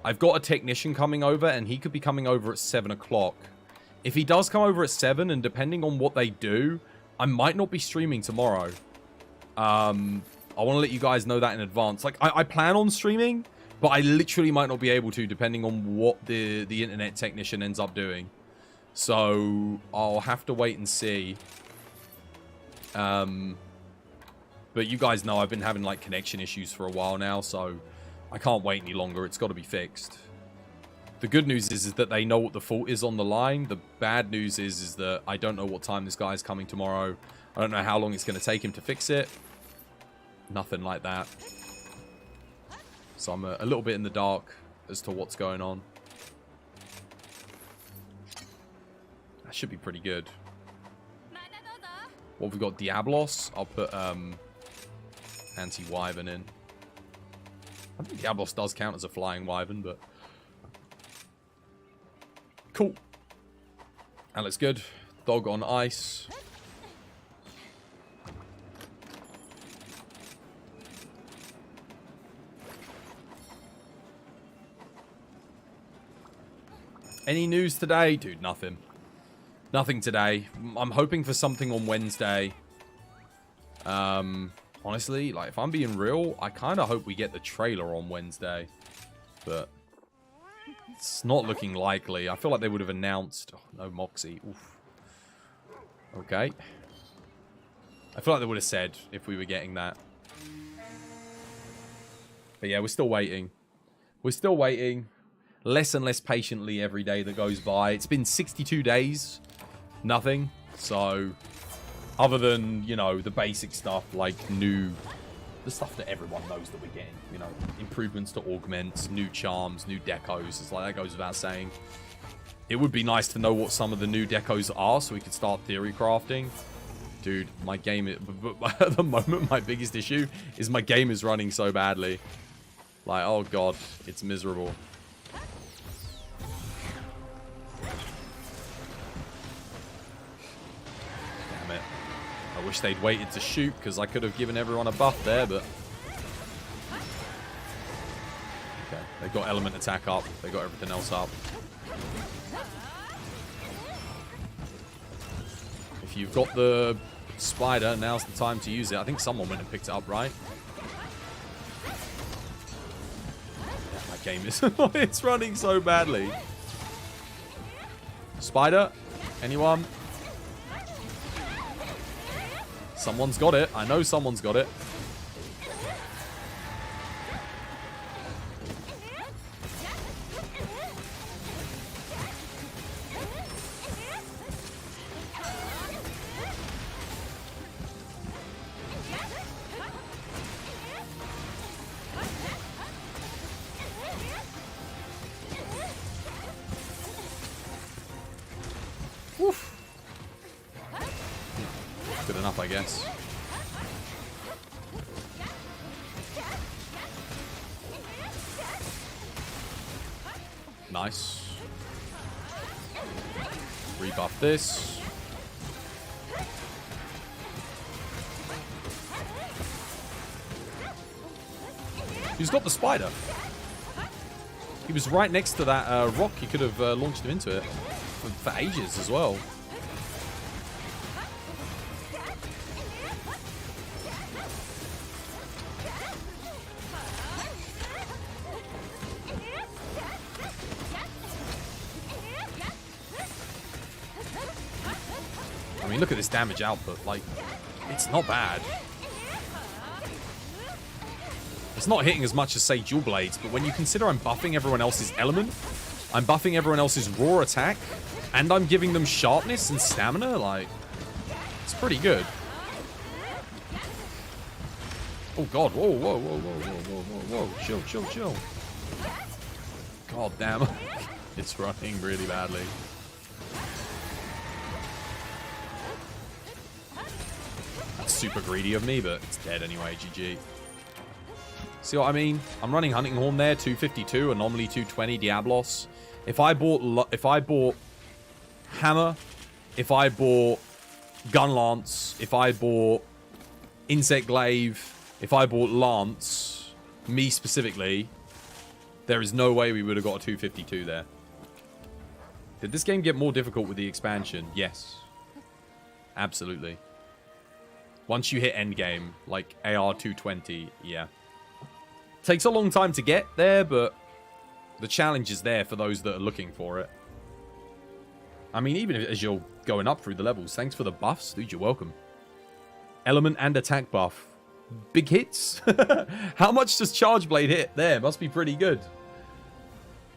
I've got a technician coming over, and he could be coming over at 7 o'clock. If he does come over at 7, and depending on what they do, I might not be streaming tomorrow. I want to let you guys know that in advance. Like, I plan on streaming, but I literally might not be able to, depending on what the internet technician ends up doing. So, I'll have to wait and see. But you guys know I've been having, like, connection issues for a while now, so I can't wait any longer. It's got to be fixed. The good news is that they know what the fault is on the line. The bad news is that I don't know what time this guy's coming tomorrow. I don't know how long it's going to take him to fix it. Nothing like that. So I'm a little bit in the dark as to what's going on. That should be pretty good. What have we got? Diablos. I'll put anti-wyvern in. I think Diablos does count as a flying wyvern, but... Cool. That looks good. Dog on ice. Any news today? Dude, nothing. Nothing today. I'm hoping for something on Wednesday. Honestly, like, if I'm being real, I kind of hope we get the trailer on Wednesday. But it's not looking likely. I feel like they would have announced... Oh, no Moxie. Oof. Okay. I feel like they would have said if we were getting that. But yeah, we're still waiting. We're still waiting. Less and less patiently every day that goes by. It's been 62 days. Nothing. So, other than, you know, the basic stuff like the stuff that everyone knows that we're getting. You know, improvements to augments, new charms, new decos. It's like, that goes without saying. It would be nice to know what some of the new decos are so we could start theory crafting. Dude, my game, at the moment, my biggest issue is my game is running so badly. Like, oh god, it's miserable. I wish they'd waited to shoot, because I could have given everyone a buff there, but... Okay, they've got element attack up. They've got everything else up. If you've got the spider, now's the time to use it. I think someone went and picked it up, right? Yeah, my game is... it's running so badly. Spider? Anyone? Someone's got it. I know someone's got it. Woof. Good enough, I guess. Nice. Rebuff this. He's got the spider. He was right next to that rock. He could have launched him into it for ages as well. I mean, look at this damage output. Like, it's not bad. It's not hitting as much as, say, Dual Blades, but when you consider I'm buffing everyone else's element, I'm buffing everyone else's raw attack, and I'm giving them sharpness and stamina, like, it's pretty good. Oh, God. Whoa, whoa, whoa, whoa, whoa, whoa, whoa. Chill, chill, chill. God damn. It's running really badly. That's super greedy of me, but it's dead anyway. GG. See what I mean? I'm running Hunting Horn there, 252, Anomaly 220, Diablos. If I bought Hammer, if I bought Gun Lance, if I bought Insect Glaive, if I bought Lance, me specifically, there is no way we would have got a 252 there. Did this game get more difficult with the expansion? Yes. Absolutely. Once you hit endgame, like AR 220, yeah. Takes a long time to get there, but the challenge is there for those that are looking for it. I mean, even as you're going up through the levels, thanks for the buffs. Dude, you're welcome. Element and attack buff. Big hits. How much does Charge Blade hit there? Must be pretty good.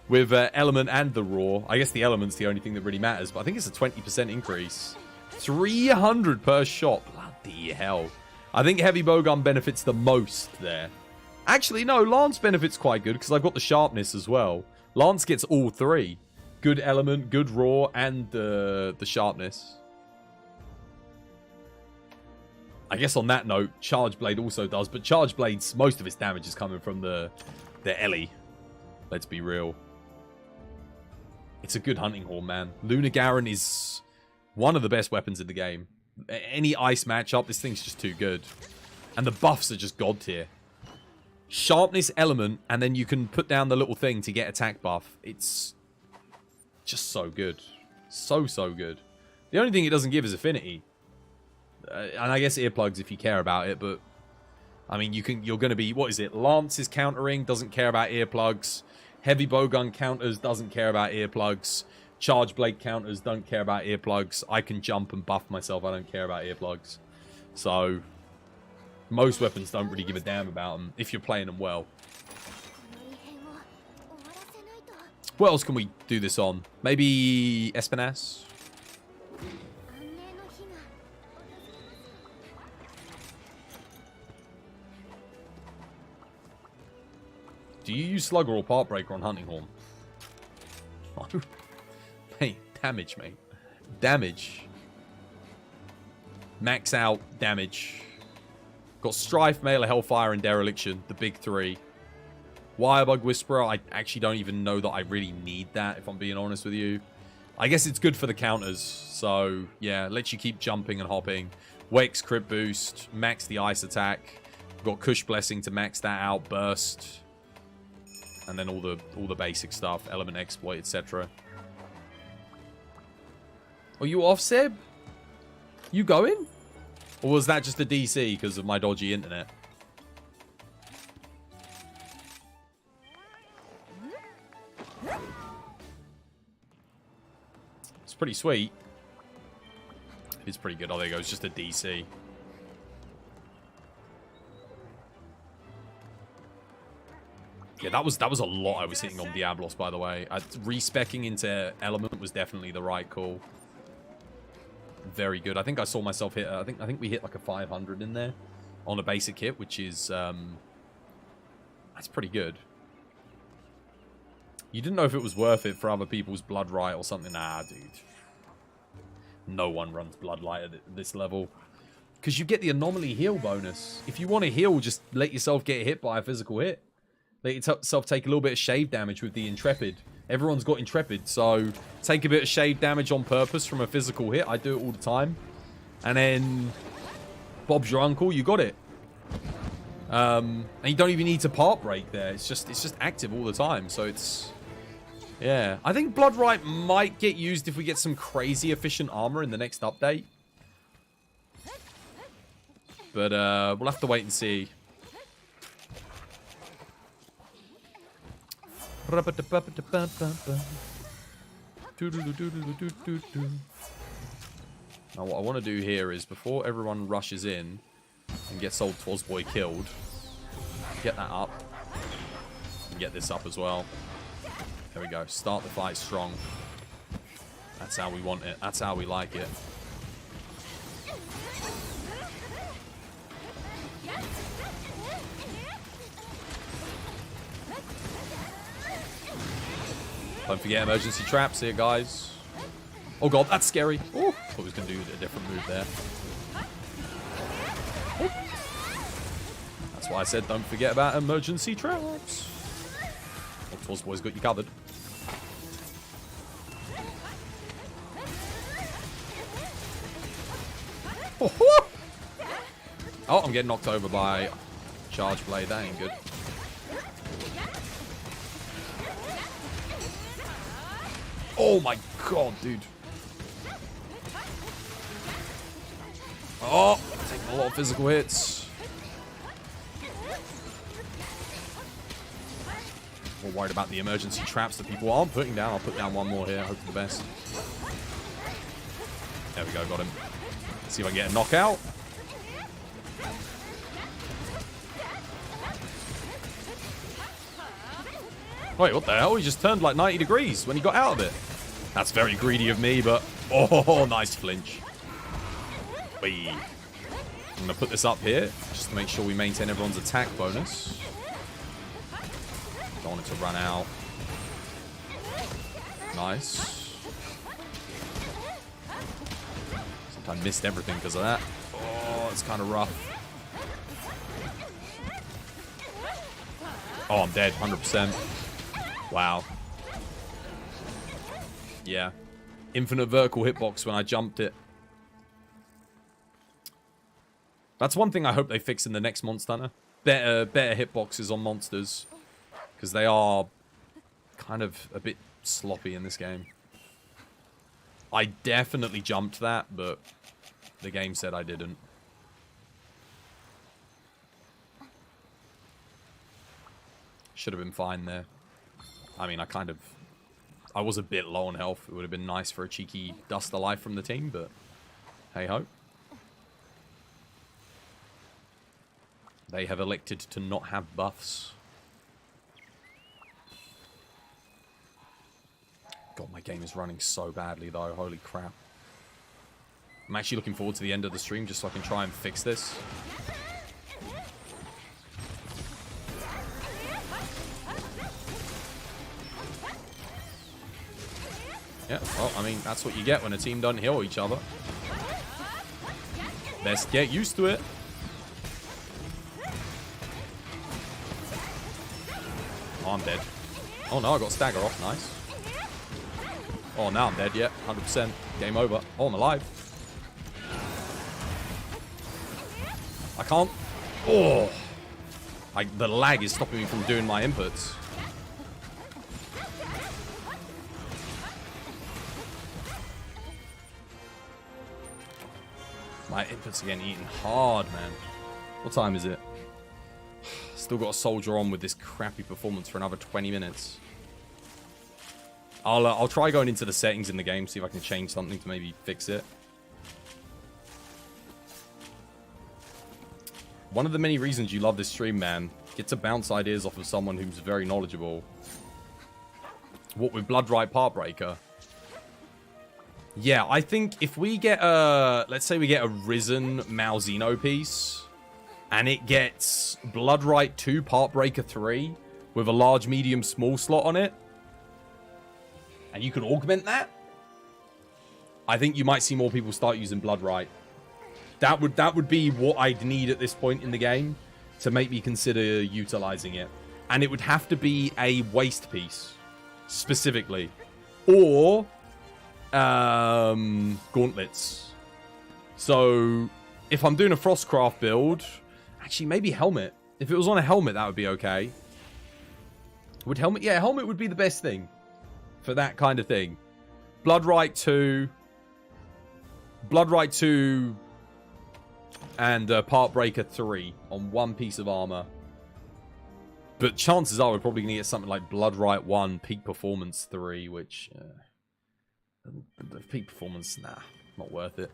With element and the raw. I guess the element's the only thing that really matters, but I think it's a 20% increase. 300 per shot. Bloody hell. I think Heavy Bowgun benefits the most there. Actually, no, Lance benefits quite good because I've got the sharpness as well. Lance gets all three. Good element, good raw, and the sharpness. I guess on that note, Charge Blade also does, but Charge Blade's, most of its damage is coming from the Ellie. Let's be real. It's a good Hunting Horn, man. Luna Garen is one of the best weapons in the game. Any ice matchup, this thing's just too good. And the buffs are just god tier. Sharpness element, and then you can put down the little thing to get attack buff. It's just so good. So, so good. The only thing it doesn't give is affinity. And I guess earplugs if you care about it, but I mean, you're going to be, what is it? Lance is countering, doesn't care about earplugs. Heavy Bowgun counters, doesn't care about earplugs. Charge Blade counters, don't care about earplugs. I can jump and buff myself, I don't care about earplugs. So most weapons don't really give a damn about them if you're playing them well. What else can we do this on? Maybe Espinas? Do you use Slugger or Part Breaker on Hunting Horn? Hey, damage, mate. Damage. Max out damage. Got Strife, Mail of Hellfire, and Dereliction, the big three. Wirebug Whisperer, I actually don't even know that I really need that, if I'm being honest with you. I guess it's good for the counters, so yeah, lets you keep jumping and hopping. Wex crit boost, max the ice attack. We've got Kush Blessing to max that out, burst. And then all the basic stuff, element exploit, etc. Are you off, Seb? You going? Or was that just a DC because of my dodgy internet? It's pretty sweet. It's pretty good. Oh, there you go. It's just a DC. Yeah, that was a lot I was hitting on Diablos, by the way. Respecking into Element was definitely the right call. Very good. I think I saw myself hit... I think we hit like a 500 in there on a basic hit, which is... that's pretty good. You didn't know if it was worth it for other people's Blood Right or something. Nah, dude. No one runs Bloodlight at this level. Because you get the anomaly heal bonus. If you want to heal, just let yourself get hit by a physical hit. Let yourself take a little bit of shave damage with the Intrepid. Everyone's got Intrepid, so take a bit of shave damage on purpose from a physical hit. I do it all the time. And then Bob's your uncle, you got it. And you don't even need to part break there. It's just active all the time, so it's... Yeah, I think Bloodright might get used if we get some crazy efficient armor in the next update. But we'll have to wait and see. Now what I want to do here is, before everyone rushes in and gets old Twozboy killed, get that up. And get this up as well. There we go. Start the fight strong. That's how we want it. That's how we like it. Don't forget emergency traps here, guys. Oh god, that's scary. Oh, thought he was going to do a different move there. Oh. That's why I said don't forget about emergency traps. Oh, Twozboy's got you covered. Oh, I'm getting knocked over by Charge Blade. That ain't good. Oh my god, dude. Oh, taking a lot of physical hits. We're worried about the emergency traps that people aren't putting down. I'll put down one more here. Hope for the best. There we go, got him. See if I can get a knockout. Wait, what the hell? He just turned like 90 degrees when he got out of it. That's very greedy of me, but... Oh, nice flinch. Whee. I'm going to put this up here, just to make sure we maintain everyone's attack bonus. Don't want it to run out. Nice. I missed everything because of that. Oh, it's kind of rough. Oh, I'm dead, 100%. Wow. Yeah. Infinite vertical hitbox when I jumped it. That's one thing I hope they fix in the next Monster Hunter. Better hitboxes on monsters. Because they are kind of a bit sloppy in this game. I definitely jumped that, but the game said I didn't. Should have been fine there. I mean, I was a bit low on health. It would have been nice for a cheeky Dust of Life from the team, but hey-ho. They have elected to not have buffs. God, my game is running so badly, though. Holy crap. I'm actually looking forward to the end of the stream just so I can try and fix this. Yeah, well, I mean, that's what you get when a team doesn't heal each other. Best get used to it. Oh, I'm dead. Oh no, I got stagger off. Nice. Oh, now I'm dead. Yeah, 100%. Game over. Oh, I'm alive. I can't. Oh. The lag is stopping me from doing my inputs. My inputs are getting eaten hard, man. What time is it? Still got to soldier on with this crappy performance for another 20 minutes. I'll try going into the settings in the game, see if I can change something to maybe fix it. One of the many reasons you love this stream, man. Get to bounce ideas off of someone who's very knowledgeable. What with Bloodright Partbreaker? Yeah, I think if we get a... Let's say we get a Risen Malzeno piece. And it gets Bloodright 2 Partbreaker 3. With a large, medium, small slot on it. And you can augment that. I think you might see more people start using Bloodright. That would be what I'd need at this point in the game to make me consider utilizing it. And it would have to be a waste piece, specifically. Or gauntlets. So if I'm doing a Frostcraft build, actually maybe helmet. If it was on a helmet, that would be okay. Would helmet? Yeah, helmet would be the best thing for that kind of thing. Bloodright 2. Bloodright 2... and Partbreaker 3 on one piece of armor. But chances are we're probably going to get something like Bloodright 1, Peak Performance 3, which... the Peak Performance, nah, not worth it.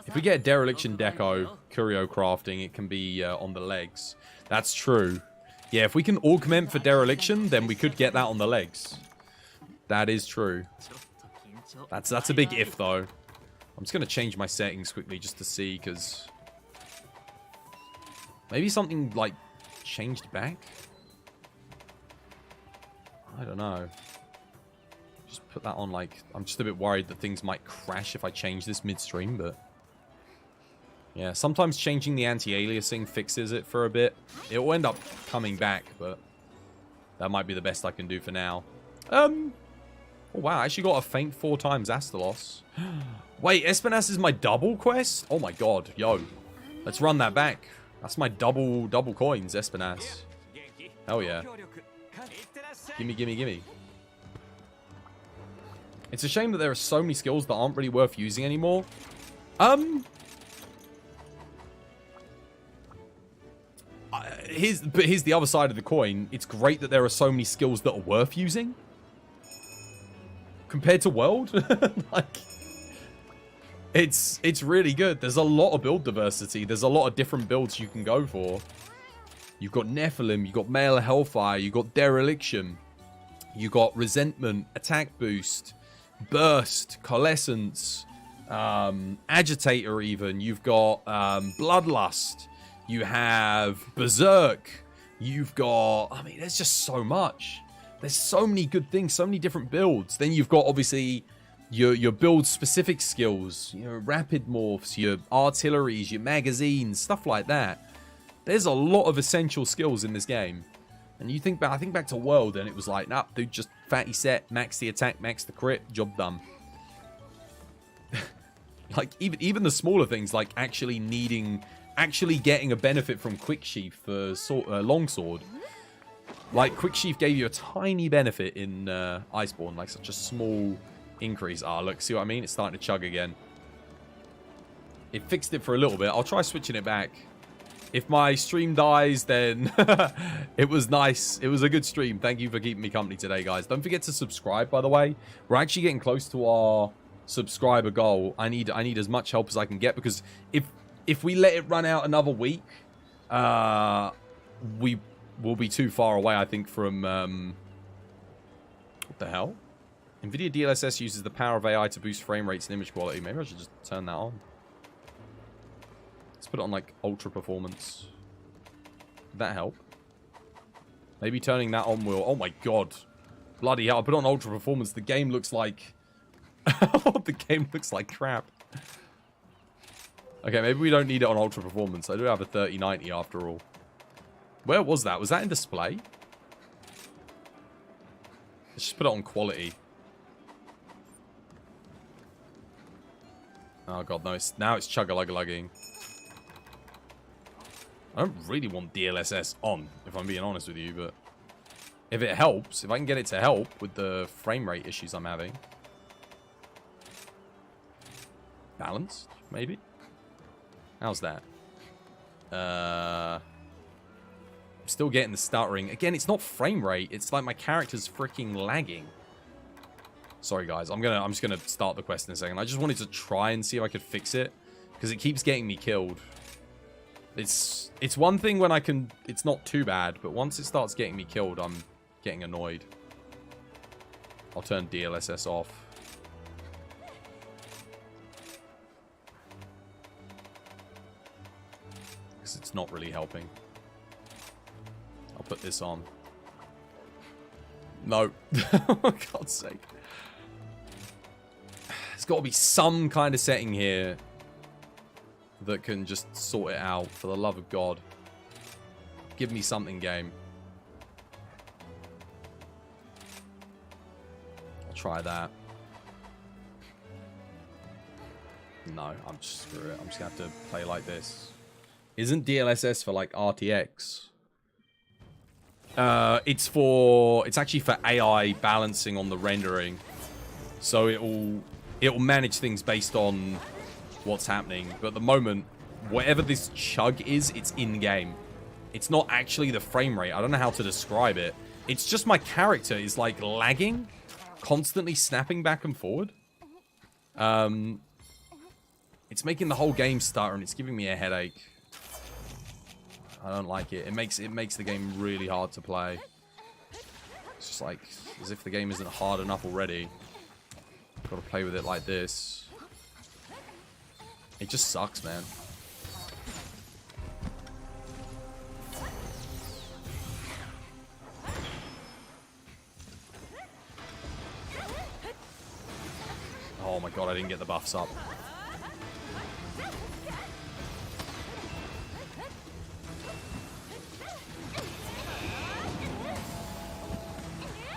If we get Dereliction Deco, Curio Crafting, it can be on the legs. That's true. Yeah, if we can augment for Dereliction, then we could get that on the legs. That is true. That's a big if, though. I'm just going to change my settings quickly just to see, because... maybe something, like, changed back? I don't know. Just put that on, like... I'm just a bit worried that things might crash if I change this midstream, but... yeah, sometimes changing the anti-aliasing fixes it for a bit. It will end up coming back, but... that might be the best I can do for now. Oh, wow, I actually got a faint 4 times Astalos. Wait, Espinas is my double quest? Oh my god, yo. Let's run that back. That's my double coins, Espinas. Hell yeah. Gimme, gimme, gimme. It's a shame that there are so many skills that aren't really worth using anymore. Here's the other side of the coin. It's great that there are so many skills that are worth using. Compared to World. Like... It's really good. There's a lot of build diversity. There's a lot of different builds you can go for. You've got Nephilim, you've got Male Hellfire, you've got Dereliction, you've got Resentment, Attack Boost, Burst, Coalescence, Agitator even. You've got Bloodlust. You have Berserk. You've got... I mean, there's just so much. There's so many good things, so many different builds. Then you've got, obviously... your build-specific skills, your rapid morphs, your artilleries, your magazines, stuff like that. There's a lot of essential skills in this game. And you think back, I think back to World, and it was like, nah, dude, just fatty set, max the attack, max the crit, job done. Like, even the smaller things, like actually getting a benefit from Quick Sheath for Longsword. Like, Quick Sheath gave you a tiny benefit in Iceborne, like such a small... increase. Ah, look, see what I mean? It's starting to chug again. It fixed it for a little bit. I'll try switching it back. If my stream dies, then it was nice. It was a good stream. Thank you for keeping me company today, guys. Don't forget to subscribe, by the way. We're actually getting close to our subscriber goal. I need as much help as I can get, because if we let it run out another week, we will be too far away, I think, from what the hell? NVIDIA DLSS uses the power of AI to boost frame rates and image quality. Maybe I should just turn that on. Let's put it on, like, ultra performance. Did that help? Maybe turning that on will... oh my god. Bloody hell, I put it on ultra performance. The game looks like... the game looks like crap. Okay, maybe we don't need it on ultra performance. I do have a 3090 after all. Where was that? Was that in display? Let's just put it on quality. Oh god, no. Now it's chugga-lugga-lugging. I don't really want DLSS on, if I'm being honest with you, but if it helps, if I can get it to help with the frame rate issues I'm having. Balanced, maybe? How's that? I'm still getting the stuttering. Again, it's not frame rate. It's like my character's freaking lagging. Sorry, guys. I'm just gonna start the quest in a second. I just wanted to try and see if I could fix it, because it keeps getting me killed. It's one thing when I can... It's not too bad, but once it starts getting me killed, I'm getting annoyed. I'll turn DLSS off. Because it's not really helping. I'll put this on. No. For God's sake. There's got to be some kind of setting here that can just sort it out, for the love of God. Give me something, game. I'll try that. No, I'm just screw it. I'm just gonna have to play like this. Isn't DLSS for like RTX? It's actually for AI balancing on the rendering. So it'll manage things based on what's happening. But at the moment, whatever this chug is, it's in-game. It's not actually the frame rate. I don't know how to describe it. It's just my character is like lagging, constantly snapping back and forward. It's making the whole game stutter, and it's giving me a headache. I don't like it. It makes the game really hard to play. It's just like as if the game isn't hard enough already. Got to play with it like this. It just sucks, man. Oh my god, I didn't get the buffs up.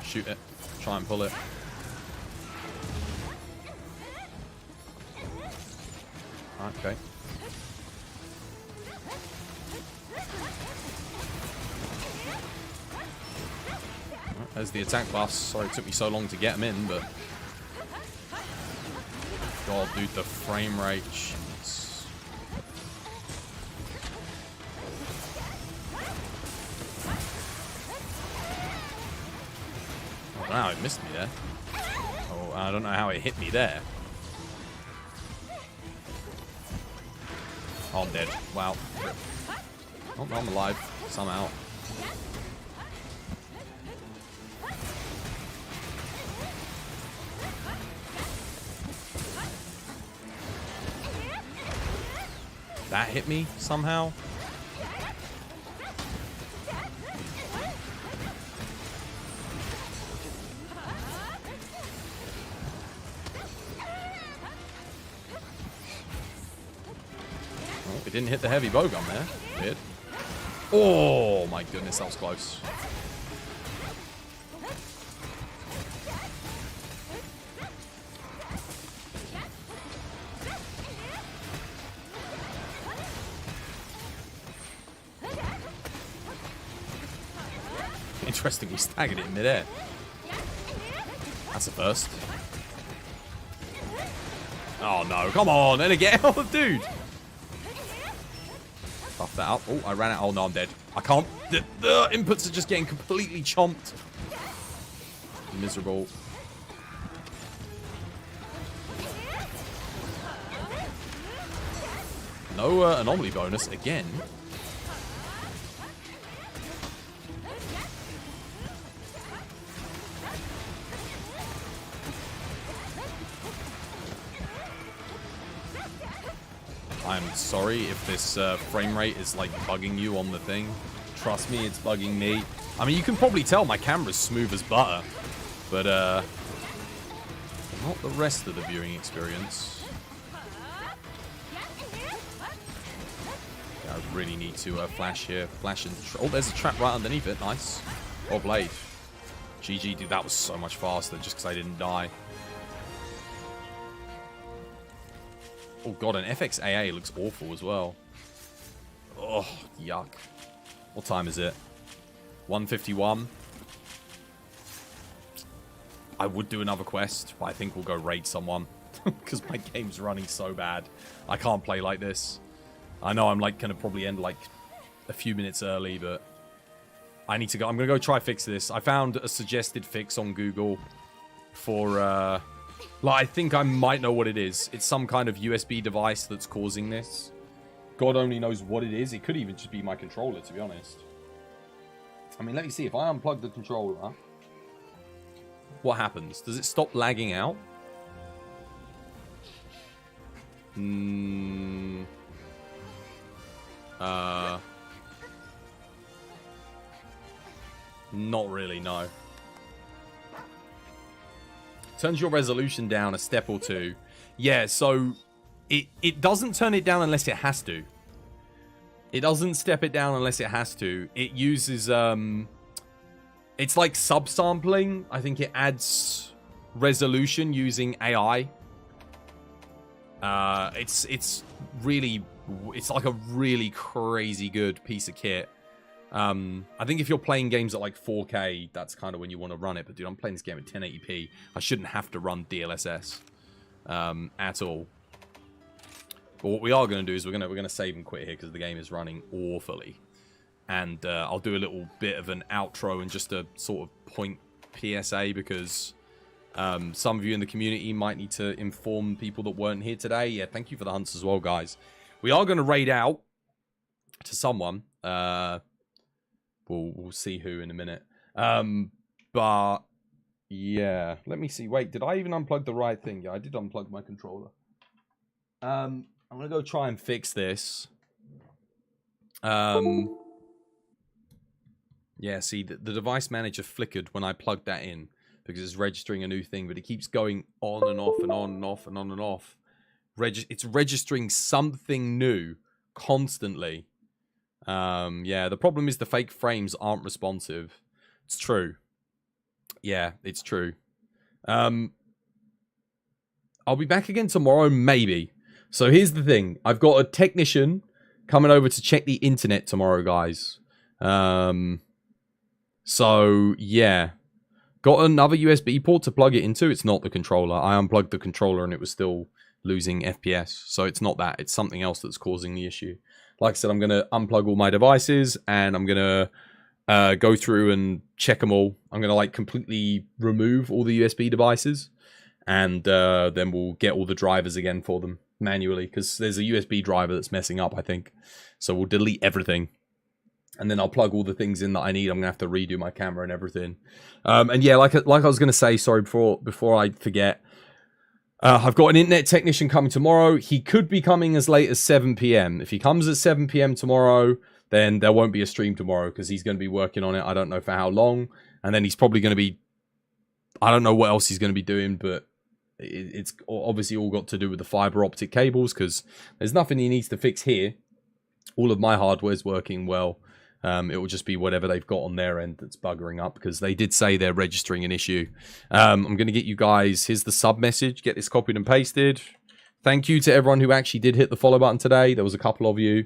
Shoot it. Try and pull it. Okay. There's the attack buffs. Sorry it took me so long to get them in, but... God, dude, the frame rate. Jeez. I don't know how it missed me there. Oh, I don't know how it hit me there. Oh, I'm dead. Wow. Oh, I'm alive. Somehow. That hit me somehow. Oh, it didn't hit the heavy bowgun there. Weird. Oh my goodness, that was close. Interesting, we staggered it in midair. That's a first. Oh no, come on, and again, oh dude. Buff that up. Oh, I ran out. Oh no, I'm dead. I can't. The inputs are just getting completely chomped. Miserable. No anomaly bonus again. I'm sorry if this frame rate is like bugging you on the thing. Trust me, it's bugging me. I mean, you can probably tell my camera's smooth as butter, but not the rest of the viewing experience. Yeah, I really need to flash here. Flash and... Oh, there's a trap right underneath it. Nice. Oh, blade. GG, dude, that was so much faster just because I didn't die. Oh god, an FXAA looks awful as well. Oh, yuck. What time is it? 1:51. I would do another quest, but I think we'll go raid someone. Because my game's running so bad. I can't play like this. I know I'm like gonna probably end like a few minutes early, but I need to go. I'm gonna go try fix this. I found a suggested fix on Google for like, I think I might know what it is. It's some kind of USB device that's causing this. God only knows what it is. It could even just be my controller, to be honest. I mean, let me see. If I unplug the controller, what happens? Does it stop lagging out? Not really, no. Turns your resolution down a step or two. Yeah, so it doesn't turn it down unless it has to. It doesn't step it down unless it has to. It uses it's like subsampling. I think it adds resolution using AI. It's like a really crazy good piece of kit. I think if you're playing games at like 4K, that's kind of when you want to run it. But dude, I'm playing this game at 1080p. I shouldn't have to run DLSS at all. But what we are going to do is we're gonna save and quit here because the game is running awfully. And I'll do a little bit of an outro and just a sort of point PSA because some of you in the community might need to inform people that weren't here today. Yeah, thank you for the hunts as well, guys. We are going to raid out to someone. We'll see who in a minute. But yeah, let me see. Wait, did I even unplug the right thing? Yeah, I did unplug my controller. I'm gonna go try and fix this. Yeah, see, the device manager flickered when I plugged that in because it's registering a new thing, but it keeps going on and off and on and off and on and off. It's registering something new constantly. Yeah, the problem is the fake frames aren't responsive. It's true. Yeah, it's true. I'll be back again tomorrow, maybe. So here's the thing. I've got a technician coming over to check the internet tomorrow, guys. So, yeah. Got another USB port to plug it into. It's not the controller. I unplugged the controller and it was still losing FPS. So it's not that. It's something else that's causing the issue. Like I said, I'm going to unplug all my devices and I'm going to go through and check them all. I'm going to like completely remove all the USB devices and then we'll get all the drivers again for them manually because there's a USB driver that's messing up, I think. So we'll delete everything and then I'll plug all the things in that I need. I'm going to have to redo my camera and everything. And yeah, like I was going to say, sorry, before I forget, I've got an internet technician coming tomorrow. He could be coming as late as 7 p.m. If he comes at 7 p.m. tomorrow, then there won't be a stream tomorrow because he's going to be working on it. I don't know for how long. And then he's probably going to be... I don't know what else he's going to be doing, but it's obviously all got to do with the fiber optic cables because there's nothing he needs to fix here. All of my hardware's working well. It will just be whatever they've got on their end that's buggering up because they did say they're registering an issue. I'm going to get you guys... Here's the sub message. Get this copied and pasted. Thank you to everyone who actually did hit the follow button today. There was a couple of you.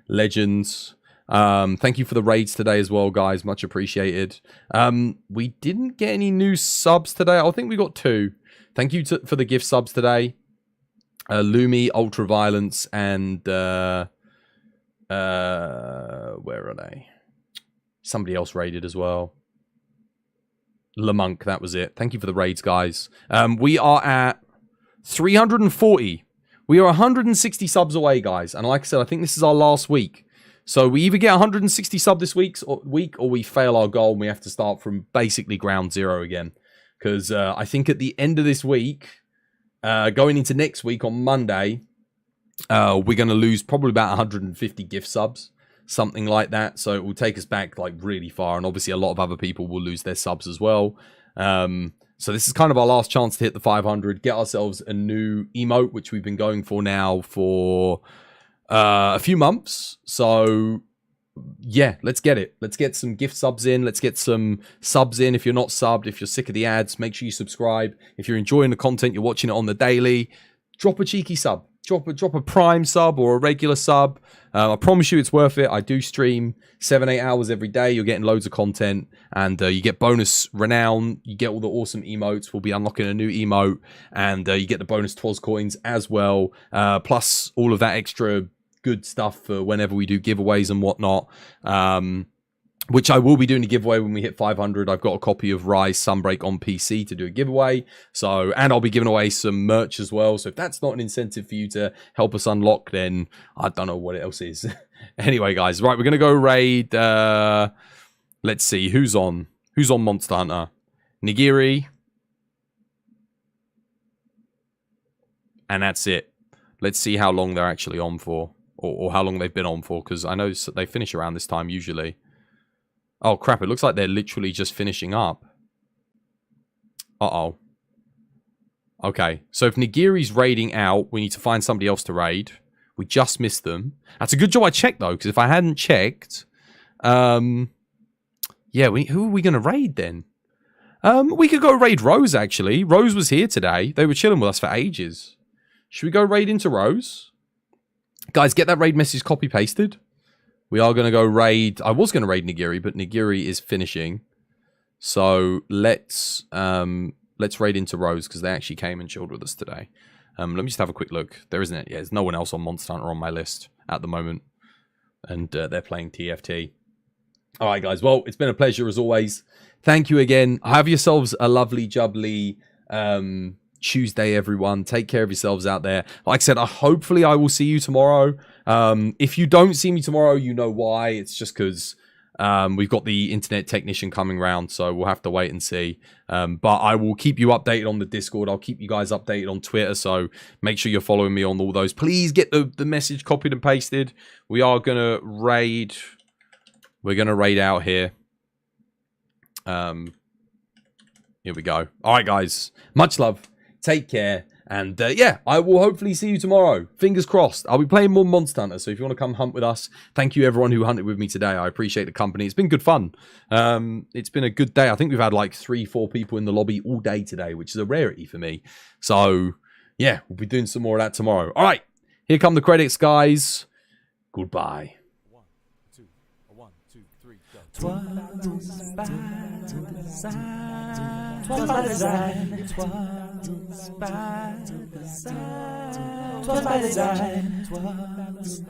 Legends. Thank you for the raids today as well, guys. Much appreciated. We didn't get any new subs today. I think we got 2. Thank you for the gift subs today. Lumi, Ultraviolence, and... where are they? Somebody else raided as well. Lamonk, that was it. Thank you for the raids, guys. We are at 340. We are 160 subs away, guys. And like I said, I think this is our last week. So we either get 160 sub this week or we fail our goal and we have to start from basically ground zero again. Because I think at the end of this week, going into next week on Monday, we're going to lose probably about 150 gift subs, something like that. So it will take us back like really far. And obviously a lot of other people will lose their subs as well. So this is kind of our last chance to hit the 500, get ourselves a new emote, which we've been going for now for a few months. So yeah, let's get it. Let's get some gift subs in. Let's get some subs in. If you're not subbed, if you're sick of the ads, make sure you subscribe. If you're enjoying the content, you're watching it on the daily, drop a cheeky sub. drop a Prime sub or a regular sub. I promise you it's worth it. I do stream 7-8 hours every day. You're getting loads of content, and you get bonus renown. You get all the awesome emotes. We'll be unlocking a new emote, and you get the bonus Twas coins as well. Plus all of that extra good stuff for whenever we do giveaways and whatnot. Which I will be doing a giveaway when we hit 500. I've got a copy of Rise Sunbreak on PC to do a giveaway. So, and I'll be giving away some merch as well. So if that's not an incentive for you to help us unlock, then I don't know what else is. Anyway, guys, right, we're going to go raid. Let's see, who's on Monster Hunter? Nigiri. And that's it. Let's see how long they're actually on for. Or how long they've been on for. Because I know they finish around this time usually. Oh, crap. It looks like they're literally just finishing up. Uh-oh. Okay. So if Nigiri's raiding out, we need to find somebody else to raid. We just missed them. That's a good job I checked, though, because if I hadn't checked... yeah, who are we going to raid, then? We could go raid Rose, actually. Rose was here today. They were chilling with us for ages. Should we go raid into Rose? Guys, get that raid message copy-pasted. We are going to go raid... I was going to raid Nigiri, but Nigiri is finishing. So let's raid into Rose, because they actually came and chilled with us today. Let me just have a quick look. There isn't it. Yeah, there's no one else on Monster Hunter on my list at the moment. And they're playing TFT. All right, guys. Well, it's been a pleasure as always. Thank you again. Have yourselves a lovely, jubbly Tuesday, everyone. Take care of yourselves out there. Like I said, hopefully I will see you tomorrow. If you don't see me tomorrow, you know why. It's just because we've got the internet technician coming round, so we'll have to wait and see. But I will keep you updated on the Discord. I'll keep you guys updated on Twitter, so make sure you're following me on all those. Please get the message copied and pasted. We are going to raid. We're going to raid out here. Here we go. All right, guys. Much love. Take care. And yeah, I will hopefully see you tomorrow. Fingers crossed. I'll be playing more Monster Hunter, so if you want to come hunt with us, thank you everyone who hunted with me today. I appreciate the company. It's been good fun. It's been a good day. I think we've had like 3-4 people in the lobby all day today, which is a rarity for me. So yeah, we'll be doing some more of that tomorrow. All right, here come the credits, guys. Goodbye. 1, 2, 1, 2, 3, go. Twas by design. Twas by design. Twas by design. Twas by design. Twas by design.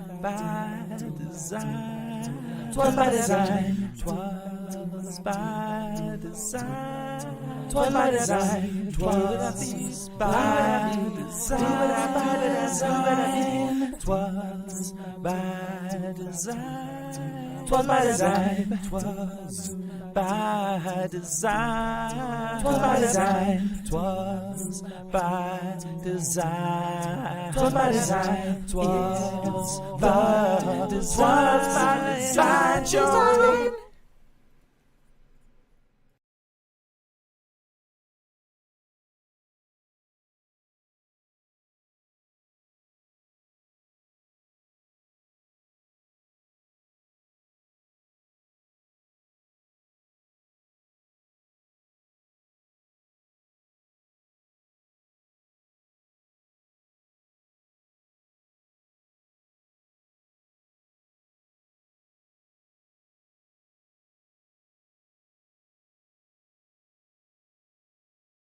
Twas by design. Twas by design. Twas by design. Twas by design. Twas by design. Twas by design. Twas by design. Twas by design. Twas by design. Twas by design. Twas by design. Twas by design.